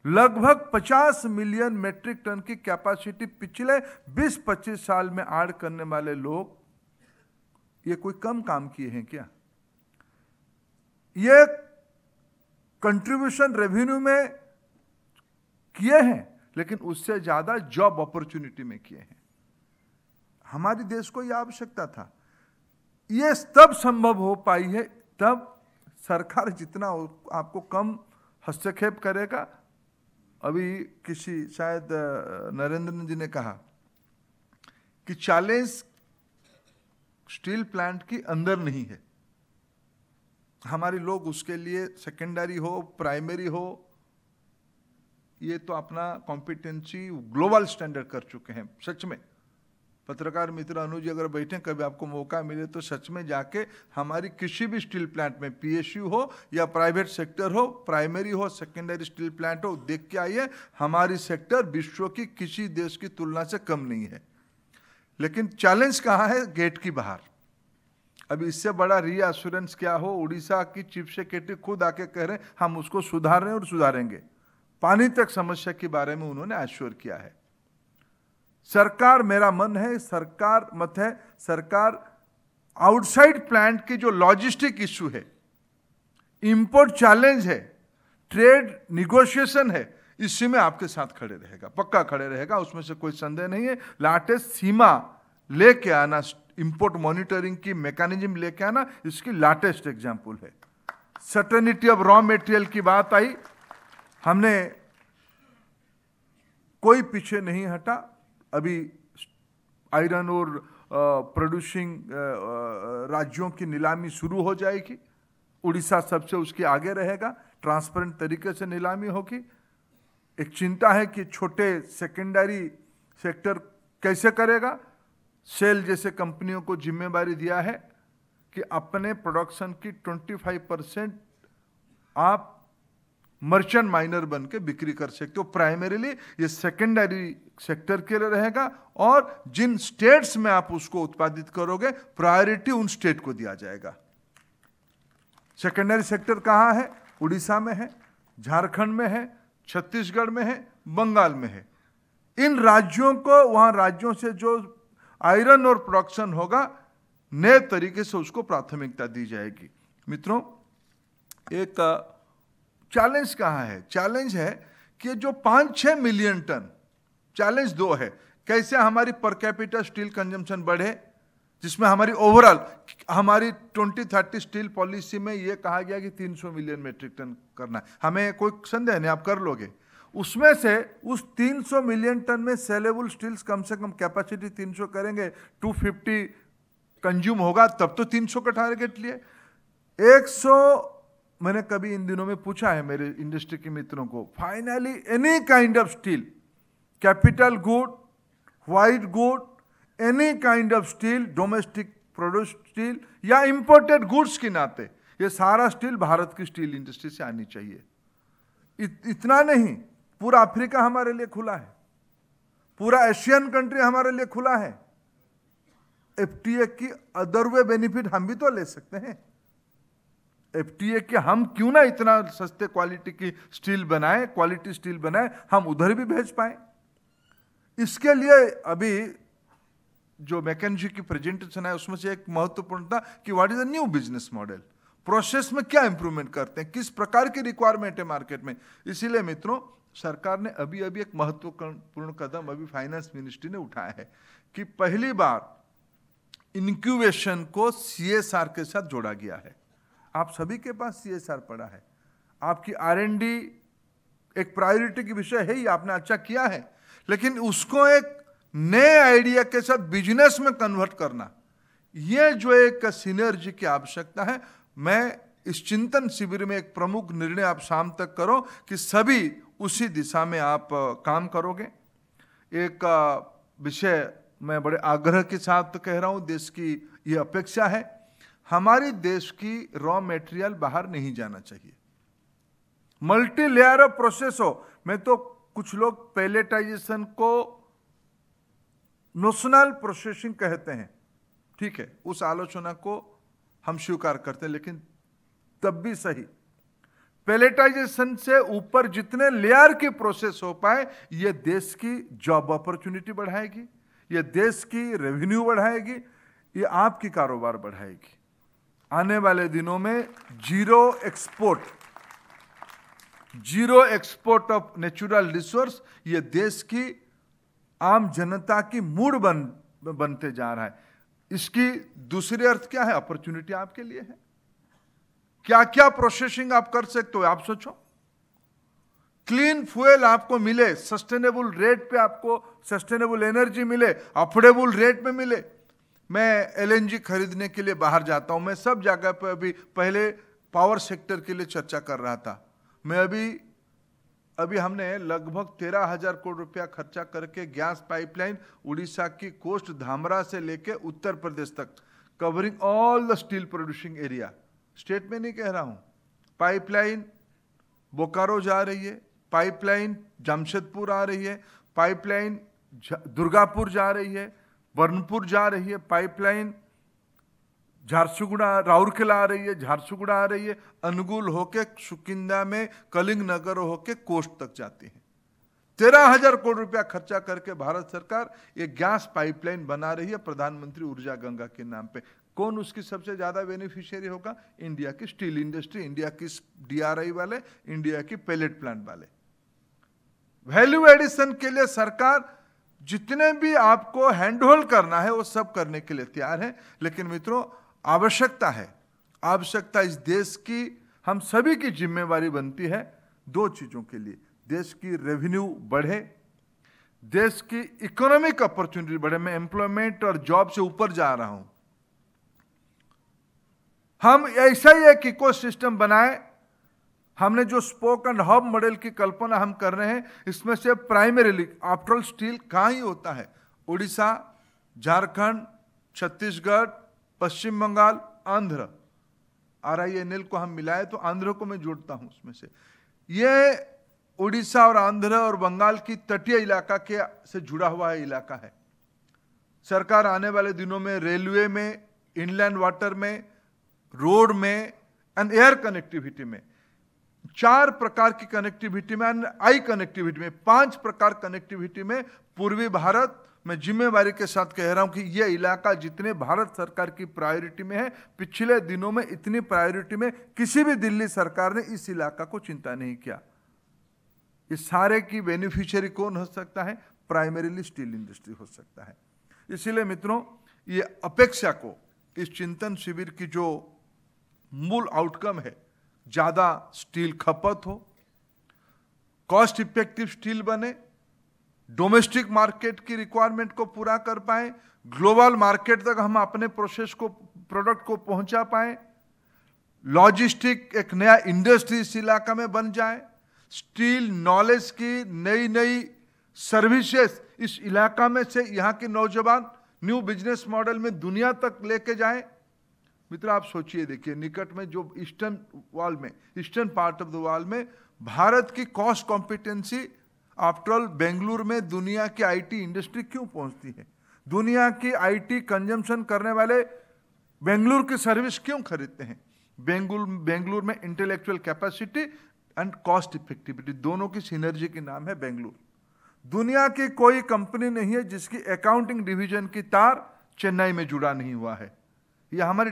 लगभग 50 मिलियन मेट्रिक टन की कैपेसिटी पिछले 20-25 साल में ऐड करने वाले लोग, ये कोई कम काम किए हैं क्या? ये कंट्रीब्यूशन रेवेन्यू में किए हैं, लेकिन उससे ज्यादा जॉब अपॉर्चुनिटी में किए हैं। हमारे देश को यह आवश्यकता था। ये तब संभव हो पाई है, तब सरकार जितना आपको कम हस्तक्षेप करेगा। अभी किसी, शायद नरेंद्र जी ने कहा कि चैलेंज स्टील प्लांट की अंदर नहीं है। हमारे लोग उसके लिए सेकेंडरी हो, प्राइमरी हो, ये तो अपना कॉम्पिटेंसी ग्लोबल स्टैंडर्ड कर चुके हैं सच में। पत्रकार मित्र अनुज अगर बैठे कभी आपको मौका मिले तो सच में जाके हमारी किसी भी स्टील प्लांट में, पीएसयू हो या प्राइवेट सेक्टर हो, प्राइमरी हो, सेकेंडरी स्टील प्लांट हो, देख के आइए हमारी सेक्टर विश्व की किसी देश की तुलना से कम नहीं है। लेकिन चैलेंज कहाँ है? गेट की बाहर। अभी इससे बड़ा रीअश्योरेंस क्या हो? उड़ीसा की चीफ सेक्रेटरी खुद आके कह रहे हैं हम उसको सुधार रहे हैं और सुधारेंगे। पानी तक समस्या के बारे में उन्होंने एश्योर किया है। सरकार, मेरा मन है, सरकार मत है, सरकार आउटसाइड प्लांट के जो लॉजिस्टिक इश्यू है, इंपोर्ट चैलेंज है, ट्रेड निगोशिएशन है, इसी में आपके साथ खड़े रहेगा, पक्का खड़े रहेगा, उसमें से कोई संदेह नहीं है। लाटेस्ट सीमा लेके आना, इंपोर्ट मॉनिटरिंग की मैकेनिज्म लेके आना, इसकी लाटेस्ट एग्जांपल है। सर्टेनिटी ऑफ रॉ मटेरियल की बात आई, हमने कोई पीछे नहीं हटा। अभी आयरन और प्रोड्यूसिंग राज्यों की नीलामी शुरू हो जाएगी। उड़ीसा सबसे उसके आगे रहेगा, ट्रांसपेरेंट तरीके से नीलामी होगी। एक चिंता है कि छोटे सेकेंडरी सेक्टर कैसे करेगा। सेल जैसे कंपनियों को जिम्मेदारी दिया है कि अपने प्रोडक्शन की 25% आप मर्चेंट माइनर बन के बिक्री कर सकते हो। प्राइमरीली ये सेकेंडरी सेक्टर के लिए रहेगा और जिन स्टेट्स में आप उसको उत्पादित करोगे प्रायोरिटी उन स्टेट को दिया जाएगा। सेकेंडरी सेक्टर कहाँ है? उड़ीसा में है, झारखंड में है, छत्तीसगढ़ में है, बंगाल में है। इन राज्यों को, वहां राज्यों से जो आयरन और प्रोडक्शन होगा नए तरीके से उसको प्राथमिकता दी जाएगी। मित्रों, एक चैलेंज कहाँ है? चैलेंज है कि जो 5-6 मिलियन टन, चैलेंज दो है, कैसे हमारी पर कैपिटा स्टील कंजम्पशन बढ़े, जिसमें हमारी ओवरऑल हमारी 2030 स्टील पॉलिसी में यह कहा गया कि 300 मिलियन मेट्रिक टन करना है। हमें कोई संदेह नहीं, आप कर लोगे। उसमें से उस 300 मिलियन टन में सेलेबल स्टील्स कम से कम कैपेसिटी 300 करेंगे, 250 कंज्यूम होगा, तब तो 300 का टारगेट लिए। 100 मैंने कभी इन दिनों में पूछा है मेरे इंडस्ट्री के मित्रों को, finally any kind of steel, capital good, white good, any kind of steel, domestic produce steel या इंपोर्टेड गुड्स के नाते, ये सारा स्टील भारत की स्टील इंडस्ट्री से आनी चाहिए। इतना नहीं, पूरा अफ्रीका हमारे लिए खुला है, पूरा एशियन कंट्री हमारे लिए खुला है। एफटीए की अदर वे बेनिफिट हम भी तो ले सकते हैं। एफटीए के हम क्यों ना इतना सस्ते क्वालिटी की स्टील बनाए, क्वालिटी स्टील बनाए, हम उधर भी भेज पाए। इसके लिए अभी जो मैकेंजी की प्रेजेंटेशन है उसमें से एक महत्वपूर्ण था कि what is a new business model, process में क्या इंप्रूवमेंट करते हैं, किस प्रकार की रिक्वायरमेंट है मार्केट में। इसीलिए मित्रों, सरकार ने अभी अभी एक महत्वपूर्ण कदम अभी फाइनेंस मिनिस्ट्री ने उठाया है कि पहली बार इंक्यूबेशन को सीएसआर के साथ जोड़ा गया है। आप सभी के पास सीएसआर पड़ा है, आपकी आरएनडी एक प्रायोरिटी की विषय है ही, आपने अच्छा किया है, लेकिन उसको एक नए आइडिया के साथ बिजनेस में कन्वर्ट करना, यह जो एक सिनर्जी की आवश्यकता है। मैं इस चिंतन शिविर में एक प्रमुख निर्णय आप शाम तक करो कि सभी उसी दिशा में आप काम करोगे। एक विषय मैं बड़े आग्रह के साथ कह रहा हूं, देश की यह अपेक्षा है, हमारी देश की रॉ मटेरियल बाहर नहीं जाना चाहिए। मल्टी लेयर ऑफ प्रोसेस हो। मैं तो कुछ लोग पैलेटाइजेशन को नोशनल प्रोसेसिंग कहते हैं, ठीक है, उस आलोचना को हम स्वीकार करते हैं, लेकिन तब भी सही, पैलेटाइजेशन से ऊपर जितने लेयर की प्रोसेस हो पाए, यह देश की जॉब अपॉर्चुनिटी बढ़ाएगी, यह देश की रेवेन्यू बढ़ाएगी, यह आपकी कारोबार बढ़ाएगी। आने वाले दिनों में zero export of natural resource, यह देश की आम जनता की मूड बनते जा रहा है। इसकी दूसरी अर्थ क्या है? अपॉर्चुनिटी आपके लिए है। क्या क्या प्रोसेसिंग आप कर सकते हो, आप सोचो। क्लीन फ्यूल आपको मिले, सस्टेनेबल रेट पे आपको सस्टेनेबल एनर्जी मिले, अफोर्डेबल रेट में मिले। मैं एलएनजी खरीदने के लिए बाहर जाता हूं, मैं सब जगह पे अभी पहले पावर सेक्टर के लिए चर्चा कर रहा था, मैं अभी अभी हमने लगभग 13,000 करोड़ रुपया खर्चा करके गैस पाइपलाइन उड़ीसा की कोस्ट धामरा से लेके उत्तर प्रदेश तक, covering all the steel producing area, state में नहीं कह रहा हूं, पाइपलाइन बोकारो जा रही है, पाइपलाइन जमशेदपुर आ रही है, पाइपलाइन दुर्गापुर जा रही है, बर्नपुर जा रही है, पाइपलाइन झारसुगुड़ा राउरकेला आ रही है, झारसुगुड़ा आ रही है, अनुगुल होके सुकिंदा में कलिंग नगर होके कोस्ट तक जाती है। 13,000 करोड़ रुपया खर्चा करके भारत सरकार ये गैस पाइपलाइन बना रही है प्रधानमंत्री ऊर्जा गंगा के नाम पे। कौन उसकी सबसे ज्यादा बेनिफिशियरी होगा? इंडिया की स्टील इंडस्ट्री, इंडिया की DRI वाले, इंडिया की पेलेट प्लांट वाले। वैल्यू एडिशन के लिए सरकार जितने भी आपको हैंडहोल्ड करना है वो सब करने के लिए तैयार है, लेकिन मित्रों आवश्यकता है, आवश्यकता इस देश की, हम सभी की जिम्मेवारी बनती है दो चीजों के लिए, देश की रेवेन्यू बढ़े, देश की इकोनॉमिक अपॉर्चुनिटी बढ़े। मैं एम्प्लॉयमेंट और जॉब से ऊपर जा रहा हूं, हम ऐसा ही एक इकोसिस्टम बनाए। हमने जो स्पोक एंड हब मॉडल की कल्पना हम कर रहे हैं, इसमें से प्राइमरीली आफ्टर ऑल स्टील कहाँ ही होता है? उड़ीसा, झारखंड, छत्तीसगढ़, पश्चिम बंगाल, आंध्र, RINL को हम मिलाए तो आंध्र को मैं जोड़ता हूं उसमें से। ये उड़ीसा और आंध्र और बंगाल की तटीय इलाका के से जुड़ा हुआ है इलाका है। सरकार आने वाले दिनों में रेलवे में, इनलैंड वाटर में, रोड में एंड एयर कनेक्टिविटी में, 4 प्रकार की कनेक्टिविटी में एंड आई कनेक्टिविटी में, 5 प्रकार कनेक्टिविटी में पूर्वी भारत, मैं जिम्मेवारी के साथ कह रहा हूं कि यह इलाका जितने भारत सरकार की प्रायोरिटी में है, पिछले दिनों में इतनी प्रायोरिटी में किसी भी दिल्ली सरकार ने इस इलाका को चिंता नहीं किया। इस सारे की बेनिफिशियरी कौन हो सकता है? प्राइमरीली स्टील इंडस्ट्री हो सकता है। इसीलिए मित्रों, ये अपेक्षा को इस चिंतन शिविर की जो मूल आउटकम है, ज्यादा स्टील खपत हो, कॉस्ट इफेक्टिव स्टील बने, डोमेस्टिक मार्केट की रिक्वायरमेंट को पूरा कर पाए, ग्लोबल मार्केट तक हम अपने प्रोसेस को, प्रोडक्ट को पहुंचा पाए, लॉजिस्टिक एक नया इंडस्ट्री इस इलाका में बन जाए, स्टील नॉलेज की नई नई सर्विसेज इस इलाका में से यहाँ के नौजवान न्यू बिजनेस मॉडल में दुनिया तक लेके जाए। मित्र आप सोचिए, देखिए निकट में जो ईस्टर्न वॉल में, eastern part of the wall में भारत की cost competency, after all Bengaluru में दुनिया की IT इंडस्ट्री क्यों पहुंचती है? दुनिया की IT कंजम्पशन करने वाले बेंगलुरु की सर्विस क्यों खरीदते हैं? बेंगलुरु में intellectual capacity and cost effectivity दोनों की सिनर्जी के नाम है बेंगलुरु। दुनिया की कोई कंपनी नहीं है जिसकी अकाउंटिंग डिवीजन की तार चेन्नई में जुड़ा नहीं हुआ है। ये हमारी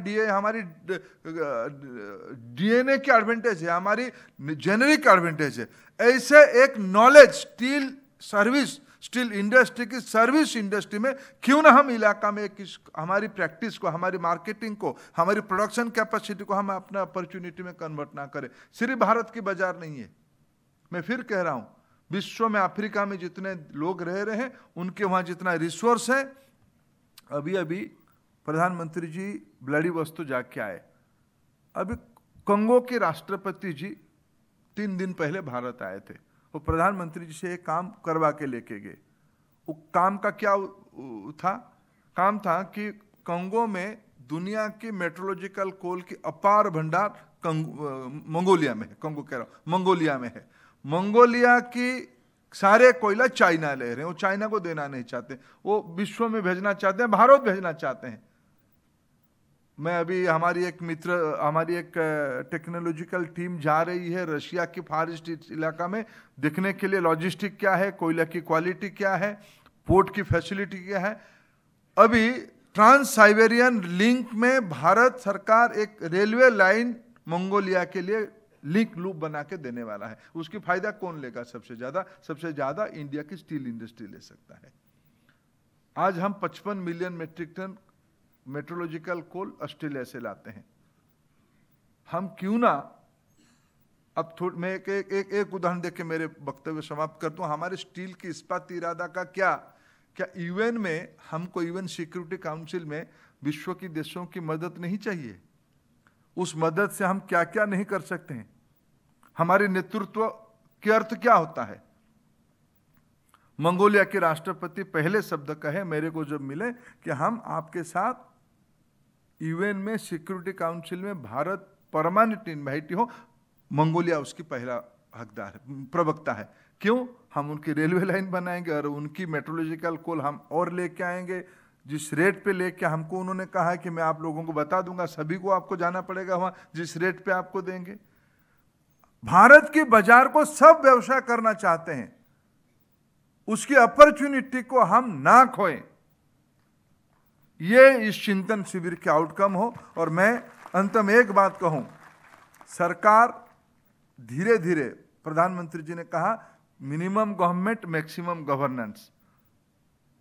DNA की एडवांटेज है, हमारी जेनेरिक एडवांटेज है। ऐसे एक knowledge steel service, steel industry की सर्विस इंडस्ट्री में क्यों ना हम इलाका में हमारी प्रैक्टिस को, हमारी मार्केटिंग को, हमारी प्रोडक्शन कैपेसिटी को हम अपना अपॉर्चुनिटी में कन्वर्ट ना करें। सिर्फ भारत की बाजार नहीं है, मैं फिर कह रहा हूं, विश्व में अफ्रीका में जितने लोग रह रहे हैं उनके वहां जितना रिसोर्स है। अभी अभी प्रधानमंत्री जी व्लादिवोस्तोक जाके आए, अभी कंगो के राष्ट्रपति जी 3 दिन पहले भारत आए थे, वो प्रधानमंत्री जी से एक काम करवा के लेके गए। वो काम का क्या था? काम था कि कंगो में दुनिया की मेट्रोलॉजिकल कोल की अपार भंडार मंगोलिया में है, कंगो कह रहा हूं, मंगोलिया में है। मंगोलिया की सारे कोयला चाइना ले रहे हैं, वो चाइना को देना नहीं चाहते, वो विश्व में भेजना चाहते हैं, भारत भेजना चाहते हैं। मैं अभी हमारी एक टेक्नोलॉजिकल टीम जा रही है रशिया की फार ईस्ट इलाका में देखने के लिए लॉजिस्टिक क्या है, कोयला की क्वालिटी क्या है, पोर्ट की फैसिलिटी क्या है। अभी ट्रांस साइबेरियन लिंक में भारत सरकार एक रेलवे लाइन मंगोलिया के लिए लिंक लूप बना के देने वाला है। उसकी फायदा कौन लेगा? सबसे ज्यादा इंडिया की स्टील इंडस्ट्री ले सकता है। आज हम 55 मिलियन मेट्रिक टन मेट्रोलॉजिकल कोल ऑस्ट्रेलिया से लाते हैं। हम क्यों ना अब मैं एक उदाहरण देके मेरे वक्तव्य समाप्त करता हूं। हमारे स्टील की इस्पात इरादा का क्या यूएन में हमको, यूएन सिक्योरिटी काउंसिल में विश्व की देशों की मदद नहीं चाहिए? उस मदद से हम क्या क्या नहीं कर सकते हैं? हमारी नेतृत्व कि अर्थ क्या होता है। मंगोलिया के राष्ट्रपति पहले शब्द कहे मेरे को जब मिले कि हम आपके साथ यूएन में सिक्योरिटी काउंसिल में भारत परमानेंट इन्वाइटी हो, मंगोलिया उसकी पहला हकदार है, प्रवक्ता है। क्यों? हम उनकी रेलवे लाइन बनाएंगे और उनकी मेट्रोलॉजिकल कोल हम और लेके आएंगे। जिस रेट पे लेके हमको उन्होंने कहा है कि मैं आप लोगों को बता दूंगा, सभी को आपको जाना पड़ेगा वहां, जिस रेट पे आपको देंगे। भारत की बाजार को सब व्यवसाय करना चाहते हैं, उसकी अपॉर्चुनिटी को हम ना खोएं, ये इस चिंतन शिविर के आउटकम हो। और मैं अंत में एक बात कहूं, सरकार धीरे धीरे, प्रधानमंत्री जी ने कहा मिनिमम गवर्नमेंट मैक्सिमम गवर्नेंस,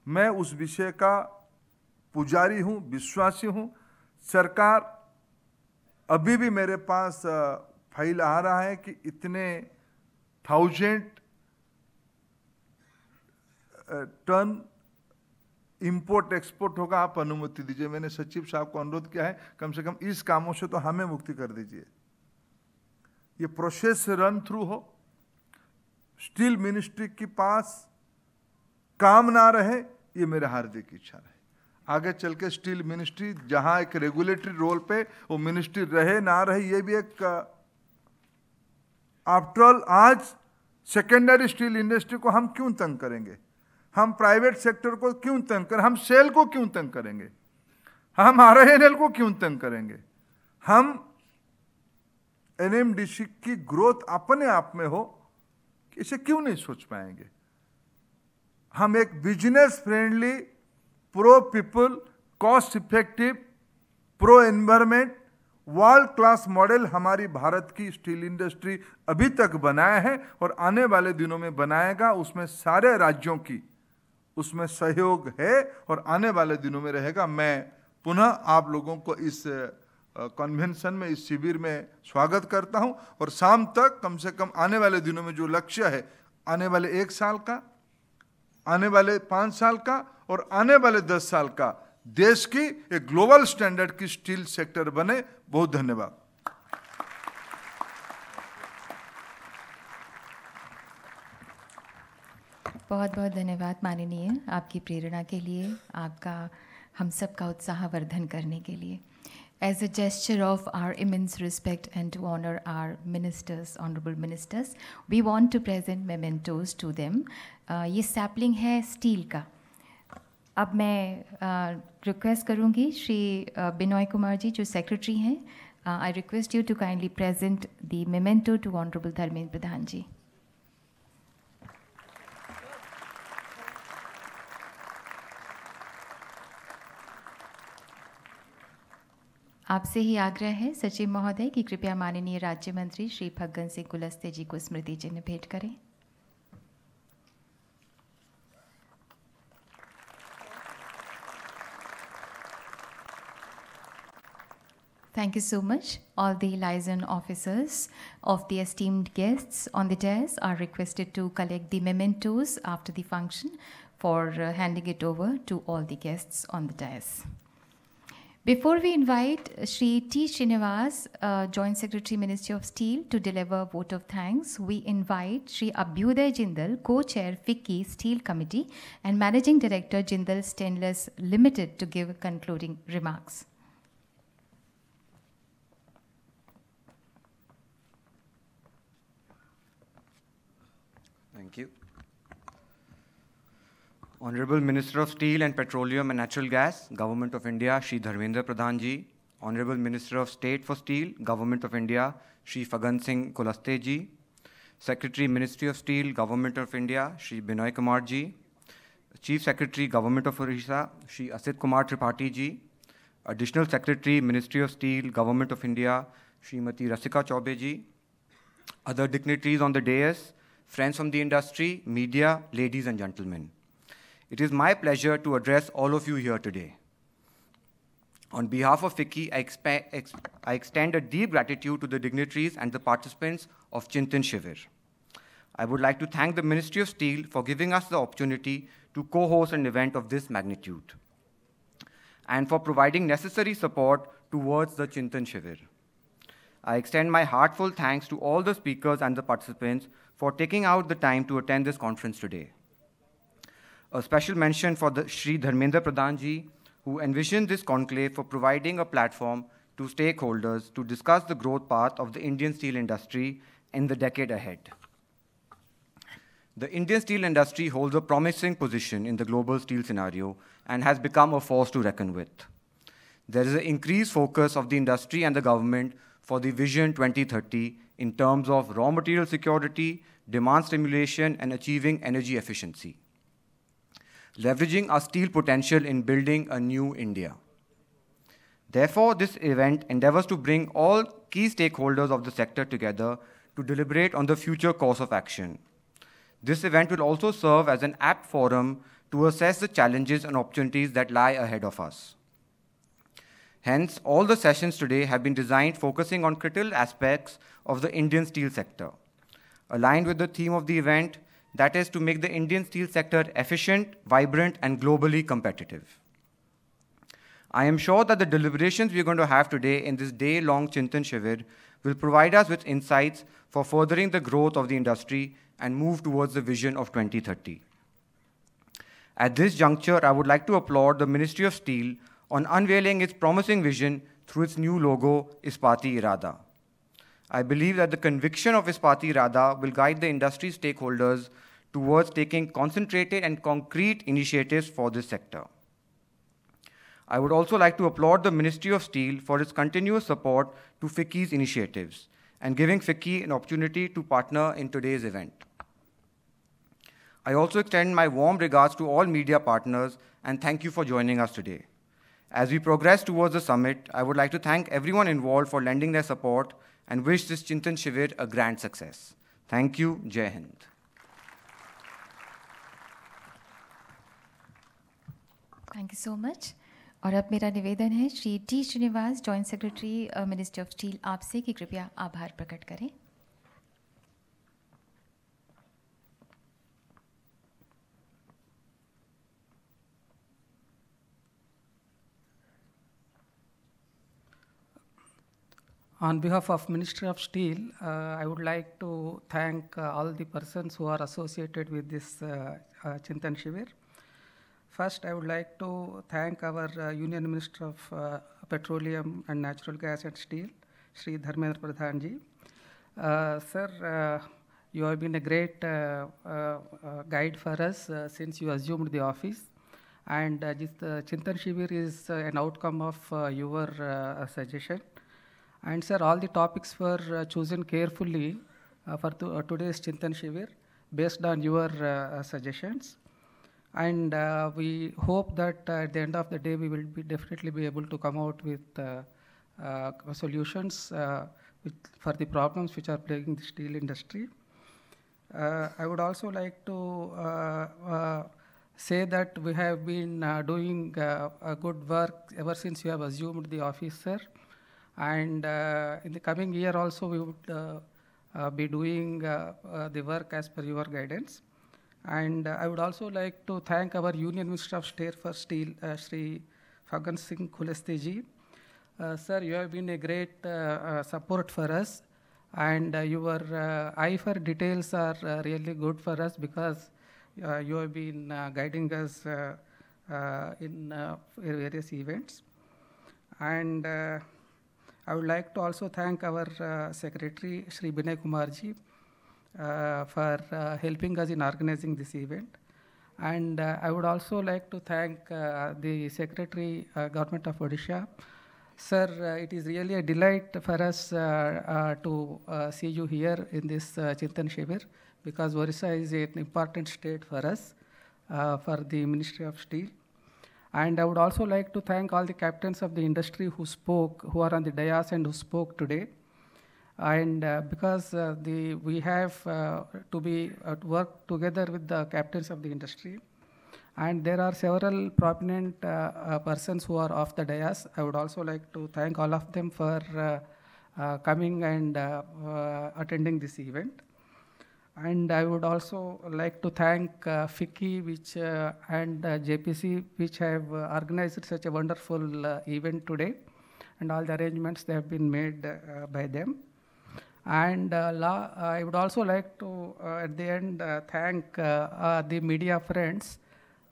मैं उस विषय का पुजारी हूं, विश्वासी हूं। सरकार अभी भी मेरे पास फाइल आ रहा है कि इतने 1000 टन इंपोर्ट एक्सपोर्ट होगा, आप अनुमति दीजिए। मैंने सचिव साहब को अनुरोध किया है कम से कम इस कामों से तो हमें मुक्ति कर दीजिए, ये प्रोसेस रन थ्रू हो। स्टील मिनिस्ट्री के पास काम ना रहे, ये मेरा हार्दिक इच्छा रहे। आगे चल के स्टील मिनिस्ट्री जहां एक रेगुलेटरी रोल पे वो मिनिस्ट्री रहे ना रहे, ये भी एक आफ्टर ऑल आज सेकेंडरी स्टील इंडस्ट्री को हम क्यों तंग करेंगे, हम प्राइवेट सेक्टर को क्यों तंग करें, हम सेल को क्यों तंग करेंगे, हम आरआईएनएल को क्यों तंग करेंगे। हम एनएमडीसी की ग्रोथ अपने आप में हो, इसे क्यों नहीं सोच पाएंगे। हम एक business friendly, pro people, cost effective, pro environment, world class model हमारी भारत की स्टील इंडस्ट्री अभी तक बनाया है और आने वाले दिनों में बनाएगा। उसमें सारे राज्यों की उसमें सहयोग है और आने वाले दिनों में रहेगा। मैं पुनः आप लोगों को इस कन्वेंशन में, इस शिविर में स्वागत करता हूं और शाम तक कम से कम आने वाले दिनों में जो लक्ष्य है, आने वाले 1 साल का, आने वाले 5 साल का और आने वाले 10 साल का, देश की एक ग्लोबल स्टैंडर्ड की स्टील सेक्टर बने। बहुत धन्यवाद। बहुत बहुत धन्यवाद माननीय, आपकी प्रेरणा के लिए, आपका हम सब का उत्साहवर्धन करने के लिए। As a gesture of our immense respect and to honor our ministers, honorable ministers, we want to present mementos to them. ये सैपलिंग है स्टील का। अब मैं रिक्वेस्ट करूँगी श्री बिनोय कुमार जी जो सेक्रेटरी हैं, I request you to kindly present the memento to honourable Dharmendra Pradhan ji. आपसे ही आग्रह है सचिव महोदय कि कृपया माननीय राज्य मंत्री श्री फग्गन सिंह कुलस्ते जी को स्मृति चिन्ह भेंट करें। Thank you so much. All the liaison officers of the esteemed guests on the dais are requested to collect the mementos after the function for handing it over to all the guests on the dais. Before we invite Shri T. Srinivas, Joint Secretary, Ministry of Steel, to deliver vote of thanks, we invite Shri Abhyuday Jindal, Co-Chair FICCI Steel Committee and Managing Director Jindal Stainless Limited to give concluding remarks. Thank you. Honorable Minister of Steel and Petroleum and Natural Gas, Government of India, Shri Dharmendra Pradhan ji. Honorable Minister of State for Steel, Government of India, Shri Faggan Singh Kulaste ji. Secretary, Ministry of Steel, Government of India, Shri Binoy Kumar ji. Chief Secretary, Government of Orissa, Shri Asit Kumar Tripathi ji. Additional Secretary, Ministry of Steel, Government of India, Srimati Rasika Chaube ji. Other dignitaries on the dais, friends from the industry, media, ladies and gentlemen. It is my pleasure to address all of you here today. On behalf of FICCI, I extend a deep gratitude to the dignitaries and the participants of Chintan Shivir. I would like to thank the Ministry of Steel for giving us the opportunity to co-host an event of this magnitude and for providing necessary support towards the Chintan Shivir. I extend my heartfelt thanks to all the speakers and the participants for taking out the time to attend this conference today. A special mention for Shri Dharmendra Pradhan ji, who envisioned this conclave for providing a platform to stakeholders to discuss the growth path of the Indian steel industry in the decade ahead. The Indian steel industry holds a promising position in the global steel scenario and has become a force to reckon with. There is an increased focus of the industry and the government for the Vision 2030 in terms of raw material security, demand stimulation, and achieving energy efficiency, leveraging our steel potential in building a new India. Therefore, this event endeavors to bring all key stakeholders of the sector together to deliberate on the future course of action. This event will also serve as an apt forum to assess the challenges and opportunities that lie ahead of us. Hence, all the sessions today have been designed focusing on critical aspects of the Indian steel sector, aligned with the theme of the event, that is to make the Indian steel sector efficient, vibrant, and globally competitive. I am sure that the deliberations we are going to have today in this day-long Chintan Shivir will provide us with insights for furthering the growth of the industry and move towards the vision of 2030. At this juncture, I would like to applaud the Ministry of Steel on unveiling its promising vision through its new logo, Ispati Irada. I believe that the conviction of Ispati Irada will guide the industry stakeholders towards taking concentrated and concrete initiatives for this sector. I would also like to applaud the Ministry of Steel for its continuous support to FICCI's initiatives and giving FICCI an opportunity to partner in today's event. I also extend my warm regards to all media partners and thank you for joining us today. As we progress towards the summit, I would like to thank everyone involved for lending their support and wish this Chintan Shivir a grand success. Thank you. Jai Hind. Thank you so much. और अब मेरा निवेदन है Shri T Srinivas, joint secretary ministry of steel, आपसे कि कृपया आभार प्रकट करें. On behalf of Ministry of Steel, I would like to thank all the persons who are associated with this Chintan Shivir. First, I would like to thank our Union Minister of Petroleum and Natural Gas and Steel, Shri Dharmendra Pradhan ji. Sir, you have been a great guide for us since you assumed the office. And this Chintan Shivir is an outcome of your suggestion. And sir, all the topics were chosen carefully for today's Chintan Shivir based on your suggestions. And we hope that at the end of the day, we will definitely be able to come out with solutions for the problems which are plaguing the steel industry. I would also like to say that we have been doing a good work ever since you have assumed the office, sir. And in the coming year also, we would be doing the work as per your guidance. And I would also like to thank our Union Minister of State for Steel, Shri Fagan Singh Khulste ji. Sir, you have been a great support for us, and your eye for details are really good for us because you have been guiding us in various events. And I would like to also thank our Secretary, Shri Binay Kumar ji, for helping us in organizing this event. And I would also like to thank the Secretary, Government of Odisha. Sir, it is really a delight for us to see you here in this Chintan Shivir because Odisha is an important state for us, for the Ministry of Steel. And I would also like to thank all the captains of the industry who spoke, who are on the dais and who spoke today. And because we have to work together with the captains of the industry, and there are several prominent persons who are off the dais. I would also like to thank all of them for coming and attending this event. And I would also like to thank FICCI and JPC, which have organized such a wonderful event today, and all the arrangements that have been made by them. And I would also like to, at the end, thank the media friends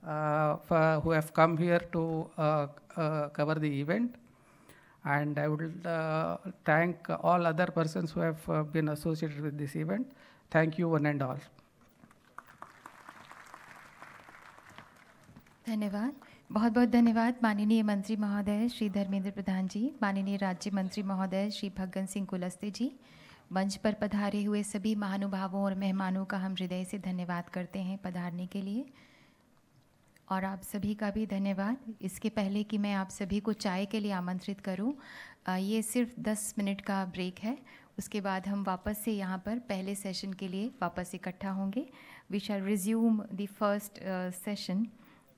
who have come here to cover the event. And I would thank all other persons who have been associated with this event. Thank you, one and all. धन्यवाद, बहुत बहुत धन्यवाद माननीय मंत्री महोदय श्री धर्मेंद्र प्रधान जी, माननीय राज्य मंत्री महोदय श्री फग्गन सिंह कुलस्ते जी। मंच पर पधारे हुए सभी महानुभावों और मेहमानों का हम हृदय से धन्यवाद करते हैं पधारने के लिए, और आप सभी का भी धन्यवाद। इसके पहले कि मैं आप सभी को चाय के लिए आमंत्रित करूं, ये सिर्फ 10 मिनट का ब्रेक है, उसके बाद हम वापस से यहाँ पर पहले सेशन के लिए वापस इकट्ठा होंगे। We shall resume the first session,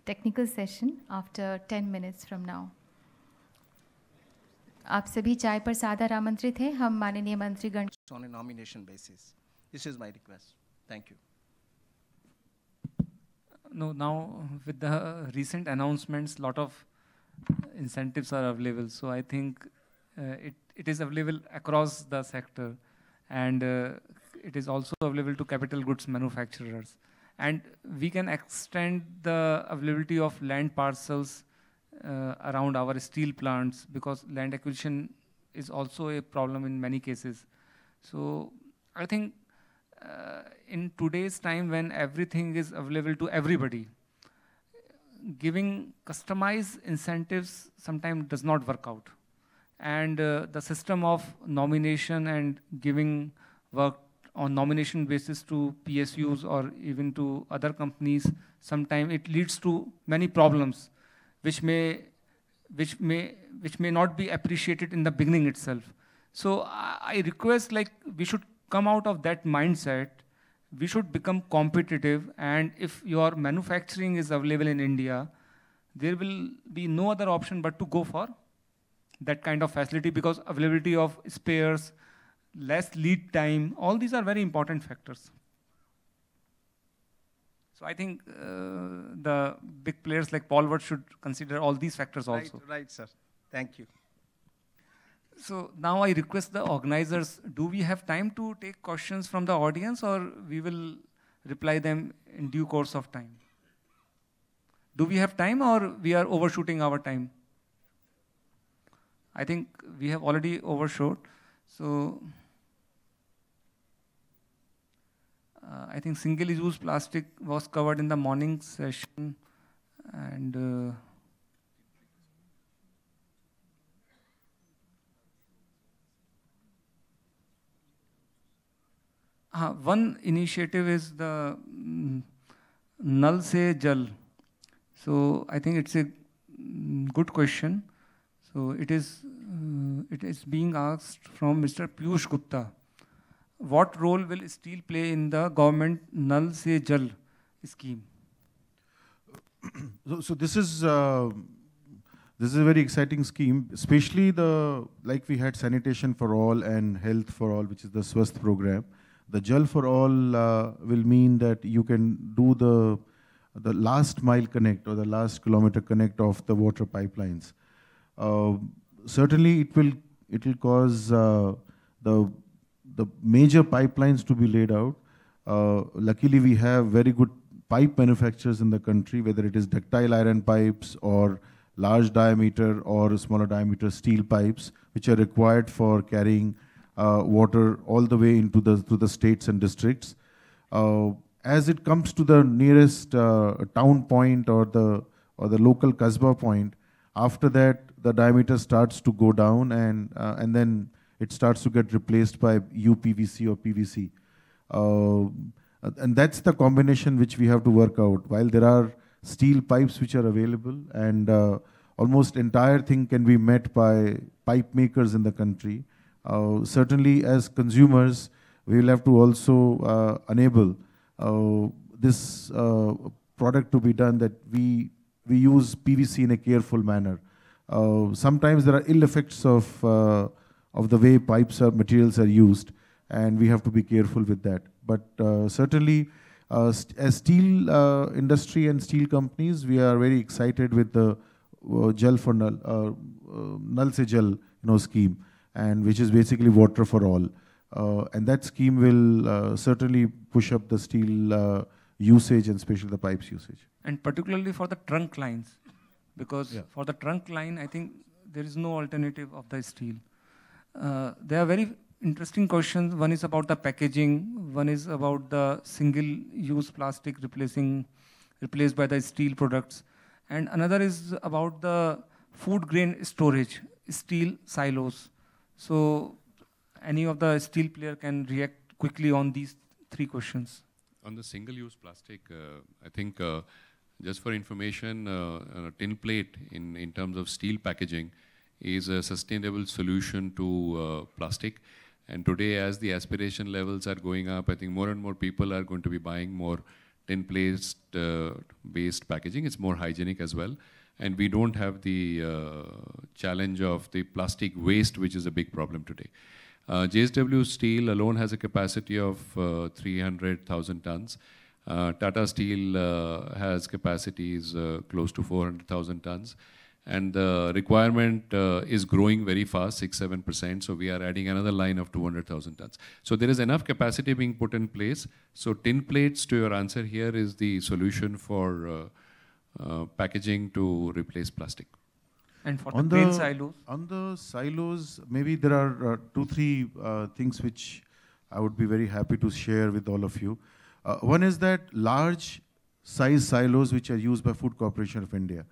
technical session, after 10 minutes from now. आप सभी चाय पर सादर आमंत्रित हैं। हम माननीय मंत्रीगण on a nomination basis. This is my request. Thank you. No, now with the recent announcements, lot of incentives are available. So I think it is available across the sector, and it is also available to capital goods manufacturers. And we can extend the availability of land parcels around our steel plants, because land acquisition is also a problem in many cases. So I think in today's time when everything is available to everybody, giving customized incentives sometimes does not work out. And the system of nomination and giving work on nomination basis to PSUs or even to other companies, sometimes it leads to many problems which may not be appreciated in the beginning itself. So I request, like, we should come out of that mindset. We should become competitive, and if your manufacturing is available in India, there will be no other option but to go for that kind of facility, because availability of spares, less lead time, all these are very important factors. So I think the big players like Polward should consider all these factors also. Right, sir. Thank you. So now I request the organizers, do we have time to take questions from the audience, or we will reply them in due course of time? Do we have time, or we are overshooting our time? I think we have already overshot. So I think single-use plastic was covered in the morning session, and one initiative is the Nal Se Jal. So I think it's a good question. So it is being asked from Mr. Piyush Gupta. What role will steel play in the government Nal Se Jal scheme? So this is a very exciting scheme, especially like we had sanitation for all and health for all, which is the Swasth program. The Jal for all will mean that you can do the last mile connect or the last kilometer connect of the water pipelines. Certainly, it will cause the major pipelines to be laid out. Luckily, we have very good pipe manufacturers in the country, whether it is ductile iron pipes or large diameter or smaller diameter steel pipes, which are required for carrying water all the way into the states and districts. As it comes to the nearest town point or the local Kasbah point, after that the diameter starts to go down, and then it starts to get replaced by UPVC or PVC. And that's the combination which we have to work out. While there are steel pipes which are available, and almost entire thing can be met by pipe makers in the country, certainly as consumers, we will have to also enable this product to be done, that we use PVC in a careful manner. Sometimes there are ill effects of the way pipes or materials are used, and we have to be careful with that. But certainly, as steel industry and steel companies, we are very excited with the Jal for Nal Se Jal scheme, and which is basically water for all. And that scheme will certainly push up the steel usage and especially the pipes usage. And particularly for the trunk lines, because for the trunk line, I think there is no alternative of the steel. There are very interesting questions. One is about the packaging. One is about the single-use plastic replaced by the steel products. And another is about the food grain storage, steel silos. So any of the steel player can react quickly on these three questions. On the single-use plastic, I think just for information, a tin plate in terms of steel packaging is a sustainable solution to plastic. And today, as the aspiration levels are going up, I think more and more people are going to be buying more tin plate based packaging. It's more hygienic as well. And we don't have the challenge of the plastic waste, which is a big problem today. JSW Steel alone has a capacity of 300,000 tons. Tata Steel has capacities close to 400,000 tons. And the requirement is growing very fast, 6-7%. So we are adding another line of 200,000 tons. So there is enough capacity being put in place. So tin plates, to your answer here, is the solution for packaging to replace plastic. And for the grain silos? On the silos, maybe there are 2-3 things which I would be very happy to share with all of you. One is that large size silos which are used by Food Corporation of India.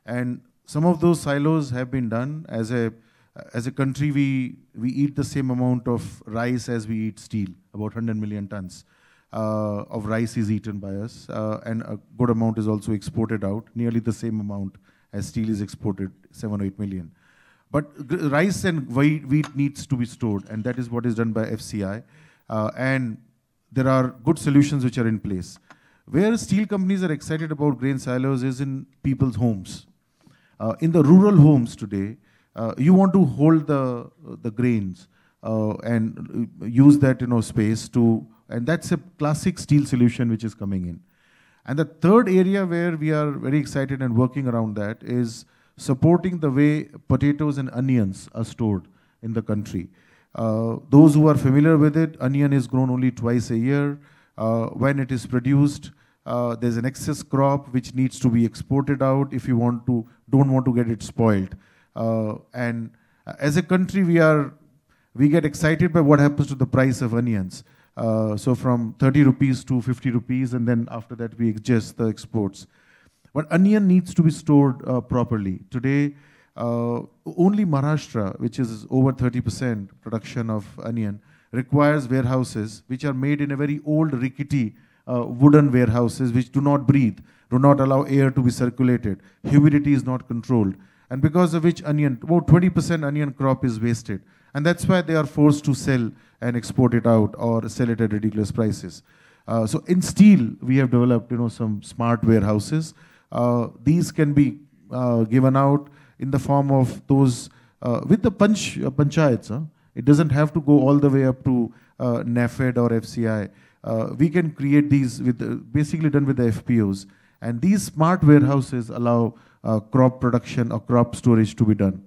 And some of those silos have been done. As a country, we eat the same amount of rice as we eat steel. About 100 million tons of rice is eaten by us. And a good amount is also exported out, nearly the same amount as steel is exported, 7 or 8 million. But rice and wheat needs to be stored, and that is what is done by FCI. And there are good solutions which are in place. Where steel companies are excited about grain silos is in people's homes. In the rural homes today, you want to hold the grains and use that space to, and that's a classic steel solution which is coming in. And the third area where we are very excited and working around that is supporting the way potatoes and onions are stored in the country. Those who are familiar with it, onion is grown only twice a year. When it is produced, there's an excess crop which needs to be exported out if you don't want to get it spoiled. And as a country, we get excited by what happens to the price of onions. So from 30 rupees to 50 rupees, and then after that we adjust the exports. But onion needs to be stored properly. Today, only Maharashtra, which is over 30% production of onion, requires warehouses which are made in a very old, rickety wooden warehouses which do not breathe, do not allow air to be circulated. Humidity is not controlled. And because of which about 20% onion crop is wasted. And that's why they are forced to sell and export it out or sell it at ridiculous prices. So in steel, we have developed some smart warehouses. These can be given out in the form of those, with the panchayats. It doesn't have to go all the way up to NAFED or FCI. We can create these basically done with the FPOs. And these smart warehouses allow crop production or crop storage to be done.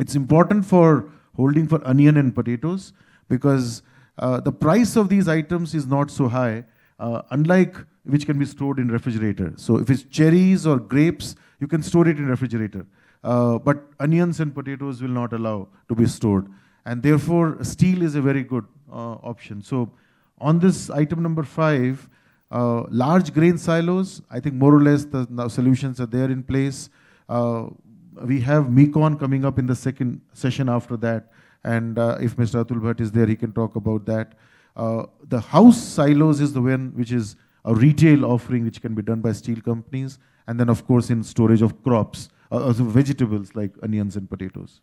It's important for holding for onion and potatoes because the price of these items is not so high, unlike which can be stored in refrigerator. So if it's cherries or grapes, you can store it in refrigerator. But onions and potatoes will not allow to be stored. And therefore, steel is a very good option. So on this item number 5, large grain silos, I think more or less the solutions are there in place. We have Mekon coming up in the second session after that. And if Mr. Atul Bhatt is there, he can talk about that. The house silos is the one which is a retail offering which can be done by steel companies. And then, of course, in storage of crops, also vegetables like onions and potatoes.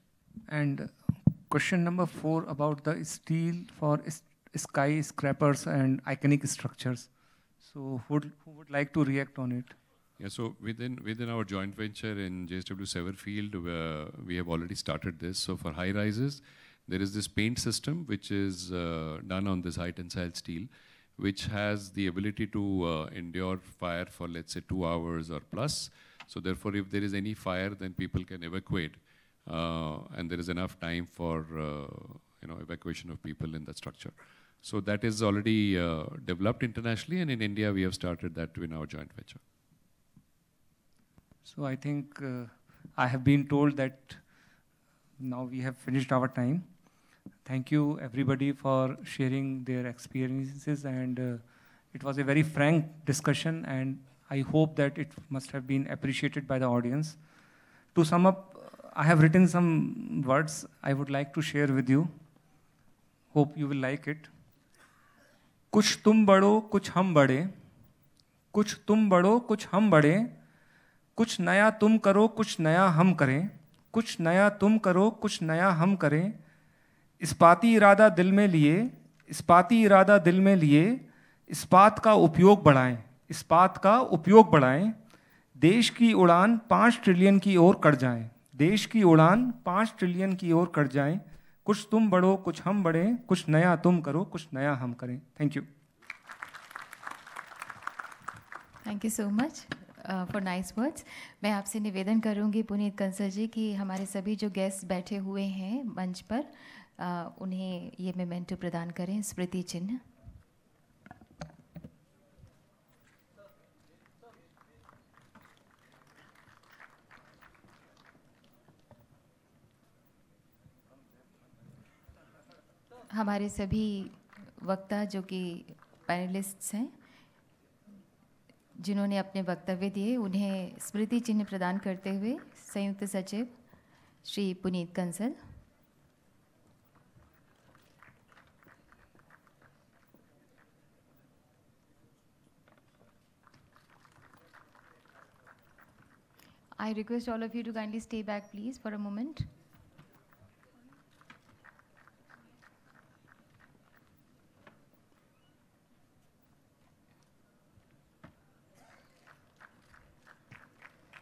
And question number 4 about the steel for skyscrapers and iconic structures. So who would like to react on it? Yeah, so within our joint venture in JSW Severfield, we have already started this. So for high rises, there is this paint system which is done on this high tensile steel, which has the ability to endure fire for, let's say, 2 hours or plus. So therefore, if there is any fire, then people can evacuate, and there is enough time for evacuation of people in that structure. So that is already developed internationally, and in India we have started that in our joint venture. So I think I have been told that now we have finished our time. Thank you everybody for sharing their experiences, and it was a very frank discussion, and I hope that it must have been appreciated by the audience. To sum up, I have written some words I would like to share with you. Hope you will like it. कुछ तुम बढ़ो कुछ हम बढ़े, कुछ तुम बढ़ो कुछ हम बढ़े, कुछ नया तुम करो कुछ नया हम करें, कुछ नया तुम करो कुछ नया हम करें, इस्पाती इरादा दिल में लिए, इस्पाती इरादा दिल में लिए, इस्पात का उपयोग बढ़ाएं, इस्पात का उपयोग बढ़ाएं, देश की उड़ान 5 ट्रिलियन की ओर कट जाएं, देश की उड़ान 5 ट्रिलियन की ओर कट जाएं, कुछ तुम बढ़ो कुछ हम बढ़ें, कुछ नया तुम करो कुछ नया हम करें. Thank you. Thank you so much for nice words. मैं आपसे निवेदन करूंगी पुनीत कंसल जी कि हमारे सभी जो गेस्ट बैठे हुए हैं मंच पर उन्हें ये मेमेंटो प्रदान करें, स्मृति चिन्ह. हमारे सभी वक्ता जो कि पैनलिस्ट्स हैं जिन्होंने अपने वक्तव्य दिए उन्हें स्मृति चिन्ह प्रदान करते हुए संयुक्त सचिव Shri Puneet Kansal. I request all of you to kindly stay back please for a moment.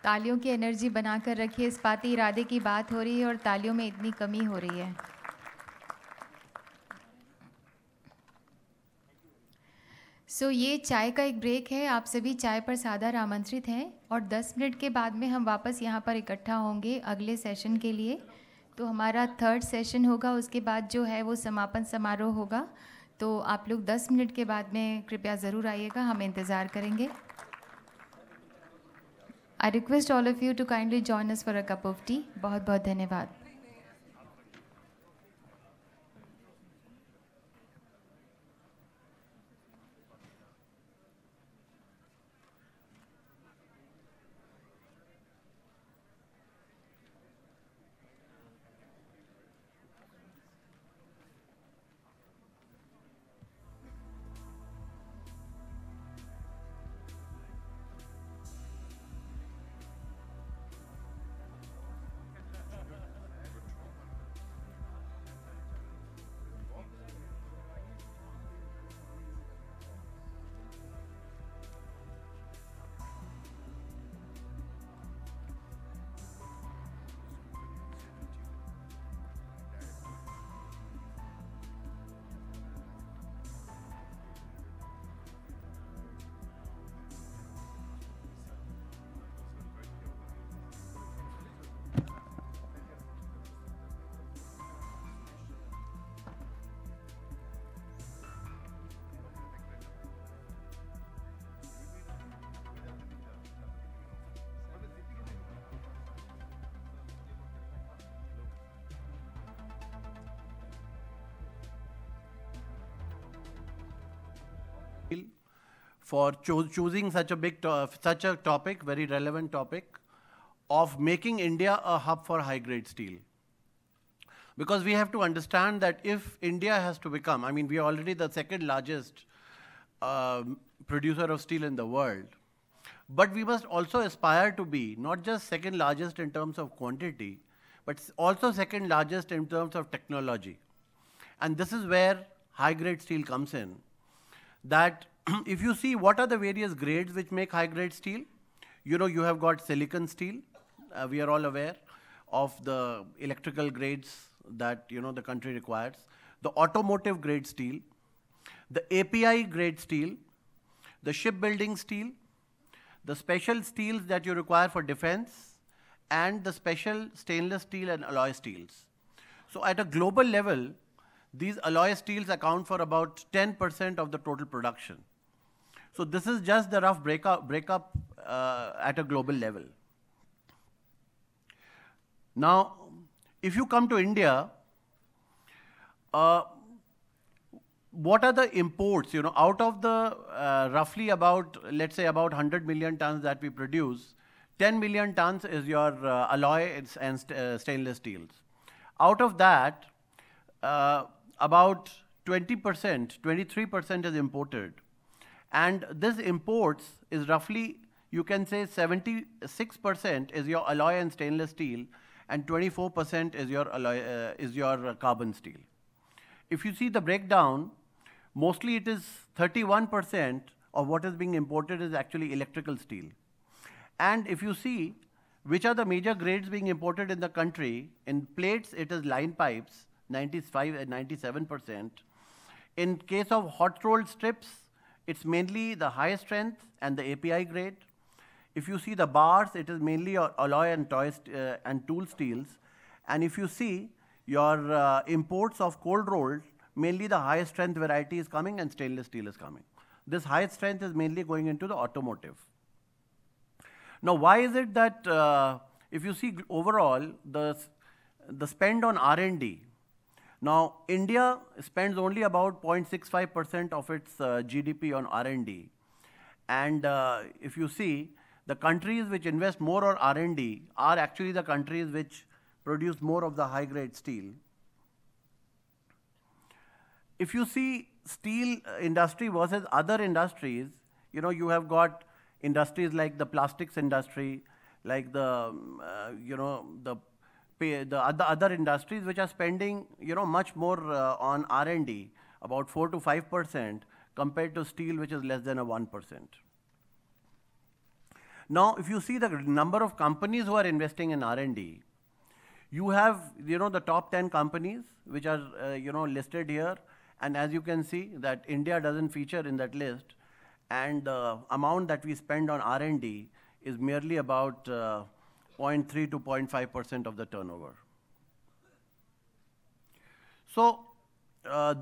तालियों की एनर्जी बनाकर रखिए. इस्पाती इरादे की बात हो रही है और तालियों में इतनी कमी हो रही है. सो ये चाय का एक ब्रेक है. आप सभी चाय पर सादर आमंत्रित हैं और 10 मिनट के बाद में हम वापस यहाँ पर इकट्ठा होंगे अगले सेशन के लिए. तो हमारा 3rd सेशन होगा, उसके बाद जो है वो समापन समारोह होगा. तो आप लोग 10 मिनट के बाद में कृपया ज़रूर आइएगा, हम इंतज़ार करेंगे. I request all of you to kindly join us for a cup of tea. बहुत बहुत धन्यवाद. For choosing such a topic, very relevant topic, of making India a hub for high-grade steel. Because we have to understand that if India has to become, I mean, we are already the 2nd largest producer of steel in the world, but we must also aspire to be not just 2nd largest in terms of quantity, but also 2nd largest in terms of technology. And this is where high-grade steel comes in. That if you see what are the various grades which make high-grade steel, you have got silicon steel. We are all aware of the electrical grades that the country requires. The automotive grade steel, the API grade steel, the shipbuilding steel, the special steels that you require for defense, and the special stainless steel and alloy steels. So at a global level, these alloy steels account for about 10% of the total production. So this is just the rough breakup at a global level. Now, if you come to India, what are the imports? You know, out of the roughly about, let's say about 100 million tons that we produce, 10 million tons is your alloy and stainless steels. Out of that, about 20%, 23% is imported. And this imports is roughly, you can say 76% is your alloy and stainless steel, and 24% is your carbon steel. If you see the breakdown, mostly it is 31% of what is being imported is actually electrical steel. And if you see which are the major grades being imported in the country, in plates it is line pipes, 95 and 97%. In case of hot rolled strips, it's mainly the high strength and the API grade. If you see the bars, it is mainly alloy and tool steels. And if you see your imports of cold rolled, mainly the high strength variety is coming and stainless steel is coming. This high strength is mainly going into the automotive. Now, why is it that if you see overall the spend on R&D, now India spends only about 0.65% of its GDP on R&D. And if you see, the countries which invest more on R&D are actually the countries which produce more of the high-grade steel. If you see steel industry versus other industries, you know, you have got industries like the plastics industry, like the, the other industries which are spending, much more on R&D, about 4 to 5% compared to steel, which is less than 1%. Now, if you see the number of companies who are investing in R&D, you have, the top 10 companies which are, listed here. And as you can see that India doesn't feature in that list. And the amount that we spend on R&D is merely about 0.3 to 0.5% of the turnover. So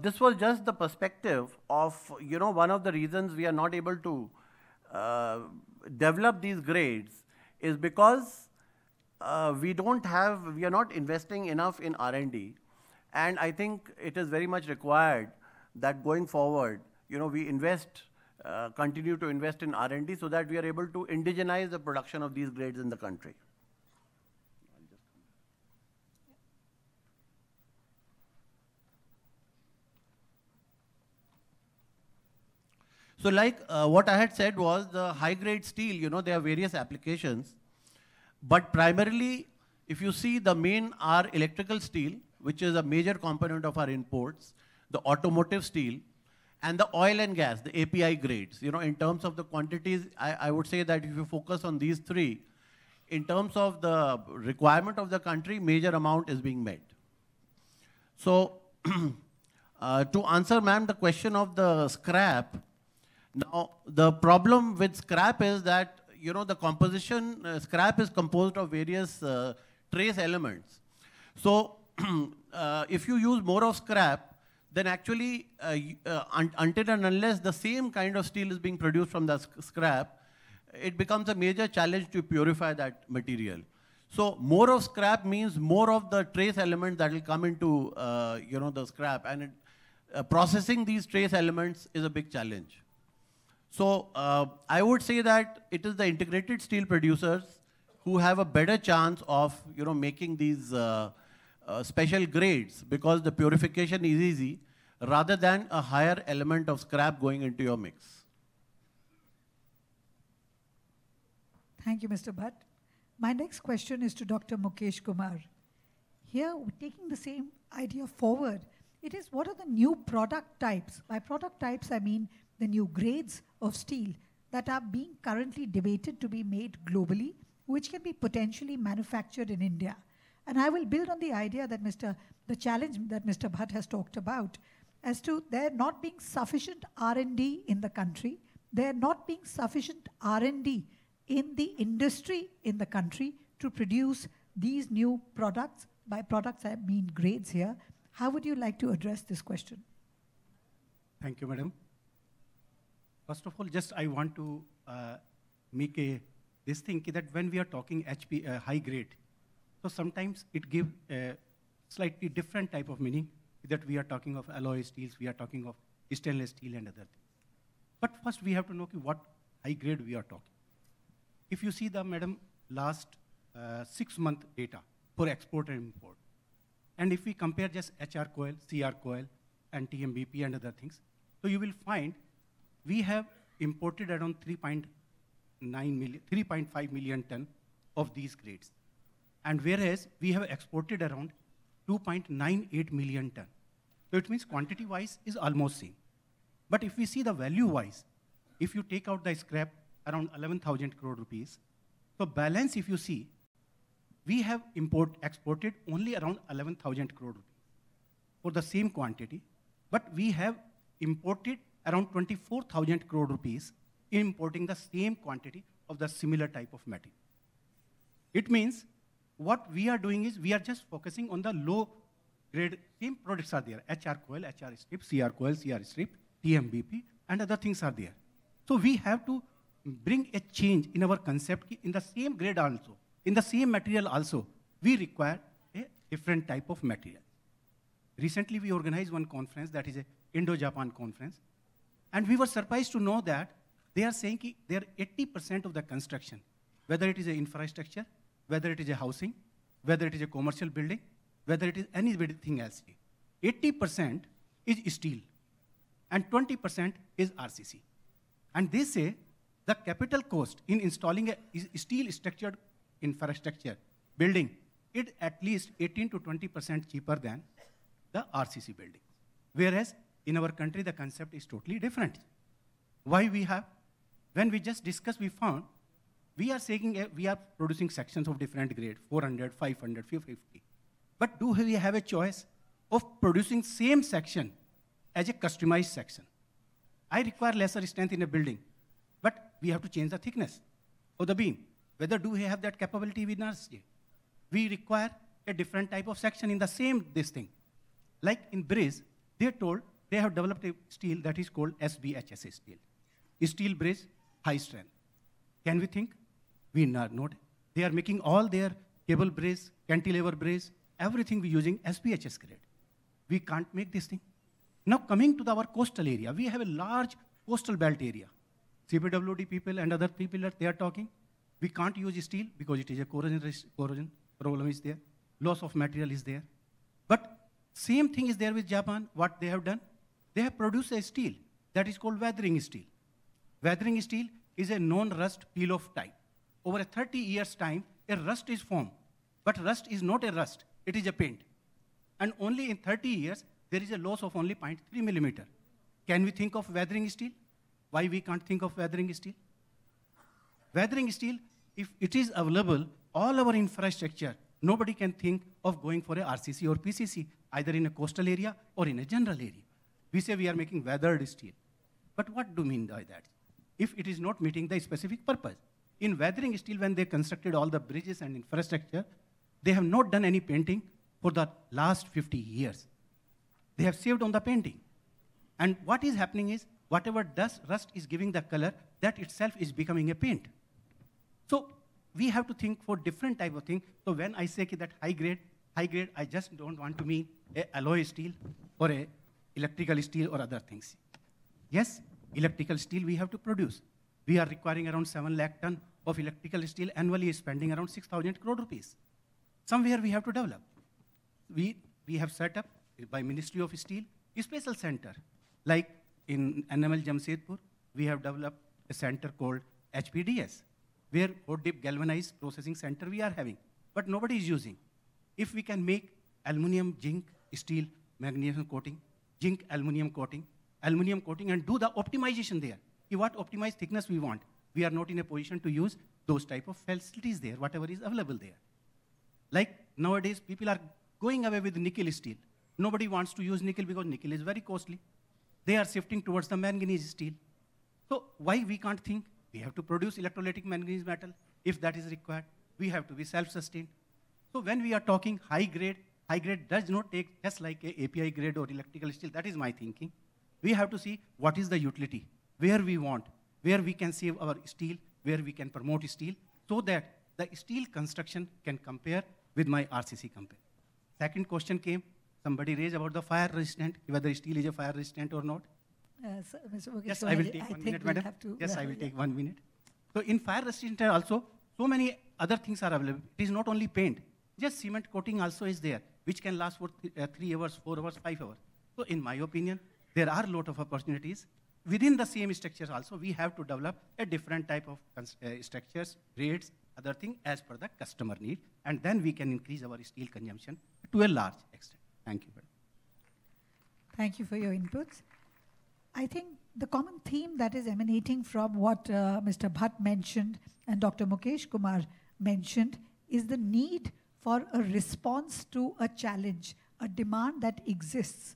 this was just the perspective of, one of the reasons we are not able to develop these grades is because we are not investing enough in R&D. And I think it is very much required that going forward, we continue to invest in R&D so that we are able to indigenize the production of these grades in the country. So like what I had said was the high-grade steel, there are various applications. But primarily, if you see the main are electrical steel, which is a major component of our imports, the automotive steel, and the oil and gas, the API grades. In terms of the quantities, I would say that if you focus on these three, in terms of the requirement of the country, major amount is being met. So to answer, ma'am, the question of the scrap, now the problem with scrap is that, the composition, scrap is composed of various trace elements. So if you use more of scrap, then actually until and unless the same kind of steel is being produced from the scrap, it becomes a major challenge to purify that material. So more of scrap means more of the trace elements that will come into the scrap, and processing these trace elements is a big challenge. So I would say that it is the integrated steel producers who have a better chance of making these special grades, because the purification is easy rather than a higher element of scrap going into your mix. Thank you, Mr. Bhatt. My next question is to Dr. Mukesh Kumar. Here, taking the same idea forward, it is what are the new product types? By product types, I mean the new grades of steel that are being currently debated to be made globally, which can be potentially manufactured in India. And I will build on the idea that the challenge that Mr. Bhatt has talked about as to there not being sufficient R&D in the country, there not being sufficient R&D in the industry in the country to produce these new products. By products, I mean grades here. How would you like to address this question? Thank you, madam. First of all, just I want to make this thing that when we are talking high grade, so sometimes it gives a slightly different type of meaning, that we are talking of alloy steels, we are talking of stainless steel and other things. But first we have to know what high grade we are talking. If you see the, madam, last 6-month data for export and import, and if we compare just HR coil, CR coil, and TMBP and other things, so you will find we have imported around 3.5 million ton of these grades. And whereas we have exported around 2.98 million ton. So it means quantity-wise is almost same. But if we see the value-wise, if you take out the scrap, around 11,000 crore rupees, so balance if you see, we have exported only around 11,000 crore rupees for the same quantity, but we have imported around 24,000 crore rupees in importing the same quantity of the similar type of material. It means what we are doing is we are just focusing on the low grade, same products are there, HR coil, HR strip, CR coil, CR strip, TMBP, and other things are there. So we have to bring a change in our concept in the same grade also, in the same material also, we require a different type of material. Recently we organized one conference, that is a Indo-Japan conference, and we were surprised to know that they are saying that 80% of the construction, whether it is an infrastructure, whether it is a housing, whether it is a commercial building, whether it is anything else, 80% is steel and 20% is RCC. And they say the capital cost in installing a steel structured infrastructure building is at least 18 to 20% cheaper than the RCC building. Whereas in our country, the concept is totally different. Why we have? When we just discussed, we found we are saying we are producing sections of different grade, 400, 500, 450. But do we have a choice of producing same section as a customized section? I require lesser strength in a building, but we have to change the thickness of the beam. Whether do we have that capability with us? We require a different type of section in the same this thing. Like in bridge, they told they have developed a steel that is called SBHSA steel. Steel bridge, high strength. Can we think? We are not. They are making all their cable bridge, cantilever bridge, everything we using SBHS grade. We can't make this thing. Now coming to our coastal area, we have a large coastal belt area. CPWD people and other people they are talking. We can't use steel because it is a corrosion problem is there. Loss of material is there. But same thing is there with Japan. What they have done? They have produced a steel that is called weathering steel. Weathering steel is a non-rust peel-off type. Over a 30 years time, a rust is formed. But rust is not a rust, it is a paint. And only in 30 years, there is a loss of only 0.3 millimeter. Can we think of weathering steel? Why we can't think of weathering steel? Weathering steel, if it is available, all our infrastructure, nobody can think of going for a RCC or PCC, either in a coastal area or in a general area. We say we are making weathered steel. But what do you mean by that? If it is not meeting the specific purpose. In weathering steel, when they constructed all the bridges and infrastructure, they have not done any painting for the last 50 years. They have saved on the painting. And what is happening is, whatever dust, rust is giving the color, that itself is becoming a paint. So we have to think for different type of thing. So when I say that high grade, I just don't want to mean a alloy steel or a electrical steel or other things. Yes, electrical steel we have to produce. We are requiring around 7 lakh ton of electrical steel annually, spending around 6,000 crore rupees. Somewhere we have to develop. We have set up by Ministry of Steel a special center. Like in NML Jamshedpur, we have developed a center called HPDS, where hot dip galvanized processing center we are having, but nobody is using. If we can make aluminum, zinc, steel, magnesium coating, zinc, aluminum coating, and do the optimization there. What optimized thickness we want. We are not in a position to use those type of facilities there, whatever is available there. Like nowadays, people are going away with nickel steel. Nobody wants to use nickel because nickel is very costly. They are shifting towards the manganese steel. So why we can't think? We have to produce electrolytic manganese metal. If that is required, we have to be self-sustained. So when we are talking high grade, high grade does not take just like a API grade or electrical steel. That is my thinking. We have to see what is the utility, where we want, where we can save our steel, where we can promote steel, so that the steel construction can compare with my RCC company. Second question came, somebody raised about the fire resistant, whether steel is a fire resistant or not. So, Mr. Mukesh, Yes, go I will ahead. take I 1 think minute, we'll madam. have to, Yes, I will yeah. take 1 minute. So in fire resistant also, so many other things are available. It is not only paint, just cement coating also is there, which can last for 3 hours, 4 hours, 5 hours. So in my opinion, there are a lot of opportunities. Within the same structures also, we have to develop a different type of structures, grades, other thing as per the customer need, and then we can increase our steel consumption to a large extent. Thank you. Thank you for your inputs. I think the common theme that is emanating from what Mr. Bhatt mentioned and Dr. Mukesh Kumar mentioned is the need for a response to a challenge, a demand that exists,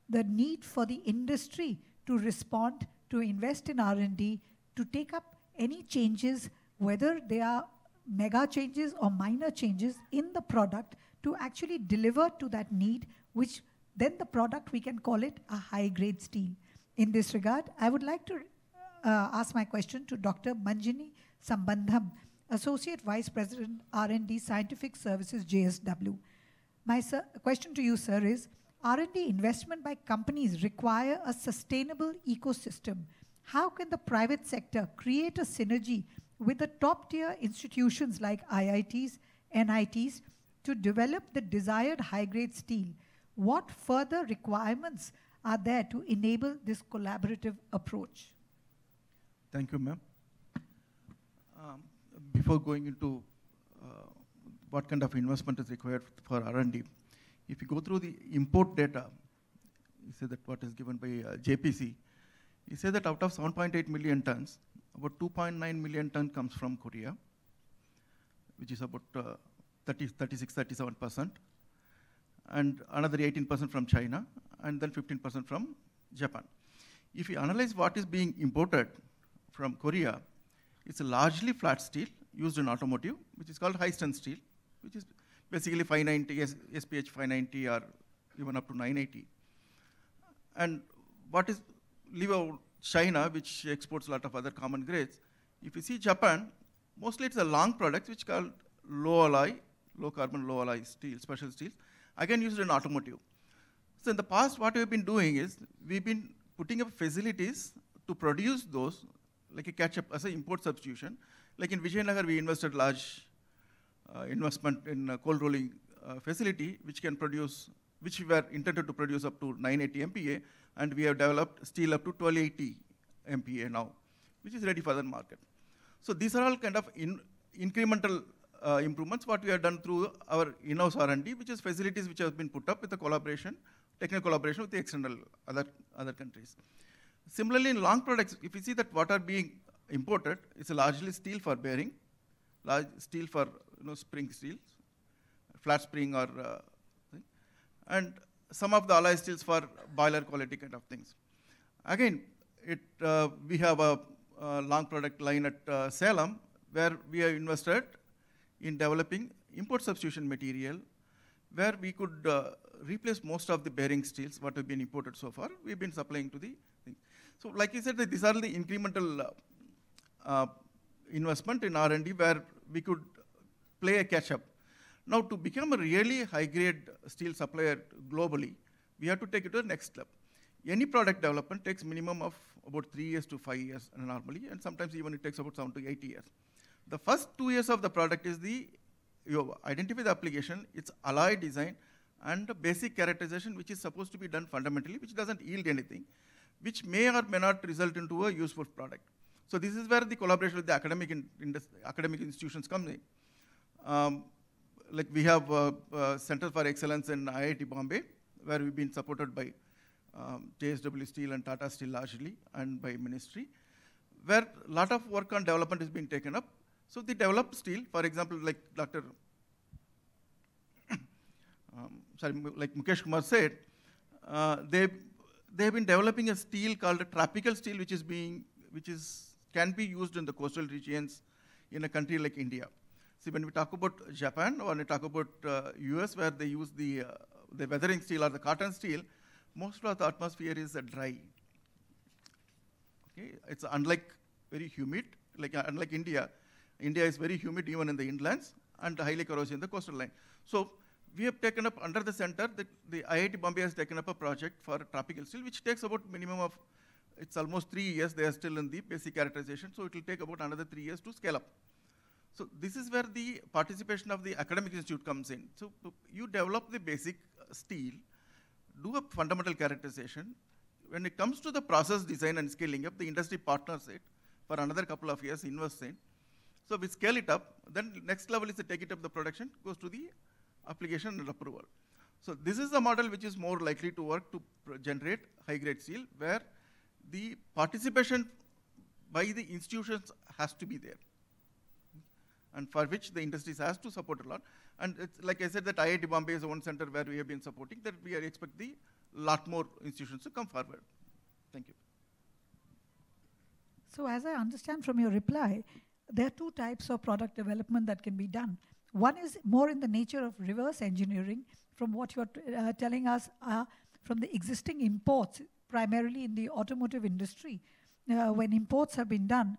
the need for the industry to respond, to invest in R&D, to take up any changes, whether they are mega changes or minor changes in the product, to actually deliver to that need, which then the product, we can call it a high-grade steel. In this regard, I would like to ask my question to Dr. Manjini Sambandham, Associate Vice President, R&D Scientific Services, JSW. My question to you, sir, is R&D investment by companies require a sustainable ecosystem. How can the private sector create a synergy with the top-tier institutions like IITs, NITs to develop the desired high-grade steel? What further requirements are there to enable this collaborative approach? Thank you, ma'am. Before going into what kind of investment is required for R&D, if you go through the import data, you say that what is given by JPC, you say that out of 7.8 million tons, about 2.9 million tons comes from Korea, which is about 36-37%, and another 18% from China, and then 15% from Japan. If you analyze what is being imported from Korea, it's largely flat steel used in automotive, which is called high-strength steel, which is basically 590, SPH 590, or even up to 980. And what is, leave out China, which exports a lot of other common grades. If you see Japan, mostly it's a long product, which is called low alloy, low carbon, low alloy steel, special steels, again used in automotive. So in the past, what we've been doing is, we've been putting up facilities to produce those, like a catch-up as an import substitution. Like in Vijayanagar, we invested large investment in a cold rolling facility, which can produce, which we were intended to produce up to 980 MPa, and we have developed steel up to 1280 MPa now, which is ready for the market. So these are all kind of incremental improvements, what we have done through our in-house R&D, which is facilities which have been put up with a collaboration, technical collaboration with the external other countries. Similarly, in long products, if you see that what are being imported, it's largely steel for bearing, large steel for spring steels, flat spring or and some of the alloy steels for boiler quality kind of things. Again, we have a long product line at Salem, where we have invested in developing import substitution material, where we could replace most of the bearing steels what have been imported so far. We've been supplying to the thing. So like you said, these are the incremental investment in R&D where we could play a catch-up. Now, to become a really high-grade steel supplier globally, we have to take it to the next step. Any product development takes minimum of about 3 years to 5 years normally, and sometimes even it takes about 7 to 8 years. The first 2 years of the product is you identify the application, its alloy design, and basic characterization, which is supposed to be done fundamentally, which doesn't yield anything, which may or may not result into a useful product. So this is where the collaboration with the academic institutions comes in. Like we have Center for Excellence in IIT Bombay, where we've been supported by JSW Steel and Tata Steel largely, and by Ministry, where a lot of work on development is being taken up. So they develop steel, for example, like like Mukesh Kumar said, they've been developing a steel called a tropical steel, which can be used in the coastal regions in a country like India. See, when we talk about Japan, or when we talk about US, where they use the weathering steel or the cotton steel, most of the atmosphere is dry. Okay? It's unlike very humid, unlike India. India is very humid even in the inlands and highly corrosive in the coastal line. So we have taken up under the center, the IIT Bombay has taken up a project for tropical steel, which takes about minimum of, it's almost 3 years, they are still in the basic characterization, so it will take about another 3 years to scale up. So this is where the participation of the academic institute comes in. So you develop the basic steel, do a fundamental characterization. When it comes to the process design and scaling up, the industry partners it for another couple of years, invests in. So we scale it up, then next level is to take it up the production, goes to the application and approval. So this is the model which is more likely to work to generate high-grade steel, where the participation by the institutions has to be there, and for which the industries has to support a lot. And it's, like I said, that IIT Bombay is one center where we have been supporting, that we expect the lot more institutions to come forward. Thank you. So as I understand from your reply, there are two types of product development that can be done. One is more in the nature of reverse engineering, from what you're telling us from the existing imports, primarily in the automotive industry. When imports have been done,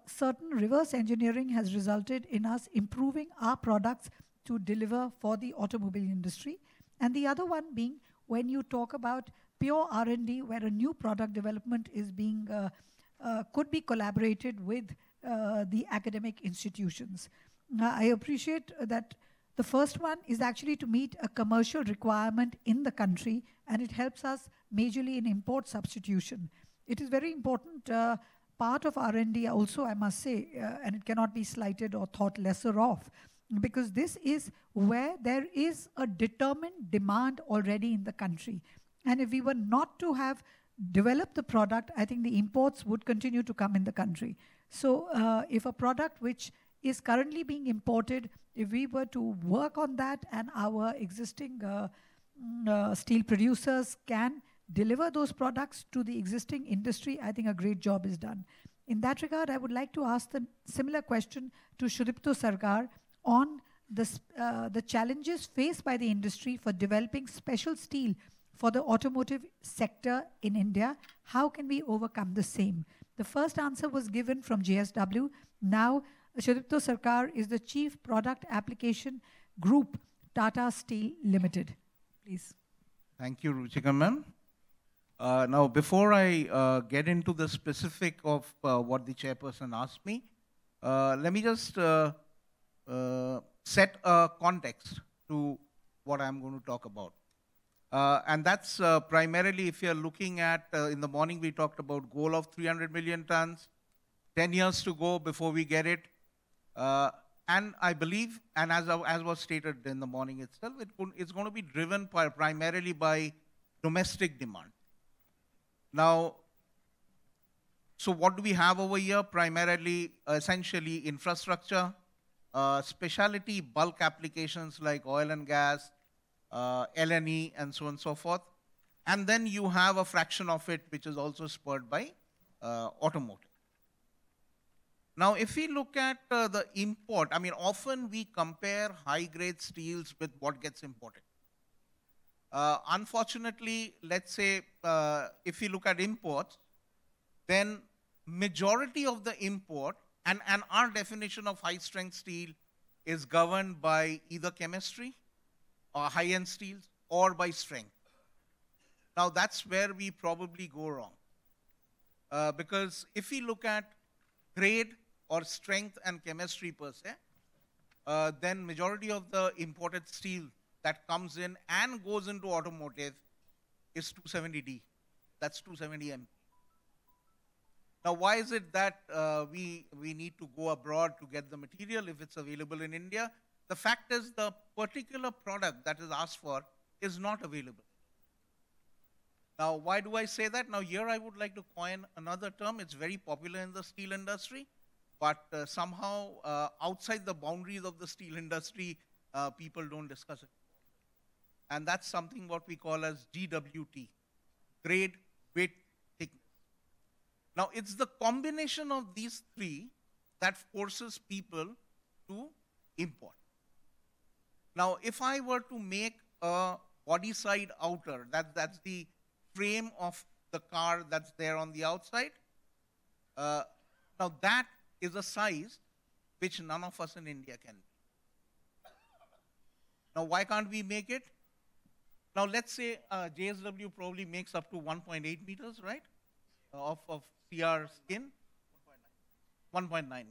certain reverse engineering has resulted in us improving our products to deliver for the automobile industry. And the other one being when you talk about pure R&D, where a new product development is being, could be collaborated with the academic institutions. I appreciate that the first one is actually to meet a commercial requirement in the country, and it helps us majorly in import substitution. It is very important part of R&D also, I must say, and it cannot be slighted or thought lesser of, because this is where there is a determined demand already in the country. And if we were not to have developed the product, I think the imports would continue to come in the country. So if a product which is currently being imported, if we were to work on that and our existing steel producers can deliver those products to the existing industry, I think a great job is done. In that regard, I would like to ask the similar question to Shuripto Sarkar on the challenges faced by the industry for developing special steel for the automotive sector in India. How can we overcome the same? The first answer was given from JSW. Now, Shuripto Sarkar is the Chief Product Application Group, Tata Steel Limited. Please. Thank you, Ruchika ma'am. Now, before I get into the specific of what the chairperson asked me, let me just set a context to what I'm going to talk about. And that's primarily if you're looking at, in the morning we talked about goal of 300 million tons, 10 years to go before we get it. And I believe, and as was stated in the morning itself, it's going to be driven primarily by domestic demand. Now, so what do we have over here? Primarily, essentially infrastructure, specialty bulk applications like oil and gas, LNE, and so on and so forth. And then you have a fraction of it which is also spurred by automotive. Now, if we look at the import, I mean, often we compare high-grade steels with what gets imported. Unfortunately, let's say, if we look at imports, then majority of the import, and our definition of high-strength steel is governed by either chemistry, or high-end steels, or by strength. Now, that's where we probably go wrong. Because if we look at grade or strength and chemistry per se, then majority of the imported steel that comes in and goes into automotive is 270D. That's 270 MP. Now, why is it that we need to go abroad to get the material if it's available in India? The fact is the particular product that is asked for is not available. Now, why do I say that? Now, here I would like to coin another term. It's very popular in the steel industry, but somehow outside the boundaries of the steel industry, people don't discuss it. And that's something what we call as GWT, grade, weight, thickness. Now, it's the combination of these three that forces people to import. Now, if I were to make a body side outer, that's the frame of the car that's there on the outside, now that is a size which none of us in India can make. Now, why can't we make it? Now, let's say JSW probably makes up to 1.8 meters, right, of CR skin? 1.9.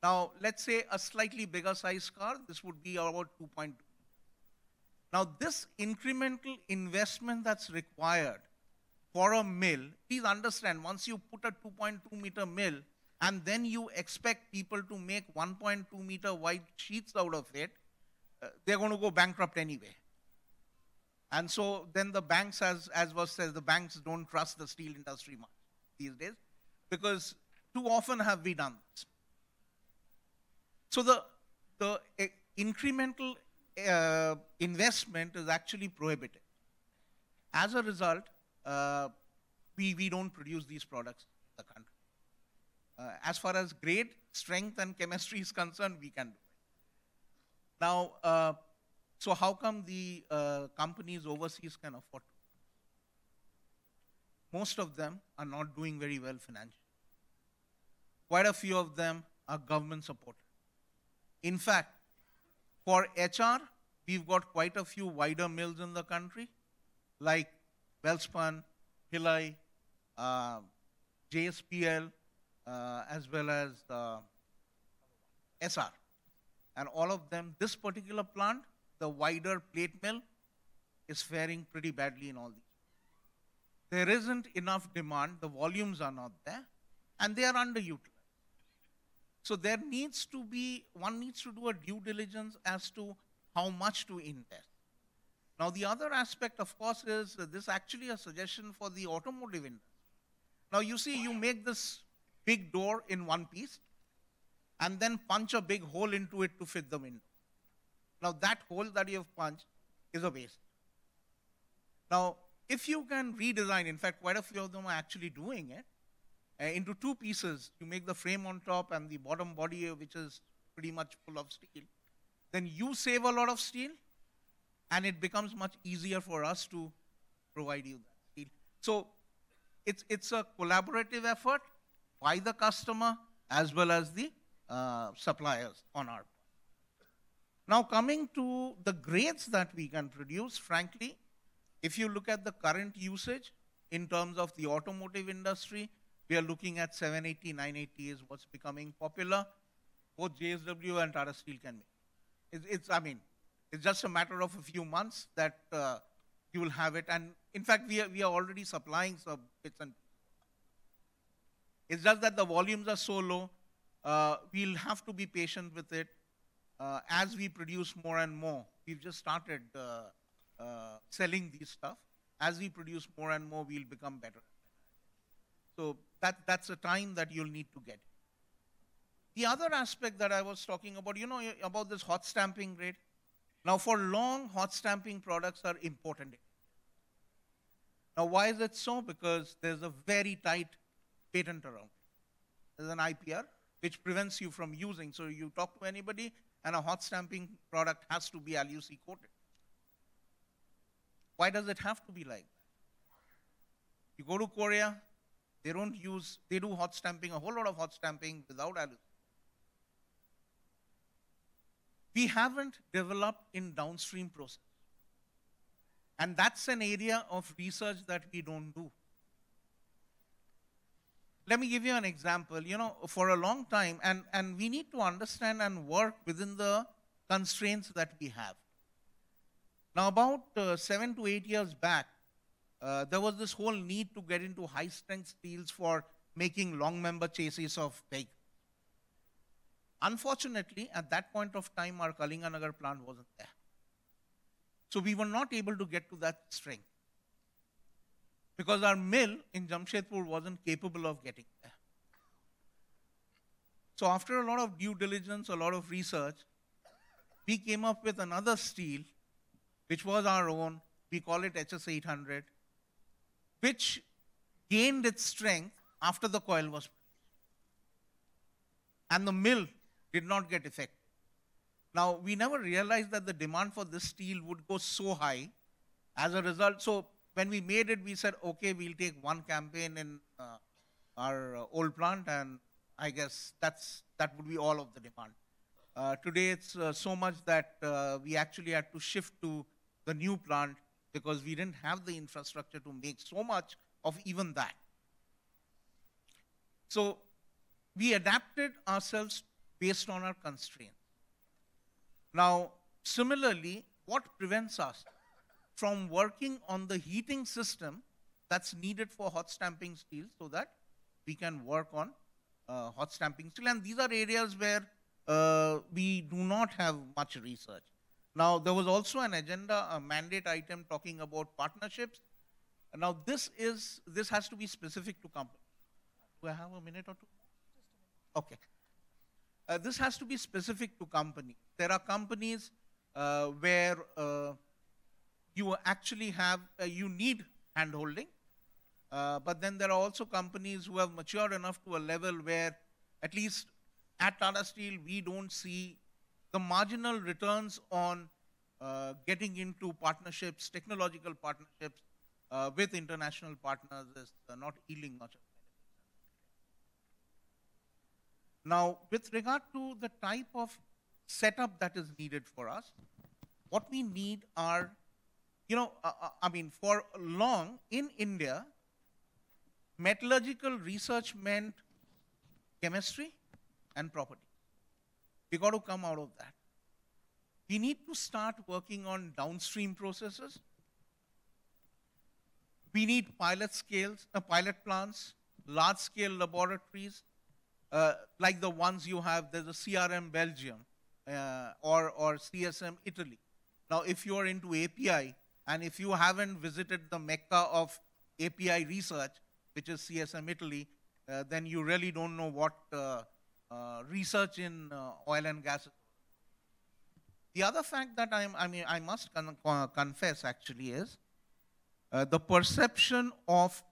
Now, let's say a slightly bigger size car, this would be about 2.2. Now, this incremental investment that's required for a mill, please understand, once you put a 2.2 meter mill and then you expect people to make 1.2 meter wide sheets out of it, they're going to go bankrupt anyway. And so then the banks, as was said, the banks don't trust the steel industry much these days, because too often have we done this. So the incremental investment is actually prohibited. As a result, we don't produce these products in the country. As far as grade, strength, and chemistry is concerned, we can do it. Now, so how come the companies overseas can afford to? Most of them are not doing very well financially. Quite a few of them are government supported. In fact, for HR, we've got quite a few wider mills in the country, like Welspun, Hillai, JSPL, as well as SR. And all of them, this particular plant, the wider plate mill, is faring pretty badly in all these. There isn't enough demand, the volumes are not there, and they are underutilized. So there needs to be, one needs to do a due diligence as to how much to invest. Now the other aspect, of course, is this actually a suggestion for the automotive industry. Now you see, you make this big door in one piece and then punch a big hole into it to fit the window. Now that hole that you have punched is a waste. Now, if you can redesign, in fact, quite a few of them are actually doing it, into two pieces, you make the frame on top and the bottom body, which is pretty much full of steel, then you save a lot of steel, and it becomes much easier for us to provide you that steel. So it's a collaborative effort by the customer as well as the suppliers on our part. Now coming to the grades that we can produce, frankly, if you look at the current usage in terms of the automotive industry, we are looking at 780, 980 is what's becoming popular. Both JSW and Tata Steel can make. It's just a matter of a few months that you will have it. And in fact, we are already supplying some bits and pieces. It's just that the volumes are so low, we'll have to be patient with it. As we produce more and more, we've just started selling these stuff. As we produce more and more, we'll become better. So that's a time that you'll need to get. The other aspect that I was talking about, about this hot stamping rate. Now for long, hot stamping products are imported. Now why is it so? Because there's a very tight patent around it. There's an IPR which prevents you from using. So you talk to anybody and a hot stamping product has to be LUC coated. Why does it have to be like that? You go to Korea, they do hot stamping, a whole lot of hot stamping without LUC. We haven't developed in downstream process. And that's an area of research that we don't do. Let me give you an example. For a long time, and we need to understand and work within the constraints that we have. Now, about 7 to 8 years back, there was this whole need to get into high-strength steels for making long-member chassis of vehicles. Unfortunately, at that point of time, our Kalinganagar plant wasn't there. So we were not able to get to that strength because our mill in Jamshedpur wasn't capable of getting there. So after a lot of due diligence, a lot of research, we came up with another steel, which was our own. We call it HS800, which gained its strength after the coil was produced. And the mill did not get affected. Now, we never realized that the demand for this steel would go so high. As a result, so when we made it, we said, okay, we'll take one campaign in our old plant, and I guess that would be all of the demand. Today, it's so much that we actually had to shift to the new plant because we didn't have the infrastructure to make so much of even that. So we adapted ourselves based on our constraints. Now, similarly, what prevents us from working on the heating system that's needed for hot stamping steel so that we can work on hot stamping steel? And these are areas where we do not have much research. Now, there was also an agenda, a mandate item talking about partnerships. Now, this has to be specific to companies. Do I have a minute or two? Okay. This has to be specific to company. There are companies where you actually have, you need hand-holding, but then there are also companies who have matured enough to a level where, at least at Tata Steel, we don't see the marginal returns on getting into partnerships, technological partnerships with international partners is not yielding much of benefits. Now, with regard to the type of setup that is needed for us, what we need are, I mean, for long in India, metallurgical research meant chemistry and property. We got to come out of that. We need to start working on downstream processes. We need pilot plants, large-scale laboratories, like the ones you have. There's a CRM Belgium or CSM Italy. Now, if you are into API, and if you haven't visited the mecca of API research, which is CSM Italy, then you really don't know what research in oil and gas is. The other fact that I must confess actually is the perception of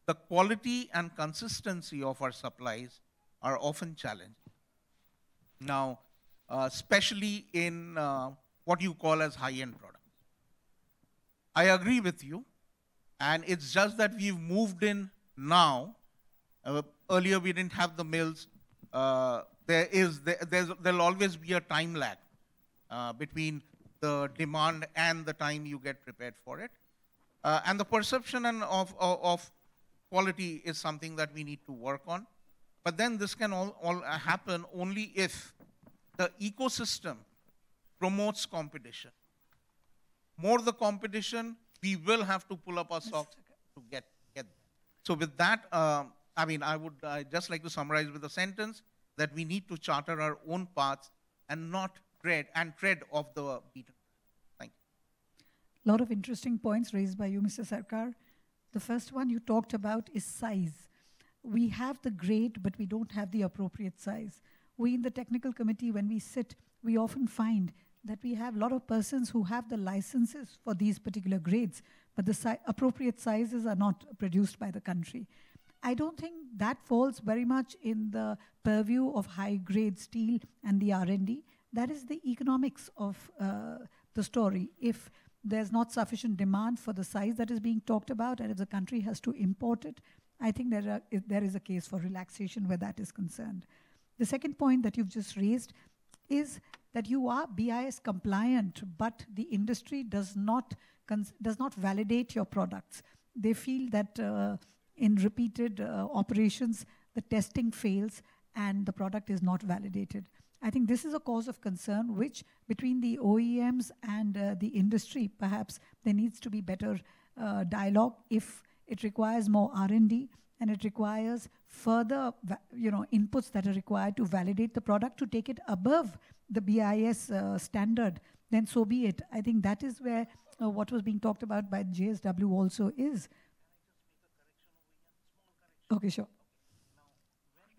the quality and consistency of our supplies are often challenged. Now, especially in what you call as high-end products. I agree with you, and it's just that we've moved in now. Earlier we didn't have the mills. There'll always be a time lag between the demand and the time you get prepared for it. And the perception of quality is something that we need to work on. But then this can all happen only if the ecosystem promotes competition. More the competition, we will have to pull up our socks to get there. So with that, I'd just like to summarize with a sentence that we need to charter our own paths and not tread off the beaten. Thank you. A lot of interesting points raised by you, Mr. Sarkar. The first one you talked about is size. We have the grade, but we don't have the appropriate size. We in the technical committee, when we sit, we often find that we have a lot of persons who have the licenses for these particular grades, but the appropriate sizes are not produced by the country. I don't think that falls very much in the purview of high-grade steel and the R&D. That is the economics of the story. If there's not sufficient demand for the size that is being talked about, and if the country has to import it, I think there is a case for relaxation where that is concerned. The second point that you've just raised is that you are BIS compliant, but the industry does not validate your products. They feel that in repeated operations, the testing fails and the product is not validated. I think this is a cause of concern, which between the OEMs and the industry, perhaps there needs to be better dialogue. If it requires more R&D and it requires further inputs that are required to validate the product to take it above the BIS standard, then so be it. I think that is where what was being talked about by JSW also is. Okay, sure.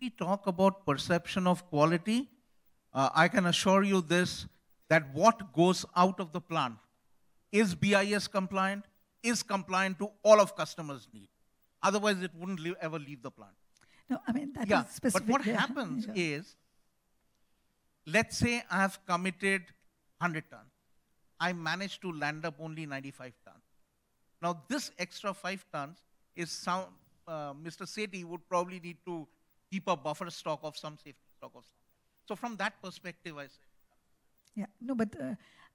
When we talk about perception of quality, I can assure you this, that what goes out of the plant is BIS compliant, is compliant to all of customers' needs. Otherwise, it wouldn't ever leave the plant. No, I mean, that is specific. But what happens is, let's say I have committed 100 tons. I managed to land up only 95 tons. Now this extra 5 tons is some, Mr. Sethi would probably need to keep a buffer stock of some safety stock of some. So from that perspective, I say. Yeah, no, but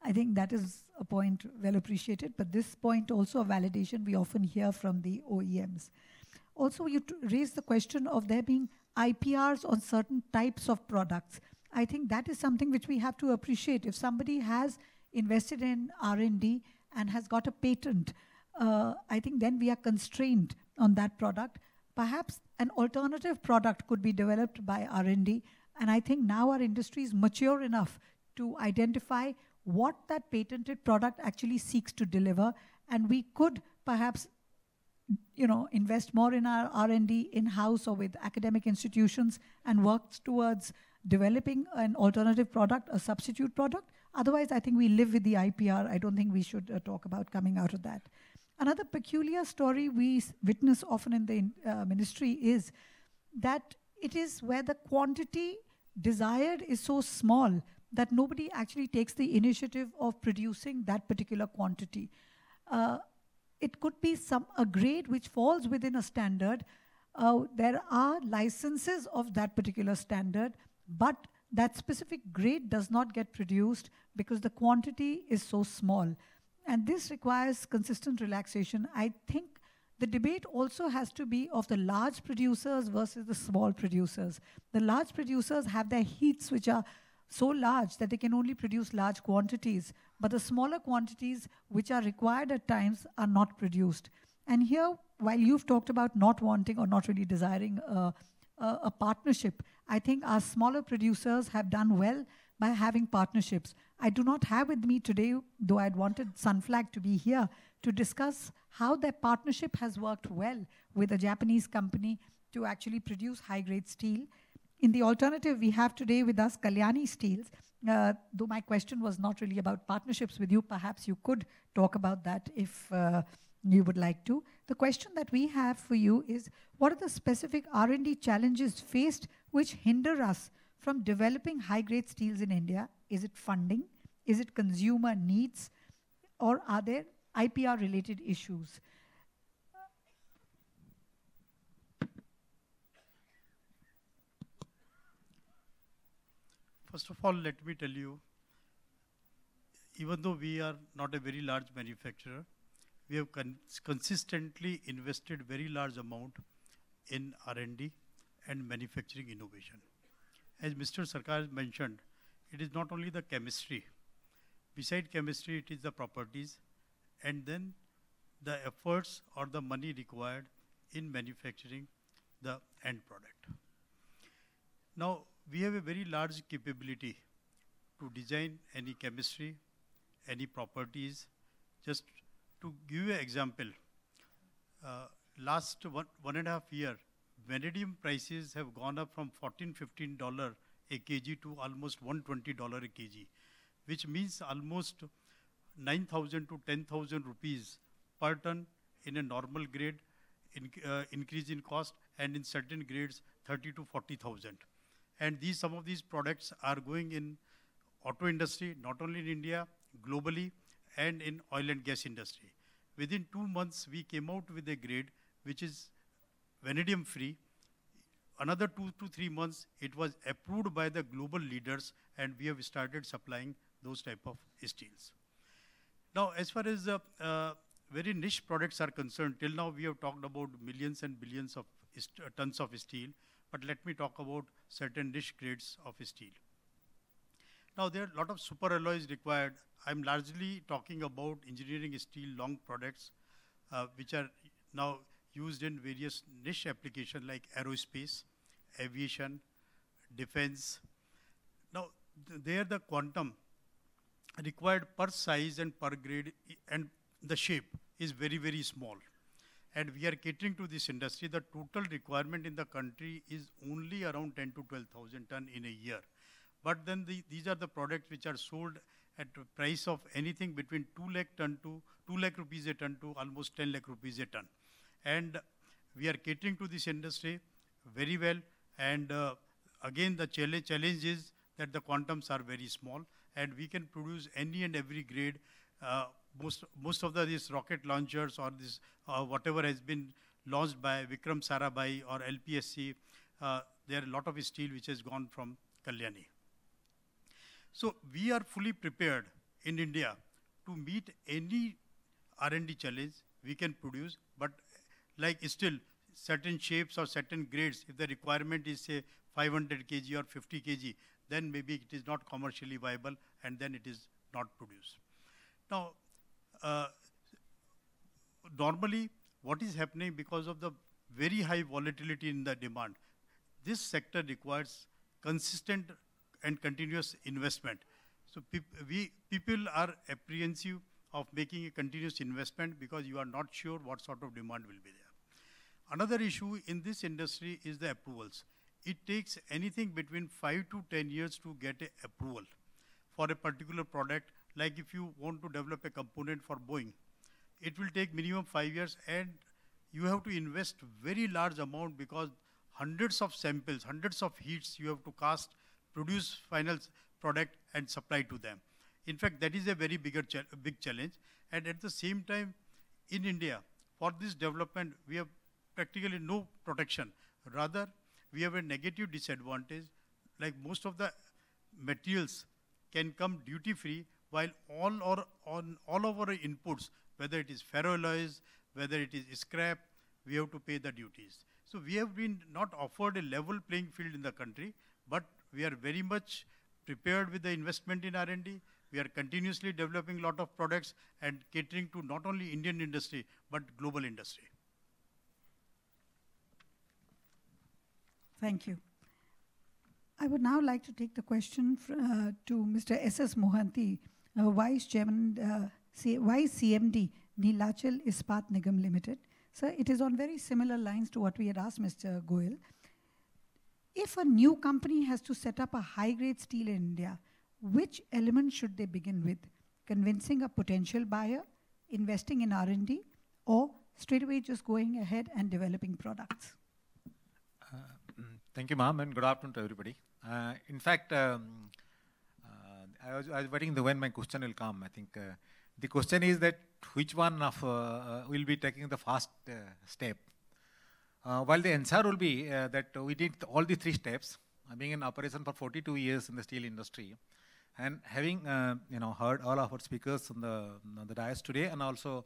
I think that is a point well appreciated. But this point also a validation we often hear from the OEMs. Also, you raised the question of there being IPRs on certain types of products. I think that is something which we have to appreciate. If somebody has invested in R&D and has got a patent, I think then we are constrained on that product. Perhaps an alternative product could be developed by R&D. And I think now our industry is mature enough to identify what that patented product actually seeks to deliver. And we could perhaps, invest more in our R&D in-house or with academic institutions and work towards developing an alternative product, a substitute product. Otherwise, I think we live with the IPR. I don't think we should talk about coming out of that. Another peculiar story we witness often in the ministry is that it is where the quantity desired is so small that nobody actually takes the initiative of producing that particular quantity. It could be a grade which falls within a standard. There are licenses of that particular standard, but that specific grade does not get produced because the quantity is so small. And this requires consistent relaxation. I think the debate also has to be of the large producers versus the small producers. The large producers have their heats which are so large that they can only produce large quantities, but the smaller quantities which are required at times are not produced. And here, while you've talked about not wanting or not really desiring a partnership, I think our smaller producers have done well by having partnerships. I do not have with me today, though I'd wanted Sunflag to be here, to discuss how their partnership has worked well with a Japanese company to actually produce high-grade steel. In the alternative, we have today with us Kalyani Steels. Though my question was not really about partnerships with you, perhaps you could talk about that if you would like to. The question that we have for you is, what are the specific R&D challenges faced which hinder us from developing high-grade steels in India? Is it funding? Is it consumer needs? Or are there IPR-related issues? First of all, let me tell you, even though we are not a very large manufacturer, we have consistently invested very large amount in R&D and manufacturing innovation. As Mr. Sarkar mentioned, it is not only the chemistry. Beside chemistry, it is the properties, and then the efforts or the money required in manufacturing the end product. Now, we have a very large capability to design any chemistry, any properties. Just to give you an example, last one and a half year, vanadium prices have gone up from $14–15 a kg to almost $120 a kg, which means almost 9,000 to 10,000 rupees per ton in a normal grade, increase in cost, and in certain grades 30 to 40,000. And some of these products are going in auto industry, not only in India, globally, and in oil and gas industry. Within 2 months, we came out with a grade which is vanadium free. Another 2 to 3 months, it was approved by the global leaders, and we have started supplying those type of steels. Now, as far as very niche products are concerned, till now we have talked about millions and billions of tons of steel, but let me talk about certain niche grades of steel. Now, there are a lot of super alloys required. I'm largely talking about engineering steel long products, which are now used in various niche applications like aerospace, aviation, defense. Now, there the quantum required per size and per grade and the shape is very, very small. And we are catering to this industry. The total requirement in the country is only around 10 to 12,000 ton in a year. But then these are the products which are sold at a price of anything between 2 lakh rupees a ton to almost 10 lakh rupees a ton. And we are catering to this industry very well. And again, the challenge is that the quantums are very small, and we can produce any and every grade. Most of these rocket launchers or this whatever has been launched by Vikram Sarabhai or LPSC, there are a lot of steel which has gone from Kalyani. So we are fully prepared in India to meet any R&D challenge we can produce, but like still certain shapes or certain grades, if the requirement is say 500 kg or 50 kg, then maybe it is not commercially viable and then it is not produced. Now, normally what is happening because of the very high volatility in the demand, this sector requires consistent and continuous investment. So people are apprehensive of making a continuous investment because you are not sure what sort of demand will be there. Another issue in this industry is the approvals. It takes anything between 5 to 10 years to get an approval for a particular product. Like if you want to develop a component for Boeing, it will take minimum 5 years, and you have to invest very large amount because hundreds of samples, hundreds of heats you have to cast, produce final product and supply to them. In fact, that is a very big challenge. And at the same time, in India, for this development, we have practically no protection. Rather, we have a negative disadvantage. Like most of the materials can come duty-free, while all of our inputs, whether it is ferroalloys, whether it is scrap, we have to pay the duties. So we have been not offered a level playing field in the country, but we are very much prepared with the investment in R&D. We are continuously developing a lot of products and catering to not only Indian industry, but global industry. Thank you. I would now like to take the question to Mr. S.S. Mohanty, Vice Chairman, Vice CMD, Neelachal Ispat Nigam Limited. Sir, it is on very similar lines to what we had asked Mr. Goyal. If a new company has to set up a high-grade steel in India, which element should they begin with? Convincing a potential buyer, investing in R&D, or straightaway just going ahead and developing products? Thank you, ma'am, and good afternoon to everybody. In fact, I was waiting when my question will come. I think the question is that which one of will be taking the first step? While the answer will be that we did all the 3 steps, being in operation for 42 years in the steel industry, and having heard all of our speakers on the dais today, and also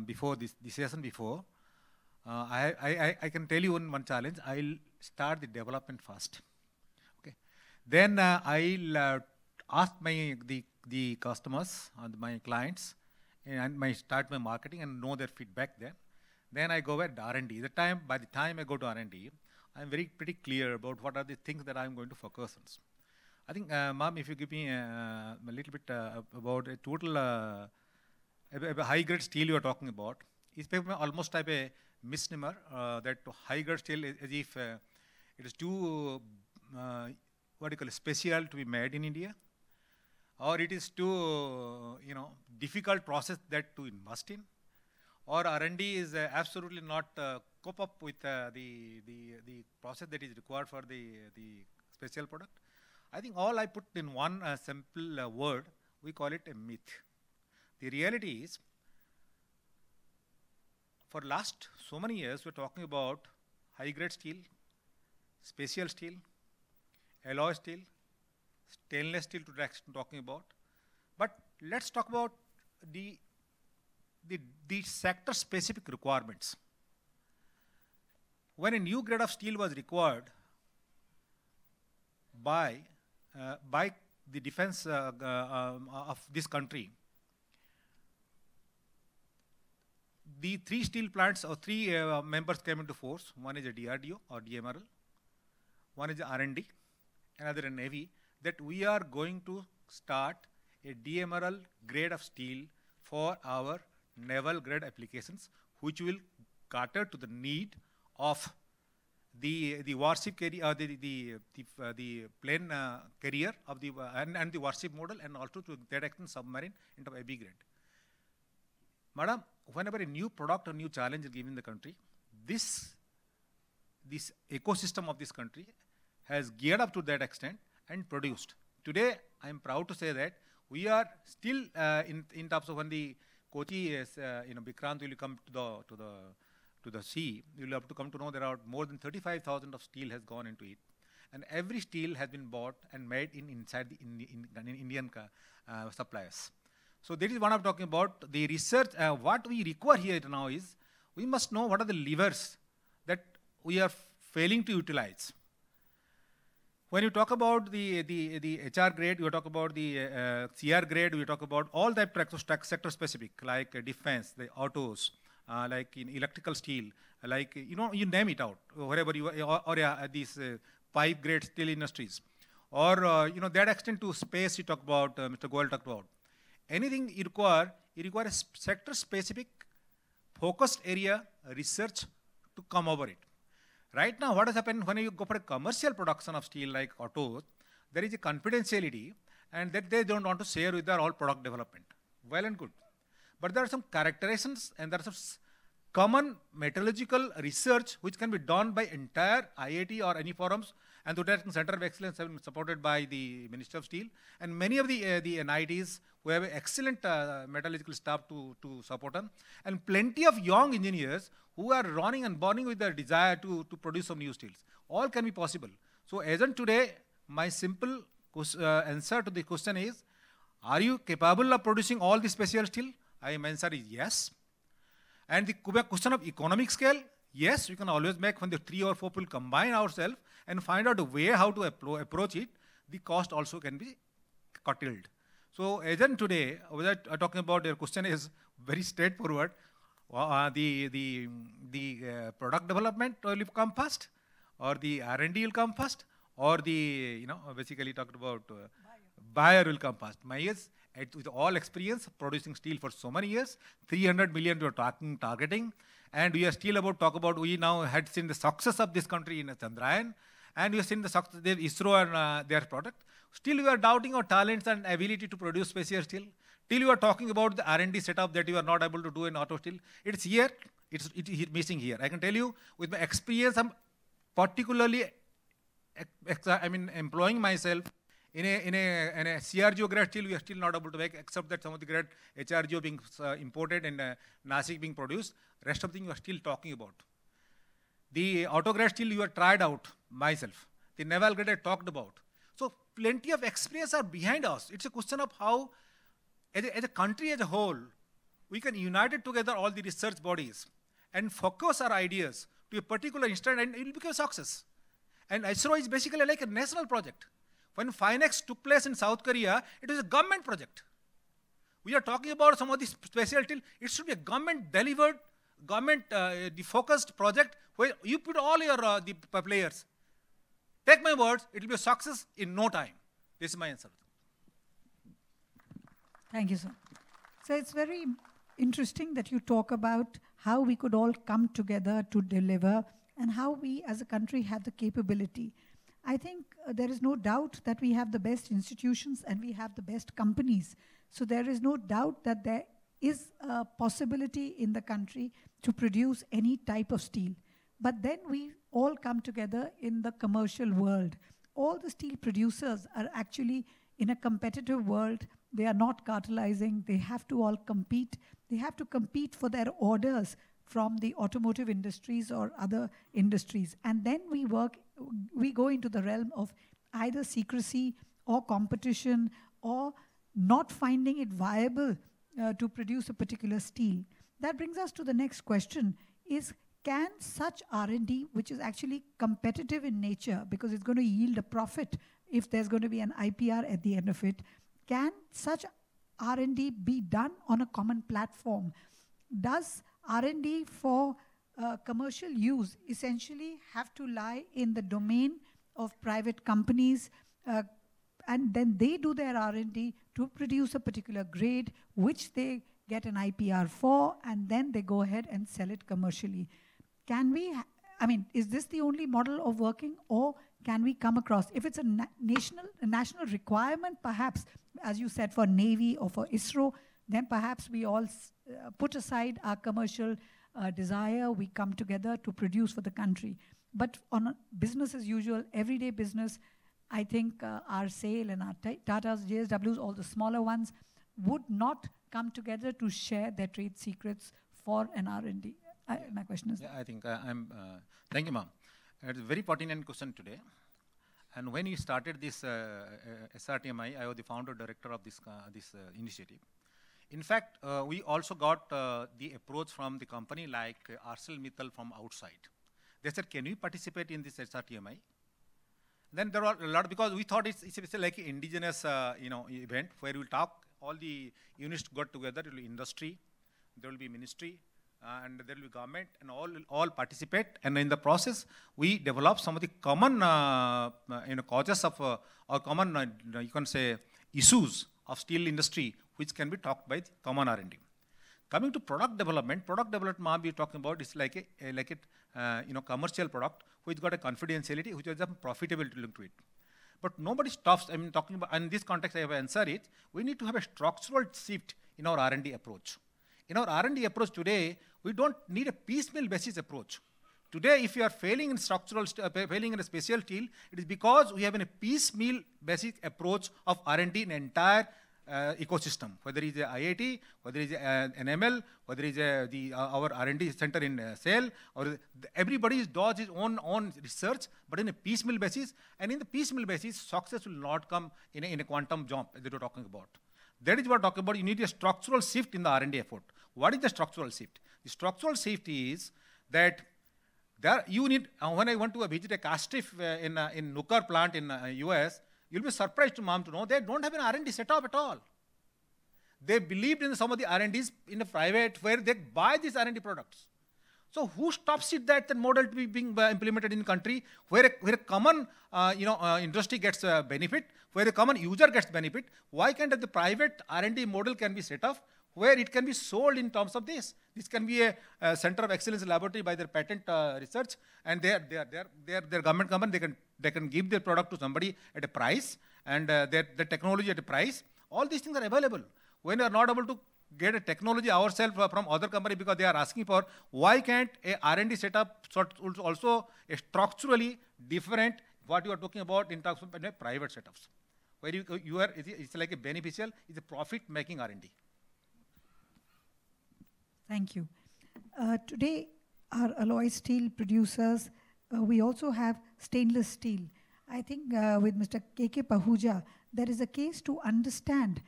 before this session before, I can tell you one challenge. I'll start the development first. Okay. Then I'll ask the customers and my clients, and start my marketing and know their feedback there. Then I go at R&D. By the time I go to R&D, I'm pretty clear about what are the things that I'm going to focus on. I think, ma'am, if you give me a little bit about a total high-grade steel you are talking about, it's almost like a misnomer that high-grade steel is as if it is too, what do you call it, special to be made in India, or it is too, difficult process that to invest in, or R&D is absolutely not cope up with the process that is required for the special product. I think all I put in one simple word, we call it a myth. The reality is, for last so many years, we're talking about high-grade steel, special steel, alloy steel, stainless steel to talking about. But let's talk about the sector-specific requirements. When a new grade of steel was required by the defense of this country, the 3 steel plants or 3 members came into force. One is a DRDO or DMRL, one is R&D, another a Navy, that we are going to start a DMRL grade of steel for our naval grade applications, which will cater to the need of the warship carrier, the plane carrier of the and the warship model, and also to that extent submarine into a B grade. Madam, whenever a new product or new challenge is given in the country, this ecosystem of this country has geared up to that extent, and produced. Today, I am proud to say that we are still in terms of when the Kochi is, Vikrant will come to the sea, you will have to come to know there are more than 35,000 of steel has gone into it. And every steel has been bought and made inside the Indian suppliers. So that is what I'm talking about. The research, what we require here now is, we must know what are the levers that we are failing to utilize. When you talk about the HR grade, you talk about the CR grade, we talk about all that sector specific, like defense, the autos, like in electrical steel, like, you name it out, wherever you are, or these pipe grade steel industries. Or, that extent to space you talk about, Mr. Goyal talked about. Anything you require a sector specific, focused area research to come over it. Right now, what has happened when you go for a commercial production of steel like autos, there is a confidentiality and that they don't want to share with their all product development. Well and good. But there are some characterizations and there are some common metallurgical research which can be done by entire IIT or any forums, and that Center of Excellence have been supported by the Ministry of Steel and many of the NITs who have excellent metallurgical staff to support them, and plenty of young engineers who are running and burning with their desire to produce some new steels. All can be possible. So as on today, my simple answer to the question is, are you capable of producing all the special steel? My answer is yes. And the question of economic scale, yes, we can always make when the 3 or 4 people combine ourselves and find out a way how to approach it, the cost also can be curtailed. So as in today, without talking about your question is very straightforward. The product development will come first, or the R&D will come first, or the, basically talked about buyer will come first. My years, with all experience producing steel for so many years, 300 million we are targeting, and we are still we now had seen the success of this country in Chandrayaan, and we have seen the success of ISRO and their product. Still we are doubting our talents and ability to produce special steel. Till you are talking about the R&D setup that you are not able to do in auto steel. It's here, it's missing here. I can tell you with my experience, I'm particularly, employing myself in a CRGO grade steel, we are still not able to make, except that some of the grade HRGO being imported and Nasik being produced. Rest of the thing you are still talking about. The auto grade steel you have tried out myself. The naval grade I talked about. So plenty of experience are behind us. It's a question of how, as a country as a whole, we can unite it together all the research bodies and focus our ideas to a particular instant and it will become a success. And ISRO is basically like a national project. When Finex took place in South Korea, it was a government project. We are talking about some of these special steel. It should be a government delivered, government focused project where you put all your the players. Take my words, it will be a success in no time. This is my answer. Thank you, sir. So it's very interesting that you talk about how we could all come together to deliver and how we as a country have the capability. I think there is no doubt that we have the best institutions and we have the best companies. So there is no doubt that there is a possibility in the country to produce any type of steel. But then we all come together in the commercial world. All the steel producers are actually in a competitive world. They are not cartelizing. They have to all compete. They have to compete for their orders from the automotive industries or other industries. And then we go into the realm of either secrecy or competition or not finding it viable to produce a particular steel. That brings us to the next question is, can such R&D, which is actually competitive in nature because it's going to yield a profit if there's going to be an IPR at the end of it, can such R&D be done on a common platform? Does R&D for commercial use essentially have to lie in the domain of private companies and then they do their R&D to produce a particular grade which they get an IPR for and then they go ahead and sell it commercially? Can we, is this the only model of working or can we come across, if it's a national requirement perhaps, as you said for Navy or for ISRO, then perhaps we all put aside our commercial desire, we come together to produce for the country. But on a business as usual, everyday business, I think our SAIL and our Tata's, JSWs, all the smaller ones, would not come together to share their trade secrets for an R&D. My question is I think thank you, ma'am. It's a very pertinent question today. And when we started this SRTMI, I was the founder director of this initiative. In fact, we also got the approach from the company like ArcelorMittal from outside. They said, can we participate in this SRTMI? Then there are a lot, because we thought it's like an indigenous event where we'll talk, all the units got together, it will be industry, there will be ministry, and there will be government, and all participate. And in the process, we develop some of the common causes of, or common, you can say, issues of steel industry, which can be talked by the common R&D. Coming to product development, ma'am, we're talking about is like a commercial product which got a confidentiality, which has a profitability linked to it. But nobody stops, I mean, talking about, and in this context I have answered it, we need to have a structural shift in our R&D approach. In our R&D approach today, we don't need a piecemeal basis approach. Today, if you are failing in failing in a special steel, it is because we have a piecemeal basic approach of R&D in entire ecosystem, whether it is a IIT, whether it is an ML, whether it is our R&D center in SAIL, or everybody does his own research, but in a piecemeal basis. And in the piecemeal basis, success will not come in a quantum jump that you're talking about. That is what we're talking about. You need a structural shift in the R&D effort. What is the structural shift? The structural shift is that you need, when I went to visit a castif in Nucor plant in US, you'll be surprised, ma'am, to know they don't have an R&D setup at all. They believed in some of the R&Ds in the private where they buy these R&D products. So who stops it that the model to be being implemented in the country where a common industry gets benefit, where a common user gets benefit? Why can't the private R&D model can be set up where it can be sold in terms of this? This can be a center of excellence laboratory by their patent research, and their government company, they can give their product to somebody at a price, and their technology at a price. All these things are available. When you are not able to get a technology ourselves from other company because they are asking for, why can't a R&D setup also a structurally different what you are talking about in terms of private setups, where it's like a beneficial, it's a profit-making R&D. Thank you. Today, our alloy steel producers, we also have stainless steel. I think with Mr. K.K. Pahuja, there is a case to understand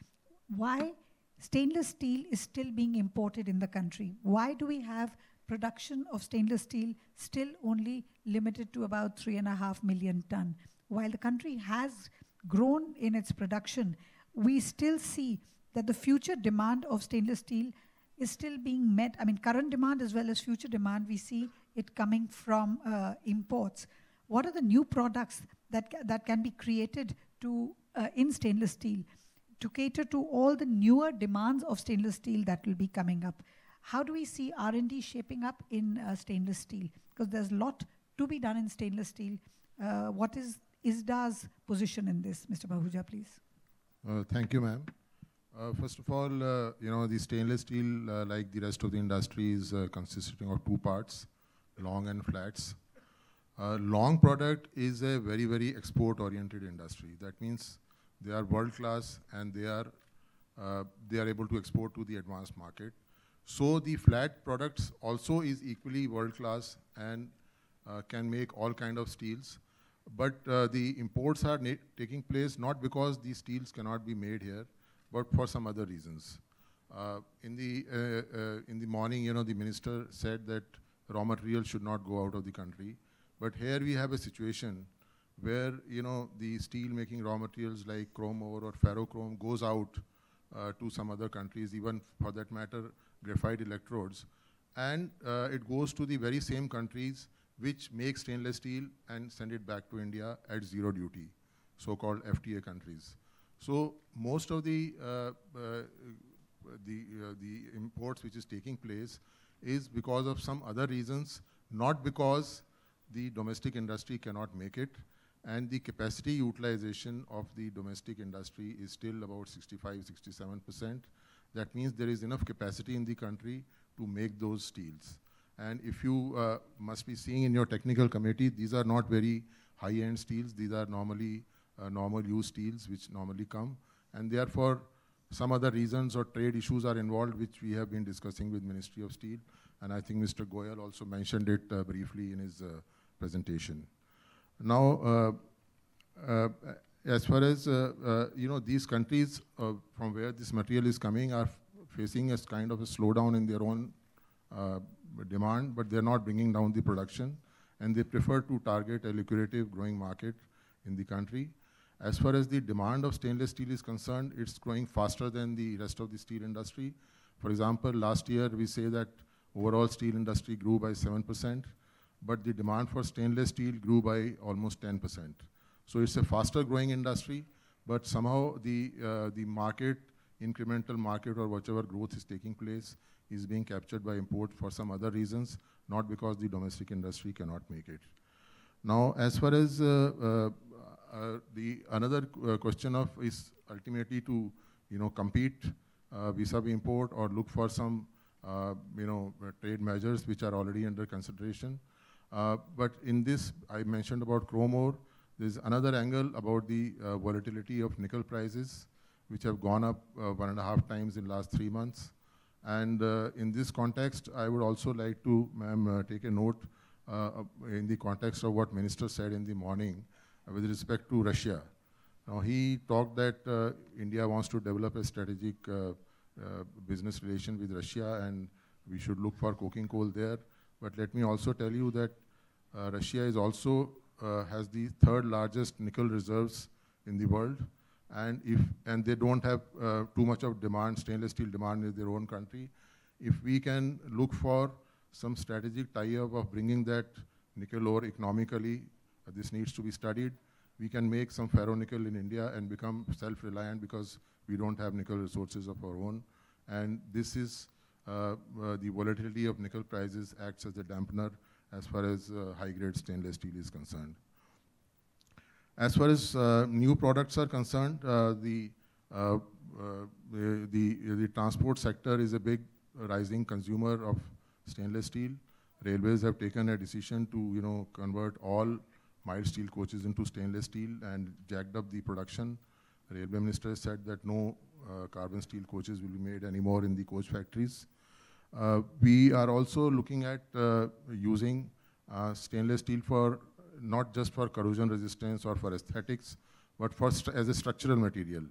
why stainless steel is still being imported in the country. Why do we have production of stainless steel still only limited to about 3.5 million ton? While the country has grown in its production, we still see that the future demand of stainless steel is still being met. I mean, current demand as well as future demand, we see it coming from imports. What are the new products that can be created in stainless steel to cater to all the newer demands of stainless steel that will be coming up? How do we see R&D shaping up in stainless steel? Because there's a lot to be done in stainless steel. What is ISDA's position in this? Mr. Pahuja, please. Thank you, ma'am. First of all, the stainless steel, like the rest of the industry, is consisting of two parts, long and flats. Long product is a very, very export-oriented industry. That means they are world-class and they are able to export to the advanced market. So the flat products also is equally world-class and can make all kind of steels. But the imports are taking place not because these steels cannot be made here, but for some other reasons. In the morning, the minister said that raw materials should not go out of the country. But here we have a situation where, the steel making raw materials like chrome ore or ferrochrome goes out to some other countries, even for that matter, graphite electrodes. And it goes to the very same countries which make stainless steel and send it back to India at zero duty, so-called FTA countries. So most of the imports which is taking place is because of some other reasons, not because the domestic industry cannot make it. And the capacity utilization of the domestic industry is still about 65–67%. That means there is enough capacity in the country to make those steels. And if you must be seeing in your technical committee, these are not very high-end steels. These are normally normal use steels which normally come. And therefore, some other reasons or trade issues are involved, which we have been discussing with Ministry of Steel. And I think Mr. Goyal also mentioned it briefly in his presentation. Now, as far as these countries from where this material is coming are facing a kind of a slowdown in their own demand, but they're not bringing down the production, and they prefer to target a lucrative growing market in the country. As far as the demand of stainless steel is concerned, it's growing faster than the rest of the steel industry. For example, last year we say that overall steel industry grew by 7%, but the demand for stainless steel grew by almost 10%. So it's a faster growing industry, but somehow the market, incremental market or whatever growth is taking place is being captured by import for some other reasons, not because the domestic industry cannot make it. Now, as far as the another question of is ultimately to compete vis-a-vis import or look for some trade measures which are already under consideration. But in this, I mentioned about chrome ore. There's another angle about the volatility of nickel prices, which have gone up 1.5 times in last 3 months. And in this context, I would also like to, ma'am, take a note in the context of what Minister said in the morning with respect to Russia. Now, he talked that India wants to develop a strategic business relation with Russia, and we should look for coking coal there. But let me also tell you that Russia is also has the 3rd largest nickel reserves in the world, and they don't have too much of demand, stainless steel demand in their own country. If we can look for some strategic tie-up of bringing that nickel ore economically, this needs to be studied. We can make some ferro-nickel in India and become self-reliant because we don't have nickel resources of our own. And this is the volatility of nickel prices acts as a dampener as far as high-grade stainless steel is concerned. As far as new products are concerned, the transport sector is a big rising consumer of stainless steel. Railways have taken a decision to convert all mild steel coaches into stainless steel and jacked up the production. The Railway Minister said that no carbon steel coaches will be made anymore in the coach factories. We are also looking at using stainless steel for not just for corrosion resistance or for aesthetics, but for as a structural material.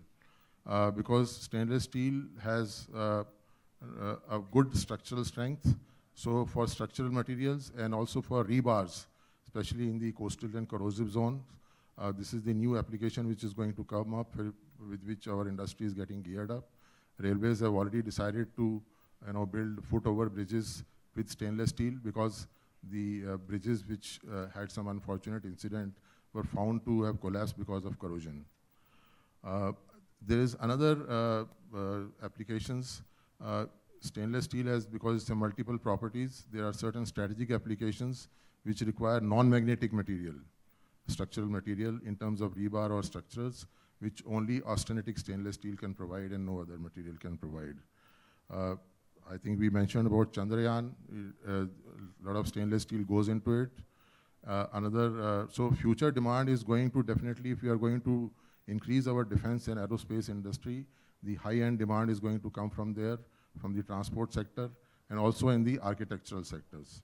Because stainless steel has a good structural strength. So for structural materials and also for rebars, especially in the coastal and corrosive zones, this is the new application which is going to come up with which our industry is getting geared up. Railways have already decided to build foot-over bridges with stainless steel because the bridges which had some unfortunate incident were found to have collapsed because of corrosion. There is another applications. Stainless steel has, because it's a multiple properties, there are certain strategic applications which require non-magnetic material, structural material in terms of rebar or structures, which only austenitic stainless steel can provide and no other material can provide. I think we mentioned about Chandrayaan, a lot of stainless steel goes into it. So future demand is going to definitely, if we are going to increase our defense and aerospace industry, the high-end demand is going to come from there, from the transport sector, and also in the architectural sectors.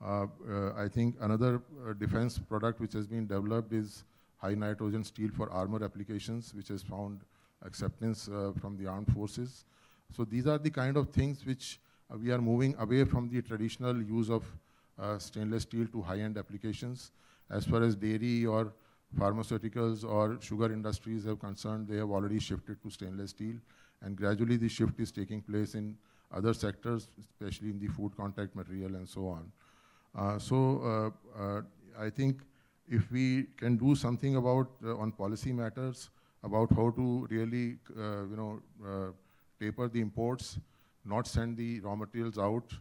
I think another defense product which has been developed is high nitrogen steel for armor applications, which has found acceptance from the armed forces. So these are the kind of things which we are moving away from the traditional use of stainless steel to high-end applications. As far as dairy or pharmaceuticals or sugar industries are concerned, they have already shifted to stainless steel, and gradually the shift is taking place in other sectors, especially in the food contact material and so on. I think if we can do something about on policy matters about how to really taper the imports, not send the raw materials out,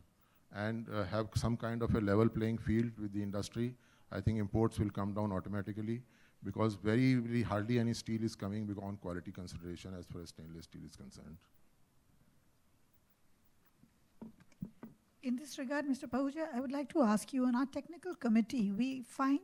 and have some kind of a level playing field with the industry, I think imports will come down automatically, because very hardly any steel is coming on quality consideration as far as stainless steel is concerned. In this regard, Mr. Pahuja, I would like to ask you, on our technical committee, we find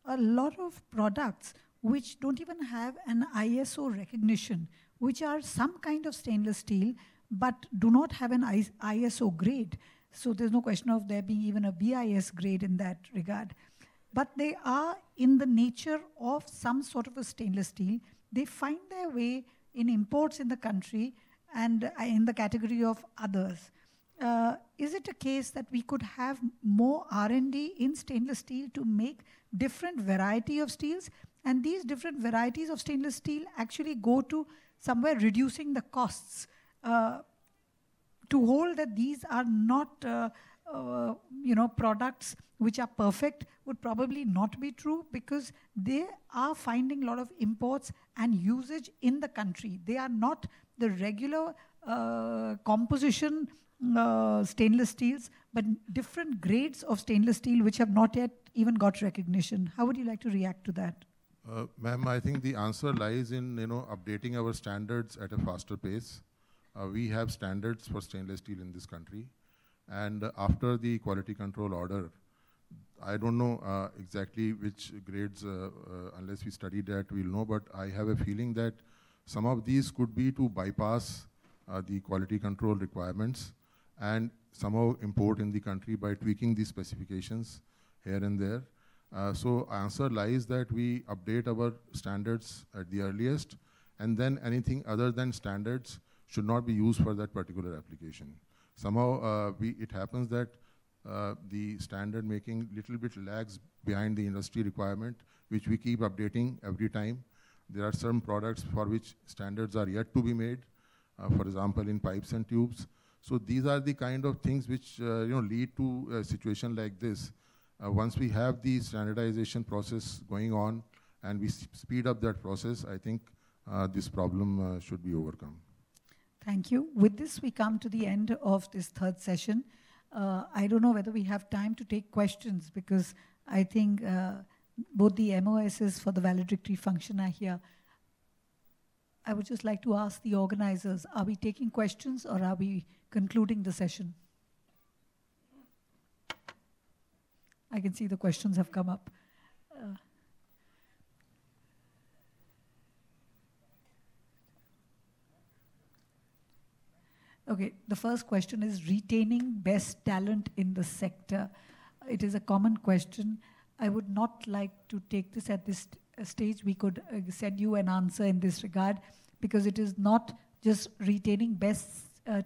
a lot of products which don't even have an ISO recognition, which are some kind of stainless steel, but do not have an ISO grade. So there's no question of there being even a BIS grade in that regard. But they are in the nature of some sort of a stainless steel. They find their way in imports in the country and in the category of others. Is it a case that we could have more R&D in stainless steel to make different variety of steels, and these different varieties of stainless steel actually go to somewhere reducing the costs? To hold that these are not products which are perfect would probably not be true, because they are finding a lot of imports and usage in the country. They are not the regular composition stainless steels, but different grades of stainless steel which have not yet even got recognition. How would you like to react to that? Ma'am, I think the answer lies in updating our standards at a faster pace. We have standards for stainless steel in this country, and after the quality control order, I don't know exactly which grades, unless we study that, we'll know, but I have a feeling that some of these could be to bypass the quality control requirements and somehow import in the country by tweaking the specifications here and there. So answer lies that we update our standards at the earliest, and then anything other than standards should not be used for that particular application. Somehow it happens that the standard making little bit lags behind the industry requirement, which we keep updating every time. There are some products for which standards are yet to be made, for example, in pipes and tubes. So these are the kind of things which lead to a situation like this. Once we have the standardization process going on and we speed up that process, I think this problem should be overcome. Thank you. With this, we come to the end of this third session. I don't know whether we have time to take questions, because I think both the MOSs for the valedictory function are here. I would just like to ask the organizers, are we taking questions or are we concluding the session? I can see the questions have come up. Okay, the first question is retaining best talent in the sector. It is a common question. I would not like to take this at this stage. We could send you an answer in this regard, because it is not just retaining best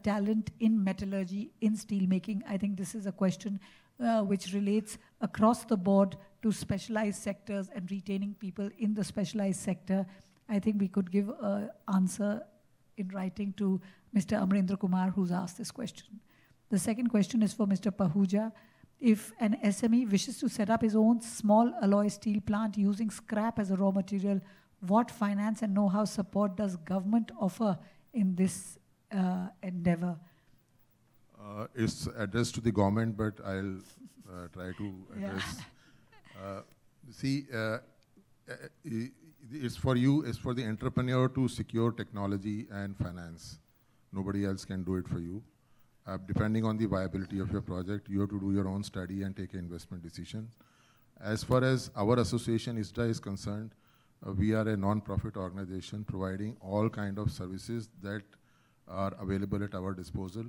talent in metallurgy, in steel making. I think this is a question which relates across the board to specialized sectors and retaining people in the specialized sector. I think we could give an answer in writing to Mr. Amarendra Kumar, who's asked this question. The second question is for Mr. Pahuja. If an SME wishes to set up his own small alloy steel plant using scrap as a raw material, what finance and know-how support does government offer in this endeavor? It's addressed to the government, but I'll try to address. See, it's for you, it's for the entrepreneur to secure technology and finance. Nobody else can do it for you. Depending on the viability of your project, you have to do your own study and take an investment decision. As far as our association, ISDA, is concerned, we are a non-profit organization providing all kind of services that are available at our disposal.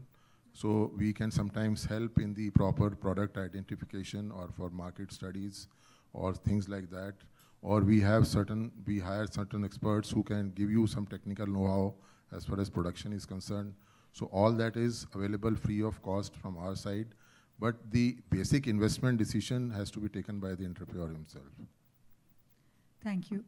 So we can sometimes help in the proper product identification or for market studies or things like that. Or we hire certain experts who can give you some technical know-how as far as production is concerned. So all that is available free of cost from our side. But the basic investment decision has to be taken by the entrepreneur himself. Thank you.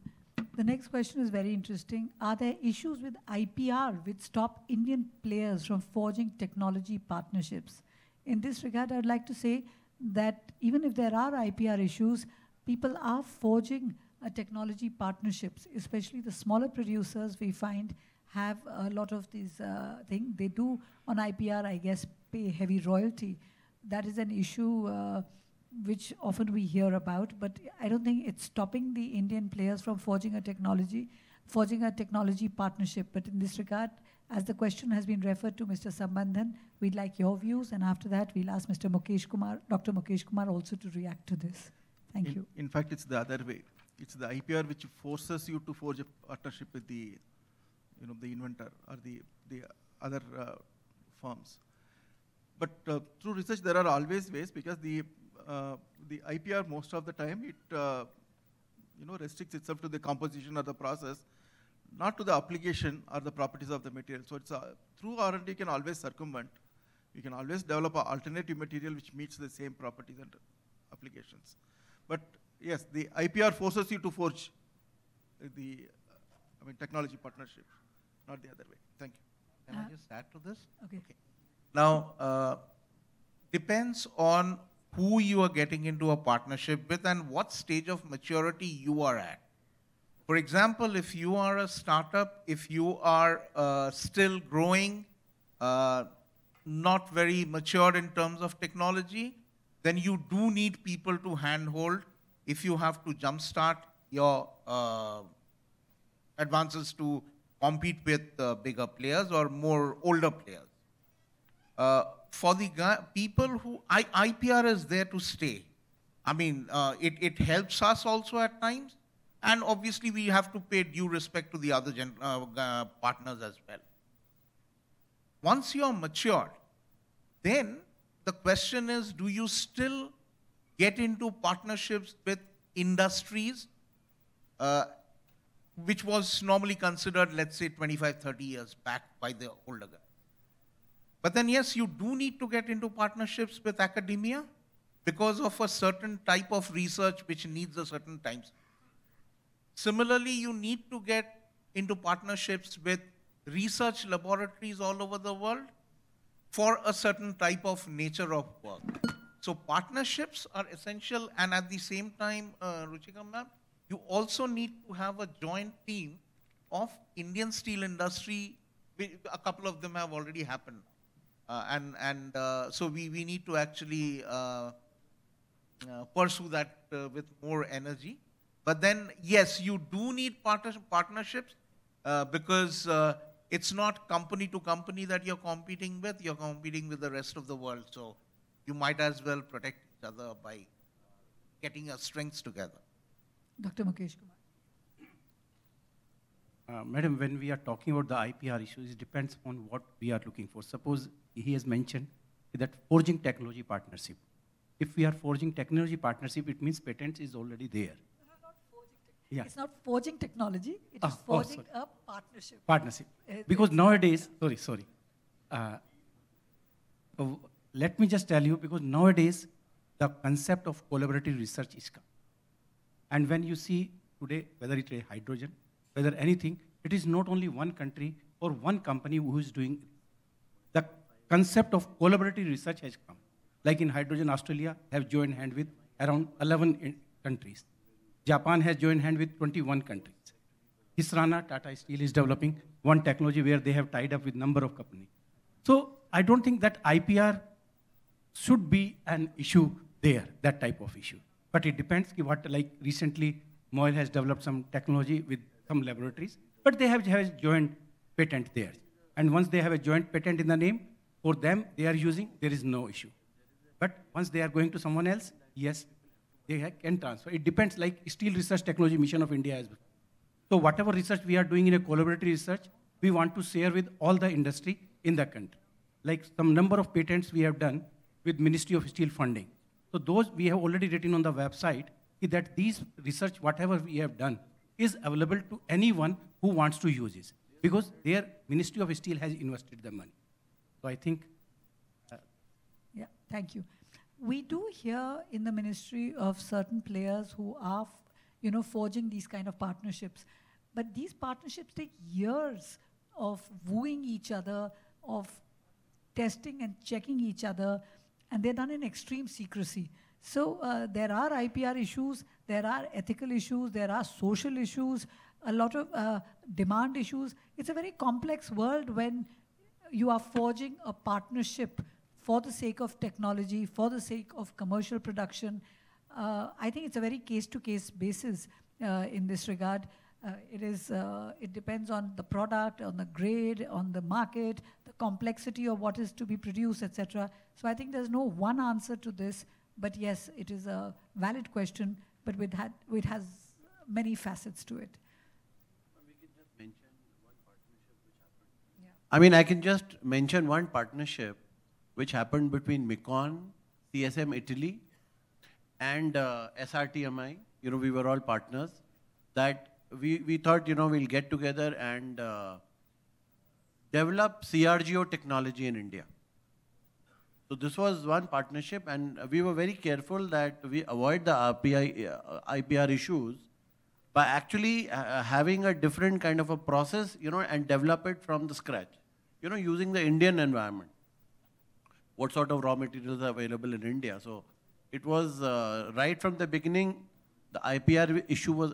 The next question is very interesting. Are there issues with IPR which stop Indian players from forging technology partnerships? In this regard, I would like to say that even if there are IPR issues, people are forging technology partnerships, especially the smaller producers we find have a lot of these things. They do on IPR, I guess, pay heavy royalty. That is an issue which often we hear about, but I don't think it's stopping the Indian players from forging a technology partnership. But in this regard, as the question has been referred to Mr. Sambandhan, we'd like your views, and after that, we'll ask Mr. Mukesh Kumar, Dr. Mukesh Kumar also to react to this. Thank you. In fact, it's the other way. it's the IPR which forces you to forge a partnership with the, the inventor or the other firms. But through research, there are always ways, because the IPR most of the time it restricts itself to the composition or the process, not to the application or the properties of the material. So it's through R&D you can always circumvent. You can always develop an alternative material which meets the same properties and applications. But yes, the IPR forces you to forge the technology partnership, not the other way. Thank you. Can I just add to this? Okay. Now, depends on who you are getting into a partnership with and what stage of maturity you are at. For example, if you are a startup, if you are still growing, not very matured in terms of technology, then you do need people to handhold if you have to jumpstart your advances to compete with bigger players or more older players. For the people who, IPR is there to stay. I mean, it helps us also at times, and obviously we have to pay due respect to the other partners as well. Once you're matured, then the question is, do you still get into partnerships with industries, which was normally considered, let's say, 25, 30 years back by the older guys. But then, yes, you do need to get into partnerships with academia because of a certain type of research which needs a certain time. Similarly, you need to get into partnerships with research laboratories all over the world for a certain type of nature of work. So partnerships are essential, and at the same time, Ruchika ma'am, you also need to have a joint team of Indian steel industry. A couple of them have already happened. So we need to actually pursue that with more energy. But then, yes, you do need partnerships because it's not company to company that you're competing with the rest of the world. So you might as well protect each other by getting your strengths together. Dr. Mukesh Kumar. Madam, when we are talking about the IPR issues, it depends on what we are looking for. Suppose he has mentioned that forging technology partnership. If we are forging technology partnership, it means patents is already there. Yeah. It's not forging technology, it is forging a partnership. Partnership. Because nowadays, sorry. Let me just tell you, because nowadays, the concept of collaborative research is come. And when you see today, whether it is hydrogen, whether anything, it is not only one country or one company who is doing. The concept of collaborative research has come. Like in hydrogen, Australia have joined hand with around 11 countries. Japan has joined hand with 21 countries. Hisrana, Tata Steel is developing one technology where they have tied up with number of companies. So I don't think that IPR should be an issue there, that type of issue. But it depends what, like recently, Moyle has developed some technology with some laboratories, but they have joint patent there. And once they have a joint patent in the name, for them, they are using, there is no issue. But once they are going to someone else, yes, they can transfer. It depends, like Steel Research Technology Mission of India as well. So whatever research we are doing in a collaborative research, we want to share with all the industry in the country. Like some number of patents we have done with Ministry of Steel funding. So those we have already written on the website that these research, whatever we have done, is available to anyone who wants to use it. Because their Ministry of Steel has invested the money. So I think... Yeah, thank you. We do hear in the ministry of certain players who are, forging these kind of partnerships. But these partnerships take years of wooing each other, of testing and checking each other, and they're done in extreme secrecy. So there are IPR issues, there are ethical issues, there are social issues, a lot of demand issues. It's a very complex world when you are forging a partnership for the sake of technology, for the sake of commercial production. I think it's a very case-to-case basis in this regard. It depends on the product, on the grade, on the market, the complexity of what is to be produced, etc. So I think there's no one answer to this, but yes, it is a valid question, but it has many facets to it. I mean, I can just mention one partnership which happened between Micon, CSM Italy, and SRTMI. You know, we were all partners. That we thought, you know, we'll get together and develop CRGO technology in India. So this was one partnership, and we were very careful that we avoid the IPR issues by actually having a different kind of a process, you know, and develop it from the scratch, you know, using the Indian environment. What sort of raw materials are available in India? So it was right from the beginning, the IPR issue was,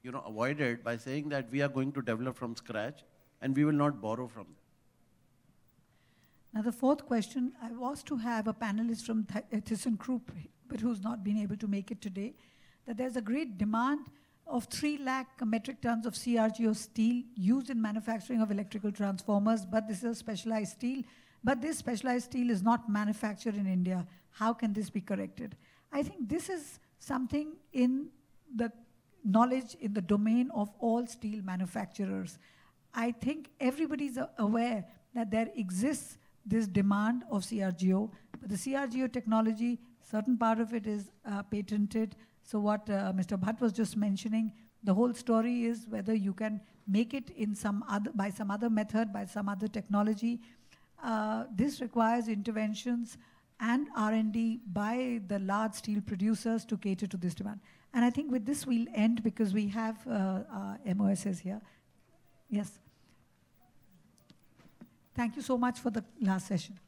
you know, avoided by saying that we are going to develop from scratch and we will not borrow from them. Now, the fourth question, I was to have a panelist from ThyssenKrupp, but who's not been able to make it today, that there's a great demand of 3 lakh metric tons of CRGO steel used in manufacturing of electrical transformers, but this is a specialized steel. But this specialized steel is not manufactured in India. How can this be corrected? I think this is something in the knowledge, in the domain of all steel manufacturers. I think everybody's aware that there exists this demand of CRGO, but the CRGO technology, certain part of it is patented. So what Mr. Bhatt was just mentioning, the whole story is whether you can make it in by some other method, by some other technology. This requires interventions and R&D by the large steel producers to cater to this demand. And I think with this we'll end because we have MOSs here. Yes. Thank you so much for the last session.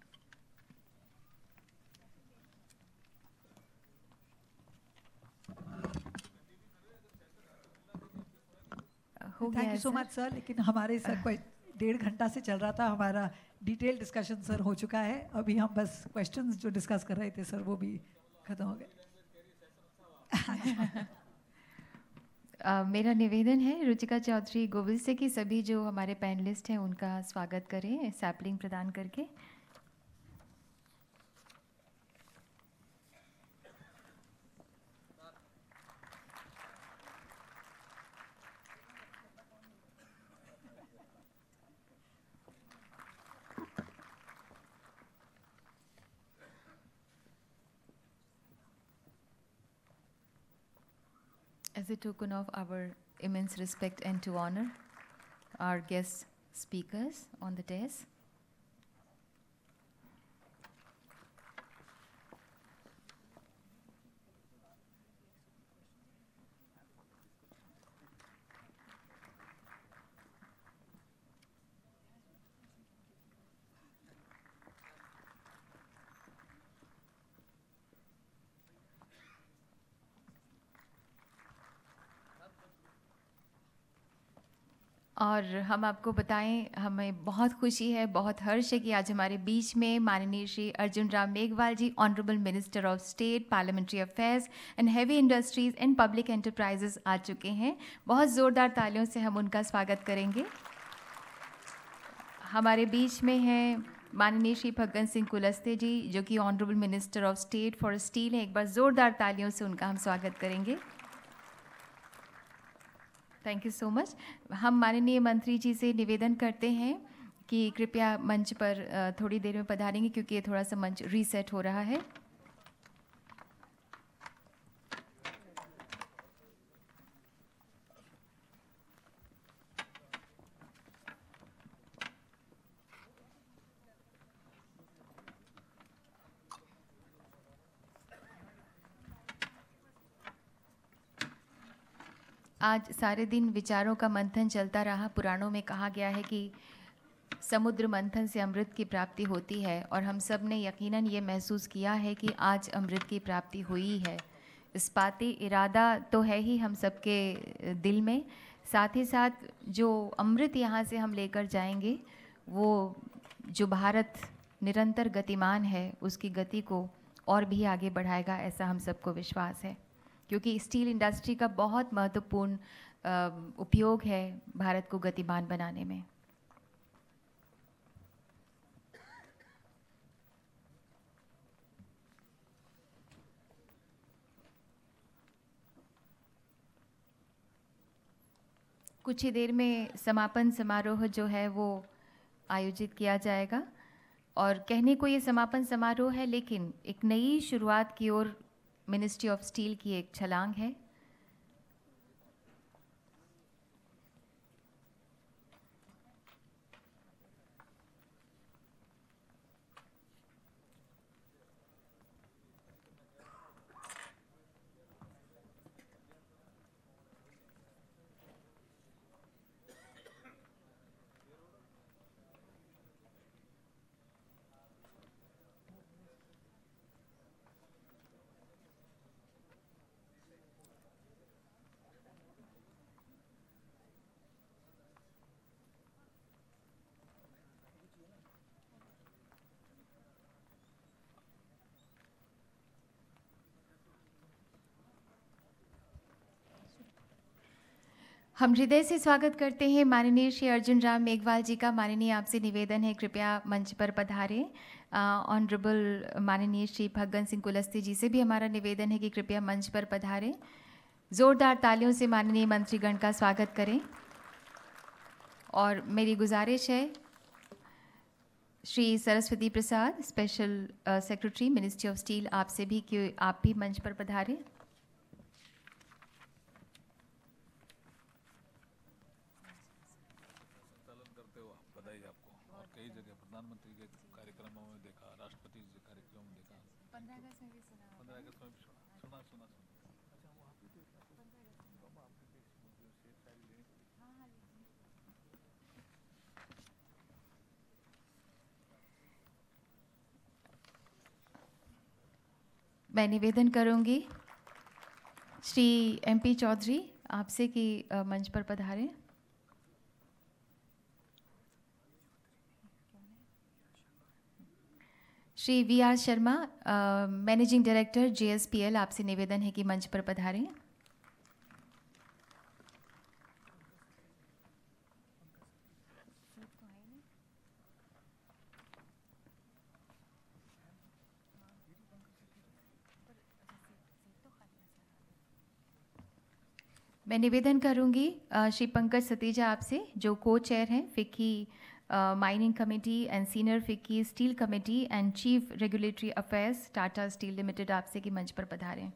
Thank you so much, sir. लेकिन हमारे sir कोई 1.5 घंटा से चल रहा था, हमारा detail discussion sir हो चुका है. अभी हम बस क्वेश्चंस जो डिस्कस कर रहे थे सर वो भी खत्म हो गए. मेरा निवेदन है रुचिका चौधरी गोविल से कि सभी जो हमारे पैनलिस्ट हैं उनका स्वागत करें सैपलिंग प्रदान करके. As a token of our immense respect and to honor our guest speakers on the dais. और हम आपको बताएं, हमें बहुत खुशी है, बहुत हर्ष है कि आज हमारे बीच में माननीय Shri Arjun Ram Meghwal ji, honourable minister of state parliamentary affairs and heavy industries and public enterprises आ चुके हैं. बहुत ज़ोरदार तालियों से हम उनका स्वागत करेंगे. हमारे बीच में हैं माननीय श्री फग्गन सिंह कुलस्ते जी, जो कि honourable minister of state for steel हैं. एक बार ज़ोरदार तालियों से उनका हम स्वागत करेंगे. Thank you so much. हम माननीय मंत्री जी से निवेदन करते हैं कि कृपया मंच पर थोड़ी देर में पधारेंगे क्योंकि ये थोड़ा सा मंच रीसेट हो रहा है. आज सारे दिन विचारों का मंथन चलता रहा. पुराणों में कहा गया है कि समुद्र मंथन से अमृत की प्राप्ति होती है और हम सब ने यकीनन ये महसूस किया है कि आज अमृत की प्राप्ति हुई है. इस्पाती इरादा तो है ही हम सबके दिल में, साथ ही साथ जो अमृत यहाँ से हम लेकर जाएंगे वो जो भारत निरंतर गतिमान है उसकी गति को और भी आगे बढ़ाएगा, ऐसा हम सबको विश्वास है. क्योंकि स्टील इंडस्ट्री का बहुत महत्वपूर्ण उपयोग है भारत को गतिमान बनाने में. कुछ ही देर में समापन समारोह जो है वो आयोजित किया जाएगा और कहने को ये समापन समारोह है, लेकिन एक नई शुरुआत की ओर मिनिस्ट्री ऑफ स्टील की एक छलांग है। हम हृदय से स्वागत करते हैं माननीय श्री अर्जुन राम मेघवाल जी का। माननीय आपसे निवेदन है, कृपया मंच पर पधारें। ऑनरेबल माननीय श्री फग्गन सिंह कुलस्ते जी से भी हमारा निवेदन है कि कृपया मंच पर पधारें। ज़ोरदार तालियों से माननीय मंत्रीगण का स्वागत करें। और मेरी गुजारिश है Shri Saraswati Prasad, special secretary ministry of steel, आपसे भी कि आप भी मंच पर पधारें। प्रधानमंत्री के कार्यक्रमों में देखा, राष्ट्रपति के कार्यक्रमों में देखा। 15 अगस्त में भी सुना। 15 अगस्त में भी सुना। अच्छा, वहाँ पे तो 15 अगस्त में बाबा आपके शेर शायरी लेनी पड़ी। हाँ। मैं निवेदन करूंगी श्री MP चौधरी आपसे कि मंच पर पधारें। Shri VR Sharma, managing director JSPL, आपसे निवेदन है कि मंच पर पधारें। मैं निवेदन करूंगी श्री पंकज सतीजा आपसे, जो को चेयर हैं FICCI mining committee and senior FICCI steel committee and chief regulatory affairs Tata steel limited, आपसे कि मंच पर पधारें।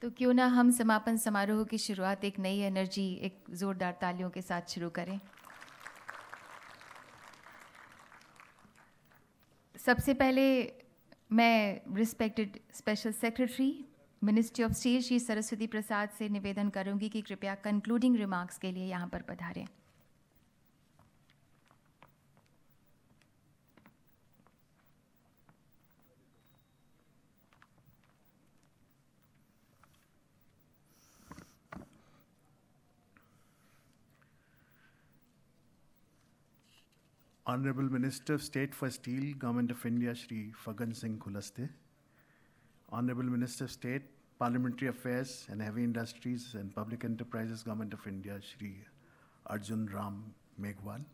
तो क्यों ना हम समापन समारोह की शुरुआत एक नई एनर्जी, एक जोरदार तालियों के साथ शुरू करें। सबसे पहले मैं respected special secretary ministry of steel Shri Saraswati Prasad से निवेदन करूंगी कि कृपया कंक्लूडिंग रिमार्क्स के लिए यहाँ पर पधारें। Honorable Minister of State for Steel, Government of India, Shri Faggan Singh Kulaste. Honorable Minister of State, Parliamentary Affairs and Heavy Industries and Public Enterprises, Government of India, Shri Arjun Ram Meghwal.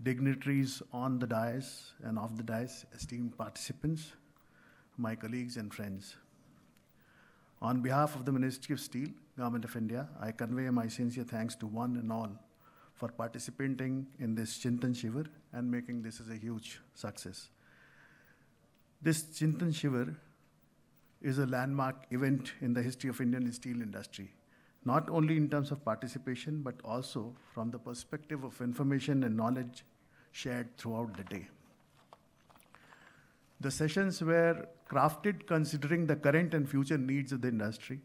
Dignitaries on the dais and off the dais, esteemed participants, my colleagues and friends. On behalf of the Ministry of Steel, Government of India, I convey my sincere thanks to one and all for participating in this Chintan Shivir and making this as a huge success. This Chintan Shivir is a landmark event in the history of Indian steel industry, not only in terms of participation, but also from the perspective of information and knowledge shared throughout the day. The sessions were crafted considering the current and future needs of the industry,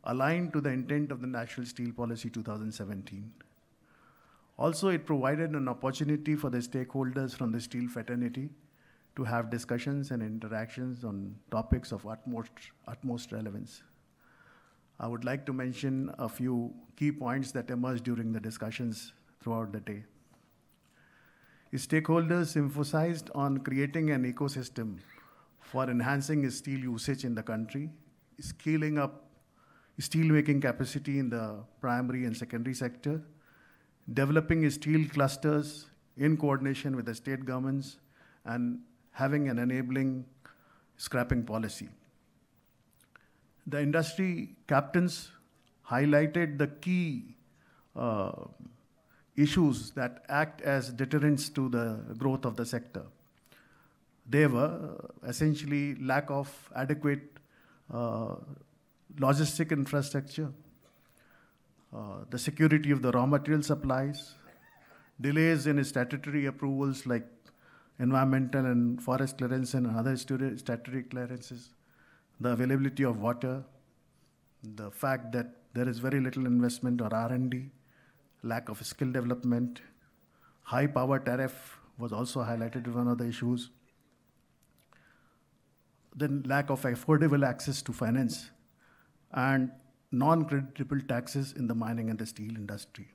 aligned to the intent of the National Steel Policy 2017. Also, it provided an opportunity for the stakeholders from the steel fraternity to have discussions and interactions on topics of utmost relevance. I would like to mention a few key points that emerged during the discussions throughout the day. Stakeholders emphasized on creating an ecosystem for enhancing steel usage in the country, scaling up steelmaking capacity in the primary and secondary sector, developing steel clusters in coordination with the state governments, and having an enabling scrapping policy. The industry captains highlighted the key issues that act as deterrents to the growth of the sector. They were essentially lack of adequate logistic infrastructure, the security of the raw material supplies, delays in statutory approvals like environmental and forest clearance and other statutory clearances, the availability of water, the fact that there is very little investment or R&D, lack of skill development, high power tariff was also highlighted as one of the issues, then lack of affordable access to finance, and non-creditable taxes in the mining and the steel industry.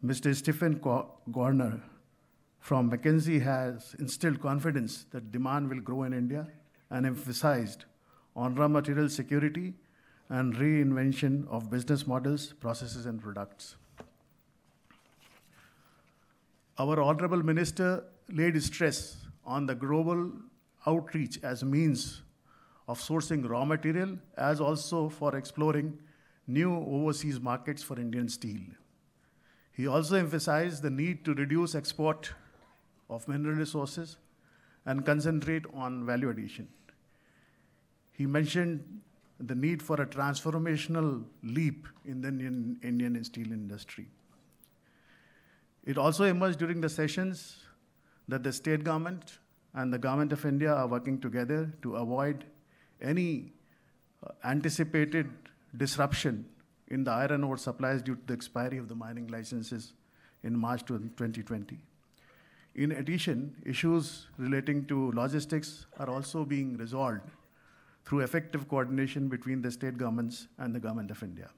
Mr. Stephen Gorner from McKinsey has instilled confidence that demand will grow in India and emphasized on raw material security and reinvention of business models, processes, and products. Our Honorable Minister laid stress on the global outreach as a means of sourcing raw material, as also for exploring new overseas markets for Indian steel. He also emphasized the need to reduce export of mineral resources and concentrate on value addition. He mentioned the need for a transformational leap in the Indian steel industry. It also emerged during the sessions that the state government and the Government of India are working together to avoid any anticipated disruption in the iron ore supplies due to the expiry of the mining licenses in March 2020. In addition, issues relating to logistics are also being resolved through effective coordination between the state governments and the Government of India.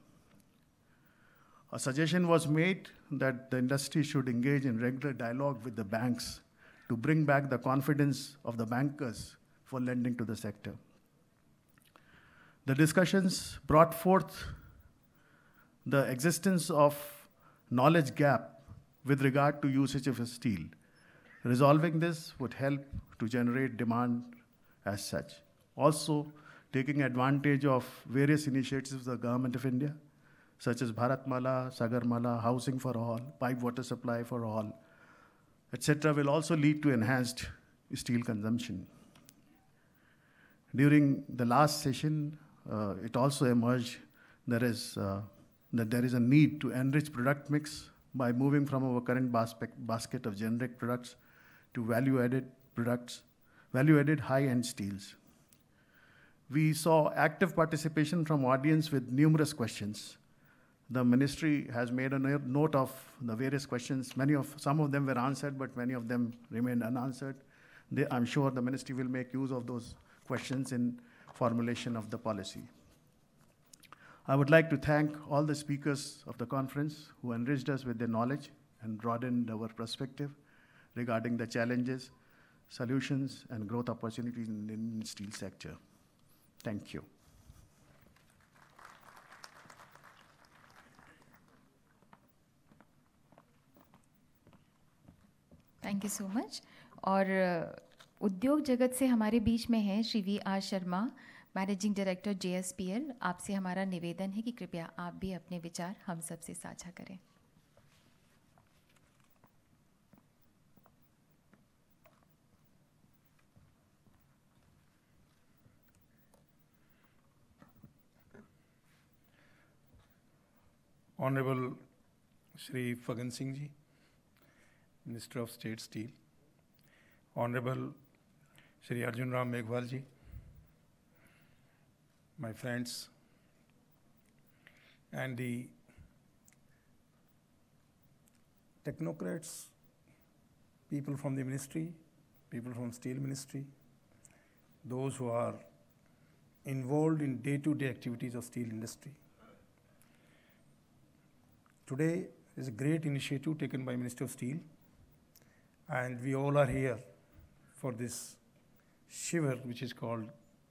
A suggestion was made that the industry should engage in regular dialogue with the banks to bring back the confidence of the bankers for lending to the sector. The discussions brought forth the existence of knowledge gap with regard to usage of steel. Resolving this would help to generate demand as such. Also, taking advantage of various initiatives of the Government of India, such as Bharatmala, Sagarmala, housing for all, pipe water supply for all, etc., will also lead to enhanced steel consumption. During the last session, it also emerged that there is a need to enrich product mix by moving from our current basket of generic products to value-added products, value-added high-end steels. We saw active participation from audience with numerous questions. The ministry has made a note of the various questions. Some of them were answered, but many of them remained unanswered. I'm sure the ministry will make use of those questions in formulation of the policy. I would like to thank all the speakers of the conference who enriched us with their knowledge and broadened our perspective regarding the challenges, solutions, and growth opportunities in the Indian steel sector. Thank you. Thank you so much. और उद्योग जगत से हमारे बीच में हैं शिवीर Sharma, managing director JSPL. आपसे हमारा निवेदन है कि कृपया आप भी अपने विचार हम सब से साझा करें. Honorable Shri Fagan Singh Ji, Minister of State Steel, Honorable Shri Arjun Ram Meghwal Ji, my friends, and the technocrats, people from the ministry, people from Steel Ministry, those who are involved in day-to-day activities of steel industry. Today is a great initiative taken by Minister of Steel, and we all are here for this Shivir, which is called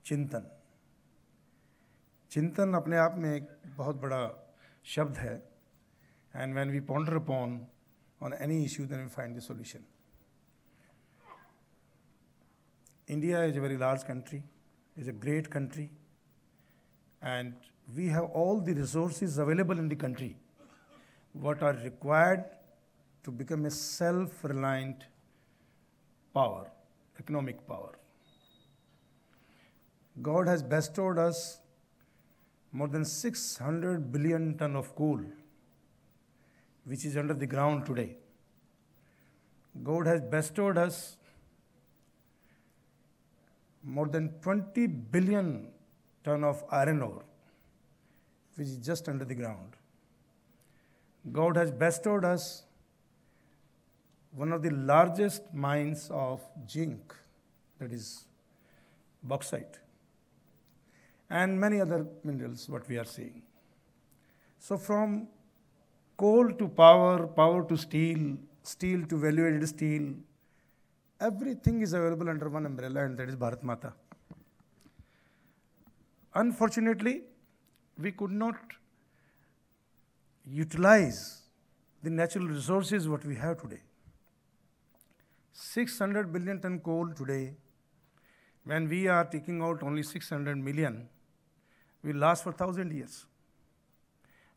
Chintan. Chintan अपने आप में एक बहुत बड़ा शब्द है, and when we ponder upon on any issue, then we find the solution. India is a very large country, is a great country, and we have all the resources available in the country what are required to become a self-reliant power, economic power. God has bestowed us more than 600 billion ton of coal, which is under the ground today. God has bestowed us more than 20 billion ton of iron ore, which is just under the ground. God has bestowed us one of the largest mines of zinc, that is bauxite, and many other minerals, what we are seeing. So from coal to power, power to steel, steel to value-added steel, everything is available under one umbrella, and that is Bharat Mata. Unfortunately, we could not utilize the natural resources what we have today. 600 billion ton coal today, when we are taking out only 600 million, will last for 1,000 years.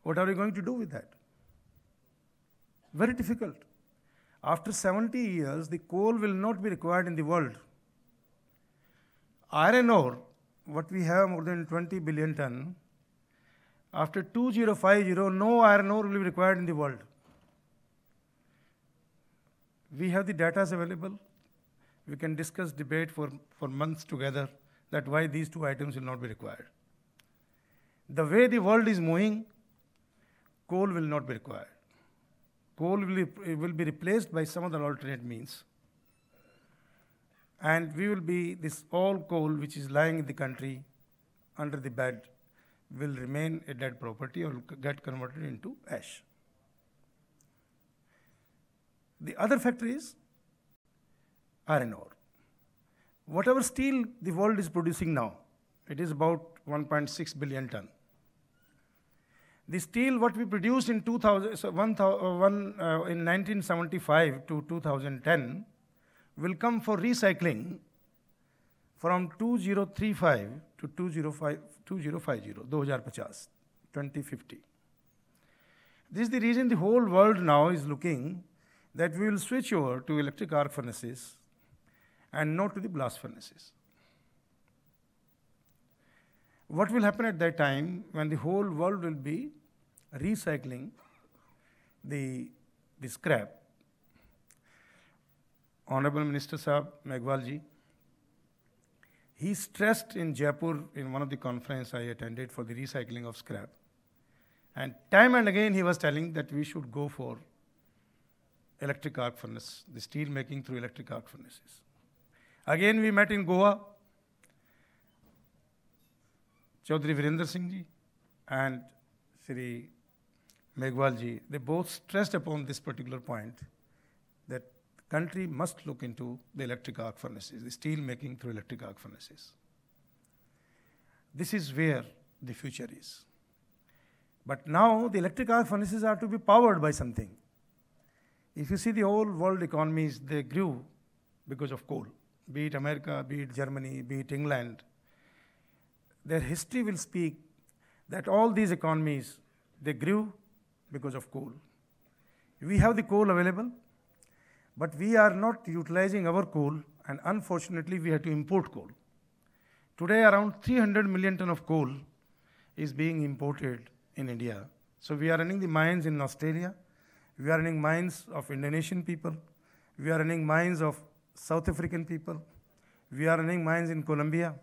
What are we going to do with that? Very difficult. After 70 years, the coal will not be required in the world. Iron ore, what we have more than 20 billion ton, after 2050, no iron ore will be required in the world. We have the data available. We can discuss, debate for months together that why these two items will not be required. The way the world is moving, coal will not be required. Coal will be replaced by some other alternate means. And we will be, this all coal which is lying in the country under the bed will remain a dead property or get converted into ash. The other factor is iron ore. Whatever steel the world is producing now, it is about 1.6 billion ton. The steel what we produced in 1975 to 2010 will come for recycling from 2035 to 2050. This is the reason the whole world now is looking that we will switch over to electric arc furnaces and not to the blast furnaces. What will happen at that time when the whole world will be recycling the scrap? Honorable Minister Sahab, Meghwal ji, he stressed in Jaipur in one of the conferences I attended for the recycling of scrap. And time and again he was telling that we should go for electric arc furnace, the steel making through electric arc furnaces. Again we met in Goa, Chaudhry Virender Singh ji and Shri Meghwal ji, they both stressed upon this particular point that the country must look into the electric arc furnaces, the steel making through electric arc furnaces. This is where the future is. But now the electric arc furnaces are to be powered by something. If you see the whole world economies, they grew because of coal, be it America, be it Germany, be it England. Their history will speak that all these economies, they grew because of coal. We have the coal available, but we are not utilizing our coal, and unfortunately we have to import coal. Today around 300 million ton of coal is being imported in India. So we are running the mines in Australia, we are running mines of Indonesian people, we are running mines of South African people, we are running mines in Colombia,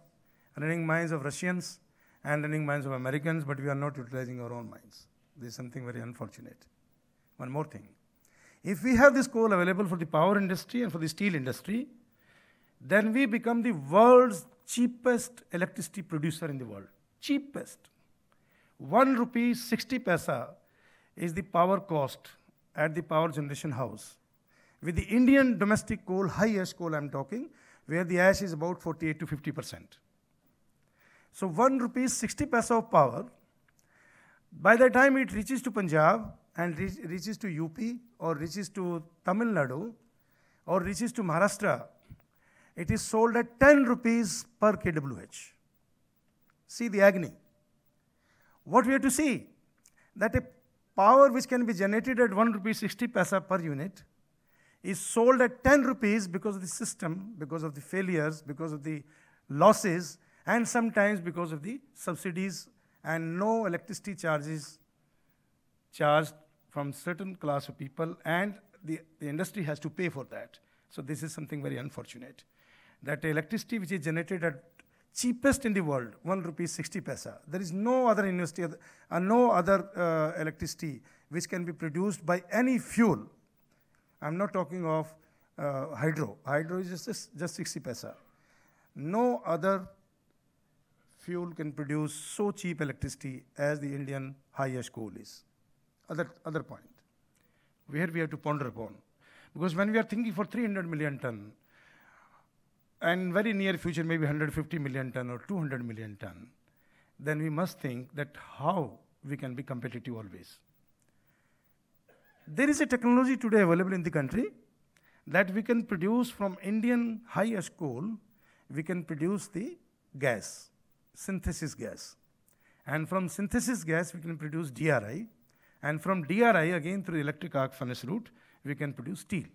running mines of Russians, and running mines of Americans, but we are not utilizing our own mines. This is something very unfortunate. One more thing. If we have this coal available for the power industry and for the steel industry, then we become the world's cheapest electricity producer in the world. Cheapest. 1 rupee 60 paisa is the power cost at the power generation house. With the Indian domestic coal, high ash coal I'm talking, where the ash is about 48 to 50%. So 1 rupee 60 paisa of power, by the time it reaches to Punjab and reaches to UP or reaches to Tamil Nadu or reaches to Maharashtra, it is sold at 10 rupees per kWh. See the agony. What we have to see, that a power which can be generated at 1 rupee 60 paisa per unit is sold at 10 rupees because of the system, because of the failures, because of the losses, and sometimes because of the subsidies and no electricity charges charged from certain class of people, and the industry has to pay for that. So this is something very unfortunate, that electricity which is generated at cheapest in the world, 1 rupee 60 paisa. There is no other industry, no other electricity which can be produced by any fuel. I'm not talking of hydro. Hydro is just 60 paisa. No other fuel can produce so cheap electricity as the Indian high-ash coal is. Other point, where we have to ponder upon. Because when we are thinking for 300 million ton, and very near future maybe 150 million ton or 200 million ton, then we must think that how we can be competitive always. There is a technology today available in the country that we can produce from Indian high-ash coal, we can produce the gas, synthesis gas. And from synthesis gas, we can produce DRI. And from DRI, again through electric arc furnace route, we can produce steel.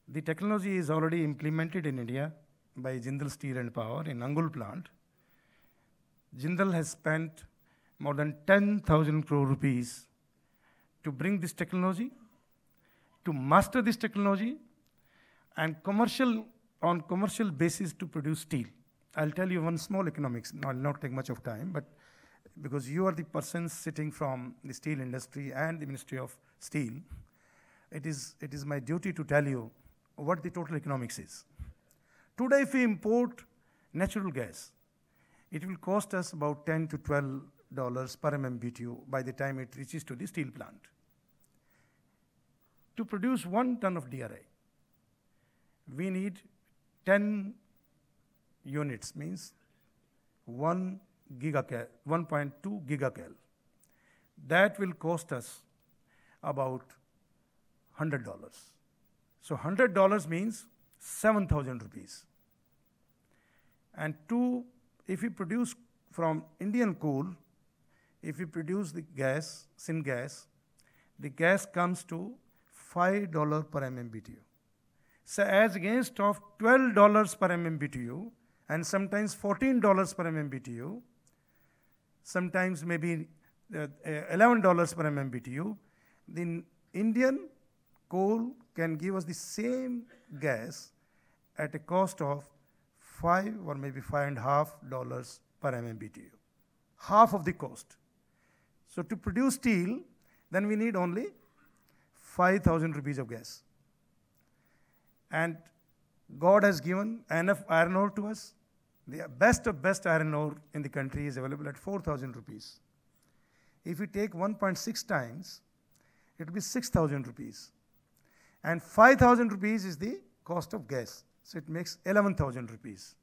The technology is already implemented in India by Jindal Steel and Power in Angul plant. Jindal has spent more than 10,000 crore rupees to bring this technology, to master this technology, and on commercial basis to produce steel. I'll tell you one small economics. I'll not take much of time, but because you are the persons sitting from the steel industry and the Ministry of Steel, it is my duty to tell you what the total economics is. Today, if we import natural gas, it will cost us about $10 to $12 per MMBTU by the time it reaches to the steel plant. To produce 1 ton of DRI, we need 10 units, means 1.2 gigacal. That will cost us about $100. So $100 means 7,000 rupees. And if we produce from Indian coal, if we produce the gas, syngas, the gas comes to $5 per MMBTU. So as against of $12 per MMBTU, and sometimes $14 per MMBTU, sometimes maybe $11 per MMBTU, the Indian coal can give us the same gas at a cost of $5 or maybe $5.50 per MMBTU, half of the cost. So to produce steel, then we need only 5,000 rupees of gas. And God has given enough iron ore to us. The best of best iron ore in the country is available at 4,000 rupees. If we take 1.6 times, it will be 6,000 rupees. And 5,000 rupees is the cost of gas. So it makes 11,000 rupees.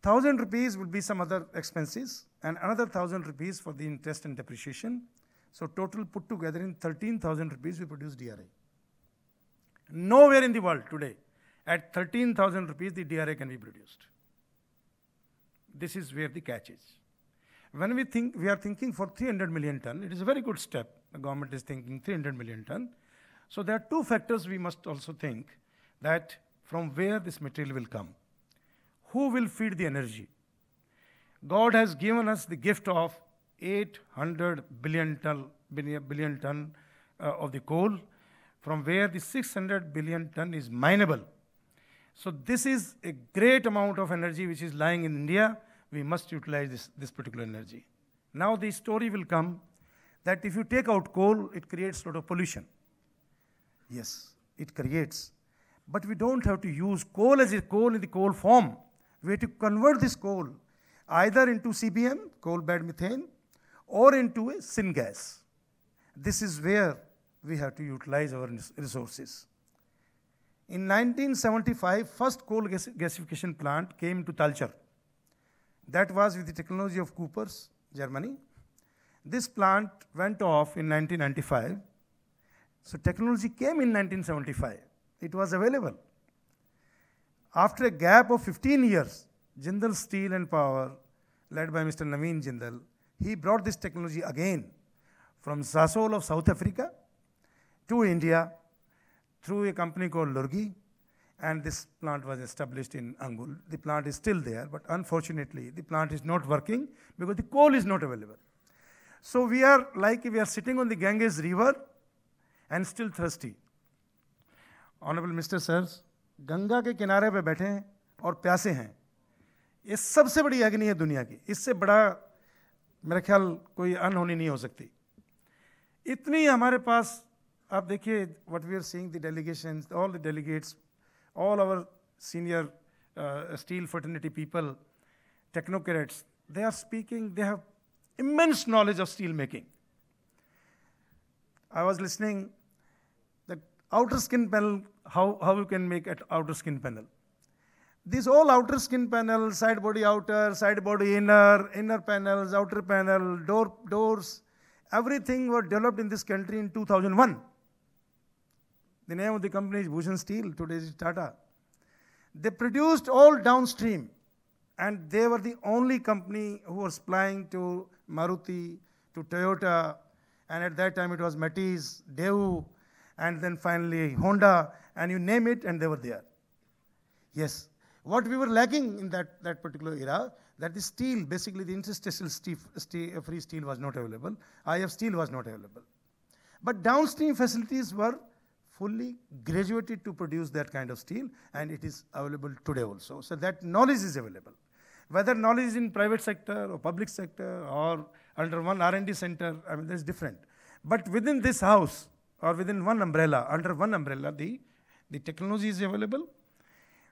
1,000 rupees will be some other expenses, and another 1,000 rupees for the interest and depreciation. So total put together in 13,000 rupees we produce DRI. Nowhere in the world today, at 13,000 rupees, the DRI can be produced. This is where the catch is. When we are thinking for 300 million ton, it is a very good step. The government is thinking 300 million ton. So there are two factors we must also think, that from where this material will come. Who will feed the energy? God has given us the gift of 800 billion ton of the coal, from where the 600 billion ton is mineable. So this is a great amount of energy which is lying in India. We must utilize this particular energy. Now the story will come that if you take out coal, it creates a lot of pollution. Yes, it creates. But we don't have to use coal as a coal in the coal form. We have to convert this coal either into CBM, coal bed methane, or into a syngas. This is where we have to utilize our resources. In 1975, first coal gasification plant came to Talcher. That was with the technology of Cooper's, Germany. This plant went off in 1995. So technology came in 1975. It was available. After a gap of 15 years, Jindal Steel and Power, led by Mr. Naveen Jindal, he brought this technology again from Sasol of South Africa to India through a company called Lurgi, and this plant was established in Angul. The plant is still there, but unfortunately, the plant is not working because the coal is not available. So we are like we are sitting on the Ganges River and still thirsty. Honorable Mr. Sirs, Ganga के किनारे पे बैठे हैं और प्यासे हैं. ये सबसे बड़ी अग्नि है दुनिया की. इससे बड़ा मेरा ख्याल कोई अनहोनी नहीं हो सकती. इतनी हमारे पास आप देखिए what we are seeing, the delegations, all the delegates, all our senior steel fraternity people, technocrats, they are speaking, they have immense knowledge of steel making. I was listening, the outer skin panel, how you can make an outer skin panel. These all outer skin panels, side body outer, side body inner, inner panels, outer panel, doors, everything were developed in this country in 2001. The name of the company is Bhushan Steel, today is Tata. They produced all downstream, and they were the only company who was supplying to Maruti, to Toyota, and at that time it was Matiz, Daewoo, and then finally Honda, and you name it, and they were there. Yes, what we were lacking in that particular era, that the steel, basically the interstitial free steel was not available, IF steel was not available. But downstream facilities were fully graduated to produce that kind of steel, and it is available today also. So that knowledge is available. Whether knowledge is in private sector or public sector or under one R&D center, I mean, that's different. But within this house or within one umbrella, under one umbrella, the technology is available,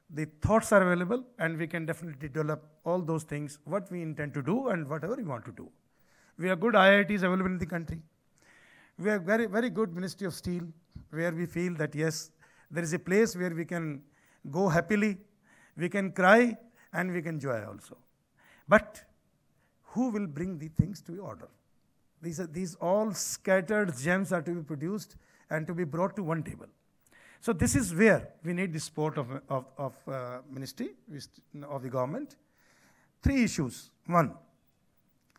the thoughts are available, and we can definitely develop all those things, what we intend to do and whatever we want to do. We have good IITs available in the country. We have very, very good Ministry of Steel, where we feel that yes, there is a place where we can go happily, we can cry, and we can joy also. But who will bring the things to order? These all scattered gems are to be produced and to be brought to one table. So this is where we need the support of ministry, of the government. 3 issues. 1,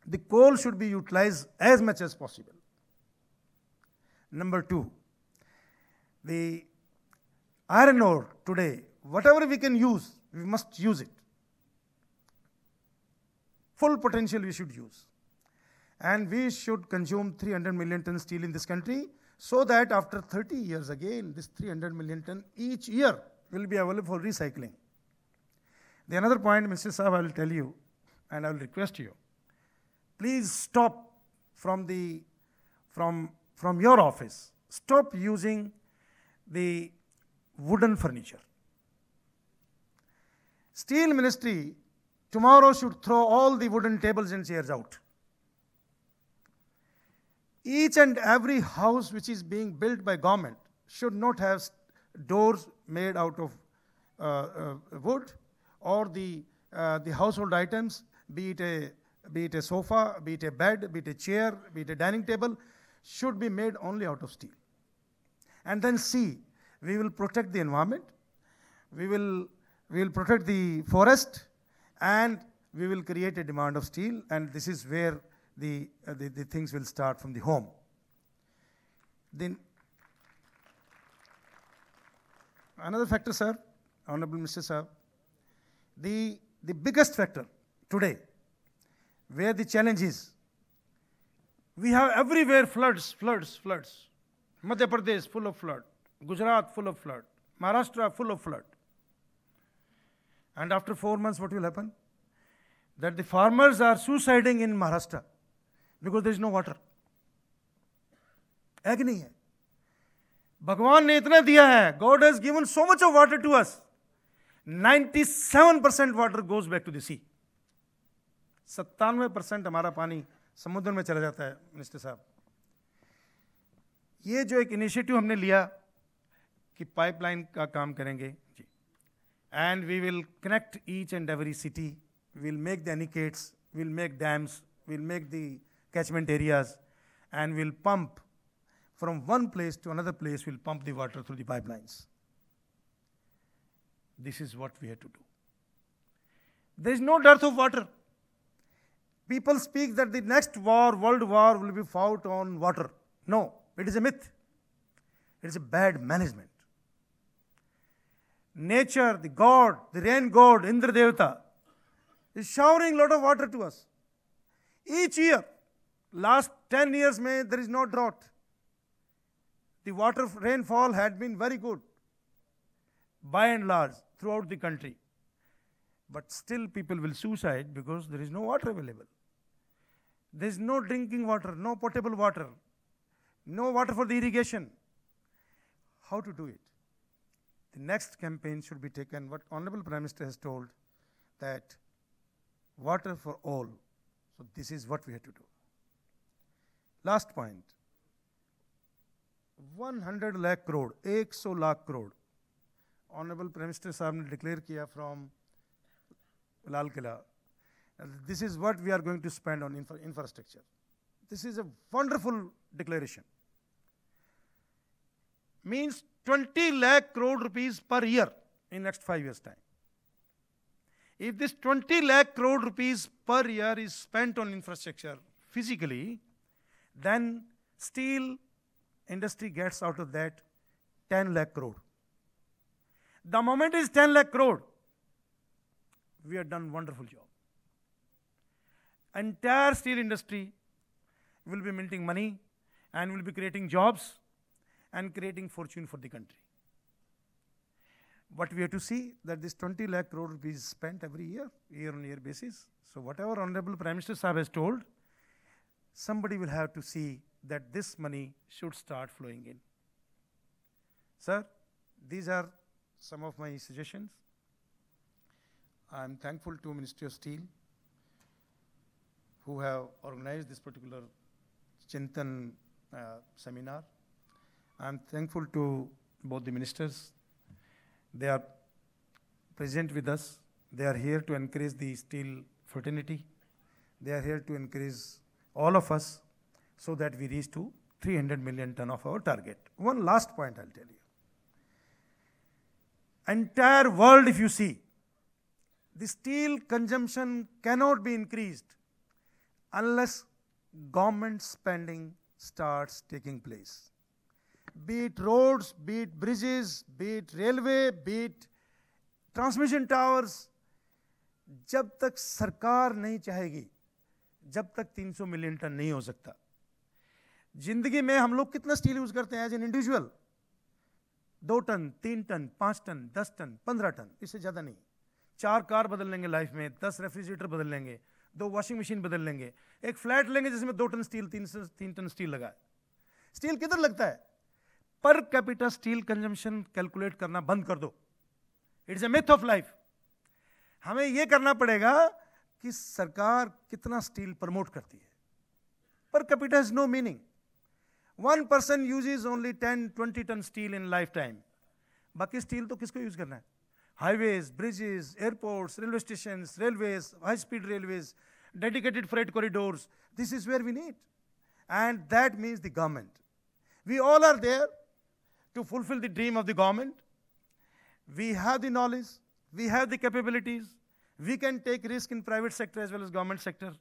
the coal should be utilized as much as possible. Number 2, the iron ore today, whatever we can use, we must use it. Full potential we should use. And we should consume 300 million ton steel in this country, so that after 30 years again, this 300 million ton each year will be available for recycling. The another point, Mr. Saab, I will tell you, and I will request you, please stop from your office, stop using the wooden furniture. Steel Ministry tomorrow should throw all the wooden tables and chairs out. Each and every house which is being built by government should not have doors made out of wood, or the household items, be it a sofa, be it a bed, be it a chair, be it a dining table, should be made only out of steel. And then see, we will protect the environment, we will protect the forest, and we will create a demand of steel, and this is where the things will start from the home. Then another factor, sir, Honorable Mr. Sir, the biggest factor today, where the challenge is, we have everywhere floods. Madhya Pradesh full of flood, Gujarat full of flood, Maharashtra full of flood. And after 4 months, what will happen? That the farmers are suiciding in Maharashtra because there is no water. Agony hai. Bhagwan ne itna diya hai. God has given so much of water to us. 97% water goes back to the sea. 97% हमारा पानी समुद्र में चला जाता है, minister साहब. ये जो एक इनिशिएटिव हमने लिया कि पाइपलाइन का काम करेंगे, and we will connect each and every city, we will make the anicates, we will make dams, we will make the catchment areas, and we will pump from one place to another place, we will pump the water through the pipelines. This is what we have to do. There is no dearth of water. People speak that the next war, world war, will be fought on water. No, it is a myth. It is a bad management. Nature, the god, the rain god, Indra Devata, is showering a lot of water to us. Each year, last 10 years, there is no drought. The water rainfall had been very good, by and large, throughout the country. But still people will suicide because there is no water available. There is no drinking water, no potable water, no water for the irrigation. How to do it? The next campaign should be taken, what Honorable Prime Minister has told, that water for all. So this is what we have to do. Last point. 100 lakh crore, 100 lakh crore. Honorable Prime Minister Sahab ne declare kiya from Lal Kila. This is what we are going to spend on infrastructure. This is a wonderful declaration. Means 20 lakh crore rupees per year in next 5 years' time. If this 20 lakh crore rupees per year is spent on infrastructure physically, then steel industry gets out of that 10 lakh crore. The moment is 10 lakh crore, we have done wonderful job. Entire steel industry will be minting money and will be creating jobs and creating fortune for the country. But we have to see that this 20 lakh crore rupees is spent every year, year-on-year basis. So whatever Honorable Prime Minister Sahab has told, somebody will have to see that this money should start flowing in. Sir, these are some of my suggestions. I am thankful to Ministry of Steel who have organized this particular Chintan seminar. I am thankful to both the ministers. They are present with us. They are here to encourage the steel fraternity. They are here to encourage all of us so that we reach to 300 million ton of our target. One last point I'll tell you. Entire world, if you see, the steel consumption cannot be increased unless government spending starts taking place. Be it roads, be it bridges, be it railway, be it transmission towers, जब तक सरकार नहीं चाहेगी, जब तक 300 million ton नहीं हो सकता. जिंदगी में हम लोग कितना स्टील यूज करते हैं as an individual? 2 tonne, 3 tonne, 5 tonne, 10 tonne, 15 tonne, इससे ज़्यादा नहीं. 4 कार बदल लेंगे लाइफ में, 10 रेफ्रिजरेटर बदल लेंगे, 2 वॉशिंग मशीन बदल लेंगे, एक फ्लैट लेंगे जिसमें 2 टन स्टील, 3 टन स्टील लगा है. स्टील किधर लगता है? Per capita steel consumption calculate करना बंद कर दो. It's a myth of life. हमें यह करना पड़ेगा कि सरकार कितना स्टील प्रमोट करती है. Per capita has no meaning. 1 person uses only 10-20 ton steel in lifetime. बाकी स्टील तो किसको यूज करना है? Highways, bridges, airports, railway station, railways, high speed railways, dedicated freight corridors. This is where we need. And that means the government. We all are there to fulfill the dream of the government. We have the knowledge, we have the capabilities, we can take risk in private sector as well as government sector.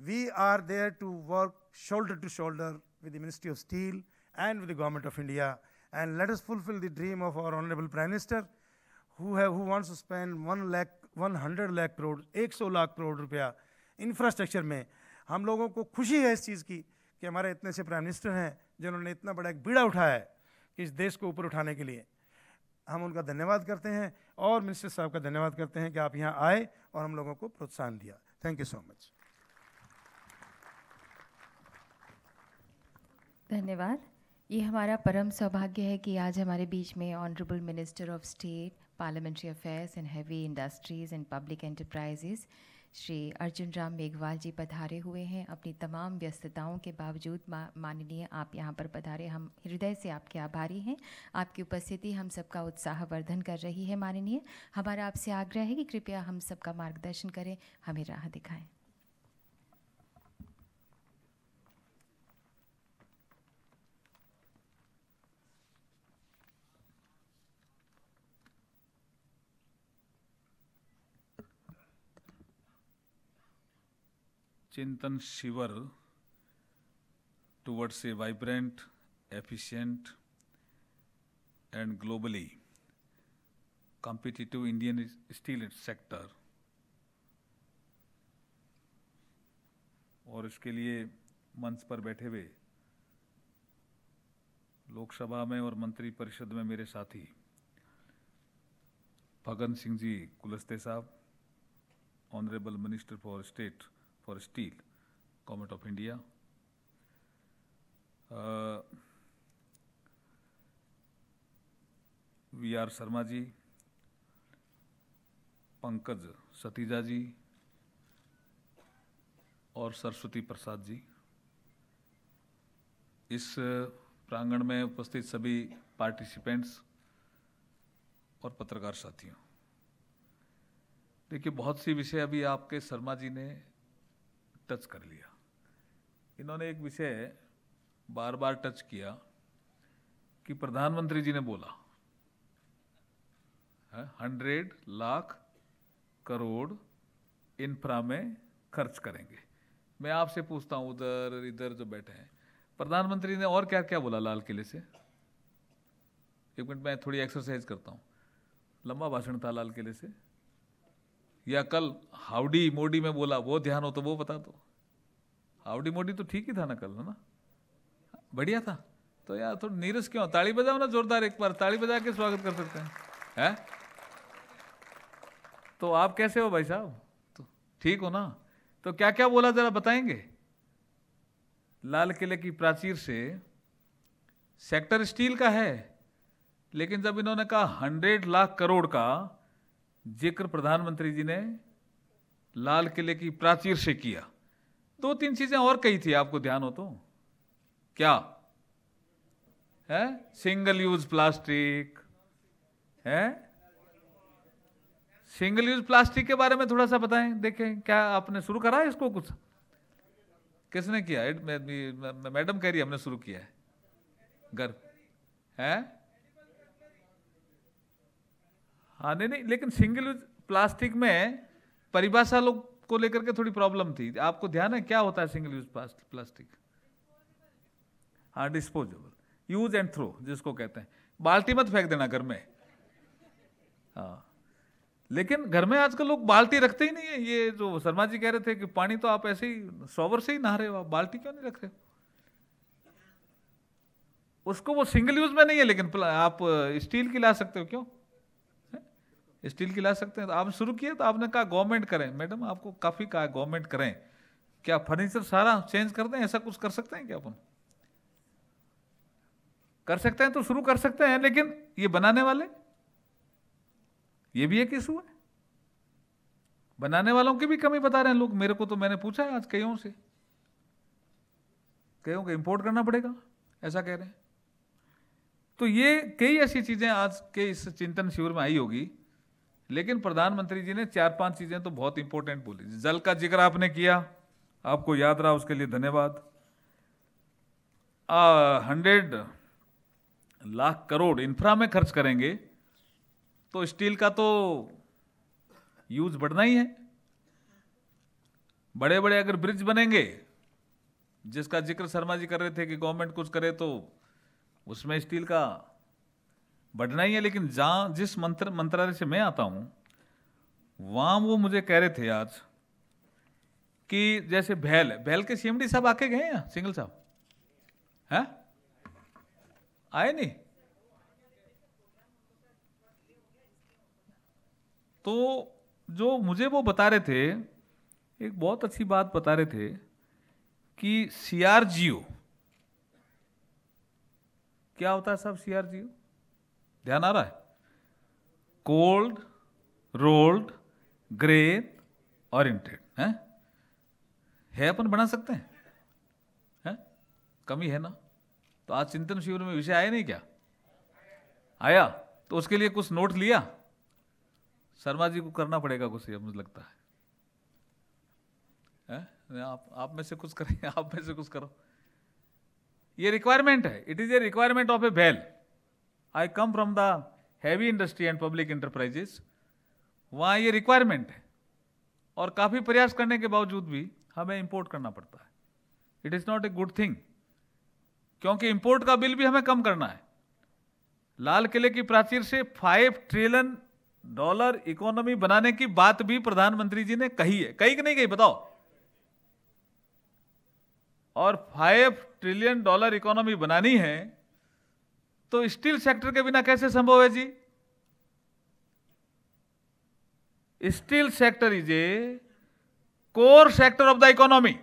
We are there to work shoulder to shoulder with the Ministry of Steel and with the Government of India, and let us fulfill the dream of our Honorable Prime Minister, who wants to spend 100 lakh crore, 100 lakh crore रुपया infrastructure में. हम लोगों को खुशी है इस चीज़ की कि हमारे इतने से प्राइम मिनिस्टर हैं जिन्होंने इतना बड़ा एक बीड़ा उठाया है कि इस देश को ऊपर उठाने के लिए. हम उनका धन्यवाद करते हैं और मिनिस्टर साहब का धन्यवाद करते हैं कि आप यहाँ आए और हम लोगों को प्रोत्साहन दिया. Thank you so much. धन्यवाद. ये हमारा परम सौभाग्य है कि आज हमारे बीच में honourable minister of state, parliamentary affairs and heavy industries and public enterprises Shri Arjun Ram Meghwal ji पधारे हुए हैं. अपनी तमाम व्यस्तताओं के बावजूद माननीय आप यहाँ पर पधारे. हम हृदय से आपके आभारी हैं. आपकी उपस्थिति हम सबका उत्साहवर्धन कर रही है. माननीय, हमारा आपसे आग्रह है कि कृपया हम सबका मार्गदर्शन करें, हमें राह दिखाएं. Chintan Shivir towards a vibrant, efficient, and globally competitive Indian steel sector, और इसके लिए मंच पर बैठे हुए लोकसभा में और मंत्री परिषद में मेरे साथी फगन सिंह जी कुलस्ते साहब, honourable minister for state for steel, government of India, V R Sharma ji, Pankaj Sateeja ji और सरस्वती प्रसाद जी, इस प्रांगण में उपस्थित सभी पार्टिसिपेंट्स और पत्रकार साथियों। देखिए, बहुत सी विषय अभी आपके शर्मा जी ने टच कर लिया। इन्होंने एक विषय बार बार टच किया कि प्रधानमंत्री जी ने बोला 100 लाख करोड़ इंफ्रा में खर्च करेंगे। मैं आपसे पूछता हूं, उधर इधर जो बैठे हैं, प्रधानमंत्री ने और क्या क्या बोला लाल किले से? एक मिनट, मैं थोड़ी एक्सरसाइज करता हूं। लंबा भाषण था लाल किले से, या कल हाउडी मोडी में बोला, वो ध्यान हो तो वो बता दो। हाउडी मोडी तो ठीक ही था ना कल, है ना? बढ़िया था। तो यार थोड़ा नीरस क्यों? ताली बजाओ ना जोरदार, एक बार ताली बजा के स्वागत कर सकते हैं। तो आप कैसे हो भाई साहब? तो ठीक हो ना? तो क्या क्या बोला जरा बताएंगे? लाल किले की प्राचीर से सेक्टर स्टील का है, लेकिन जब इन्होंने कहा 100 लाख करोड़ का जिक्र प्रधानमंत्री जी ने लाल किले की प्राचीर से किया, 2-3 चीजें और कही थी, आपको ध्यान हो तो। क्या है? सिंगल यूज प्लास्टिक है। सिंगल यूज प्लास्टिक के बारे में थोड़ा सा बताएं, देखें क्या आपने शुरू करा है इसको? कुछ किसने किया? मैडम कह रही है हमने शुरू किया है। घर है? हाँ, नहीं, लेकिन सिंगल यूज प्लास्टिक में परिभाषा लोग को लेकर के थोड़ी प्रॉब्लम थी। आपको ध्यान है क्या होता है सिंगल यूज प्लास्टिक? हाँ, डिस्पोजेबल, यूज एंड थ्रो जिसको कहते हैं। बाल्टी मत फेंक देना घर में। हाँ, लेकिन घर में आजकल लोग बाल्टी रखते ही नहीं है। ये जो शर्मा जी कह रहे थे कि पानी तो आप ऐसे ही शॉवर से ही नहा रहे हो, आप बाल्टी क्यों नहीं रख रहे हो? उसको वो सिंगल यूज में नहीं है, लेकिन आप स्टील की ला सकते हो। क्यों स्टील की ला सकते हैं? तो आपने शुरू किया, तो आपने कहा गवर्नमेंट करें। मैडम आपको काफी कहा गवर्नमेंट करें, क्या फर्नीचर सारा चेंज कर दें? ऐसा कुछ कर सकते हैं क्या? अपन कर सकते हैं तो शुरू कर सकते हैं, लेकिन ये बनाने वाले, ये भी एक इशू है। बनाने वालों की भी कमी बता रहे हैं लोग। मेरे को तो, मैंने पूछा है आज कईयों से, कईयों को इंपोर्ट करना पड़ेगा ऐसा कह रहे हैं। तो ये कई ऐसी चीजें आज के इस चिंतन शिविर में आई होगी, लेकिन प्रधानमंत्री जी ने 4-5 चीजें तो बहुत इंपॉर्टेंट बोली। जल का जिक्र आपने किया, आपको याद रहा, उसके लिए धन्यवाद। 100 लाख करोड़ इंफ्रा में खर्च करेंगे, तो स्टील का तो यूज बढ़ना ही है। बड़े बड़े अगर ब्रिज बनेंगे, जिसका जिक्र शर्मा जी कर रहे थे कि गवर्नमेंट कुछ करे, तो उसमें स्टील का बढ़ना ही है। लेकिन जिस मंत्रालय से मैं आता हूं, वहां वो मुझे कह रहे थे आज कि जैसे भेल के सीएमडी साहब आके गए हैं, सिंगल साहब हैं? आए नहीं? तो जो मुझे वो बता रहे थे, एक बहुत अच्छी बात बता रहे थे कि CRGO क्या होता है साहब? CRGO ध्यान आ रहा है? कोल्ड रोल्ड ग्रेन ओरिएंटेड है। अपन बना सकते हैं? कमी है ना? तो आज चिंतन शिविर में विषय आया नहीं क्या? आया। तो उसके लिए कुछ नोट लिया? शर्मा जी को करना पड़ेगा कुछ, ये मुझे लगता है। आप में से कुछ करें, आप में से कुछ करो। ये रिक्वायरमेंट है, it is a requirement of a भेल। I come from the heavy industry and public enterprises, वहां ये रिक्वायरमेंट है। और काफी प्रयास करने के बावजूद भी हमें इंपोर्ट करना पड़ता है। It is not a good thing, क्योंकि इंपोर्ट का बिल भी हमें कम करना है। लाल किले की प्राचीर से $5 ट्रिलियन इकोनॉमी बनाने की बात भी प्रधानमंत्री जी ने कही है, कही कि नहीं कही बताओ? और $5 ट्रिलियन इकोनॉमी बनानी है तो स्टील सेक्टर के बिना कैसे संभव है जी? Steel sector is a core sector of the economy.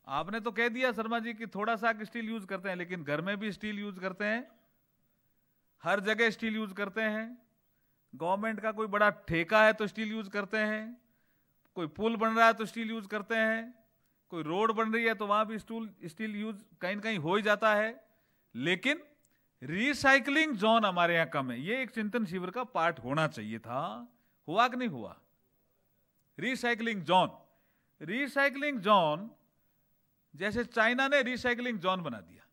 आपने तो कह दिया शर्मा जी कि थोड़ा सा स्टील यूज करते हैं, लेकिन घर में भी स्टील यूज करते हैं, हर जगह स्टील यूज करते हैं। गवर्नमेंट का कोई बड़ा ठेका है तो स्टील यूज करते हैं, कोई पुल बन रहा है तो स्टील यूज करते हैं, कोई रोड बन रही है तो वहां भी स्टील यूज कहीं ना कहीं हो ही जाता है। लेकिन रिसाइकलिंग जोन हमारे यहां कम है। ये एक चिंतन शिविर का पार्ट होना चाहिए था, हुआ कि नहीं हुआ? रिसाइकलिंग जोन जैसे चाइना ने रिसाइकलिंग जोन बना दिया।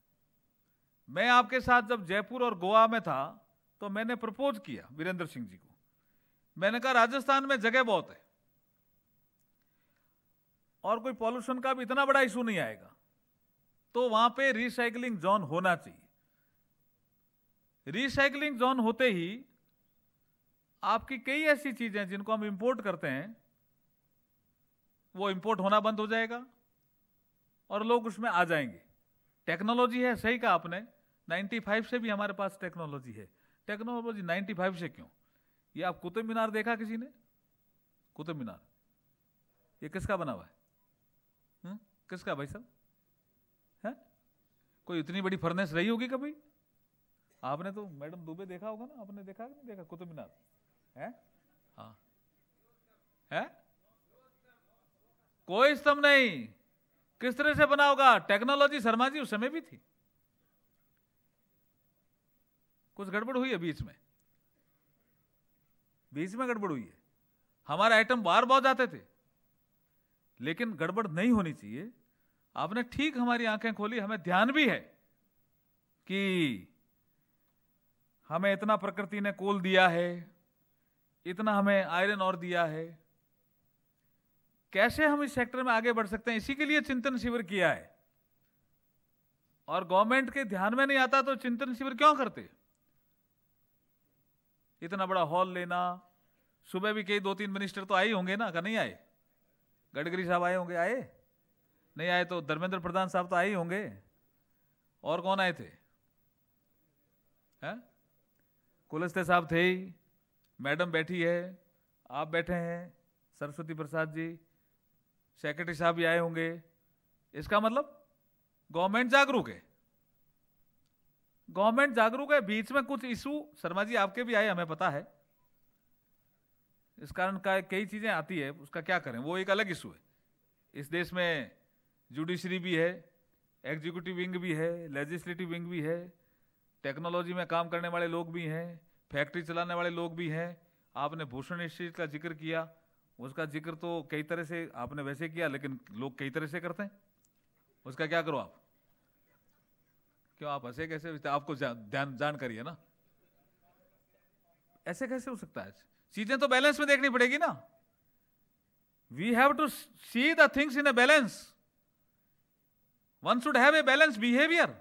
मैं आपके साथ जब जयपुर और गोवा में था तो मैंने प्रपोज किया वीरेंद्र सिंह जी को। मैंने कहा राजस्थान में जगह बहुत है और कोई पॉल्यूशन का भी इतना बड़ा इशू नहीं आएगा, तो वहां पे रिसाइकलिंग जोन होना चाहिए। रिसाइकलिंग जोन होते ही आपकी कई ऐसी चीजें जिनको हम इंपोर्ट करते हैं वो इंपोर्ट होना बंद हो जाएगा और लोग उसमें आ जाएंगे। टेक्नोलॉजी है, सही कहा आपने, 95 से भी हमारे पास टेक्नोलॉजी है। टेक्नोलॉजी 95 से क्यों? ये आप कुतुब मीनार देखा किसी ने? कुतुब मीनार ये किसका बना हुआ है? किसका भाई साहब? है कोई इतनी बड़ी फर्नेस रही होगी कभी? आपने तो मैडम दुबे देखा होगा ना, आपने देखा कि नहीं देखा कुतुब मीनार? है हाँ है, कोई स्तंभ नहीं। किस तरह से बना होगा? टेक्नोलॉजी शर्मा जी उस समय भी थी। कुछ गड़बड़ हुई है बीच में गड़बड़ हुई है। हमारे आइटम बाहर बहुत जाते थे, लेकिन गड़बड़ नहीं होनी चाहिए। आपने ठीक हमारी आंखें खोली, हमें ध्यान भी है कि हमें इतना प्रकृति ने कोल दिया है, इतना हमें आयरन और दिया है, कैसे हम इस सेक्टर में आगे बढ़ सकते हैं। इसी के लिए चिंतन शिविर किया है। और गवर्नमेंट के ध्यान में नहीं आता तो चिंतन शिविर क्यों करते? इतना बड़ा हॉल लेना, सुबह भी कई 2-3 मिनिस्टर तो आए ही होंगे ना, क्या नहीं आए? गडकरी साहब आए होंगे, आए नहीं आए तो धर्मेंद्र प्रधान साहब तो आए ही होंगे। और कौन आए थे? कुलस्ते साहब थे ही, मैडम बैठी है, आप बैठे हैं, सरस्वती प्रसाद जी, सेक्रेटरी साहब भी आए होंगे। इसका मतलब गवर्नमेंट जागरूक है। गवर्नमेंट जागरूक है। बीच में कुछ इशू शर्मा जी आपके भी आए, हमें पता है। इस कारण का कई चीजें आती है, उसका क्या करें, वो एक अलग इशू है। इस देश में जुडिशरी भी है, एग्जीक्यूटिव विंग भी है, लेजिस्लेटिव विंग भी है, टेक्नोलॉजी में काम करने वाले लोग भी हैं, फैक्ट्री चलाने वाले लोग भी हैं। आपने भूषण इंस्टीट्यूट का जिक्र किया, उसका जिक्र तो कई तरह से आपने वैसे किया, लेकिन लोग कई तरह से करते हैं। उसका क्या करो आप? क्यों आप हंसे कैसे? आपको जानकारी है ना, ऐसे कैसे हो सकता है? चीजें तो बैलेंस में देखनी पड़ेगी ना। We have to see the things in a balance. One should have a balance behaviour.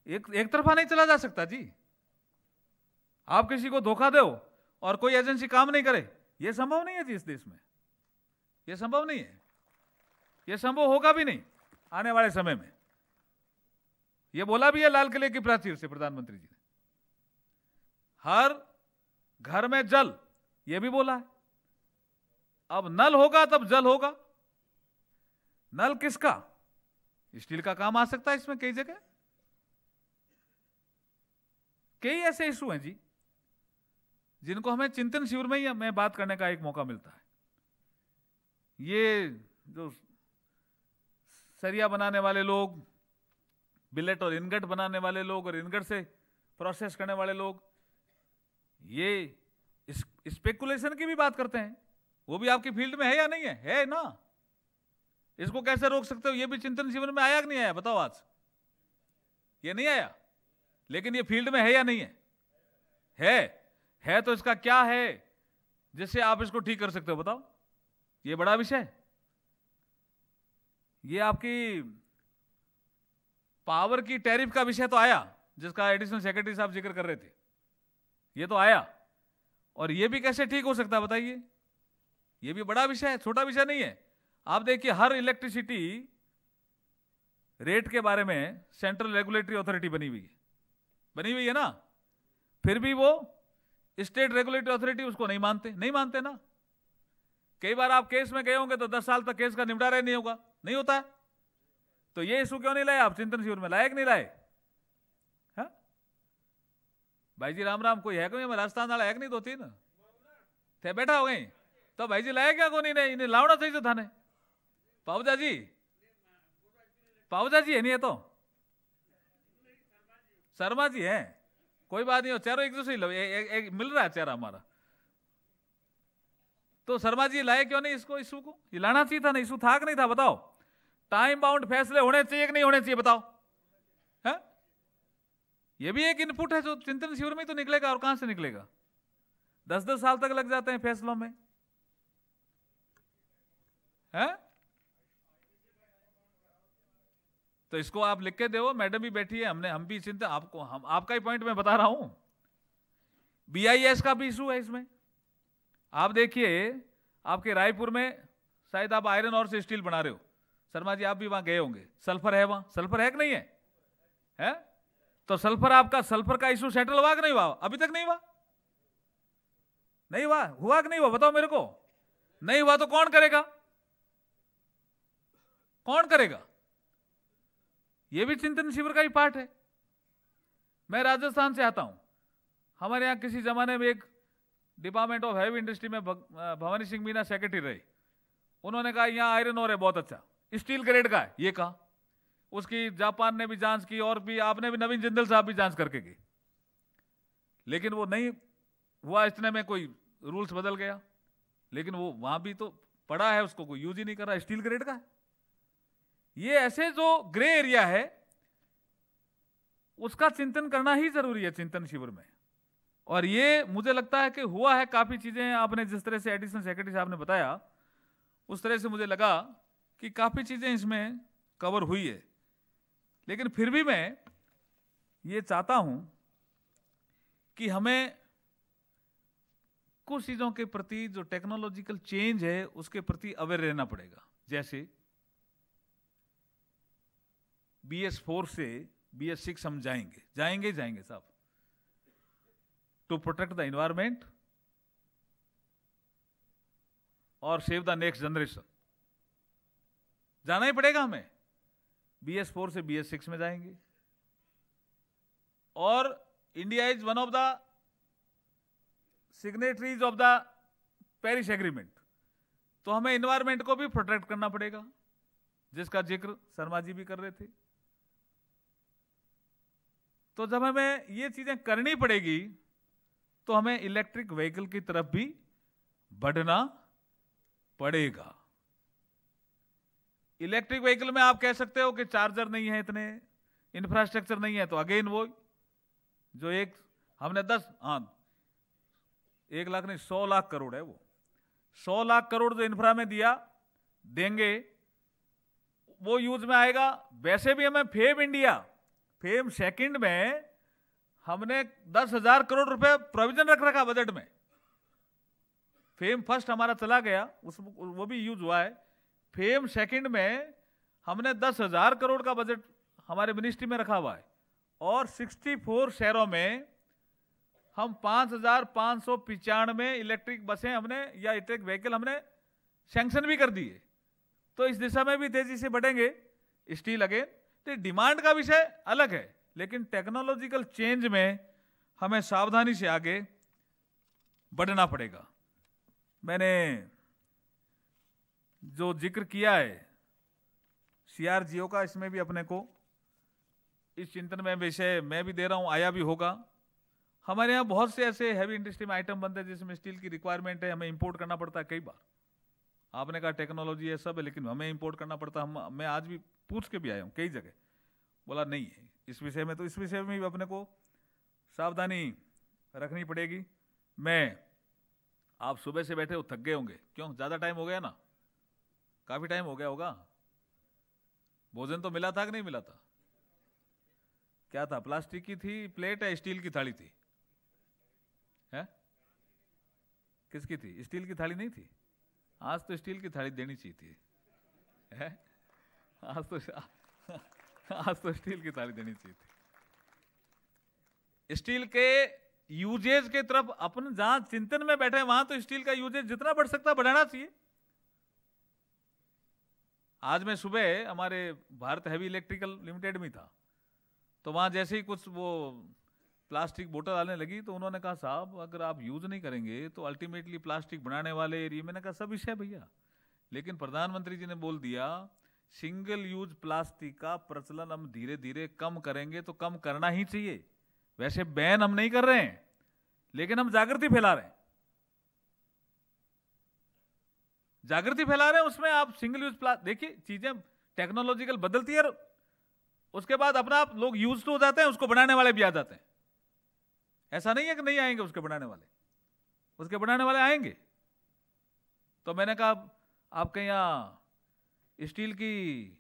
एक तरफा नहीं चला जा सकता जी। आप किसी को धोखा दो और कोई एजेंसी काम नहीं करे, यह संभव नहीं है जी। इस देश में यह संभव नहीं है, यह संभव होगा भी नहीं आने वाले समय में। यह बोला भी है लाल किले की प्राचीर से प्रधानमंत्री जी ने, हर घर में जल, यह भी बोला है। अब नल होगा तब जल होगा। नल किसका? स्टील का काम आ सकता है इसमें कई जगह। कई ऐसे इशू हैं जी जिनको हमें चिंतन शिविर में ही हमें बात करने का एक मौका मिलता है। ये जो सरिया बनाने वाले लोग, बिलेट और इनगट बनाने वाले लोग और इनगट से प्रोसेस करने वाले लोग, ये स्पेकुलेशन की भी बात करते हैं। वो भी आपकी फील्ड में है या नहीं है? है ना। इसको कैसे रोक सकते हो? ये भी चिंतन शिविर में आया कि नहीं आया? बताओ आज। ये नहीं आया, लेकिन ये फील्ड में है या नहीं है? है तो इसका क्या है जिससे आप इसको ठीक कर सकते हो? बताओ। ये बड़ा विषय, ये आपकी पावर की टैरिफ का विषय तो आया, जिसका एडिशनल सेक्रेटरी साहब जिक्र कर रहे थे, ये तो आया। और ये भी कैसे ठीक हो सकता है बताइए? ये भी बड़ा विषय है, छोटा विषय नहीं है। आप देखिए हर इलेक्ट्रिसिटी रेट के बारे में सेंट्रल रेगुलेटरी अथॉरिटी बनी हुई है ना, फिर भी वो स्टेट रेगुलेटरी अथॉरिटी उसको नहीं मानते ना। कई बार आप केस में गए होंगे तो 10 साल तक केस का निपटारा नहीं होगा, नहीं होता है। तो ये इशू क्यों नहीं लाए आप चिंतन शिविर में? लाए कि नहीं लाए? हाँ भाई जी राम राम, कोई है कोई राजस्थान वाला है कि नहीं? 2-3 थे बैठा हो गई तो भाई जी लाया क्या? कोई नहीं, इन्हें लावना चाहिए था ने। पाऊजा जी है नहीं, है तो शर्मा जी है, कोई बात नहीं हो, चेहरा एक दूसरे एक मिल रहा है चेहरा हमारा। तो शर्मा जी लाए क्यों नहीं इसको, इशू को? ये लाना चाहिए था ना, इशू था कि नहीं था? बताओ, टाइम बाउंड फैसले होने चाहिए कि नहीं होने चाहिए? बताओ। है ये भी एक इनपुट है जो चिंतन शिविर में तो निकलेगा, और कहां से निकलेगा? 10-10 साल तक लग जाते हैं फैसलों में, है? तो इसको आप लिख के दो, मैडम भी बैठी है, हम भी चिंता आपको, हम आपका ही पॉइंट मैं बता रहा हूं। BIS का भी इशू है इसमें। आप देखिए आपके रायपुर में शायद आप आयरन और से स्टील बना रहे हो, शर्मा जी आप भी वहां गए होंगे, सल्फर है वहां, सल्फर है कि नहीं है? है? तो सल्फर का इशू सेटल हुआ कि नहीं हुआ? अभी तक नहीं हुआ, नहीं हुआ, हुआ कि नहीं हुआ? बताओ मेरे को। नहीं हुआ तो कौन करेगा? कौन करेगा? यह भी चिंतन शिविर का ही पार्ट है। मैं राजस्थान से आता हूं, हमारे यहां किसी जमाने में एक डिपार्टमेंट ऑफ हैवी इंडस्ट्री में भवानी सिंह मीना सेक्रेटरी रहे। उन्होंने कहा यहां आयरन ओर है बहुत अच्छा, स्टील ग्रेड का है, ये कहा। उसकी जापान ने भी जांच की, और भी आपने भी, नवीन जिंदल साहब भी जांच करके गए, लेकिन वो नहीं हुआ। इतने में कोई रूल्स बदल गया, लेकिन वो वहां भी तो पड़ा है, उसको कोई यूज ही नहीं कर रहा, स्टील ग्रेड का है। ये ऐसे जो ग्रे एरिया है उसका चिंतन करना ही जरूरी है चिंतन शिविर में। और ये मुझे लगता है कि हुआ है काफी चीजें, आपने जिस तरह से एडिशनल सेक्रेटरी साहब ने बताया उस तरह से मुझे लगा कि काफी चीजें इसमें कवर हुई है। लेकिन फिर भी मैं ये चाहता हूं कि हमें कुछ चीजों के प्रति, जो टेक्नोलॉजिकल चेंज है उसके प्रति अवेयर रहना पड़ेगा। जैसे BS4 से BS6 हम जाएंगे साहब, टू प्रोटेक्ट द एनवायरमेंट और सेव द नेक्स्ट जनरेशन। जाना ही पड़ेगा हमें। BS4 से BS6 में जाएंगे, और India is one of the signatories of the Paris agreement, तो हमें एनवायरमेंट को भी प्रोटेक्ट करना पड़ेगा, जिसका जिक्र शर्मा जी भी कर रहे थे। तो जब हमें ये चीजें करनी पड़ेगी तो हमें इलेक्ट्रिक व्हीकल की तरफ भी बढ़ना पड़ेगा। इलेक्ट्रिक व्हीकल में आप कह सकते हो कि चार्जर नहीं है, इतने इंफ्रास्ट्रक्चर नहीं है, तो अगेन वो जो एक हमने 1 लाख नहीं 100 लाख करोड़ है, वो 100 लाख करोड़ जो इंफ्रा में देंगे वो यूज में आएगा। वैसे भी हमें फेम सेकंड में हमने 10,000 करोड़ रुपए प्रोविजन रख रखा बजट में। फेम फर्स्ट हमारा चला गया, वो भी यूज हुआ है। फेम सेकंड में हमने 10,000 करोड़ का बजट हमारे मिनिस्ट्री में रखा हुआ है, और 64 शहरों में हम 5,595 इलेक्ट्रिक बसें हमने या इलेक्ट्रिक व्हीकल हमने सैंक्शन भी कर दिए। तो इस दिशा में भी तेजी से बढ़ेंगे। स्टील अगेन, तो डिमांड का विषय अलग है, लेकिन टेक्नोलॉजिकल चेंज में हमें सावधानी से आगे बढ़ना पड़ेगा। मैंने जो जिक्र किया है CRGO का, इसमें भी अपने को इस चिंतन में विषय मैं भी दे रहा हूं, आया भी होगा। हमारे यहाँ बहुत से ऐसे हैवी इंडस्ट्री में आइटम बनते हैं जिसमें स्टील की रिक्वायरमेंट है, हमें इंपोर्ट करना पड़ता है कई बार। आपने कहा टेक्नोलॉजी है सब है, लेकिन हमें इंपोर्ट करना पड़ता है। मैं आज भी पूछ के भी आया हूँ कई जगह, बोला नहीं है इस विषय में, तो इस विषय में भी अपने को सावधानी रखनी पड़ेगी। आप सुबह से बैठे हो, थक गए होंगे, क्यों? ज़्यादा टाइम हो गया ना, काफी टाइम हो गया होगा। भोजन तो मिला था कि नहीं मिला था? क्या था, प्लास्टिक की थी प्लेट है, स्टील की थाली थी? है किसकी थी? स्टील की थाली नहीं थी? आज तो स्टील की थाली देनी चाहिए थी। है आज तो स्टील की थाली देनी चाहिए थी। स्टील के यूजेज के तरफ अपन जहां चिंतन में बैठे वहां तो स्टील का यूजेज जितना बढ़ सकता बढ़ाना चाहिए। आज मैं सुबह हमारे भारत हैवी इलेक्ट्रिकल लिमिटेड में था, तो वहां जैसे ही कुछ वो प्लास्टिक बोतल आने लगी तो उन्होंने कहा साहब अगर आप यूज नहीं करेंगे तो अल्टीमेटली प्लास्टिक बनाने वाले एरिया, मैंने कहा सब विषय भैया, लेकिन प्रधानमंत्री जी ने बोल दिया सिंगल यूज प्लास्टिक का प्रचलन हम धीरे धीरे कम करेंगे, तो कम करना ही चाहिए। वैसे बैन हम नहीं कर रहे हैं, लेकिन हम जागृति फैला रहे हैं। जागृति फैला रहे हैं, उसमें आप सिंगल यूज प्लास्टिक देखिए, चीजें टेक्नोलॉजिकल बदलती है, उसके बाद अपना आप लोग यूज टू हो जाते हैं, उसको बनाने वाले भी आ जाते हैं। ऐसा नहीं है कि नहीं आएंगे उसके बनाने वाले, उसके बनाने वाले आएंगे। तो मैंने कहा आपके यहाँ स्टील की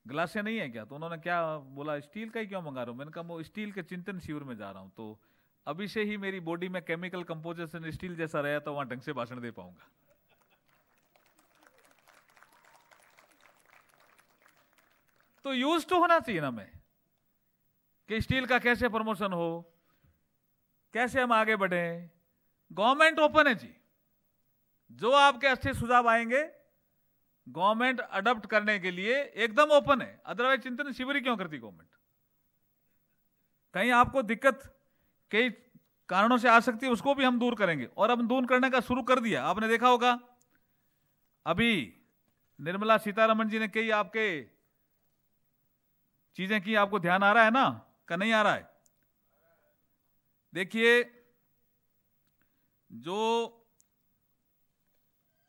गिलासें नहीं है क्या? तो उन्होंने क्या बोला, स्टील का ही क्यों मंगा रहा हूं? मैंने कहा वो स्टील के चिंतन शिविर में जा रहा हूं, तो अभी से ही मेरी बॉडी में केमिकल कंपोजिशन स्टील जैसा रहा तो वहां ढंग से भाषण दे पाऊंगा। तो यूज टू होना चाहिए ना मैं, कि स्टील का कैसे प्रमोशन हो, कैसे हम आगे बढ़े। गवर्नमेंट ओपन है जी, जो आपके अच्छे सुझाव आएंगे गवर्नमेंट अडॉप्ट करने के लिए एकदम ओपन है। अदरवाइज चिंतन शिविर क्यों करती गवर्नमेंट? कहीं आपको दिक्कत कई कारणों से आ सकती है, उसको भी हम दूर करेंगे, और अब दूर करने का शुरू कर दिया। आपने देखा होगा अभी निर्मला सीतारमण जी ने कई आपके चीजें की, आपको ध्यान आ रहा है ना, का नहीं आ रहा है? देखिए जो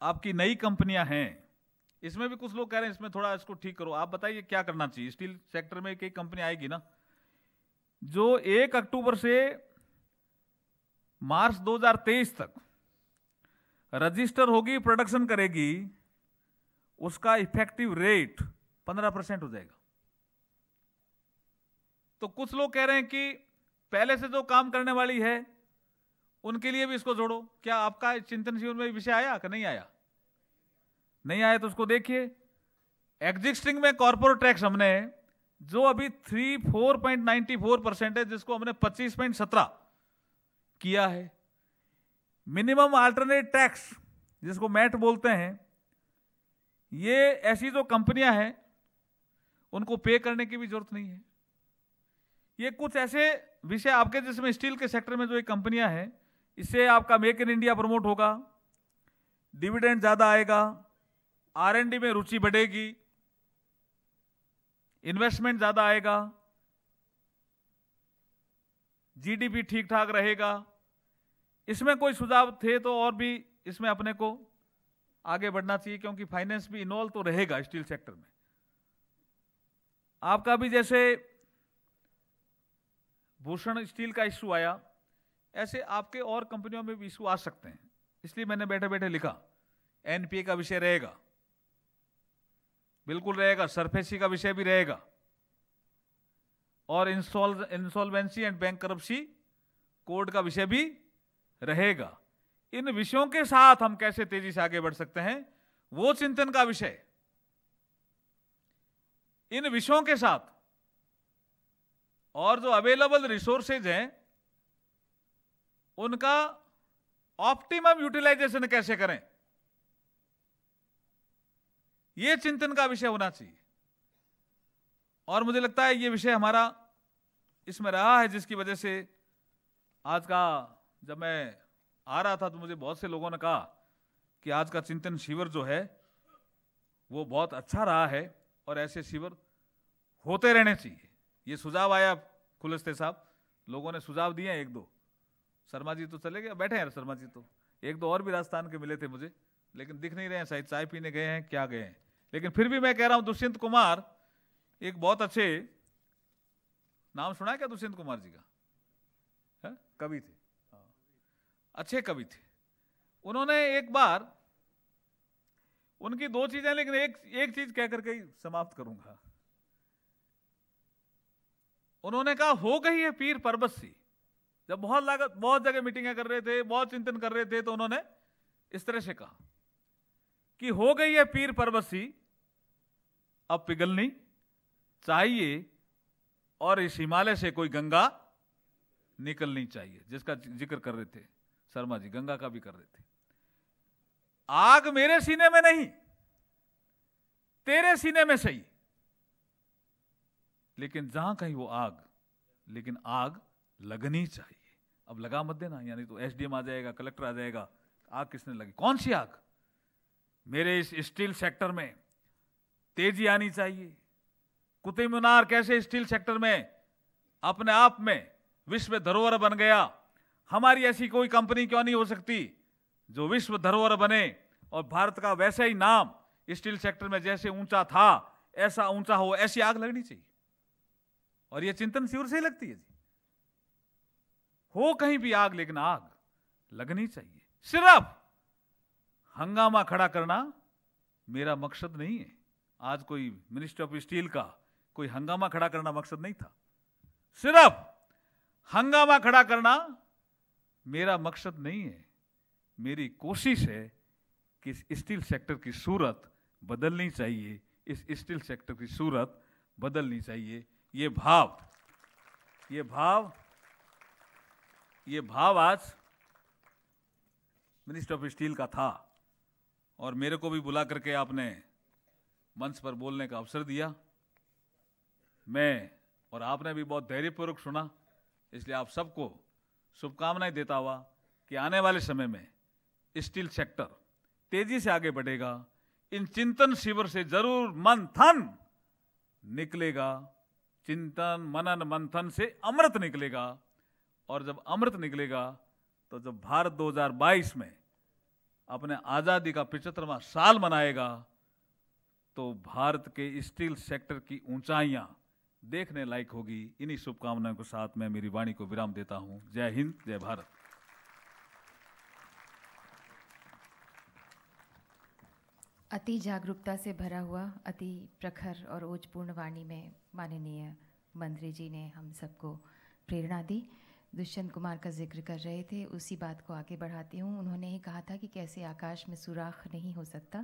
आपकी नई कंपनियां हैं, इसमें भी कुछ लोग कह रहे हैं इसमें थोड़ा इसको ठीक करो। आप बताइए क्या करना चाहिए? स्टील सेक्टर में कई कंपनी आएगी ना, जो 1 अक्टूबर से मार्च 2023 तक रजिस्टर होगी, प्रोडक्शन करेगी, उसका इफेक्टिव रेट 15% हो जाएगा। तो कुछ लोग कह रहे हैं कि पहले से जो काम करने वाली है उनके लिए भी इसको जोड़ो। क्या आपका चिंतन शिविर में विषय आया कि नहीं आया? नहीं आया तो उसको देखिए। एग्जिस्टिंग में कॉर्पोरेट टैक्स हमने जो अभी 34.94% है, जिसको हमने 25.17 किया है। मिनिमम अल्टरनेट टैक्स जिसको मैट बोलते हैं, ये ऐसी जो कंपनियां हैं उनको पे करने की भी जरूरत नहीं है। ये कुछ ऐसे विषय आपके, जिसमें स्टील के सेक्टर में जो एक कंपनियां हैं, इससे आपका मेक इन इंडिया प्रमोट होगा, डिविडेंड ज्यादा आएगा, R&D में रुचि बढ़ेगी, इन्वेस्टमेंट ज्यादा आएगा, GDP ठीक ठाक रहेगा। इसमें कोई सुझाव थे तो और भी इसमें अपने को आगे बढ़ना चाहिए, क्योंकि फाइनेंस भी इन्वॉल्व तो रहेगा स्टील सेक्टर में। आपका भी जैसे भूषण स्टील का इश्यू आया, ऐसे आपके और कंपनियों में भी इश्यू आ सकते हैं। इसलिए मैंने बैठे बैठे लिखा NPA का विषय रहेगा, बिल्कुल रहेगा, सरफेसी का विषय भी रहेगा, और इंसॉल्वेंसी एंड बैंकरप्सी कोड का विषय भी रहेगा। इन विषयों के साथ हम कैसे तेजी से आगे बढ़ सकते हैं, वो चिंतन का विषय। इन विषयों के साथ और जो अवेलेबल रिसोर्सेज हैं उनका ऑप्टिमम यूटिलाइजेशन कैसे करें, यह चिंतन का विषय होना चाहिए। और मुझे लगता है ये विषय हमारा इसमें रहा है, जिसकी वजह से आज का, जब मैं आ रहा था तो मुझे बहुत से लोगों ने कहा कि आज का चिंतन शिविर जो है वो बहुत अच्छा रहा है और ऐसे शिविर होते रहने चाहिए। ये सुझाव आया खुलस्ते साहब, लोगों ने सुझाव दिए हैं, 1-2। शर्मा जी तो चले गए, बैठे हैं शर्मा जी, तो 1-2 और भी राजस्थान के मिले थे मुझे, लेकिन दिख नहीं रहे हैं, शायद चाय पीने गए हैं, क्या गए हैं। लेकिन फिर भी मैं कह रहा हूं, दुष्यंत कुमार एक बहुत अच्छे, नाम सुना है क्या दुष्यंत कुमार जी का? है? कवि थे, अच्छे कवि थे। उन्होंने एक बार उनकी दो चीजें, लेकिन एक चीज कह करके ही समाप्त करूंगा। उन्होंने कहा हो गई है पीर पर्वत सी। जब बहुत जगह मीटिंगें कर रहे थे, बहुत चिंतन कर रहे थे, तो उन्होंने इस तरह से कहा कि हो गई है पीर पर्वत सी, अब पिघलनी चाहिए, और इस हिमालय से कोई गंगा निकलनी चाहिए, जिसका जिक्र कर रहे थे शर्मा जी, गंगा का भी कर रहे थे। आग मेरे सीने में नहीं, तेरे सीने में सही, लेकिन जहां कहीं वो आग, लेकिन आग लगनी चाहिए। अब लगा मत देना, यानी तो एसडीएम आ जाएगा, कलेक्टर आ जाएगा, आग किसने लगी? कौन सी आग? मेरे इस स्टील सेक्टर में तेजी आनी चाहिए। कुतुब मीनार कैसे स्टील सेक्टर में अपने आप में विश्व धरोहर बन गया, हमारी ऐसी कोई कंपनी क्यों नहीं हो सकती जो विश्व धरोहर बने, और भारत का वैसा ही नाम स्टील सेक्टर में जैसे ऊंचा था ऐसा ऊंचा हो, ऐसी आग लगनी चाहिए। और ये चिंतन शिविर से ही लगती है जी। हो कहीं भी आग, लेकिन आग लगनी चाहिए। सिर्फ हंगामा खड़ा करना मेरा मकसद नहीं है। आज कोई मिनिस्टर ऑफ स्टील का कोई हंगामा खड़ा करना मकसद नहीं था। सिर्फ हंगामा खड़ा करना मेरा मकसद नहीं है। मेरी कोशिश है कि इस स्टील सेक्टर की सूरत बदलनी चाहिए, इस स्टील सेक्टर की सूरत बदलनी चाहिए। ये भाव आज मिनिस्टर ऑफ स्टील का था, और मेरे को भी बुला करके आपने मंच पर बोलने का अवसर दिया। मैं और आपने भी बहुत धैर्यपूर्वक सुना, इसलिए आप सबको शुभकामनाएं देता हुआ कि आने वाले समय में स्टील सेक्टर तेजी से आगे बढ़ेगा। इन चिंतन शिविर से जरूर मंथन निकलेगा, चिंतन मनन मंथन से अमृत निकलेगा, और जब अमृत निकलेगा तो जब भारत 2022 में अपने आज़ादी का 75वां साल मनाएगा, तो भारत के स्टील सेक्टर की ऊंचाइयां देखने लायक होगी। इन्हीं शुभकामनाओं के साथ मैं मेरी वाणी को विराम देता हूं। जय हिंद, जय भारत। अति जागरूकता से भरा हुआ, अति प्रखर और ओजपूर्ण वाणी में माननीय मंत्री जी ने हम सबको प्रेरणा दी। दुष्यंत कुमार का जिक्र कर रहे थे, उसी बात को आगे बढ़ाती हूँ। उन्होंने ही कहा था कि कैसे आकाश में सुराख नहीं हो सकता,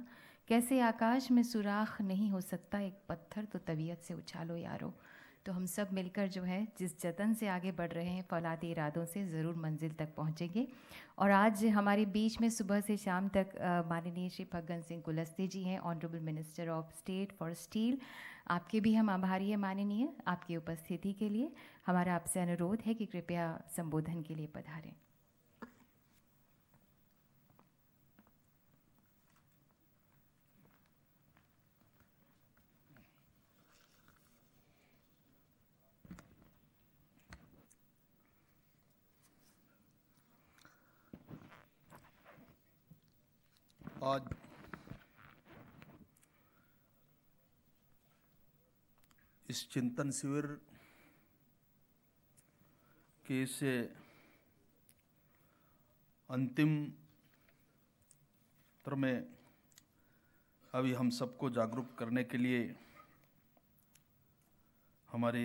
कैसे आकाश में सुराख नहीं हो सकता, एक पत्थर तो तबीयत से उछालो यारो। तो हम सब मिलकर जो है जिस जतन से आगे बढ़ रहे हैं, फौलादी इरादों से ज़रूर मंजिल तक पहुंचेंगे। और आज हमारे बीच में सुबह से शाम तक माननीय श्री फग्गन सिंह कुलस्ते जी हैं, honourable minister of state for steel. आपके भी हम आभारी हैं माननीय, आपकी उपस्थिति के लिए। हमारा आपसे अनुरोध है कि कृपया संबोधन के लिए पधारें। आज इस चिंतन शिविर के इस अंतिम सत्र में अभी हम सबको जागरूक करने के लिए हमारे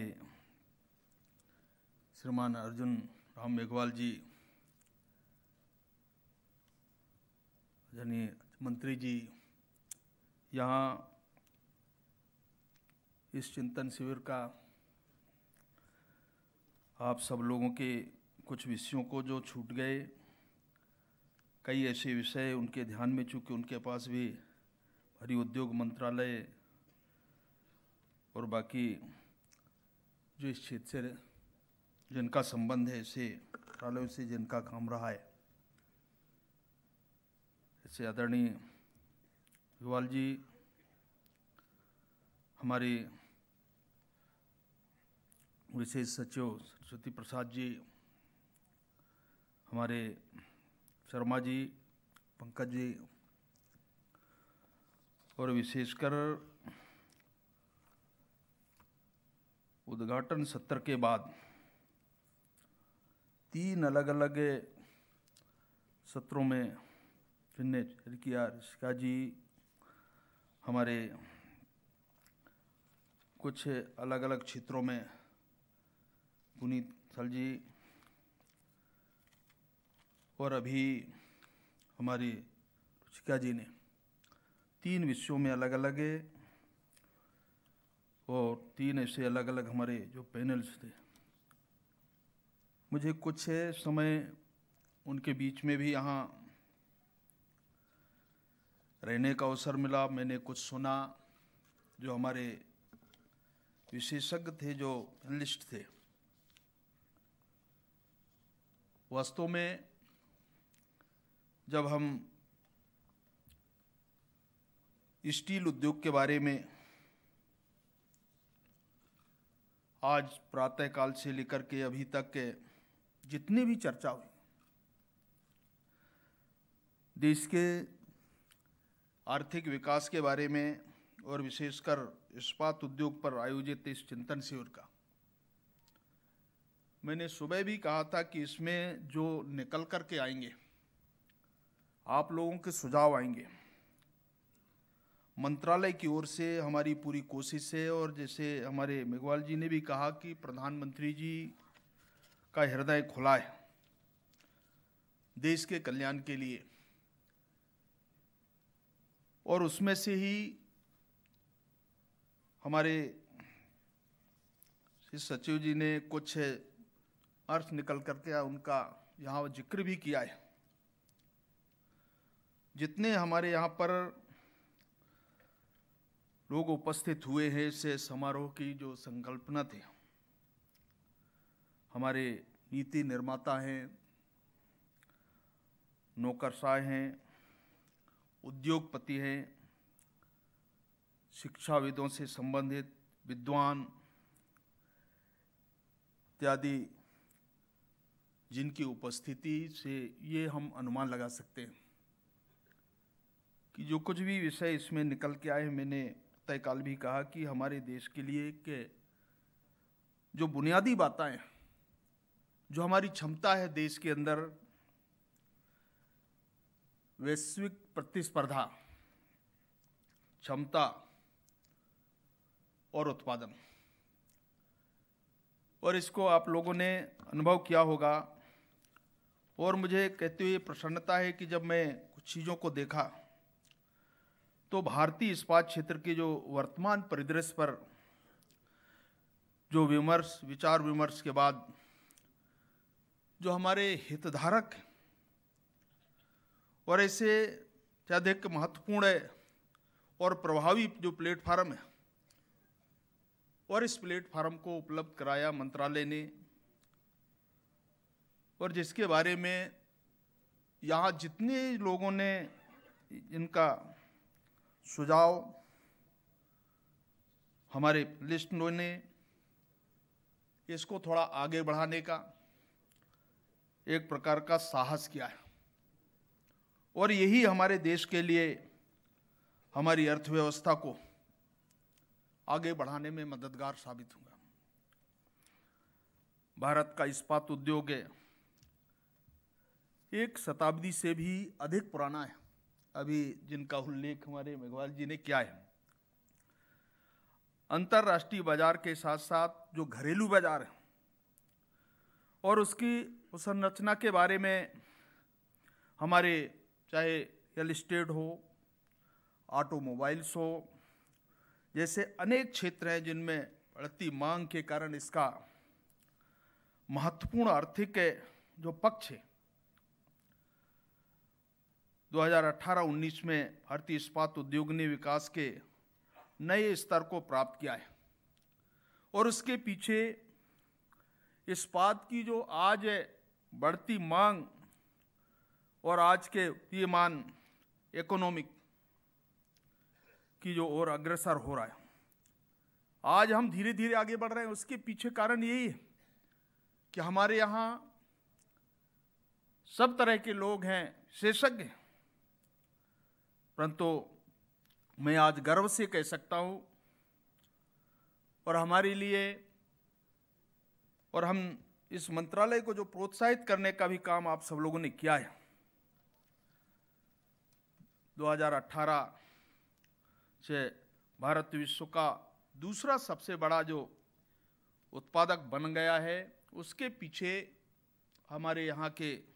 श्रीमान अर्जुन राम मेघवाल जी, यानी मंत्री जी, यहाँ इस चिंतन शिविर का आप सब लोगों के कुछ विषयों को जो छूट गए, कई ऐसे विषय उनके ध्यान में, चूँकि उनके पास भी भारी उद्योग मंत्रालय और बाकी जो इस क्षेत्र से जिनका संबंध है, ऐसे मंत्रालयों से जिनका काम रहा है, ऐसे आदरणीय मेघवाल जी, हमारे विशेष सचिव सरस्वती प्रसाद जी, हमारे शर्मा जी, पंकज जी, और विशेषकर उद्घाटन सत्र के बाद 3 अलग अलग सत्रों में जिनने किया, ऋषिका जी, हमारे कुछ अलग अलग क्षेत्रों में पुनीत सल जी और अभी हमारी रुचिका जी ने 3 विषयों में अलग अलग है और 3 ऐसे अलग अलग हमारे जो पैनल्स थे। मुझे कुछ समय उनके बीच में भी यहाँ रहने का अवसर मिला। मैंने कुछ सुना, जो हमारे विशेषज्ञ थे, जो पैनलिस्ट थे। वास्तव में जब हम स्टील उद्योग के बारे में आज प्रातःकाल से लेकर के अभी तक के जितनी भी चर्चा हुई, देश के आर्थिक विकास के बारे में और विशेषकर इस्पात उद्योग पर आयोजित इस चिंतन शिविर का, मैंने सुबह भी कहा था कि इसमें जो निकल कर के आएंगे, आप लोगों के सुझाव आएंगे, मंत्रालय की ओर से हमारी पूरी कोशिश है। और जैसे हमारे मेघवाल जी ने भी कहा कि प्रधानमंत्री जी का हृदय खुला है देश के कल्याण के लिए, और उसमें से ही हमारे सचिव जी ने कुछ अर्थ निकल करके उनका यहाँ जिक्र भी किया है। जितने हमारे यहाँ पर लोग उपस्थित हुए हैं, इस समारोह की जो संकल्पना थी, हमारे नीति निर्माता हैं, नौकरशाह हैं, उद्योगपति हैं, शिक्षाविदों से संबंधित विद्वान इत्यादि, जिनकी उपस्थिति से ये हम अनुमान लगा सकते हैं कि जो कुछ भी विषय इसमें निकल के आए, मैंने तय काल भी कहा कि हमारे देश के लिए कि जो बुनियादी बातें हैं, जो हमारी क्षमता है देश के अंदर, वैश्विक प्रतिस्पर्धा, क्षमता और उत्पादन, और इसको आप लोगों ने अनुभव किया होगा। और मुझे कहते हुए प्रसन्नता है कि जब मैं कुछ चीज़ों को देखा तो भारतीय इस्पात क्षेत्र के जो वर्तमान परिदृश्य पर जो विचार विमर्श के बाद जो हमारे हितधारक और ऐसे अधिक महत्वपूर्ण है और प्रभावी जो प्लेटफार्म है, और इस प्लेटफार्म को उपलब्ध कराया मंत्रालय ने, और जिसके बारे में यहाँ जितने लोगों ने इनका सुझाव हमारे लिस्ट ने इसको थोड़ा आगे बढ़ाने का एक प्रकार का साहस किया है, और यही हमारे देश के लिए हमारी अर्थव्यवस्था को आगे बढ़ाने में मददगार साबित होगा। भारत का इस्पात उद्योग है, 1 शताब्दी से भी अधिक पुराना है, अभी जिनका उल्लेख हमारे मेघवाल जी ने किया है। अंतर्राष्ट्रीय बाजार के साथ साथ जो घरेलू बाजार है और उसकी उस संरचना के बारे में हमारे चाहे रियल एस्टेट हो, ऑटोमोबाइल्स हो, जैसे अनेक क्षेत्र हैं जिनमें बढ़ती मांग के कारण इसका महत्वपूर्ण आर्थिक जो पक्ष है 2018-19 में भारतीय इस्पात उद्योग ने विकास के नए स्तर को प्राप्त किया है, और उसके पीछे इस्पात की जो आज बढ़ती मांग और आज के वित्तीयमान इकोनॉमिक की जो ओर अग्रसर हो रहा है, आज हम धीरे धीरे आगे बढ़ रहे हैं। उसके पीछे कारण यही है कि हमारे यहाँ सब तरह के लोग हैं, विशेषज्ञ हैं, परंतु मैं आज गर्व से कह सकता हूँ, और हमारे लिए, और हम इस मंत्रालय को जो प्रोत्साहित करने का भी काम आप सब लोगों ने किया है, 2018 से भारत विश्व का दूसरा सबसे बड़ा जो उत्पादक बन गया है, उसके पीछे हमारे यहाँ के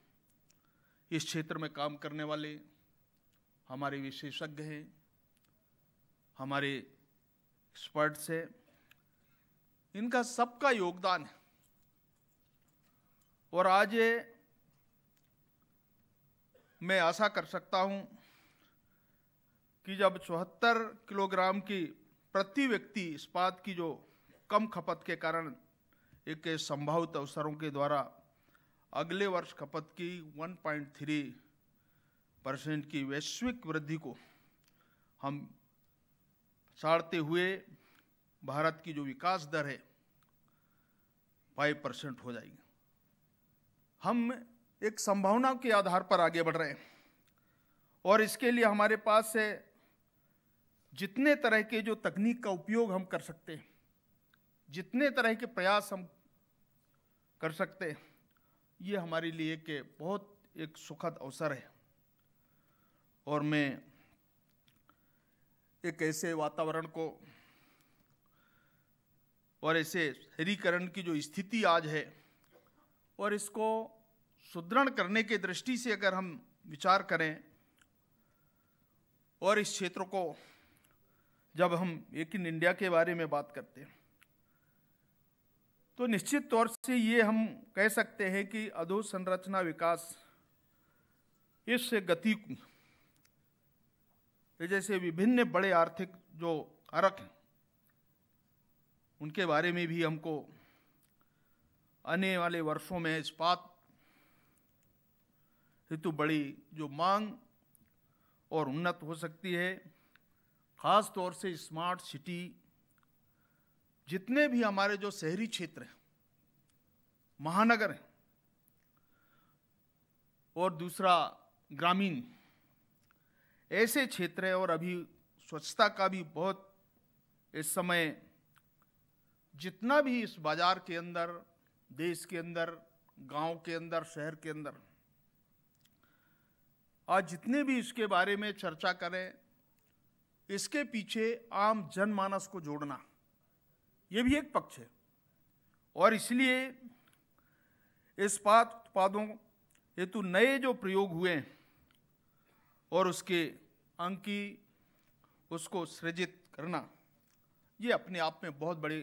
इस क्षेत्र में काम करने वाले हमारे विशेषज्ञ हैं, हमारे एक्सपर्ट्स हैं, इनका सबका योगदान है। और आज मैं आशा कर सकता हूं कि जब 74 किलोग्राम की प्रति व्यक्ति इस्पात की जो कम खपत के कारण एक संभावित अवसरों के द्वारा अगले वर्ष खपत की 1.3% की वैश्विक वृद्धि को हम साड़ते हुए भारत की जो विकास दर है 5% हो जाएगी। हम एक संभावना के आधार पर आगे बढ़ रहे हैं और इसके लिए हमारे पास से जितने तरह के जो तकनीक का उपयोग हम कर सकते हैं, जितने तरह के प्रयास हम कर सकते हैं, ये हमारे लिए के बहुत एक सुखद अवसर है। और मैं एक ऐसे वातावरण को और ऐसे शहरीकरण की जो स्थिति आज है और इसको सुदृढ़ करने के दृष्टि से अगर हम विचार करें और इस क्षेत्र को जब हम मेक इन इंडिया के बारे में बात करते हैं तो निश्चित तौर से ये हम कह सकते हैं कि अधोसंरचना विकास इस गति जैसे विभिन्न बड़े आर्थिक जो कारक हैं उनके बारे में भी हमको आने वाले वर्षों में इस्पात हेतु बड़ी जो मांग और उन्नत हो सकती है। खास तौर से स्मार्ट सिटी, जितने भी हमारे जो शहरी क्षेत्र हैं, महानगर हैं, और दूसरा ग्रामीण ऐसे क्षेत्र है। और अभी स्वच्छता का भी बहुत इस समय जितना भी इस बाजार के अंदर, देश के अंदर, गांव के अंदर, शहर के अंदर आज जितने भी इसके बारे में चर्चा करें, इसके पीछे आम जनमानस को जोड़ना ये भी एक पक्ष है। और इसलिए इस्पात उत्पादों हेतु नए जो प्रयोग हुए हैं और उसके अंकी उसको सृजित करना, ये अपने आप में बहुत बड़े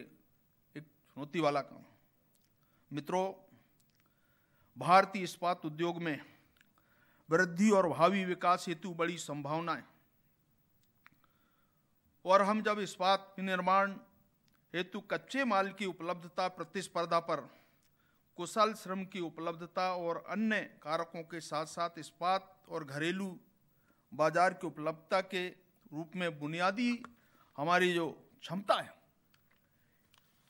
एक चुनौती वाला काम है। मित्रों, भारतीय इस्पात उद्योग में वृद्धि और भावी विकास हेतु बड़ी संभावनाएं, और हम जब इस्पात निर्माण हेतु कच्चे माल की उपलब्धता, प्रतिस्पर्धा पर कुशल श्रम की उपलब्धता और अन्य कारकों के साथ साथ इस्पात और घरेलू बाजार की उपलब्धता के रूप में बुनियादी हमारी जो क्षमता है,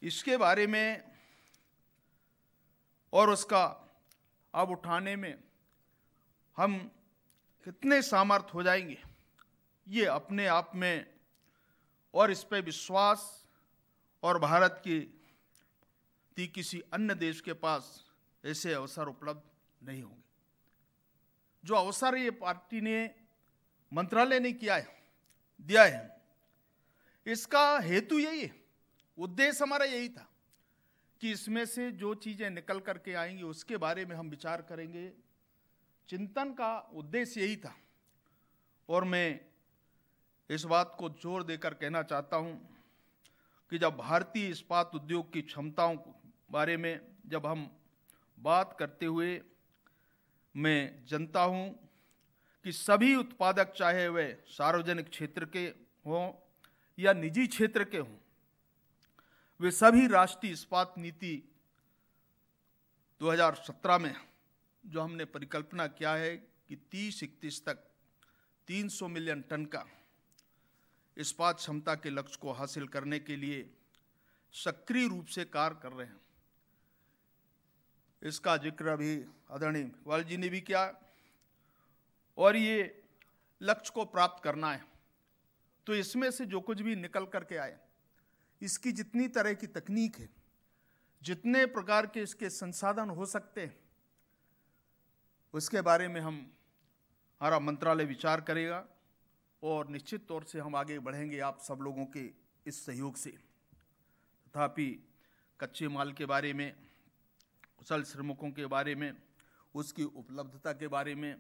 इसके बारे में और उसका अब उठाने में हम कितने सामर्थ हो जाएंगे, ये अपने आप में और इस पे विश्वास और भारत की किसी अन्य देश के पास ऐसे अवसर उपलब्ध नहीं होंगे। जो अवसर ये पार्टी ने, मंत्रालय ने दिया है, इसका हेतु यही है, उद्देश्य हमारा यही था कि इसमें से जो चीजें निकल करके आएंगी उसके बारे में हम विचार करेंगे। चिंतन का उद्देश्य यही था। और मैं इस बात को जोर देकर कहना चाहता हूं कि जब भारतीय इस्पात उद्योग की क्षमताओं के बारे में जब हम बात करते हुए मैं जानता हूं कि सभी उत्पादक, चाहे वे सार्वजनिक क्षेत्र के हों या निजी क्षेत्र के हों, वे सभी राष्ट्रीय इस्पात नीति 2017 में जो हमने परिकल्पना किया है कि 30-31 तक 300 मिलियन टन का इस्पात क्षमता के लक्ष्य को हासिल करने के लिए सक्रिय रूप से कार्य कर रहे हैं। इसका जिक्र अभी आदरणीय वाल जी ने भी किया। और ये लक्ष्य को प्राप्त करना है तो इसमें से जो कुछ भी निकल करके आए, इसकी जितनी तरह की तकनीक है, जितने प्रकार के इसके संसाधन हो सकते हैं, उसके बारे में हमारा मंत्रालय विचार करेगा और निश्चित तौर से हम आगे बढ़ेंगे आप सब लोगों के इस सहयोग से। तथापि कच्चे माल के बारे में, कुशल श्रमिकों के बारे में, उसकी उपलब्धता के बारे में,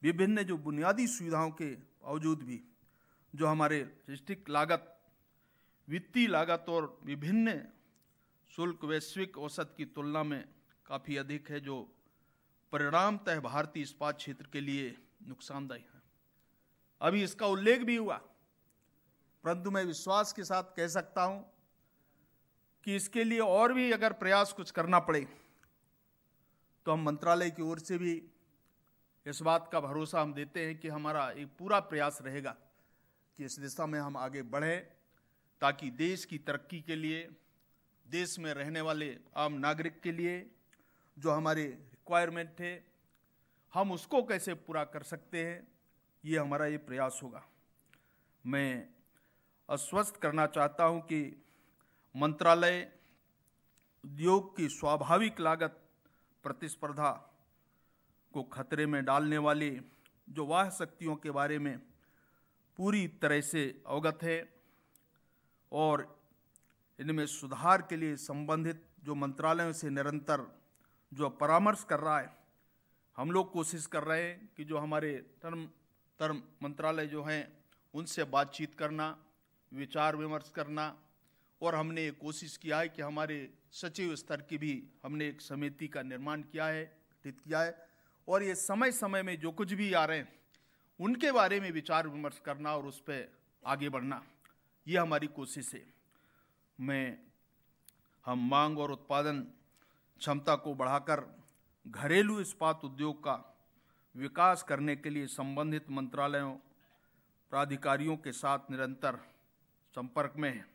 विभिन्न जो बुनियादी सुविधाओं के बावजूद भी जो हमारे लॉजिस्टिक लागत, वित्तीय लागत और विभिन्न शुल्क वैश्विक औसत की तुलना में काफ़ी अधिक है, जो परिणामतः भारतीय इस्पात क्षेत्र के लिए नुकसानदायी है। अभी इसका उल्लेख भी हुआ, परंतु मैं विश्वास के साथ कह सकता हूं कि इसके लिए और भी अगर प्रयास कुछ करना पड़े तो हम मंत्रालय की ओर से भी इस बात का भरोसा हम देते हैं कि हमारा एक पूरा प्रयास रहेगा कि इस दिशा में हम आगे बढ़ें, ताकि देश की तरक्की के लिए, देश में रहने वाले आम नागरिक के लिए जो हमारे रिक्वायरमेंट है, हम उसको कैसे पूरा कर सकते हैं, ये हमारा ये प्रयास होगा। मैं आश्वस्त करना चाहता हूं कि मंत्रालय उद्योग की स्वाभाविक लागत प्रतिस्पर्धा को खतरे में डालने वाली जो वाह शक्तियों के बारे में पूरी तरह से अवगत है और इनमें सुधार के लिए संबंधित जो मंत्रालयों से निरंतर जो परामर्श कर रहा है, हम लोग कोशिश कर रहे हैं कि जो हमारे तरम मंत्रालय जो हैं उनसे बातचीत करना, विचार विमर्श करना, और हमने ये कोशिश किया है कि हमारे सचिव स्तर की भी हमने एक समिति का निर्माण किया है, गठित किया है, और ये समय समय में जो कुछ भी आ रहे हैं उनके बारे में विचार विमर्श करना और उस पर आगे बढ़ना, ये हमारी कोशिश है। हम मांग और उत्पादन क्षमता को बढ़ाकर घरेलू इस्पात उद्योग का विकास करने के लिए संबंधित मंत्रालयों, प्राधिकारियों के साथ निरंतर संपर्क में हैं।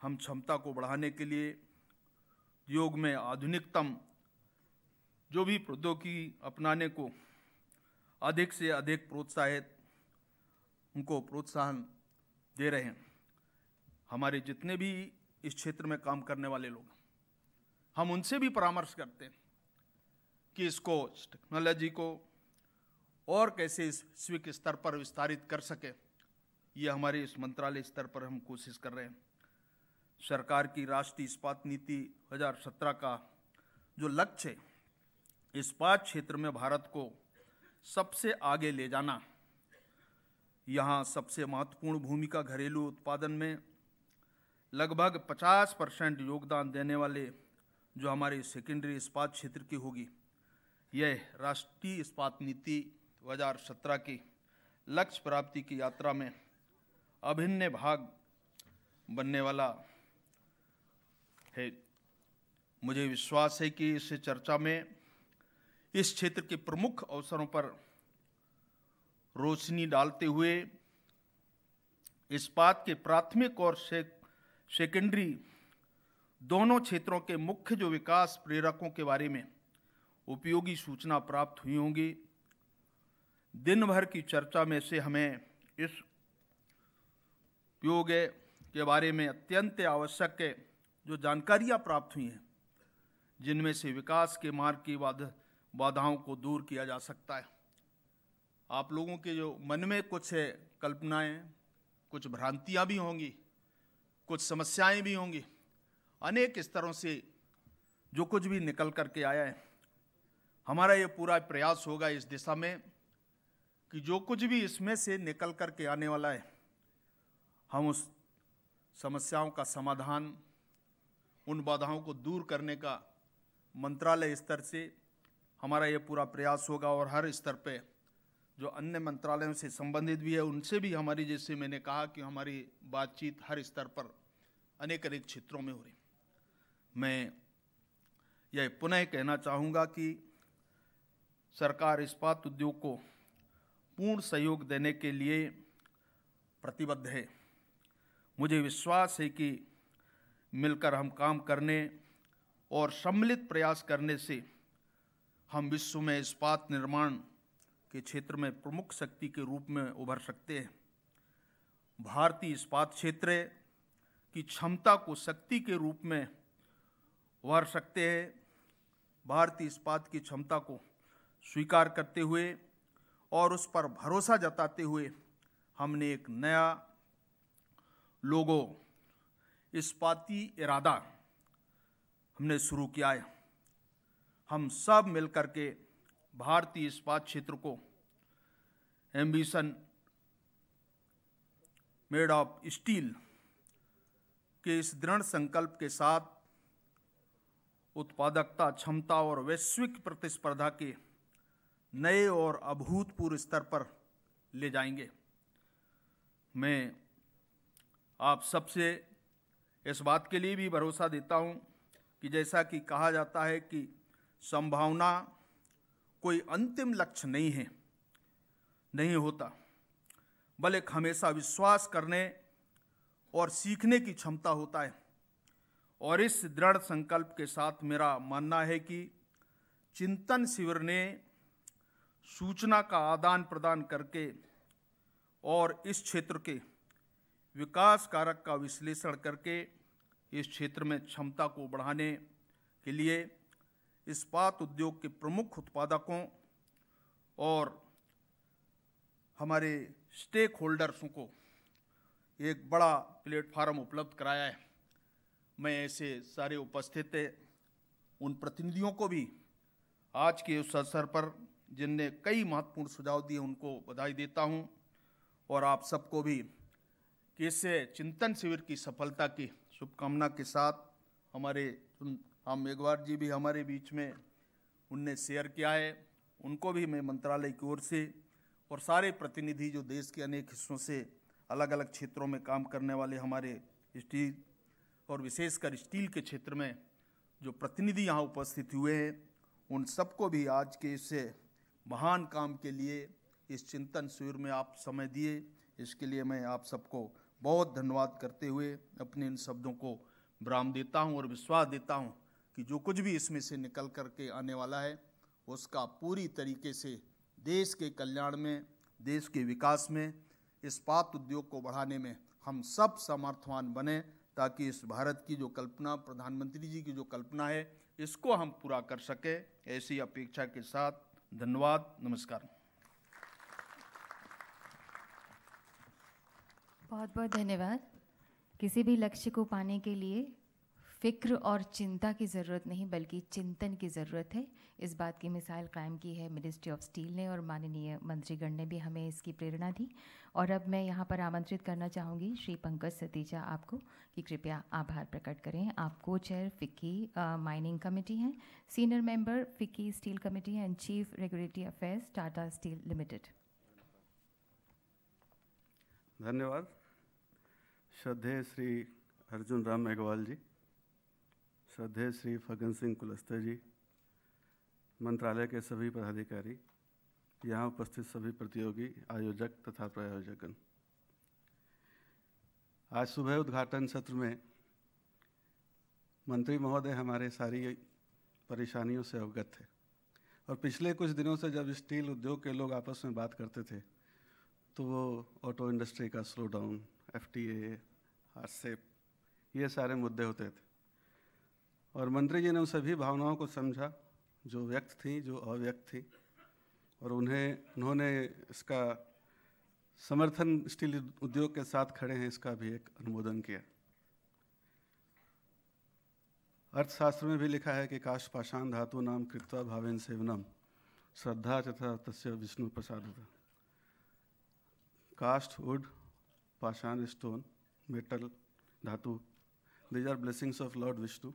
हम क्षमता को बढ़ाने के लिए उद्योग में आधुनिकतम जो भी प्रौद्योगिकी अपनाने को अधिक से अधिक उनको प्रोत्साहन दे रहे हैं। हमारे जितने भी इस क्षेत्र में काम करने वाले लोग, हम उनसे भी परामर्श करते हैं कि इसको, इस टेक्नोलॉजी को और कैसे इस वैश्विक स्तर पर विस्तारित कर सके। ये हमारे इस मंत्रालय स्तर पर हम कोशिश कर रहे हैं। सरकार की राष्ट्रीय इस्पात नीति 2017 का जो लक्ष्य है, इस्पात क्षेत्र में भारत को सबसे आगे ले जाना, यहाँ सबसे महत्वपूर्ण भूमिका घरेलू उत्पादन में लगभग 50% योगदान देने वाले जो हमारे सेकेंडरी इस्पात क्षेत्र की होगी। यह राष्ट्रीय इस्पात नीति 2017 की लक्ष्य प्राप्ति की यात्रा में अभिन्न भाग बनने वाला है। मुझे विश्वास है कि इस चर्चा में इस क्षेत्र के प्रमुख अवसरों पर रोशनी डालते हुए इस्पात के प्राथमिक और सेकेंडरी दोनों क्षेत्रों के मुख्य जो विकास प्रेरकों के बारे में उपयोगी सूचना प्राप्त हुई होंगी। दिन भर की चर्चा में से हमें इस उपयोग के बारे में अत्यंत आवश्यक जो जानकारियां प्राप्त हुई हैं, जिनमें से विकास के मार्ग की बाधाओं को दूर किया जा सकता है। आप लोगों के जो मन में कुछ कल्पनाएं, कुछ भ्रांतियां भी होंगी, कुछ समस्याएं भी होंगी, अनेक स्तरों से जो कुछ भी निकल करके आया है, हमारा ये पूरा प्रयास होगा इस दिशा में कि जो कुछ भी इसमें से निकल करके आने वाला है, हम उस समस्याओं का समाधान, उन बाधाओं को दूर करने का मंत्रालय स्तर से हमारा ये पूरा प्रयास होगा। और हर स्तर पे जो अन्य मंत्रालयों से संबंधित भी है, उनसे भी हमारी, जैसे मैंने कहा कि हमारी बातचीत हर स्तर पर अनेक क्षेत्रों में हो रही। मैं यह पुनः कहना चाहूँगा कि सरकार इस्पात उद्योग को पूर्ण सहयोग देने के लिए प्रतिबद्ध है। मुझे विश्वास है कि मिलकर हम काम करने और सम्मिलित प्रयास करने से हम विश्व में इस्पात निर्माण के क्षेत्र में प्रमुख शक्ति के रूप में उभर सकते हैं। भारतीय इस्पात क्षेत्र की क्षमता को शक्ति के रूप में उभर सकते हैं। भारतीय इस्पात की क्षमता को स्वीकार करते हुए और उस पर भरोसा जताते हुए हमने एक नया लोगो, इस्पाती इरादा हमने शुरू किया है। हम सब मिलकर के भारतीय इस्पात क्षेत्र को एम्बिशन मेड ऑफ स्टील के इस दृढ़ संकल्प के साथ उत्पादकता, क्षमता और वैश्विक प्रतिस्पर्धा के नए और अभूतपूर्व स्तर पर ले जाएंगे। मैं आप सबसे इस बात के लिए भी भरोसा देता हूं कि जैसा कि कहा जाता है कि संभावना कोई अंतिम लक्ष्य नहीं होता, बल्कि हमेशा विश्वास करने और सीखने की क्षमता होता है। और इस दृढ़ संकल्प के साथ मेरा मानना है कि चिंतन शिविर ने सूचना का आदान प्रदान करके और इस क्षेत्र के विकास कारक का विश्लेषण करके इस क्षेत्र में क्षमता को बढ़ाने के लिए इस्पात उद्योग के प्रमुख उत्पादकों और हमारे स्टेक होल्डर्सों को एक बड़ा प्लेटफार्म उपलब्ध कराया है। मैं ऐसे सारे उपस्थित उन प्रतिनिधियों को भी आज के उस अवसर पर जिनने कई महत्वपूर्ण सुझाव दिए उनको बधाई देता हूं, और आप सबको भी कि इससे चिंतन शिविर की सफलता की शुभकामना के साथ हमारे हम मेघवार जी भी हमारे बीच में उनने शेयर किया है, उनको भी मैं मंत्रालय की ओर से और सारे प्रतिनिधि जो देश के अनेक हिस्सों से अलग अलग क्षेत्रों में काम करने वाले हमारे स्टील और विशेषकर स्टील के क्षेत्र में जो प्रतिनिधि यहाँ उपस्थित हुए हैं, उन सबको भी आज के इस महान काम के लिए इस चिंतन शिविर में आप समय दिए, इसके लिए मैं आप सबको बहुत धन्यवाद करते हुए अपने इन शब्दों को विराम देता हूं और विश्वास देता हूं कि जो कुछ भी इसमें से निकल करके आने वाला है उसका पूरी तरीके से देश के कल्याण में, देश के विकास में, इस्पात उद्योग को बढ़ाने में हम सब समर्थवान बने, ताकि इस भारत की जो कल्पना, प्रधानमंत्री जी की जो कल्पना है, इसको हम पूरा कर सके। ऐसी अपेक्षा के साथ धन्यवाद, नमस्कार। बहुत बहुत धन्यवाद। किसी भी लक्ष्य को पाने के लिए फिक्र और चिंता की ज़रूरत नहीं बल्कि चिंतन की ज़रूरत है। इस बात की मिसाल कायम की है मिनिस्ट्री ऑफ स्टील ने और माननीय मंत्रीगण ने भी हमें इसकी प्रेरणा दी। और अब मैं यहाँ पर आमंत्रित करना चाहूँगी श्री पंकज सतीजा आपको कि कृपया आभार प्रकट करें। आप को चेयर फिक्की माइनिंग कमेटी हैं, senior member FICCI steel committee and chief regulatory affairs Tata steel limited. धन्यवाद। श्रद्धेय श्री अर्जुन राम मेघवाल जी, श्रद्धेय श्री फगन सिंह कुलस्ते जी, मंत्रालय के सभी पदाधिकारी, यहाँ उपस्थित सभी प्रतियोगी, आयोजक तथा प्रायोजकगण। आज सुबह उद्घाटन सत्र में मंत्री महोदय हमारे सारी परेशानियों से अवगत थे, और पिछले कुछ दिनों से जब स्टील उद्योग के लोग आपस में बात करते थे तो वो ऑटो इंडस्ट्री का स्लो डाउन, FTA, आरसेप, ये सारे मुद्दे होते थे। और मंत्री जी ने उन सभी भावनाओं को समझा जो व्यक्त थी, जो अव्यक्त थी, और उन्होंने इसका समर्थन स्टील उद्योग के साथ खड़े हैं इसका भी एक अनुमोदन किया। अर्थशास्त्र में भी लिखा है कि काश पाषाण धातु नाम कृत्वा भावेन सेवनम श्रद्धा तथा तस्य Vishnu प्रसादता। Cast, wood, pashan, stone, metal, dhatu, these are blessings of Lord Vishnu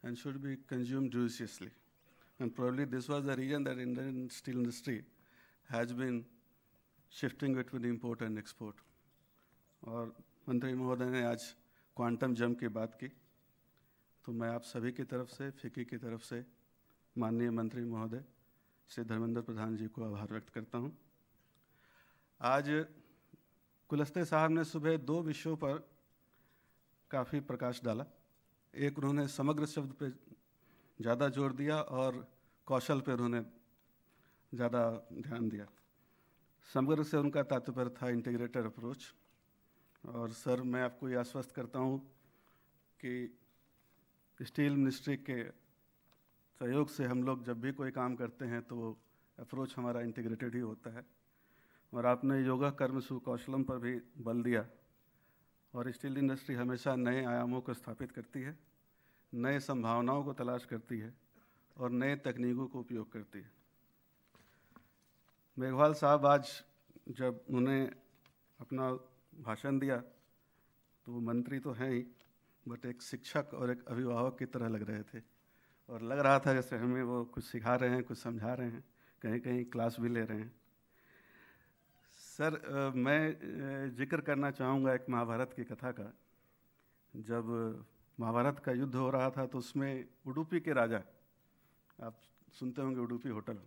and should be consumed judiciously. And probably this was the reason that Indian steel industry has been shifting between import and export. और मंत्री महोदय ने आज quantum jump की बात की, तो मैं आप सभी की तरफ से, फिक्की की तरफ से माननीय मंत्री महोदय श्री धर्मेंद्र प्रधान जी को आभार व्यक्त करता हूँ। आज कुलस्ते साहब ने सुबह 2 विषयों पर काफ़ी प्रकाश डाला। एक, उन्होंने समग्र शब्द पे ज़्यादा जोर दिया और कौशल पे उन्होंने ज़्यादा ध्यान दिया। समग्र से उनका तात्पर्य था इंटीग्रेटेड अप्रोच। और सर, मैं आपको ये आश्वस्त करता हूँ कि स्टील मिनिस्ट्री के सहयोग से हम लोग जब भी कोई काम करते हैं तो वो अप्रोच हमारा इंटीग्रेटेड ही होता है। और आपने योगा कर्म सुकौशलम पर भी बल दिया। और स्टील इंडस्ट्री हमेशा नए आयामों को स्थापित करती है, नए संभावनाओं को तलाश करती है और नए तकनीकों को उपयोग करती है। मेघवाल साहब आज जब उन्होंने अपना भाषण दिया तो वो मंत्री तो हैं ही, बट एक शिक्षक और एक अभिभावक की तरह लग रहे थे, और लग रहा था जैसे हमें वो कुछ सिखा रहे हैं, कुछ समझा रहे हैं, कहीं कहीं क्लास भी ले रहे हैं। सर, मैं जिक्र करना चाहूँगा एक महाभारत की कथा का। जब महाभारत का युद्ध हो रहा था तो उसमें उडुपी के राजा, आप सुनते होंगे उडुपी होटल,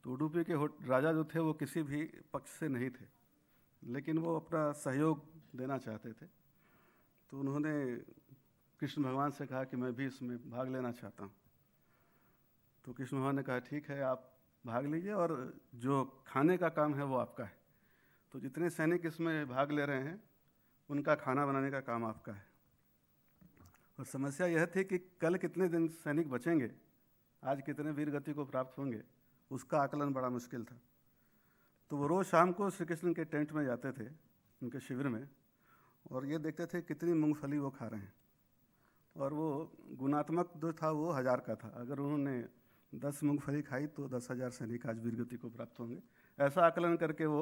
तो उडुपी के राजा जो थे वो किसी भी पक्ष से नहीं थे, लेकिन वो अपना सहयोग देना चाहते थे। तो उन्होंने कृष्ण भगवान से कहा कि मैं भी इसमें भाग लेना चाहता हूँ। तो कृष्ण भगवान ने कहा ठीक है, आप भाग लीजिए और जो खाने का काम है वो आपका है। तो जितने सैनिक इसमें भाग ले रहे हैं उनका खाना बनाने का काम आपका है। और समस्या यह थी कि कल कितने दिन सैनिक बचेंगे, आज कितने वीर गति को प्राप्त होंगे, उसका आकलन बड़ा मुश्किल था। तो वो रोज़ शाम को श्री कृष्ण के टेंट में जाते थे, उनके शिविर में, और ये देखते थे कितनी मूंगफली वो खा रहे हैं। और वो गुणात्मक जो था वो 1000 का था। अगर उन्होंने 10 मूंगफली खाई तो 10,000 सैनिक आज वीरगति को प्राप्त होंगे। ऐसा आकलन करके वो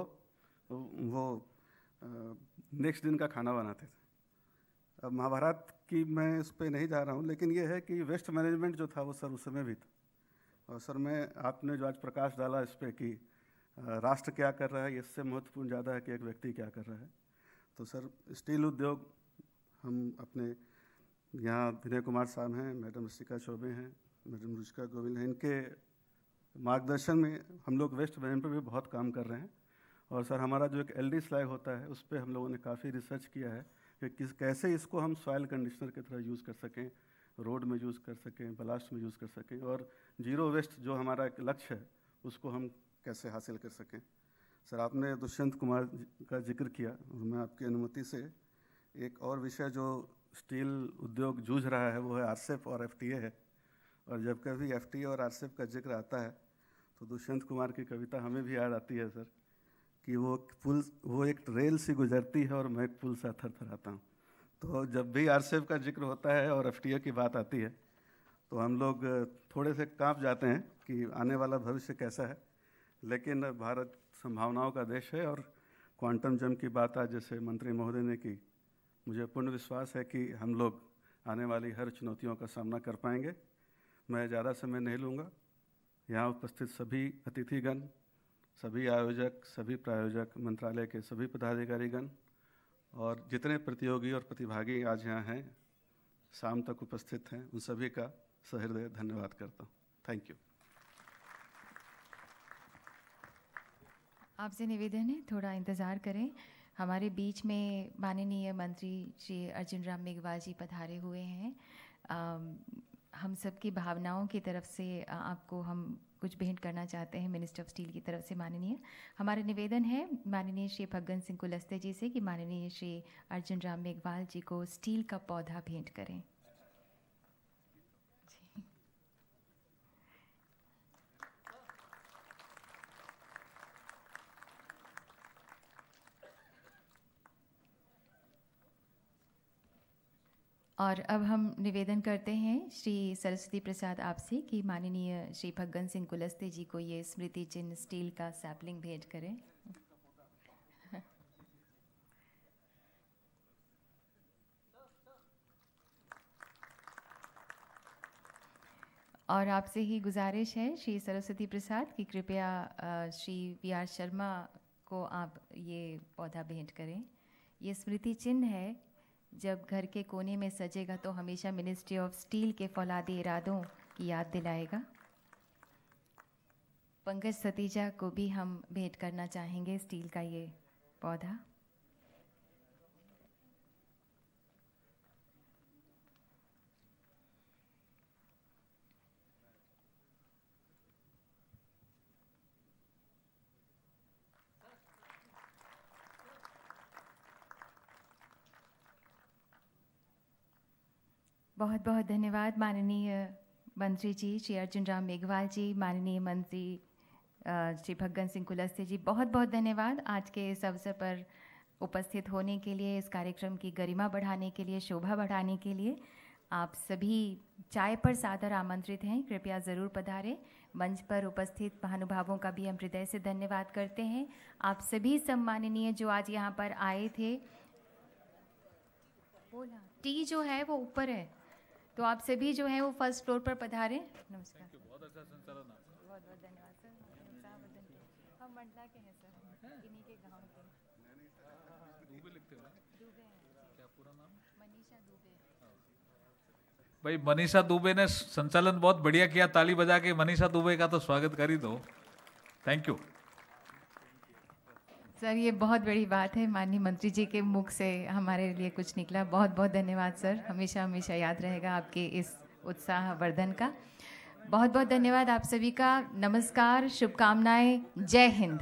नेक्स्ट दिन का खाना बनाते थे। अब महाभारत की मैं इस पर नहीं जा रहा हूँ, लेकिन ये है कि वेस्ट मैनेजमेंट जो था वो सर उस समय भी था। और सर, मैं आपने जो आज प्रकाश डाला इस पर कि राष्ट्र क्या कर रहा है, इससे महत्वपूर्ण ज़्यादा है कि एक व्यक्ति क्या कर रहा है। तो सर, स्टील उद्योग, हम अपने यहाँ विनय कुमार साहब हैं, मैडम रसिका चौबे हैं, मैडम रुचिका गोविल हैं, इनके मार्गदर्शन में हम लोग वेस्ट मैनेजमेंट पर भी बहुत काम कर रहे हैं। और सर, हमारा जो एक LD स्लैग होता है उस पर हम लोगों ने काफ़ी रिसर्च किया है कि कैसे इसको हम सॉइल कंडीशनर की तरह यूज़ कर सकें, रोड में यूज़ कर सकें, ब्लास्ट में यूज़ कर सकें, और जीरो वेस्ट जो हमारा एक लक्ष्य है उसको हम कैसे हासिल कर सकें। सर, आपने दुष्यंत कुमार का जिक्र किया, और मैं आपकी अनुमति से एक और विषय जो स्टील उद्योग जूझ रहा है वो है RCEP और FTA है। और जब कभी FTA और RCEP का जिक्र आता है तो दुष्यंत कुमार की कविता हमें भी याद आती है सर, कि वो एक रेल सी गुजरती है और मैं एक पुल सा थरथराता हूँ। तो जब भी RCEP का जिक्र होता है और FTA की बात आती है तो हम लोग थोड़े से कांप जाते हैं कि आने वाला भविष्य कैसा है। लेकिन भारत संभावनाओं का देश है, और क्वांटम जंप की बात आज जैसे मंत्री महोदय ने की, मुझे पूर्ण विश्वास है कि हम लोग आने वाली हर चुनौतियों का सामना कर पाएंगे। मैं ज़्यादा समय नहीं लूँगा। यहाँ उपस्थित सभी अतिथिगण, सभी आयोजक, सभी प्रायोजक, मंत्रालय के सभी पदाधिकारीगण और जितने प्रतियोगी और प्रतिभागी आज यहाँ हैं, शाम तक उपस्थित हैं, उन सभी का सहृदय धन्यवाद करता हूँ। Thank you. आपसे निवेदन है, थोड़ा इंतज़ार करें। हमारे बीच में माननीय मंत्री श्री अर्जुन राम मेघवाल जी पधारे हुए हैं। हम सबकी भावनाओं की तरफ से आपको हम कुछ भेंट करना चाहते हैं मिनिस्टर ऑफ स्टील की तरफ से। माननीय, हमारा निवेदन है माननीय श्री फग्गन सिंह कुलस्ते जी से कि माननीय श्री अर्जुन राम मेघवाल जी को स्टील का पौधा भेंट करें। और अब हम निवेदन करते हैं श्री सरस्वती प्रसाद आपसे कि माननीय श्री फग्गन सिंह कुलस्ते जी को ये स्मृति चिन्ह स्टील का सैपलिंग भेंट करें। और आपसे ही गुजारिश है श्री सरस्वती प्रसाद कि कृपया श्री VR शर्मा को आप ये पौधा भेंट करें। ये स्मृति चिन्ह है, जब घर के कोने में सजेगा तो हमेशा मिनिस्ट्री ऑफ स्टील के फौलादी इरादों की याद दिलाएगा। पंकज सतीजा को भी हम भेंट करना चाहेंगे स्टील का ये पौधा। बहुत बहुत धन्यवाद माननीय मंत्री जी श्री अर्जुन राम मेघवाल जी, माननीय मंत्री श्री फग्गन सिंह कुलस्ते जी, बहुत बहुत धन्यवाद आज के इस अवसर पर उपस्थित होने के लिए, इस कार्यक्रम की गरिमा बढ़ाने के लिए, शोभा बढ़ाने के लिए। आप सभी चाय पर सादर आमंत्रित हैं, कृपया ज़रूर पधारें। मंच पर उपस्थित महानुभावों का भी हम हृदय से धन्यवाद करते हैं। आप सभी सम्माननीय जो आज यहाँ पर आए थे, टी जो है वो ऊपर है, तो आप सभी जो है वो फर्स्ट फ्लोर पर पधारें। नमस्कार। बहुत अच्छा संचालन आपका। बहुत बहुत धन्यवाद सर। हम मंडला के हैं सर, इन्हीं के गांव के। दुबे लिखते हो ना? दुबे हैं। क्या पूरा नाम? मनीषा दुबे। भाई मनीषा दुबे ने संचालन बहुत बढ़िया किया, ताली बजा के मनीषा दुबे का तो स्वागत कर ही दो। थैंक यू सर, ये बहुत बड़ी बात है, माननीय मंत्री जी के मुख से हमारे लिए कुछ निकला। बहुत बहुत धन्यवाद सर, हमेशा हमेशा याद रहेगा आपके इस उत्साह वर्धन का। बहुत बहुत धन्यवाद आप सभी का। नमस्कार, शुभकामनाएं, जय हिंद।